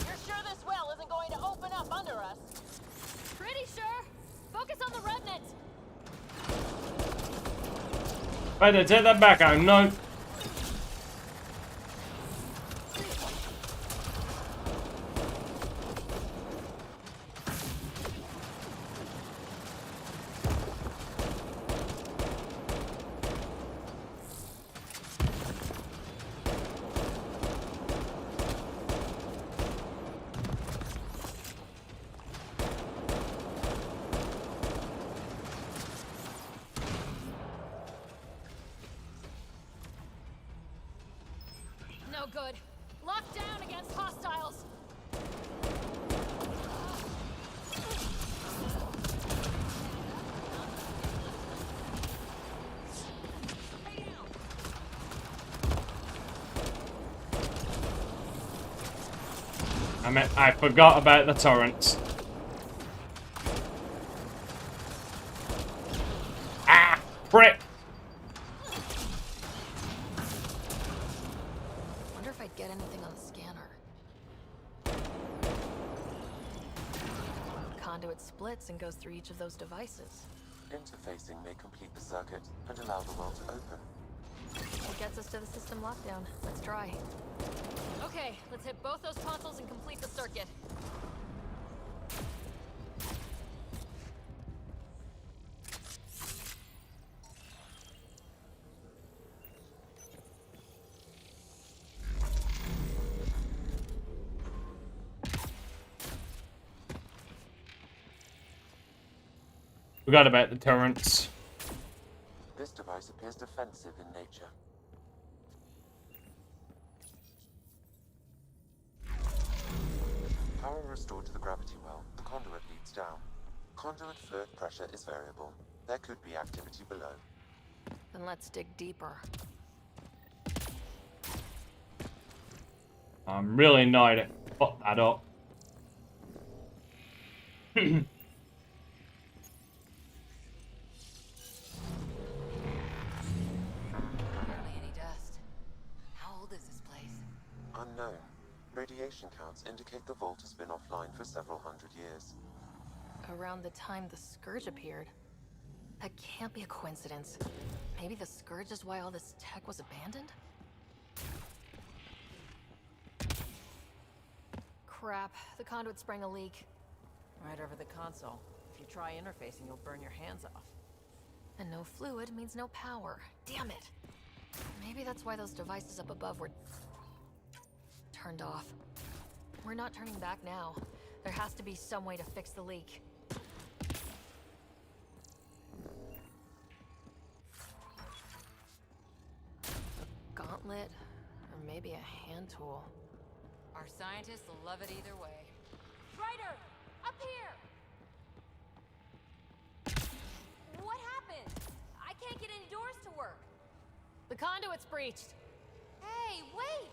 You're sure this well isn't going to open up under us? Pretty sure. Focus on the remnant. Better take that back out. No. No good. Locked down against hostiles. I forgot about the torrents. Ah, frick! Wonder if I'd get anything on the scanner. Conduit splits and goes through each of those devices. Interfacing may complete the circuit and allow the well to open. It gets us to the system lockdown. Let's try. Okay, let's hit both those consoles and complete the circuit. Forgot about the torrents. This device appears defensive in nature. Power restored to the gravity well. The conduit leads down. Conduit fluid pressure is variable. There could be activity below. Then let's dig deeper. I'm really annoyed at fuck that up. Hardly any dust. How old is this place? Unknown. Radiation counts indicate the vault has been offline for several hundred years. Around the time the Scourge appeared. That can't be a coincidence. Maybe the Scourge is why all this tech was abandoned? Crap, the conduit sprang a leak. Right over the console. If you try interfacing, you'll burn your hands off. And no fluid means no power. Damn it! Maybe that's why those devices up above were turned off. We're not turning back now. There has to be some way to fix the leak. A gauntlet, or maybe a hand tool. Our scientists will love it either way. Ryder! Up here! What happened? I can't get any doors to work. The conduit's breached. Hey, wait!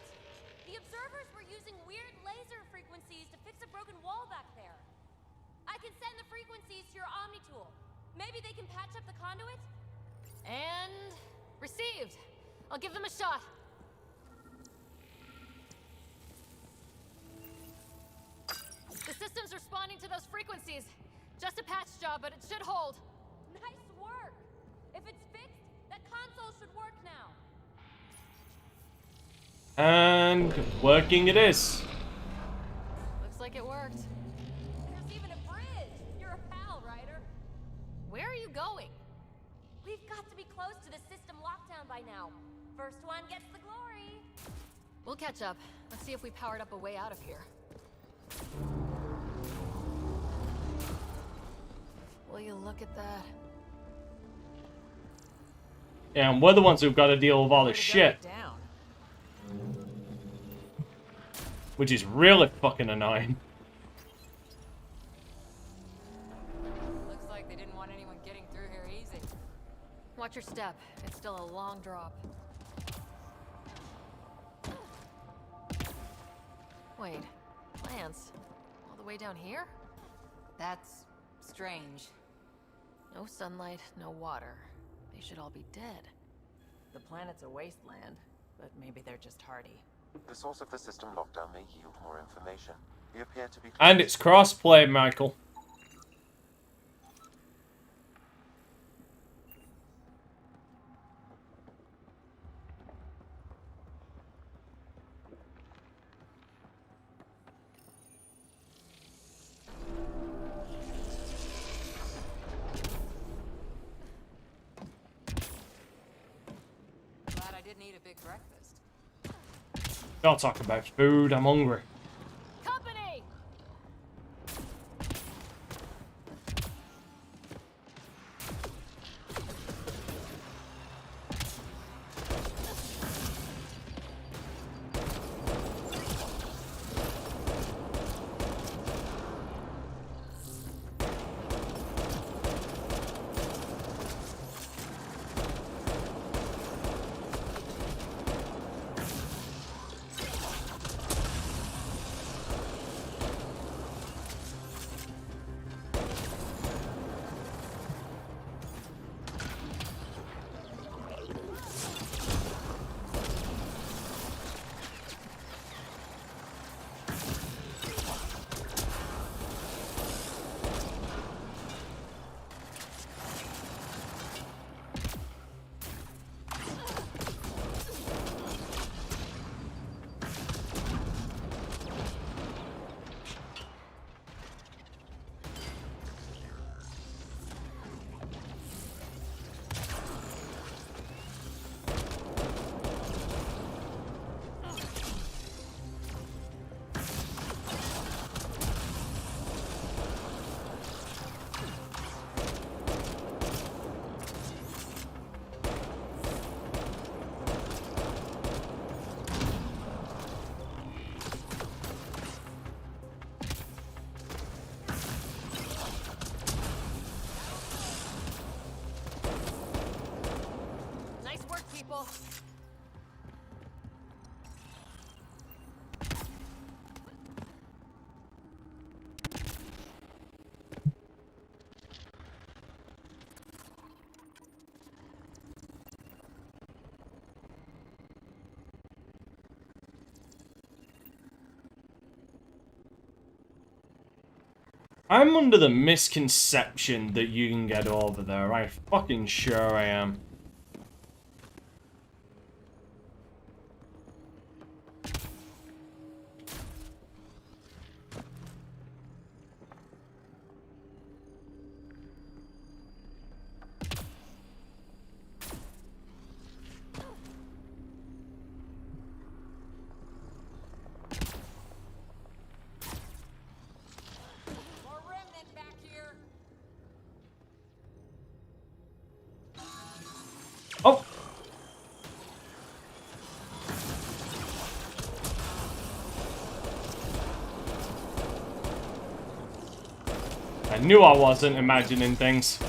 The observers were using weird laser frequencies to fix a broken wall back there. I can send the frequencies to your Omni tool. Maybe they can patch up the conduit? And received. I'll give them a shot. The system's responding to those frequencies. Just a patch job, but it should hold. Nice work! If it's fixed, that console should work now. And working it is. Looks like it worked. There's even a bridge! You're a pal, Ryder. Where are you going? We've got to be close to the system lockdown by now. First one gets the glory. We'll catch up. Let's see if we powered up a way out of here. Will you look at that? Yeah, and we're the ones who've got to deal with all this shit. Down. Which is really fucking annoying. Looks like they didn't want anyone getting through here easy. Watch your step. It's still a long drop. Wait, plants? All the way down here? That's strange. No sunlight, no water. They should all be dead. The planet's a wasteland, but maybe they're just hardy. The source of the system lockdown may yield more information. We appear to be... And it's crossplay, Michael. Glad I didn't eat a big breakfast. Don't talk about food, I'm hungry. Company! Nice work, people. I'm under the misconception that you can get over there. I'm fucking sure I am. More remnant back here. Oh! I knew I wasn't imagining things.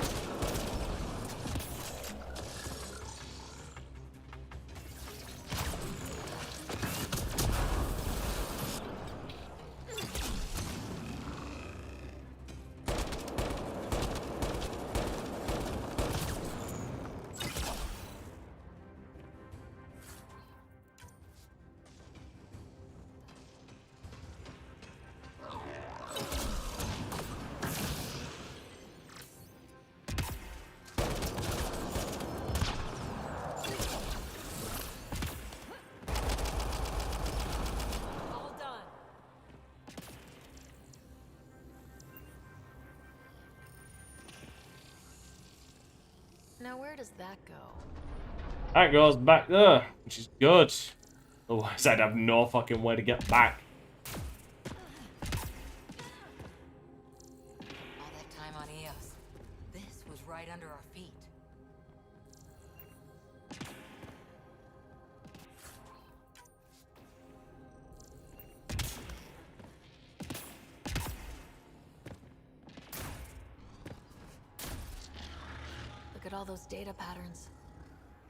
All done. Now where does that go? That goes back there, which is good. Otherwise, I'd have no fucking way to get back. All that time on Eos. under our feet. Look at all those data patterns.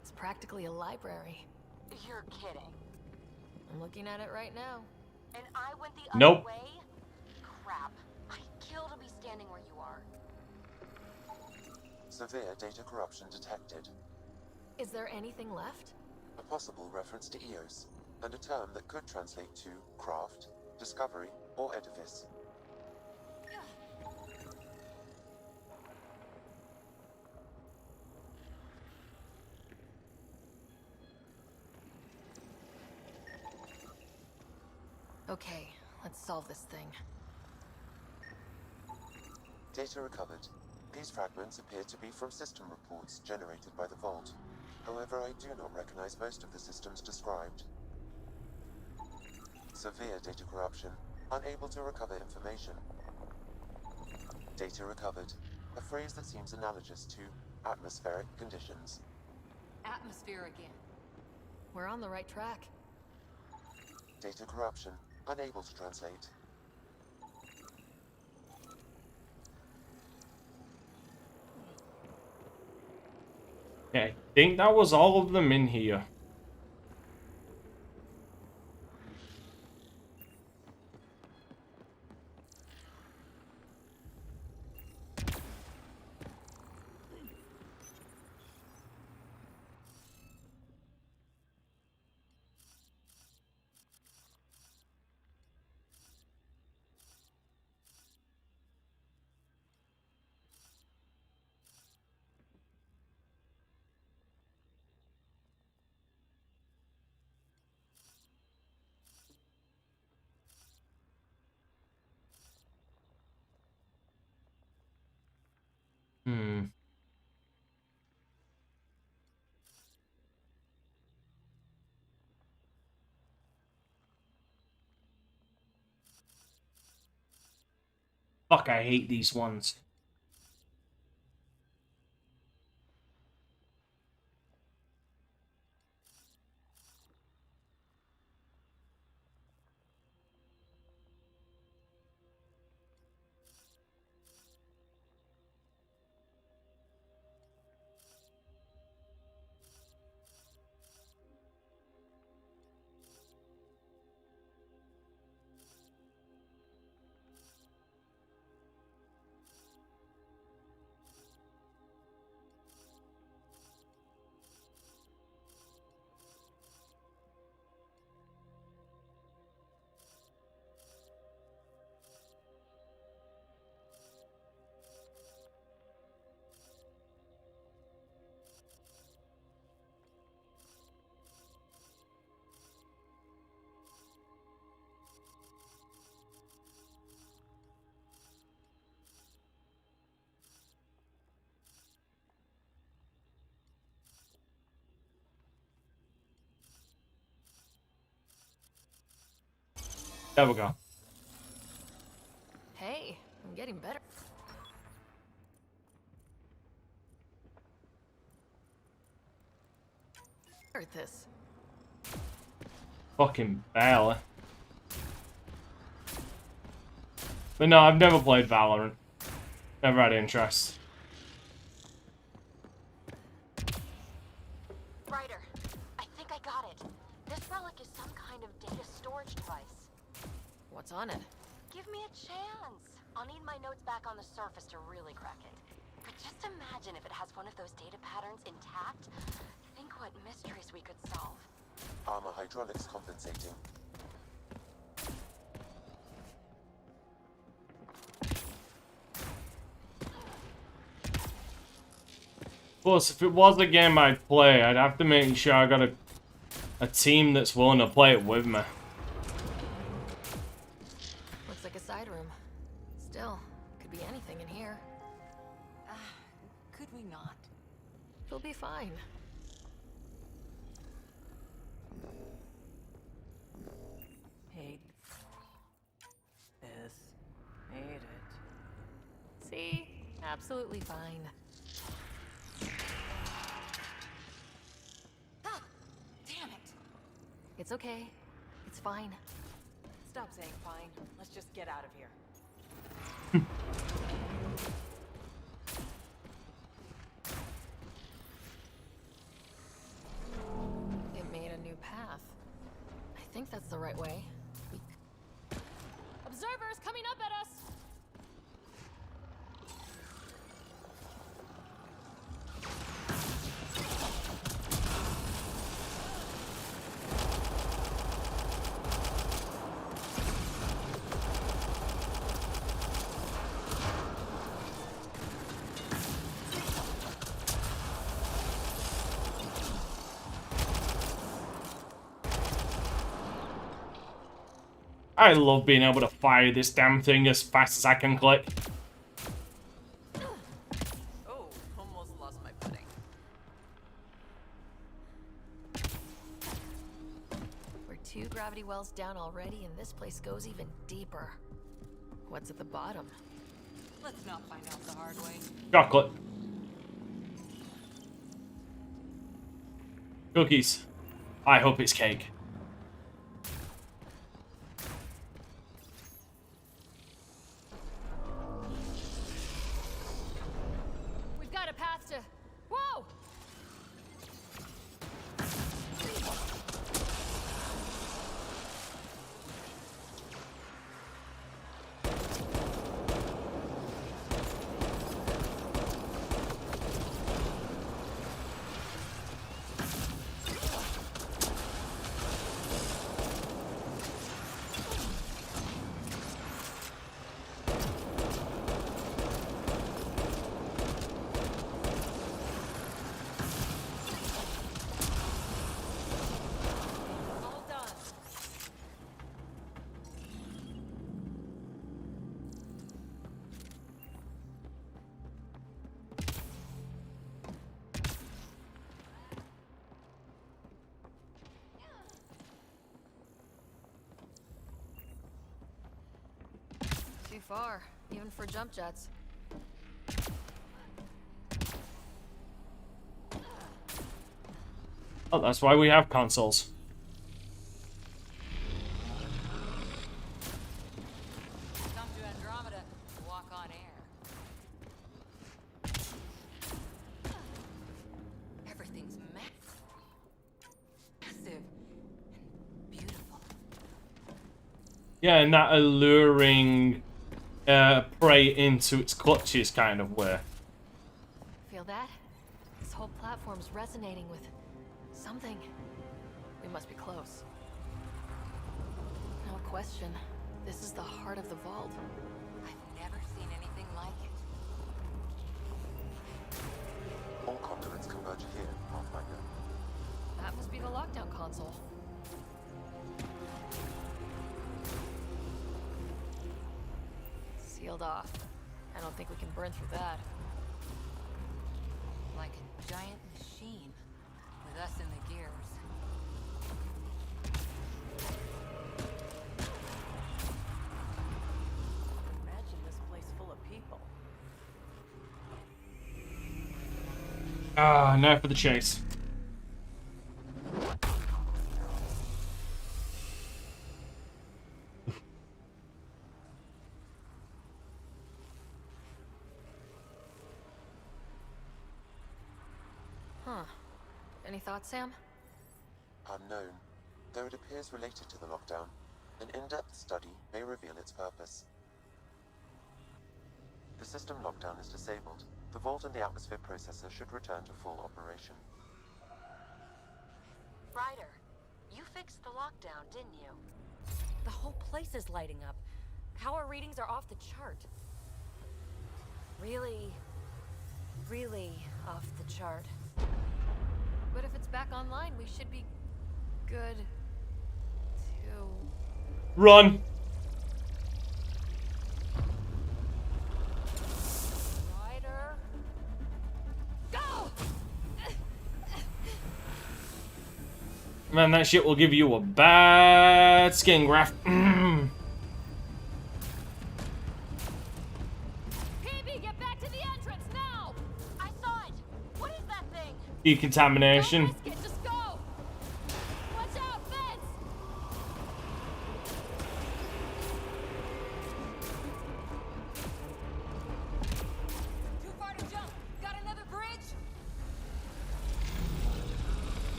It's practically a library. You're kidding. I'm looking at it right now. And I went the Nope. other way? Crap. I'd kill to be standing where you are. Severe data corruption detected. Is there anything left? A possible reference to Eos, and a term that could translate to craft, discovery, or edifice. Okay, let's solve this thing. Data recovered. These fragments appear to be from system reports generated by the Vault. However, I do not recognize most of the systems described. Severe data corruption. Unable to recover information. Data recovered. A phrase that seems analogous to atmospheric conditions. Atmosphere again. We're on the right track. Data corruption. Unable to translate. Okay, I think that was all of them in here. Fuck, I hate these ones. There we go. Hey, I'm getting better. At this. Fucking barely. But no, I've never played Valorant. Never had interest. Ryder, I think I got it. This relic is some kind of data storage device. What's on it? Give me a chance. I'll need my notes back on the surface to really crack it. But just imagine if it has one of those data patterns intact. Think what mysteries we could solve. Armor hydraulics compensating. Plus, if it was a game I'd play, I'd have to make sure I got a team that's willing to play it with me. Looks like a side room. Still, could be anything in here. Could we not? It'll be fine. Hate this. Hate it. See? Absolutely fine. It's okay. It's fine. Stop saying fine. Let's just get out of here. It made a new path. I think that's the right way. Observers coming up at us! I love being able to fire this damn thing as fast as I can click. Oh, almost lost my footing. We're 2 gravity wells down already, and this place goes even deeper. What's at the bottom? Let's not find out the hard way. Chocolate. Cookies. I hope it's cake. We've got a path to... Whoa! Too far, even for jump jets. Oh, that's why we have consoles. Come to Andromeda, walk on air. Everything's massive and beautiful. Yeah, in that alluring prey into its clutches kind of way. Feel that? This whole platform's resonating with something. We must be close. No question. This is the heart of the vault. I've never seen anything like it. All conduits converge here, Pathfinder. That must be the lockdown console. Sealed off. I don't think we can burn through that. Like a giant machine, with us in the gears. Imagine this place full of people. Ah, now for the chase. Huh. Any thoughts, Sam? Unknown. Though it appears related to the lockdown, an in-depth study may reveal its purpose. The system lockdown is disabled. The vault and the atmosphere processor should return to full operation. Ryder, you fixed the lockdown, didn't you? The whole place is lighting up. Power readings are off the chart. Really, really off the chart. But if it's back online, we should be good to... Run! Ryder, go! Man, that shit will give you a bad skin graft. PB, get back to the entrance now! I saw it! What is that thing? Decontamination. Just go! Watch out, fence!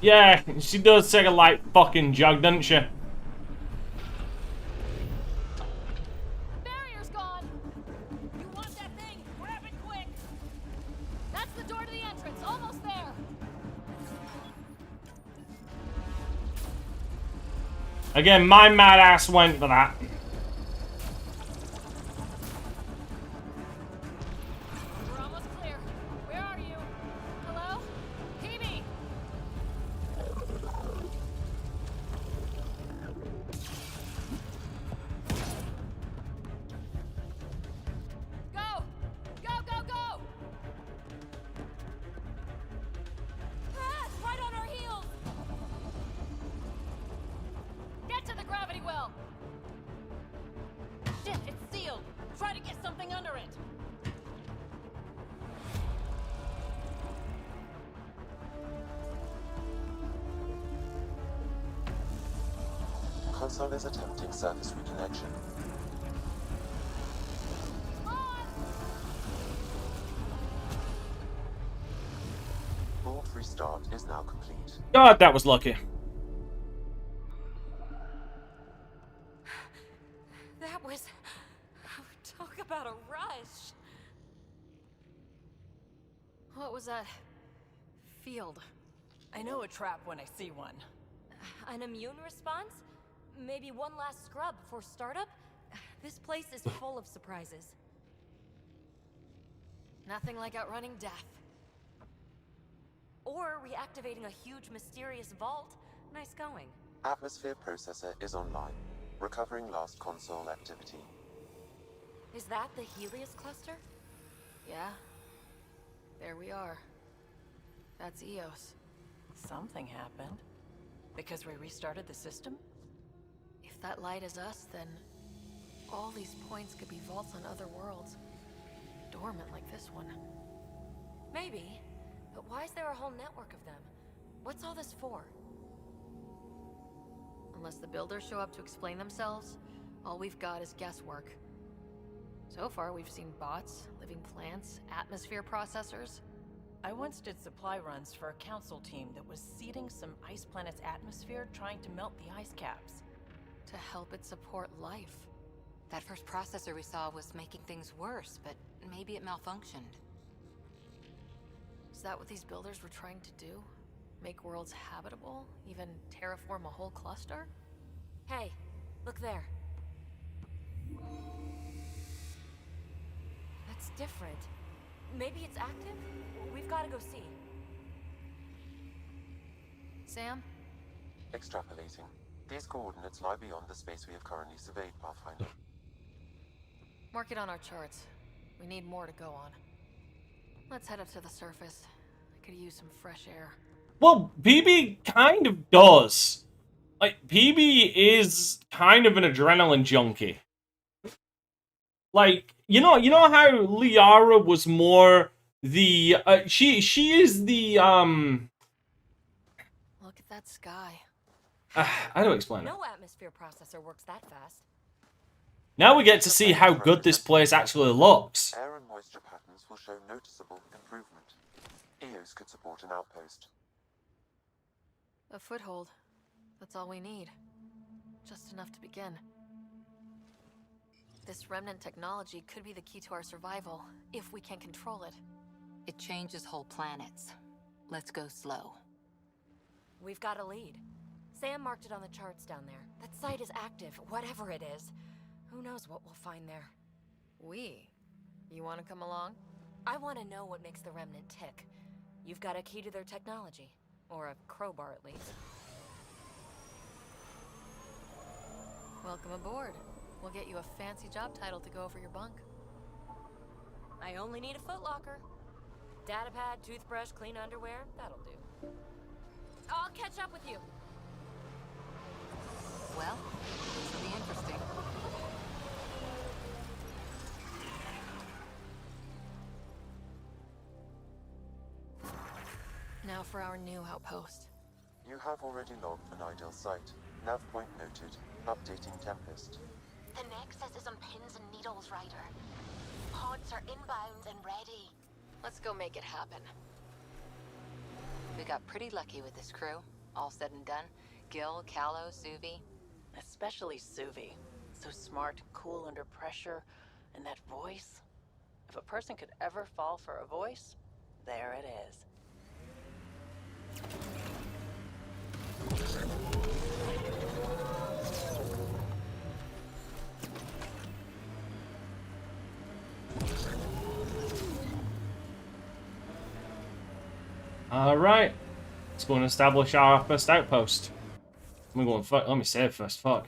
Yeah, she does take a light fucking jog, doesn't she? Barrier's gone. You want that thing? Grab it quick. That's the door to the entrance. Almost there. Again, my mad ass went for that. We're almost clear. Where are you? Hello? PB! Go! Go, go, go! Ah, it's right on our heels! Get to the gravity well! Shit, it's sealed! Try to get something under it! Console is attempting service reconnection. Board restart is now complete. God, that was lucky. That was... Talk about a rush. What was that? Field. I know a trap when I see one. An immune response? Maybe one last scrub before startup? This place is full of surprises. Nothing like outrunning death. Or reactivating a huge mysterious vault. Nice going. Atmosphere processor is online. Recovering last console activity. Is that the Helios cluster? Yeah. There we are. That's Eos. Something happened. Because we restarted the system? If that light is us, then all these points could be vaults on other worlds. Dormant like this one. Maybe. But why is there a whole network of them? What's all this for? Unless the builders show up to explain themselves, all we've got is guesswork. So far, we've seen bots, living plants, atmosphere processors. I once did supply runs for a council team that was seeding some ice planet's atmosphere, trying to melt the ice caps. To help it support life. That first processor we saw was making things worse, but maybe it malfunctioned. Is that what these builders were trying to do? Make worlds habitable? Even terraform a whole cluster? Hey, look there. That's different. Maybe it's active? We've got to go see. Sam? Extrapolating. These coordinates lie beyond the space we have currently surveyed, Pathfinder. Mark it on our charts. We need more to go on. Let's head up to the surface. I could use some fresh air. Well, PB kind of does. Like, PB is kind of an adrenaline junkie. Like, you know how Liara was more the she is the Look at that sky. how do I explain it? No atmosphere processor works that fast. Now we get to see how good this place actually looks. Air and moisture patterns will show noticeable improvement. Eos could support an outpost. A foothold. That's all we need. Just enough to begin. This remnant technology could be the key to our survival, if we can control it. It changes whole planets. Let's go slow. We've got a lead. Sam marked it on the charts down there. That site is active, whatever it is. Who knows what we'll find there? We? You want to come along? I want to know what makes the remnant tick. You've got a key to their technology. Or a crowbar, at least. Welcome aboard. We'll get you a fancy job title to go over your bunk. I only need a footlocker. Datapad, toothbrush, clean underwear, that'll do. I'll catch up with you. Well, this will be interesting. Now for our new outpost. You have already logged an ideal site. Nav point noted. Updating Tempest. The Nexus is on pins and needles, Ryder. Pods are inbound and ready. Let's go make it happen. We got pretty lucky with this crew. All said and done, Gil, Callow, Suvi. Especially Suvi. So smart, cool under pressure, and that voice. If a person could ever fall for a voice, there it is. Alright. Let's go and establish our first outpost. Let me go and fuck. Let me save first. Fuck.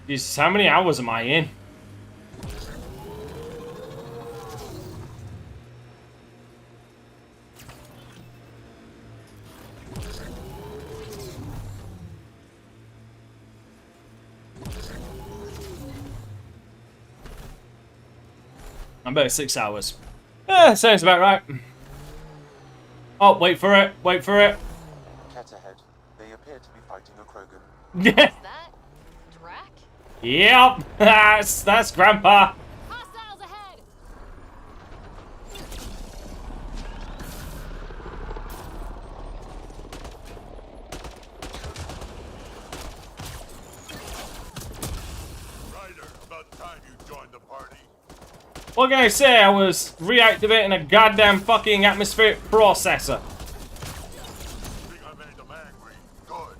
Jesus, how many hours am I in? I'm about 6 hours. Sounds about right. Oh, wait for it. Wait for it. Cat ahead. They appear to be fighting a Krogan. Is that Drac? Yep. That's Grandpa. Hostiles ahead! Ryder, about time you joined the party. What can I say? I was reactivating a goddamn fucking atmospheric processor. Think I made them angry. Good.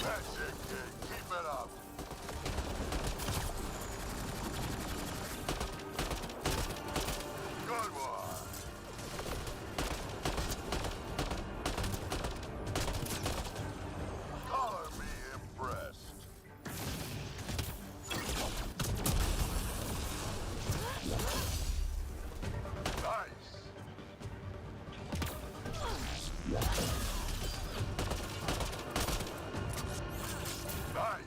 That's it, kid. Keep it up. Good one. Color me impressed. Nice. Nice.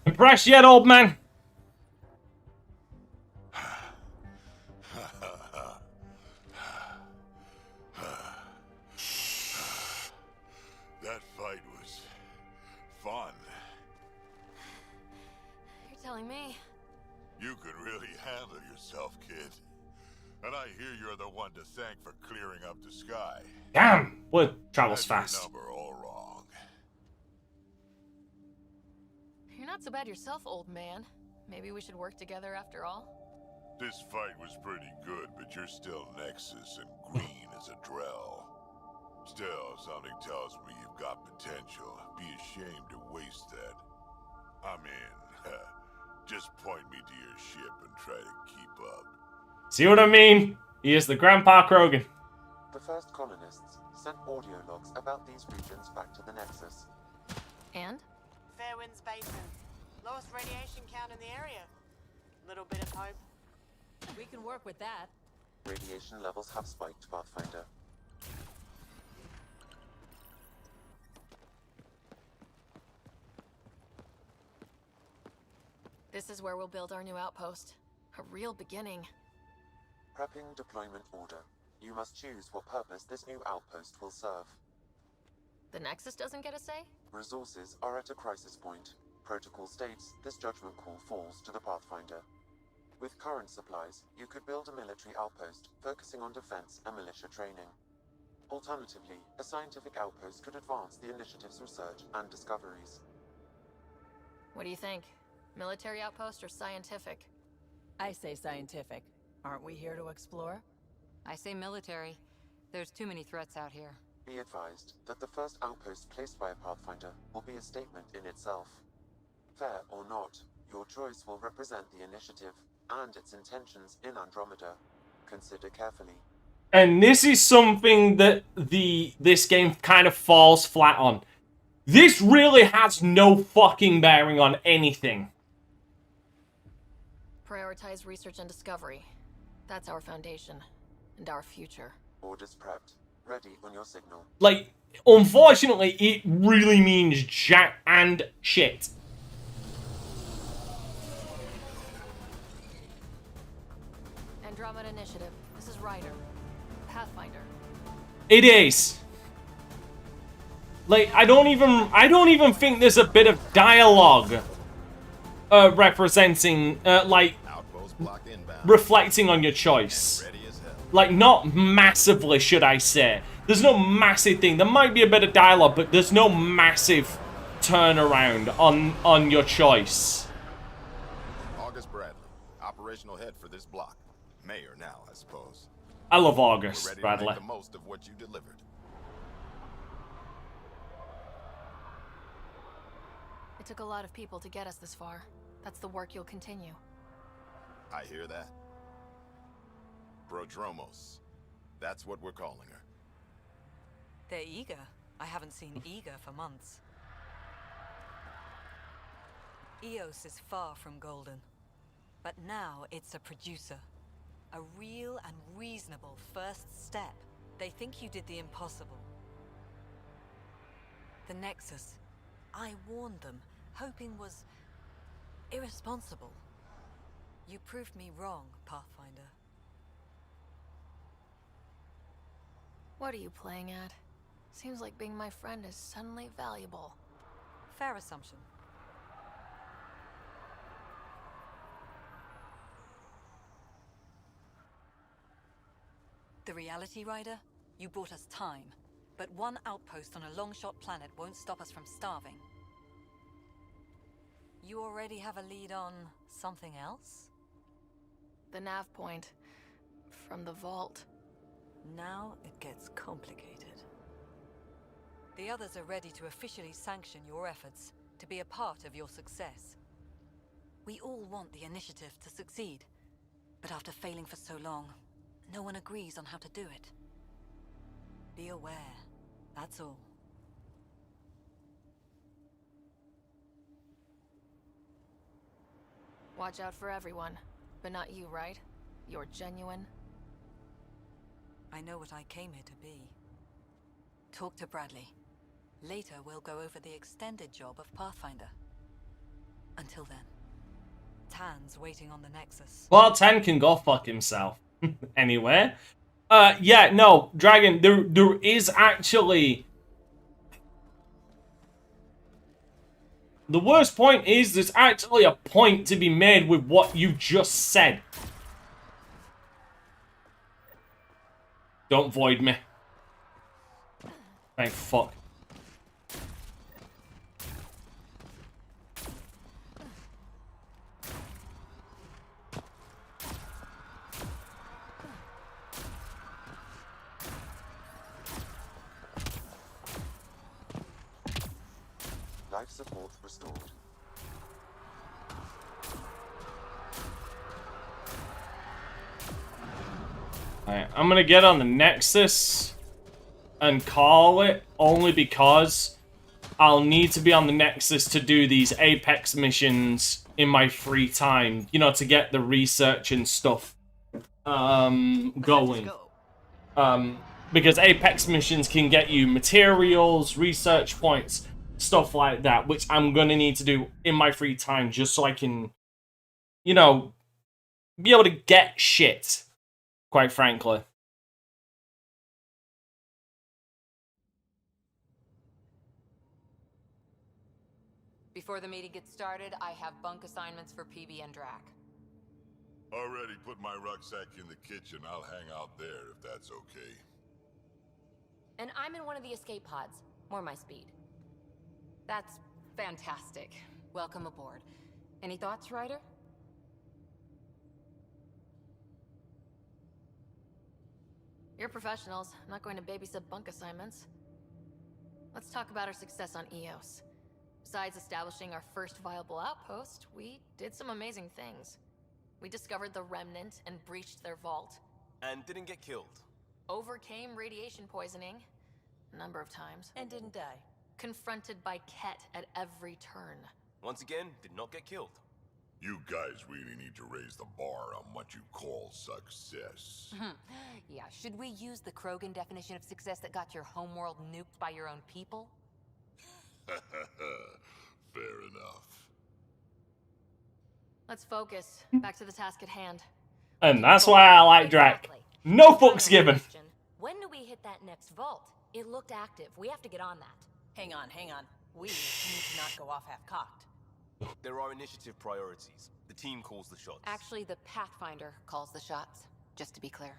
Impressed yet, old man? That fight was fun. You're telling me. You can really handle yourself, kid. And I hear you're the one to thank for clearing up the sky. Damn. Blood travels Had your fast. number all wrong. You're not so bad yourself, old man. Maybe we should work together after all. This fight was pretty good, but you're still Nexus and green as a Drell. Still, something tells me you've got potential. Be ashamed to waste that. I mean, just point me to your ship and try to keep up. See what I mean? He is the Grandpa Krogan. The first colonists sent audio logs about these regions back to the Nexus. And? Fairwinds Basin. Lowest radiation count in the area. Little bit of hope. We can work with that. Radiation levels have spiked, Pathfinder. This is where we'll build our new outpost. A real beginning. Prepping deployment order. You must choose what purpose this new outpost will serve. The Nexus doesn't get a say? Resources are at a crisis point. Protocol states this judgment call falls to the Pathfinder. With current supplies, you could build a military outpost, focusing on defense and militia training. Alternatively, a scientific outpost could advance the initiative's research and discoveries. What do you think? Military outpost or scientific? I say scientific. Aren't we here to explore? I say military. There's too many threats out here. Be advised that the first outpost placed by a Pathfinder will be a statement in itself. Fair or not, your choice will represent the initiative and its intentions in Andromeda. Consider carefully. And this is something that this game kind of falls flat on. This really has no fucking bearing on anything. Prioritize research and discovery. That's our foundation. And our future. Orders prepped. Ready on your signal. Like, unfortunately, it really means jack and shit. Andromeda Initiative. This is Ryder. Pathfinder. It is. Like, I don't even think there's a bit of dialogue representing, like, reflecting on your choice. Like, not massively, should I say. There's no massive thing. There might be a bit of dialogue, but there's no massive turnaround on your choice. August Bradley, operational head for this block. Mayor now, I suppose. I love August We're ready Bradley. to make the most of what you delivered. It took a lot of people to get us this far. That's the work you'll continue. I hear that. Prodromos. That's what we're calling her. They're eager. I haven't seen eager for months. Eos is far from golden. But now it's a producer. A real and reasonable first step. They think you did the impossible. The Nexus. I warned them, hoping was irresponsible. You proved me wrong, Pathfinder. What are you playing at? Seems like being my friend is suddenly valuable. Fair assumption. The reality, Rider? You bought us time. But one outpost on a long-shot planet won't stop us from starving. You already have a lead on something else? The nav point from the vault. Now it gets complicated. The others are ready to officially sanction your efforts, to be a part of your success. We all want the initiative to succeed, but after failing for so long, no one agrees on how to do it. Be aware, that's all. Watch out for everyone, but not you, right? You're genuine. I know what I came here to be. Talk to Bradley. Later, we'll go over the extended job of Pathfinder. Until then, Tan's waiting on the Nexus. Well, Tan can go fuck himself. Anyway. Yeah, no, Dragon, there is actually... The worst point is there's actually a point to be made with what you just said. Don't void me. Thank fuck. Life support restored. Alright, I'm gonna get on the Nexus and call it only because I'll need to be on the Nexus to do these Apex missions in my free time, you know, to get the research and stuff going. Because Apex missions can get you materials, research points, stuff like that, which I'm gonna need to do in my free time just so I can, you know, be able to get shit, quite frankly. Before the meeting gets started, I have bunk assignments for PB and Drac. Already put my rucksack in the kitchen. I'll hang out there if that's okay. And I'm in one of the escape pods. More my speed. That's fantastic. Welcome aboard. Any thoughts, Ryder? You're professionals. I'm not going to babysit bunk assignments. Let's talk about our success on Eos. Besides establishing our first viable outpost, we did some amazing things. We discovered the Remnant and breached their vault. And didn't get killed. Overcame radiation poisoning a number of times. And didn't die. Confronted by Ket at every turn. Once again, did not get killed. You guys really need to raise the bar on what you call success. Yeah, should we use the Krogan definition of success that got your homeworld nuked by your own people? Fair enough. Let's focus. Back to the task at hand. And that's why I like Drac. No fucks given. Question. When do we hit that next vault? It looked active. We have to get on that. Hang on. We need to not go off half-cocked. There are initiative priorities. The team calls the shots. Actually, the Pathfinder calls the shots, just to be clear.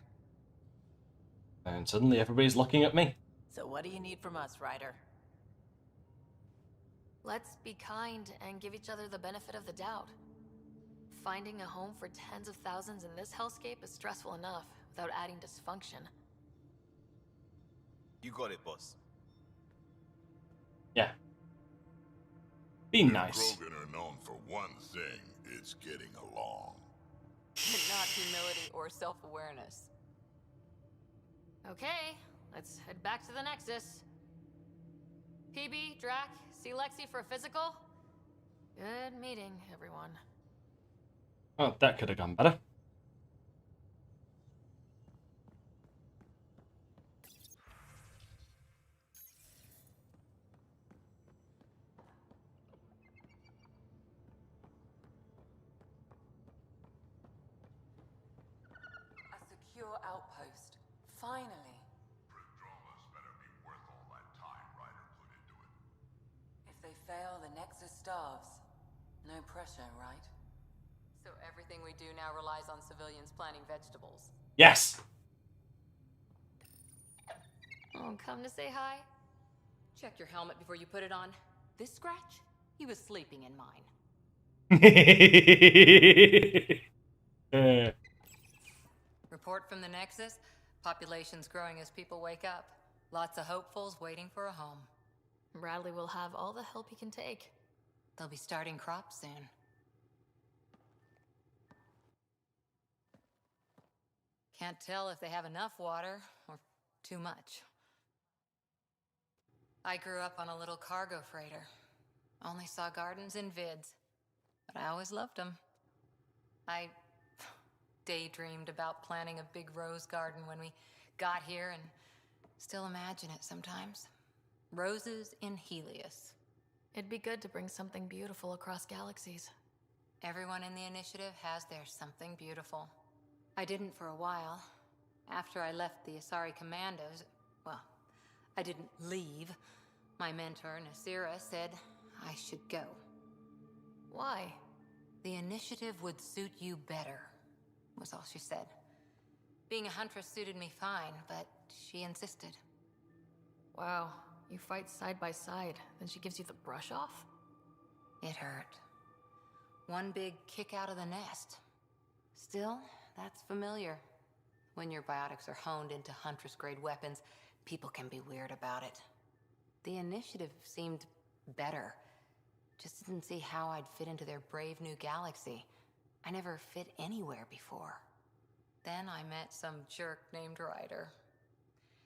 And suddenly everybody's looking at me. So what do you need from us, Ryder? Let's be kind and give each other the benefit of the doubt. Finding a home for tens of thousands in this hellscape is stressful enough without adding dysfunction. You got it, boss. Yeah. Be nice. Krogan are known for one thing, it's getting along. Not humility or self-awareness. Okay, let's head back to the Nexus. PB, Drac, see Lexi for a physical? Good meeting, everyone. Oh, that could have gone better. A secure outpost. Finally. Andromeda's better be worth all that time Ryder put into it. If they fail, the Nexus starves. No pressure, right? So everything we do now relies on civilians planting vegetables. Yes. Oh, come to say hi? Check your helmet before you put it on. This scratch? He was sleeping in mine. Report from the Nexus. Population's growing as people wake up. Lots of hopefuls waiting for a home. Bradley will have all the help he can take. They'll be starting crops soon. Can't tell if they have enough water or too much. I grew up on a little cargo freighter. Only saw gardens in vids, but I always loved them. I daydreamed about planting a big rose garden when we got here and still imagine it sometimes. Roses in Helios. It'd be good to bring something beautiful across galaxies. Everyone in the initiative has their something beautiful. I didn't for a while. After I left the Asari Commandos, well, I didn't leave. My mentor, Nasira, said I should go. Why? The initiative would suit you better, was all she said. Being a huntress suited me fine, but she insisted. Wow, you fight side by side, then she gives you the brush off? It hurt. One big kick out of the nest. Still, that's familiar. When your biotics are honed into Huntress-grade weapons, people can be weird about it. The initiative seemed better. Just didn't see how I'd fit into their brave new galaxy. I never fit anywhere before. Then I met some jerk named Ryder.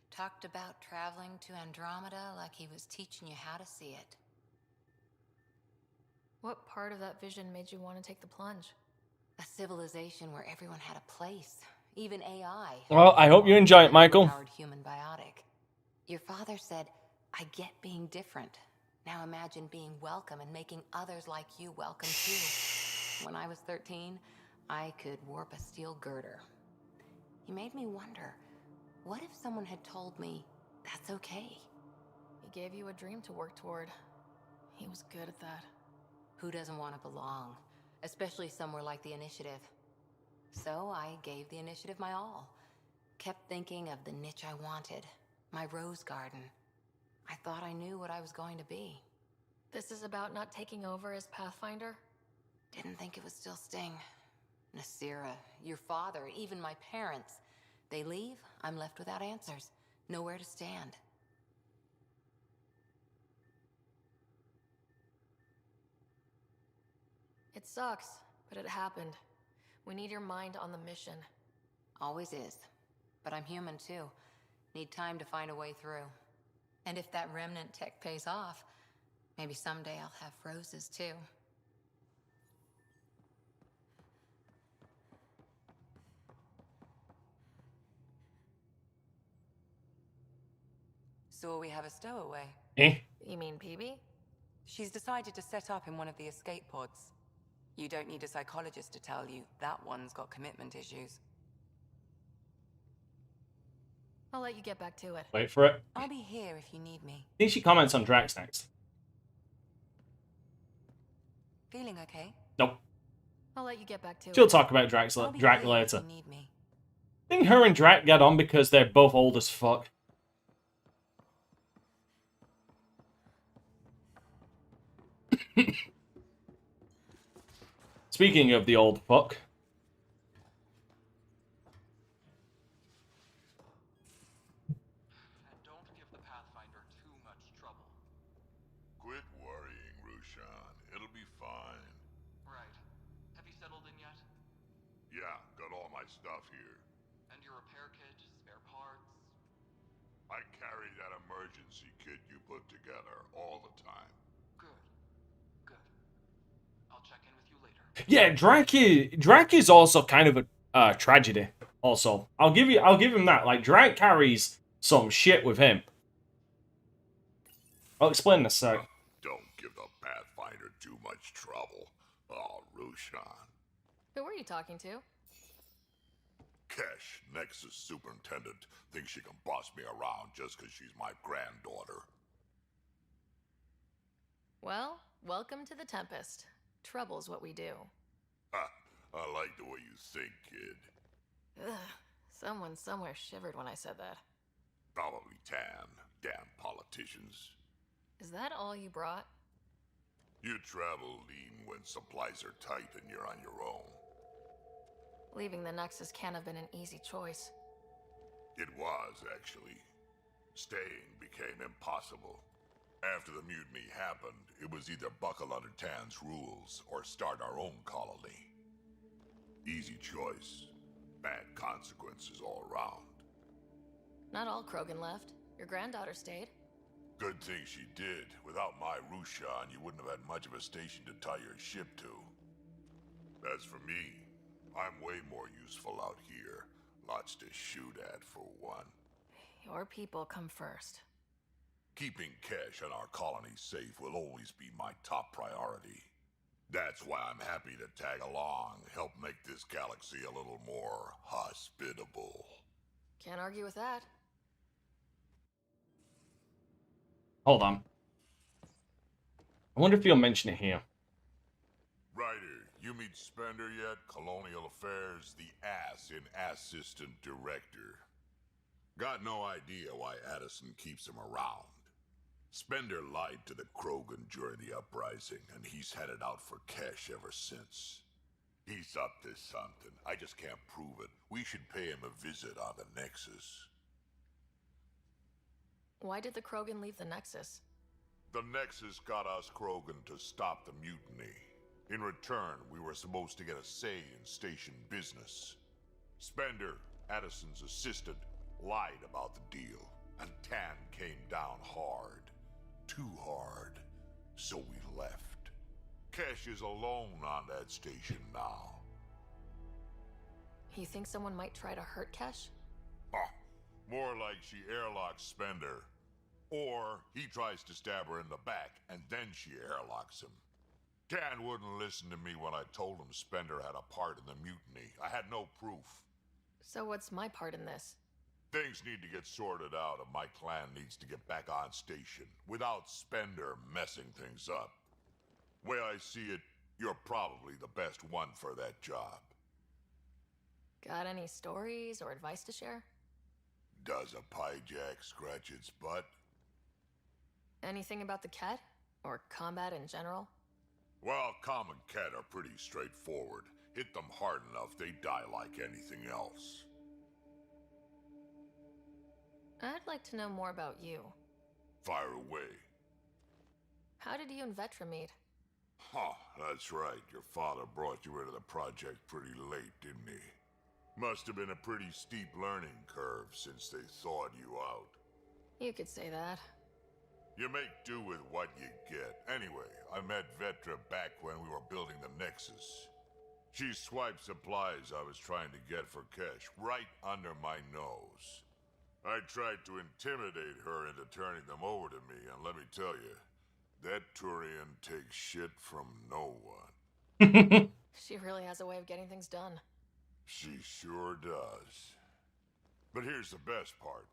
Talked about traveling to Andromeda like he was teaching you how to see it. What part of that vision made you want to take the plunge? A civilization where everyone had a place, even AI. Well, I hope you enjoy it, Michael. Powered human biotic. Your father said, I get being different. Now imagine being welcome and making others like you welcome too. When I was 13, I could warp a steel girder. He made me wonder, what if someone had told me that's okay? He gave you a dream to work toward. He was good at that. Who doesn't want to belong? Especially somewhere like the Initiative. So I gave the Initiative my all. Kept thinking of the niche I wanted. My rose garden. I thought I knew what I was going to be. This is about not taking over as Pathfinder? Didn't think it would still sting. Nasira, your father, even my parents. They leave, I'm left without answers. Nowhere to stand. It sucks, but it happened. We need your mind on the mission. Always is. But I'm human too. Need time to find a way through. And if that remnant tech pays off, maybe someday I'll have roses too. So we have a stowaway. Eh? You mean PB? She's decided to set up in one of the escape pods. You don't need a psychologist to tell you that one's got commitment issues. I'll let you get back to it. Wait for it. I'll be here if you need me. I think she comments on Drax next. Feeling okay? Nope. I'll let you get back to it. She'll talk about Drax later. I think her and Drax get on because they're both old as fuck. Speaking of the old fuck. And don't give the Pathfinder too much trouble. Quit worrying, Rushan. It'll be fine. Right. Have you settled in yet? Yeah, got all my stuff here. And your repair kit, spare parts? I carry that emergency kit you put together all the time. Good. Good. I'll check in with you later. Yeah, Drac is also kind of a tragedy. Also, I'll give him that. Like, Drac carries some shit with him. I'll explain this. Don't give the Pathfinder too much trouble. Oh, Rushan. Who were you talking to? Kesh, Nexus Superintendent, thinks she can boss me around just because she's my granddaughter. Well, welcome to the Tempest. Trouble's what we do. Ha, I like the way you think, kid. Ugh, someone somewhere shivered when I said that. Probably Tan. Damn politicians. Is that all you brought? You travel lean when supplies are tight and you're on your own. Leaving the Nexus can't have been an easy choice. It was, actually. Staying became impossible. After the mutiny happened, it was either buckle under Tan's rules or start our own colony. Easy choice. Bad consequences all around. Not all Krogan left. Your granddaughter stayed. Good thing she did. Without my Rushan, you wouldn't have had much of a station to tie your ship to. As for me, I'm way more useful out here. Lots to shoot at, for one. Your people come first. Keeping Kesh and our colony safe will always be my top priority. That's why I'm happy to tag along, help make this galaxy a little more hospitable. Can't argue with that. Hold on. I wonder if you'll mention it here. Ryder, you meet Spender yet? Colonial Affairs, the ass in Assistant Director. Got no idea why Addison keeps him around. Spender lied to the Krogan during the uprising, and he's had it out for Kesh ever since. He's up to something. I just can't prove it. We should pay him a visit on the Nexus. Why did the Krogan leave the Nexus? The Nexus got us Krogan to stop the mutiny. In return, we were supposed to get a say in station business. Spender, Addison's assistant, lied about the deal, and Tan came down hard. Too hard. So we left. Kesh is alone on that station now. You think someone might try to hurt Kesh? Ah, more like she airlocks Spender. Or he tries to stab her in the back, and then she airlocks him. Tan wouldn't listen to me when I told him Spender had a part in the mutiny. I had no proof. So what's my part in this? Things need to get sorted out, and my clan needs to get back on station, without Spender messing things up. Way I see it, you're probably the best one for that job. Got any stories or advice to share? Does a pyjak scratch its butt? Anything about the Ket? Or combat in general? Well, common Ket are pretty straightforward. Hit them hard enough, they die like anything else. I'd like to know more about you. Fire away. How did you and Vetra meet? Huh, that's right. Your father brought you into the project pretty late, didn't he? Must have been a pretty steep learning curve since they thawed you out. You could say that. You make do with what you get. Anyway, I met Vetra back when we were building the Nexus. She swiped supplies I was trying to get for Kesh right under my nose. I tried to intimidate her into turning them over to me, and let me tell you, that Turian takes shit from no one. She really has a way of getting things done. She sure does. But here's the best part.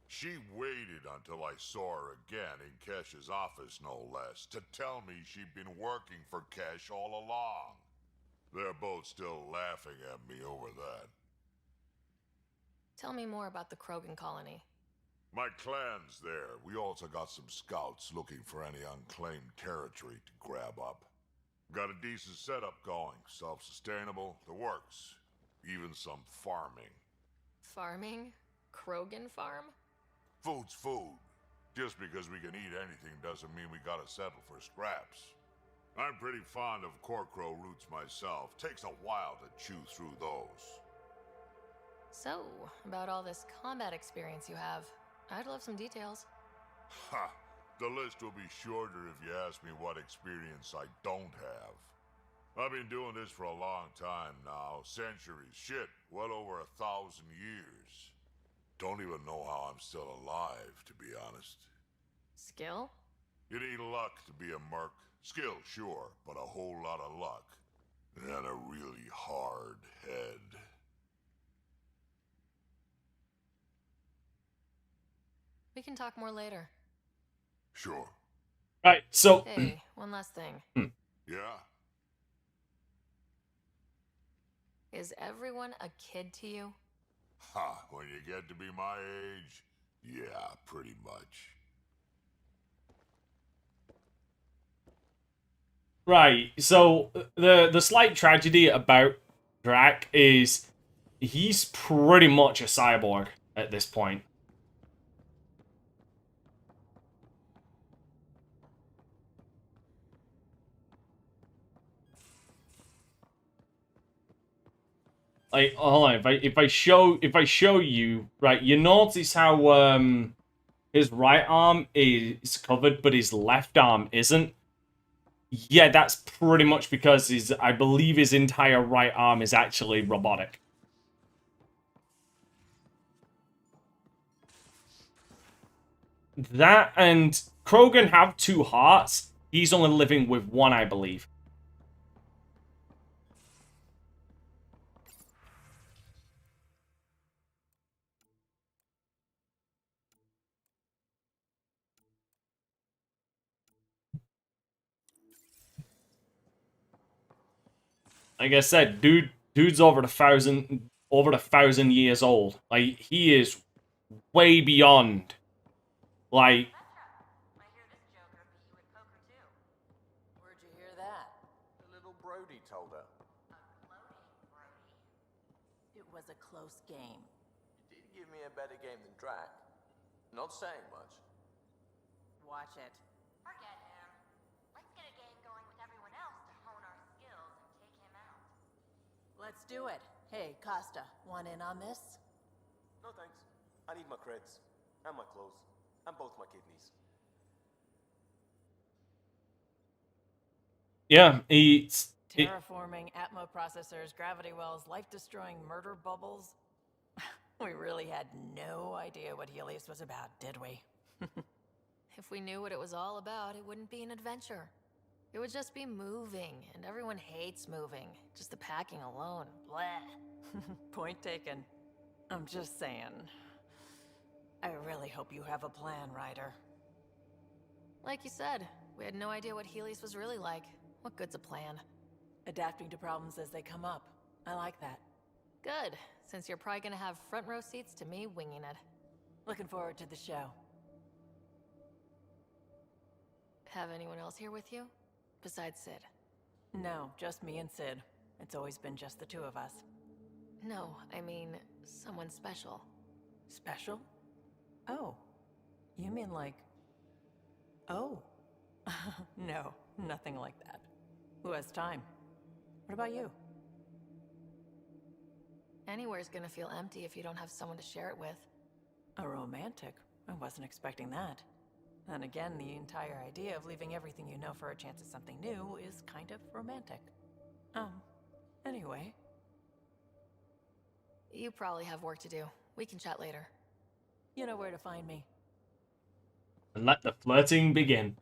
She waited until I saw her again in Kesh's office, no less, to tell me she'd been working for Kesh all along. They're both still laughing at me over that. Tell me more about the Krogan colony. My clan's there. We also got some scouts looking for any unclaimed territory to grab up. Got a decent setup going. Self-sustainable, the works. Even some farming. Farming? Krogan farm? Food's food. Just because we can eat anything doesn't mean we gotta settle for scraps. I'm pretty fond of Corcrow roots myself. Takes a while to chew through those. So, about all this combat experience you have, I'd love some details. Ha! The list will be shorter if you ask me what experience I don't have. I've been doing this for a long time now. Centuries. Shit, well over 1,000 years. Don't even know how I'm still alive, to be honest. Skill? You need luck to be a merc. Skill, sure, but a whole lot of luck. And a really hard head. We can talk more later. Sure. Right, so... Hey, one last thing. Yeah? Is everyone a kid to you? Ha, when you get to be my age, yeah, pretty much. Right, so the slight tragedy about Drac is he's pretty much a cyborg at this point. Like, hold on, if I show you, right, you notice how his right arm is covered, but his left arm isn't. Yeah, that's pretty much because I believe his entire right arm is actually robotic. That and Krogan have 2 hearts. He's only living with 1, I believe. Like I said, dude's over 1,000 years old. Like, he is way beyond. Like, Where'd you hear that? The little Brody told her. It was a close game. You did give me a better game than Drac. Not saying much. Watch it. Forget him. Let's get a game going with everyone else to hone our skills and take him out. Let's do it. Hey, Costa, want in on this? No thanks. I need my creds. And my clothes. And both my kidneys. yeah, Terraforming, Atmo processors, gravity wells, life-destroying murder bubbles. We really had no idea what Helios was about, did we? If we knew what it was all about, it wouldn't be an adventure. It would just be moving, and everyone hates moving. Just the packing alone, bleh. Point taken. I'm just saying. I really hope you have a plan, Ryder. Like you said, we had no idea what Helios was really like. What good's a plan? Adapting to problems as they come up. I like that. Good, since you're probably gonna have front row seats to me winging it. Looking forward to the show. Have anyone else here with you? Besides Sid? No, just me and Sid. It's always been just the 2 of us. No, I mean, someone special. Special? Oh. You mean like... Oh. No, nothing like that. Who has time? What about you? Anywhere's gonna feel empty if you don't have someone to share it with. A romantic? I wasn't expecting that. And again, the entire idea of leaving everything you know for a chance at something new is kind of romantic. Anyway. You probably have work to do. We can chat later. You know where to find me. And let the flirting begin.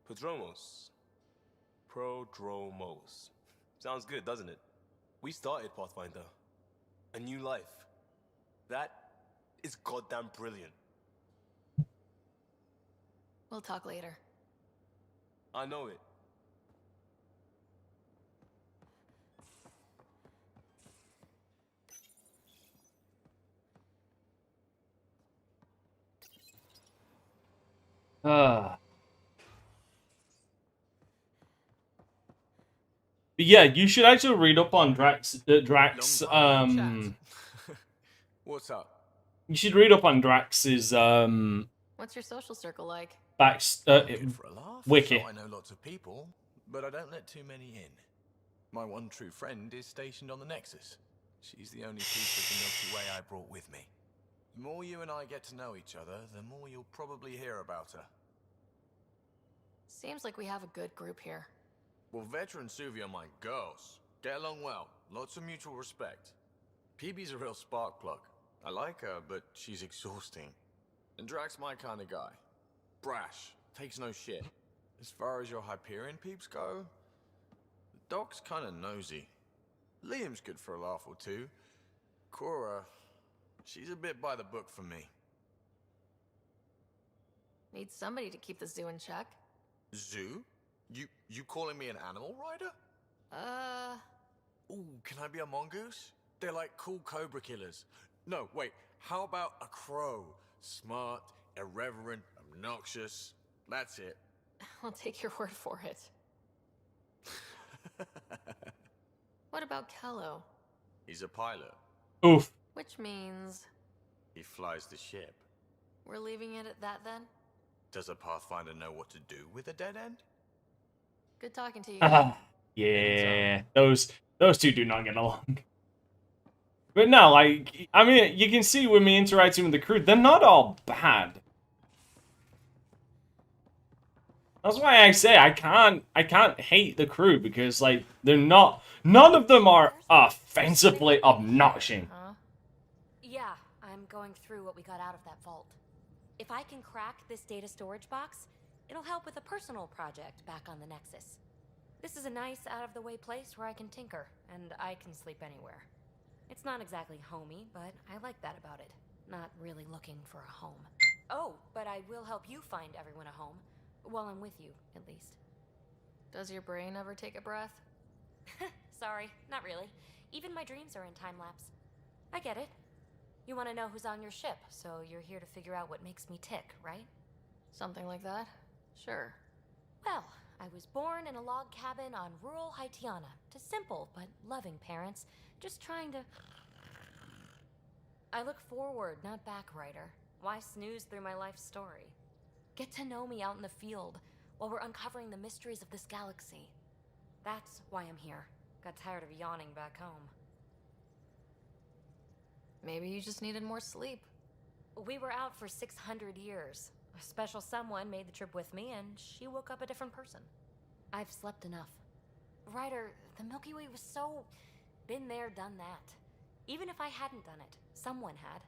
Prodromos. Sounds good, doesn't it? We started Pathfinder. A new life. That is goddamn brilliant. We'll talk later. I know it. But yeah, you should actually read up on Drax. What's up? You should read up on Drax's What's your social circle like? Good for a laugh. wiki. So I know lots of people, but I don't let too many in. My one true friend is stationed on the Nexus. She's the only piece of the Milky Way I brought with me. The more you and I get to know each other, the more you'll probably hear about her. Seems like we have a good group here. Well, Vetra and Suvi are my girls. Get along well. Lots of mutual respect. PB's a real spark plug. I like her, but she's exhausting. And Drax my kind of guy. Brash. Takes no shit. As far as your Hyperion peeps go, the Doc's kind of nosy. Liam's good for a laugh or two. Cora, she's a bit by the book for me. Need somebody to keep the zoo in check. Zoo? You calling me an animal rider? Ooh, can I be a mongoose? They're like cool cobra killers. No, wait, how about a crow? Smart, irreverent, obnoxious. That's it. I'll take your word for it. What about Kello? He's a pilot. Oof. Which means... He flies the ship. We're leaving it at that then? Does a Pathfinder know what to do with a dead end? Good talking to you. Yeah, those two do not get along. But no, like, I mean, you can see when we interacting with the crew, they're not all bad. That's why I say I can't hate the crew, because like they're not, none of them are offensively obnoxious. Yeah, I'm going through what we got out of that vault. If I can crack this data storage box, it'll help with a personal project back on the Nexus. This is a nice, out-of-the-way place where I can tinker, and I can sleep anywhere. It's not exactly homey, but I like that about it. Not really looking for a home. Oh, but I will help you find everyone a home. While I'm with you, at least. Does your brain ever take a breath? Sorry, not really. Even my dreams are in time-lapse. I get it. You want to know who's on your ship, so you're here to figure out what makes me tick, right? Something like that? Sure. Well, I was born in a log cabin on rural Haitiana to simple but loving parents, just trying to... I look forward, not back, writer. Why snooze through my life story? Get to know me out in the field while we're uncovering the mysteries of this galaxy. That's why I'm here. Got tired of yawning back home. Maybe you just needed more sleep. We were out for 600 years. A special someone made the trip with me, and she woke up a different person. I've slept enough. Ryder, the Milky Way was so... been there, done that. Even if I hadn't done it, someone had.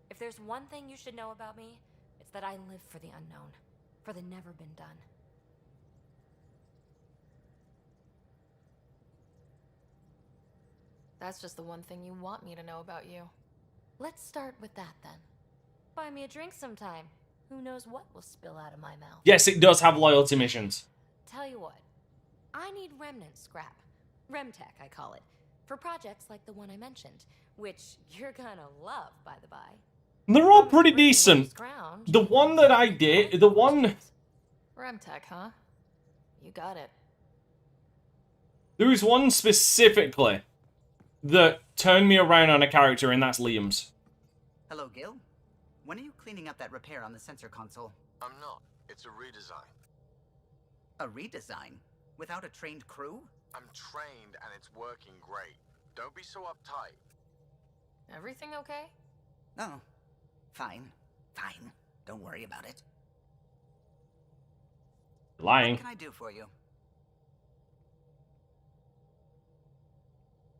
If there's one thing you should know about me, it's that I live for the unknown, for the never been done. That's just the one thing you want me to know about you. Let's start with that then. Buy me a drink sometime. Who knows what will spill out of my mouth. Yes, it does have loyalty missions. Tell you what, I need remnant scrap. Remtech, I call it. For projects like the one I mentioned, which you're gonna love, by the by. They're all pretty decent. The one that I did, the one... Remtech, huh? You got it. There is one specifically that turned me around on a character, and that's Liam's. Hello, Gil. When are you cleaning up that repair on the sensor console? I'm not. It's a redesign. A redesign? Without a trained crew? I'm trained and it's working great. Don't be so uptight. Everything okay? Oh, fine. Fine. Don't worry about it. Lying. What can I do for you?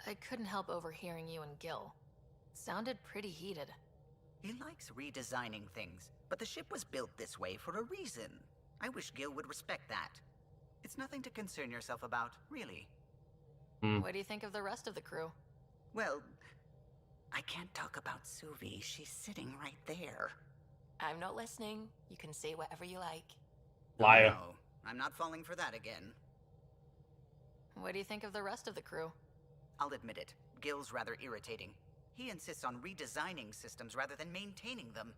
I couldn't help overhearing you and Gil. Sounded pretty heated. He likes redesigning things, but the ship was built this way for a reason. I wish Gil would respect that. It's nothing to concern yourself about, really. What do you think of the rest of the crew? Well, I can't talk about Suvi. She's sitting right there. I'm not listening. You can say whatever you like. Liar. No, I'm not falling for that again. What do you think of the rest of the crew? I'll admit it. Gil's rather irritating. He insists on redesigning systems rather than maintaining them.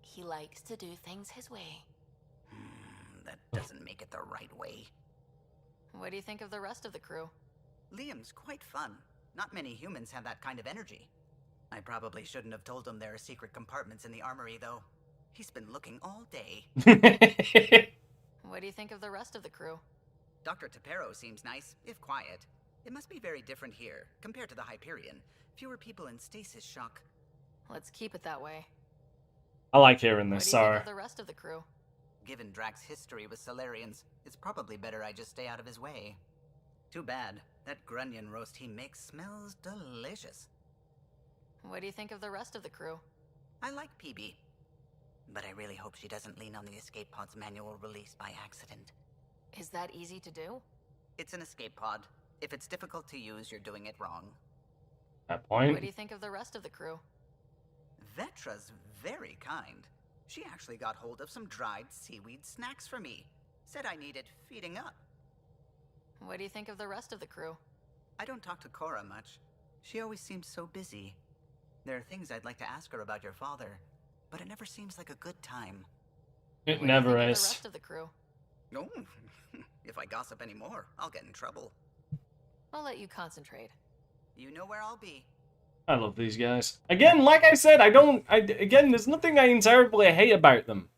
He likes to do things his way. That doesn't make it the right way. What do you think of the rest of the crew? Liam's quite fun. Not many humans have that kind of energy. I probably shouldn't have told him there are secret compartments in the armory, though. He's been looking all day. What do you think of the rest of the crew? Dr. Tapero seems nice, if quiet. It must be very different here, compared to the Hyperion. Fewer people in stasis shock. Let's keep it that way. I like hearing this, What do you sorry. think of the rest of the crew? Given Drax's history with Solarians, it's probably better I just stay out of his way. Too bad. That grunion roast he makes smells delicious. What do you think of the rest of the crew? I like PB. But I really hope she doesn't lean on the escape pod's manual release by accident. Is that easy to do? It's an escape pod. If it's difficult to use, you're doing it wrong. That point. What do you think of the rest of the crew? Vetra's very kind. She actually got hold of some dried seaweed snacks for me. Said I needed feeding up. What do you think of the rest of the crew? I don't talk to Cora much. She always seems so busy. There are things I'd like to ask her about your father, but it never seems like a good time. It What never do you think of is. the rest of the crew? No, if I gossip anymore, I'll get in trouble. I'll let you concentrate. You know where I'll be. I love these guys. Again, like I said, again, there's nothing I terribly hate about them.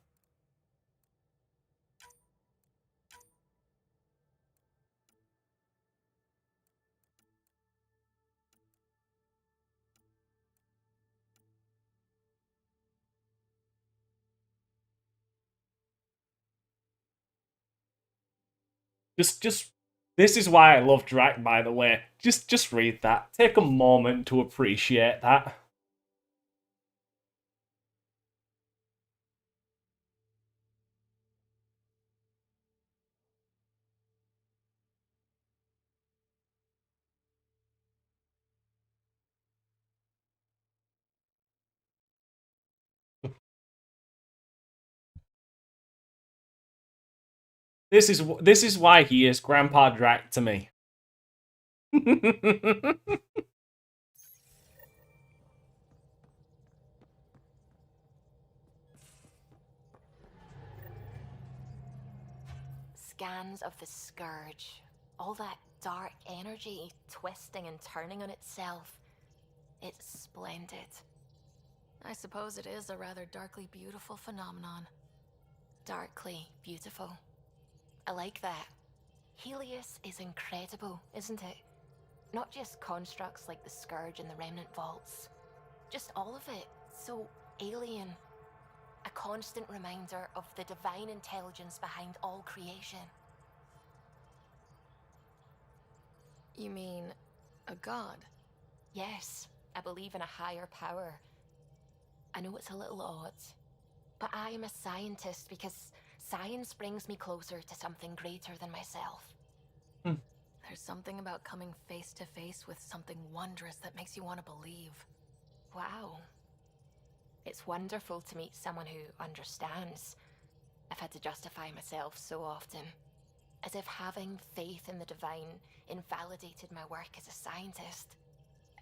This is why I love Drac, by the way. Just read that. Take a moment to appreciate that. This is why he is Grandpa Drac to me. Scans of the Scourge. All that dark energy twisting and turning on itself. It's splendid. I suppose it is a rather darkly beautiful phenomenon. Darkly beautiful. I like that. Helios is incredible, isn't it? Not just constructs like the Scourge and the Remnant Vaults. Just all of it. So alien. A constant reminder of the divine intelligence behind all creation. You mean a god? Yes, I believe in a higher power. I know it's a little odd, but I am a scientist because science brings me closer to something greater than myself. There's something about coming face to face with something wondrous that makes you want to believe. Wow. It's wonderful to meet someone who understands. I've had to justify myself so often, as if having faith in the divine invalidated my work as a scientist.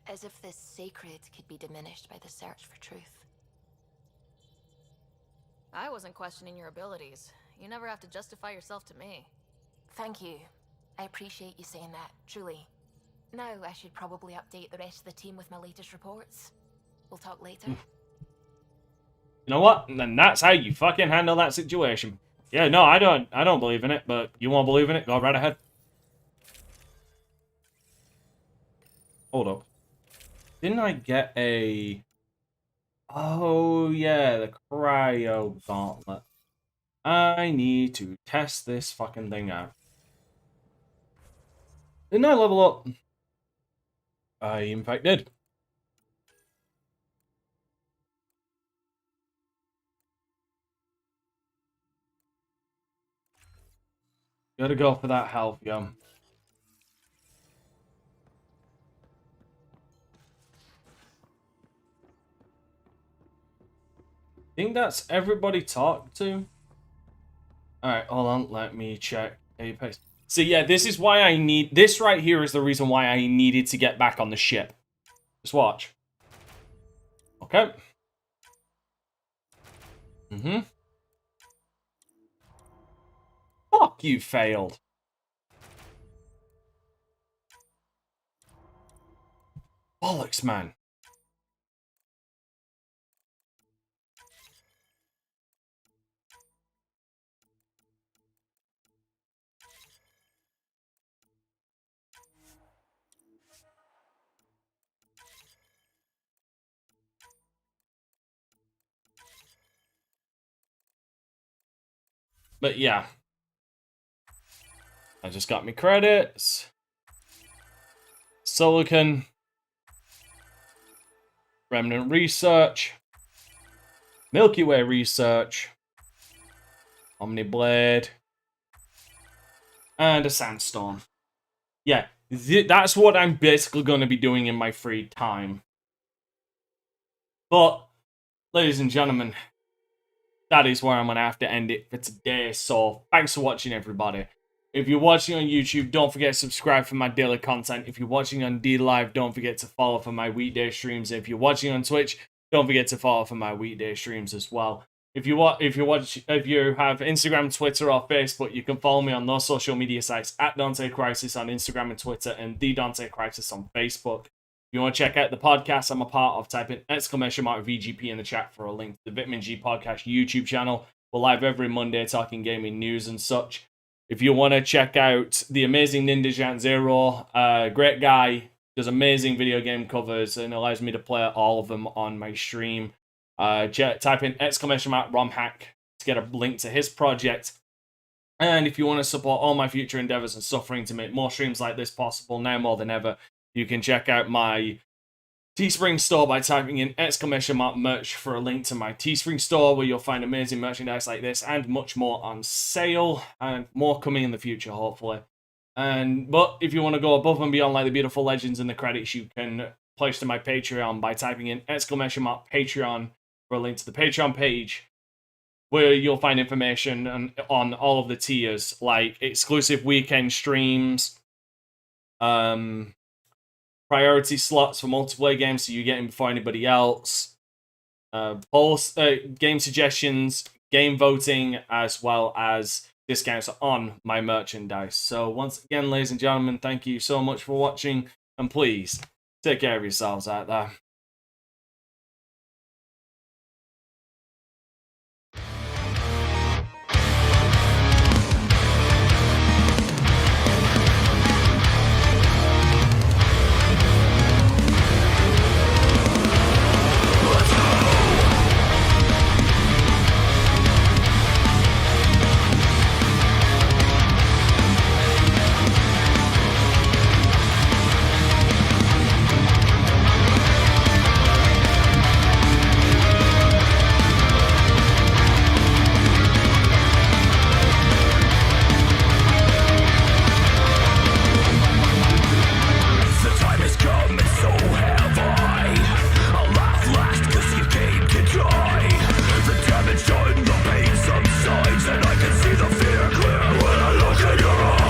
As if the sacred could be diminished by the search for truth. I wasn't questioning your abilities. You never have to justify yourself to me. Thank you. I appreciate you saying that, truly. Now I should probably update the rest of the team with my latest reports. We'll talk later. You know what? And that's how you fucking handle that situation. Yeah, no, I don't believe in it, but you won't believe in it? Go right ahead. Hold up. Didn't I get a... Oh, yeah, the cryo gauntlet. I need to test this fucking thing out. Didn't I level up? I in fact did. Gotta go for that health, yo. Think that's everybody talked to? Alright, hold on. Let me check Apex. So yeah, this is why I need... This right here is the reason why I needed to get back on the ship. Just watch. Okay. Mm-hmm. Fuck, you failed. Bollocks, man. But yeah. I just got me credits. Silicon. Remnant research. Milky Way research. Omniblade. And a sandstorm. Yeah, that's what I'm basically going to be doing in my free time. But, ladies and gentlemen, that is where I'm going to have to end it for today. So, thanks for watching, everybody. If you're watching on YouTube, don't forget to subscribe for my daily content. If you're watching on DLive, don't forget to follow for my weekday streams. If you're watching on Twitch, don't forget to follow for my weekday streams as well. If you have Instagram, Twitter, or Facebook, you can follow me on those social media sites at DanteCrysis on Instagram and Twitter, and the DanteCrysis on Facebook. If you want to check out the podcast I'm a part of, type in !VGP in the chat for a link to the Vitamin G Podcast YouTube channel. We're live every Monday talking gaming news and such. If you want to check out the amazing Ninja Zero, great guy, does amazing video game covers and allows me to play all of them on my stream. Type in !RomHack to get a link to his project. And if you want to support all my future endeavors and suffering to make more streams like this possible, now more than ever, you can check out my Teespring store by typing in !merch for a link to my Teespring store, where you'll find amazing merchandise like this and much more on sale, and more coming in the future, hopefully. But if you want to go above and beyond like the beautiful legends in the credits, you can pledge to my Patreon by typing in !Patreon for a link to the Patreon page, where you'll find information on all of the tiers, like exclusive weekend streams, priority slots for multiplayer games so you get in before anybody else, game suggestions, game voting, as well as discounts on my merchandise. So once again, ladies and gentlemen, thank you so much for watching, and please take care of yourselves out there.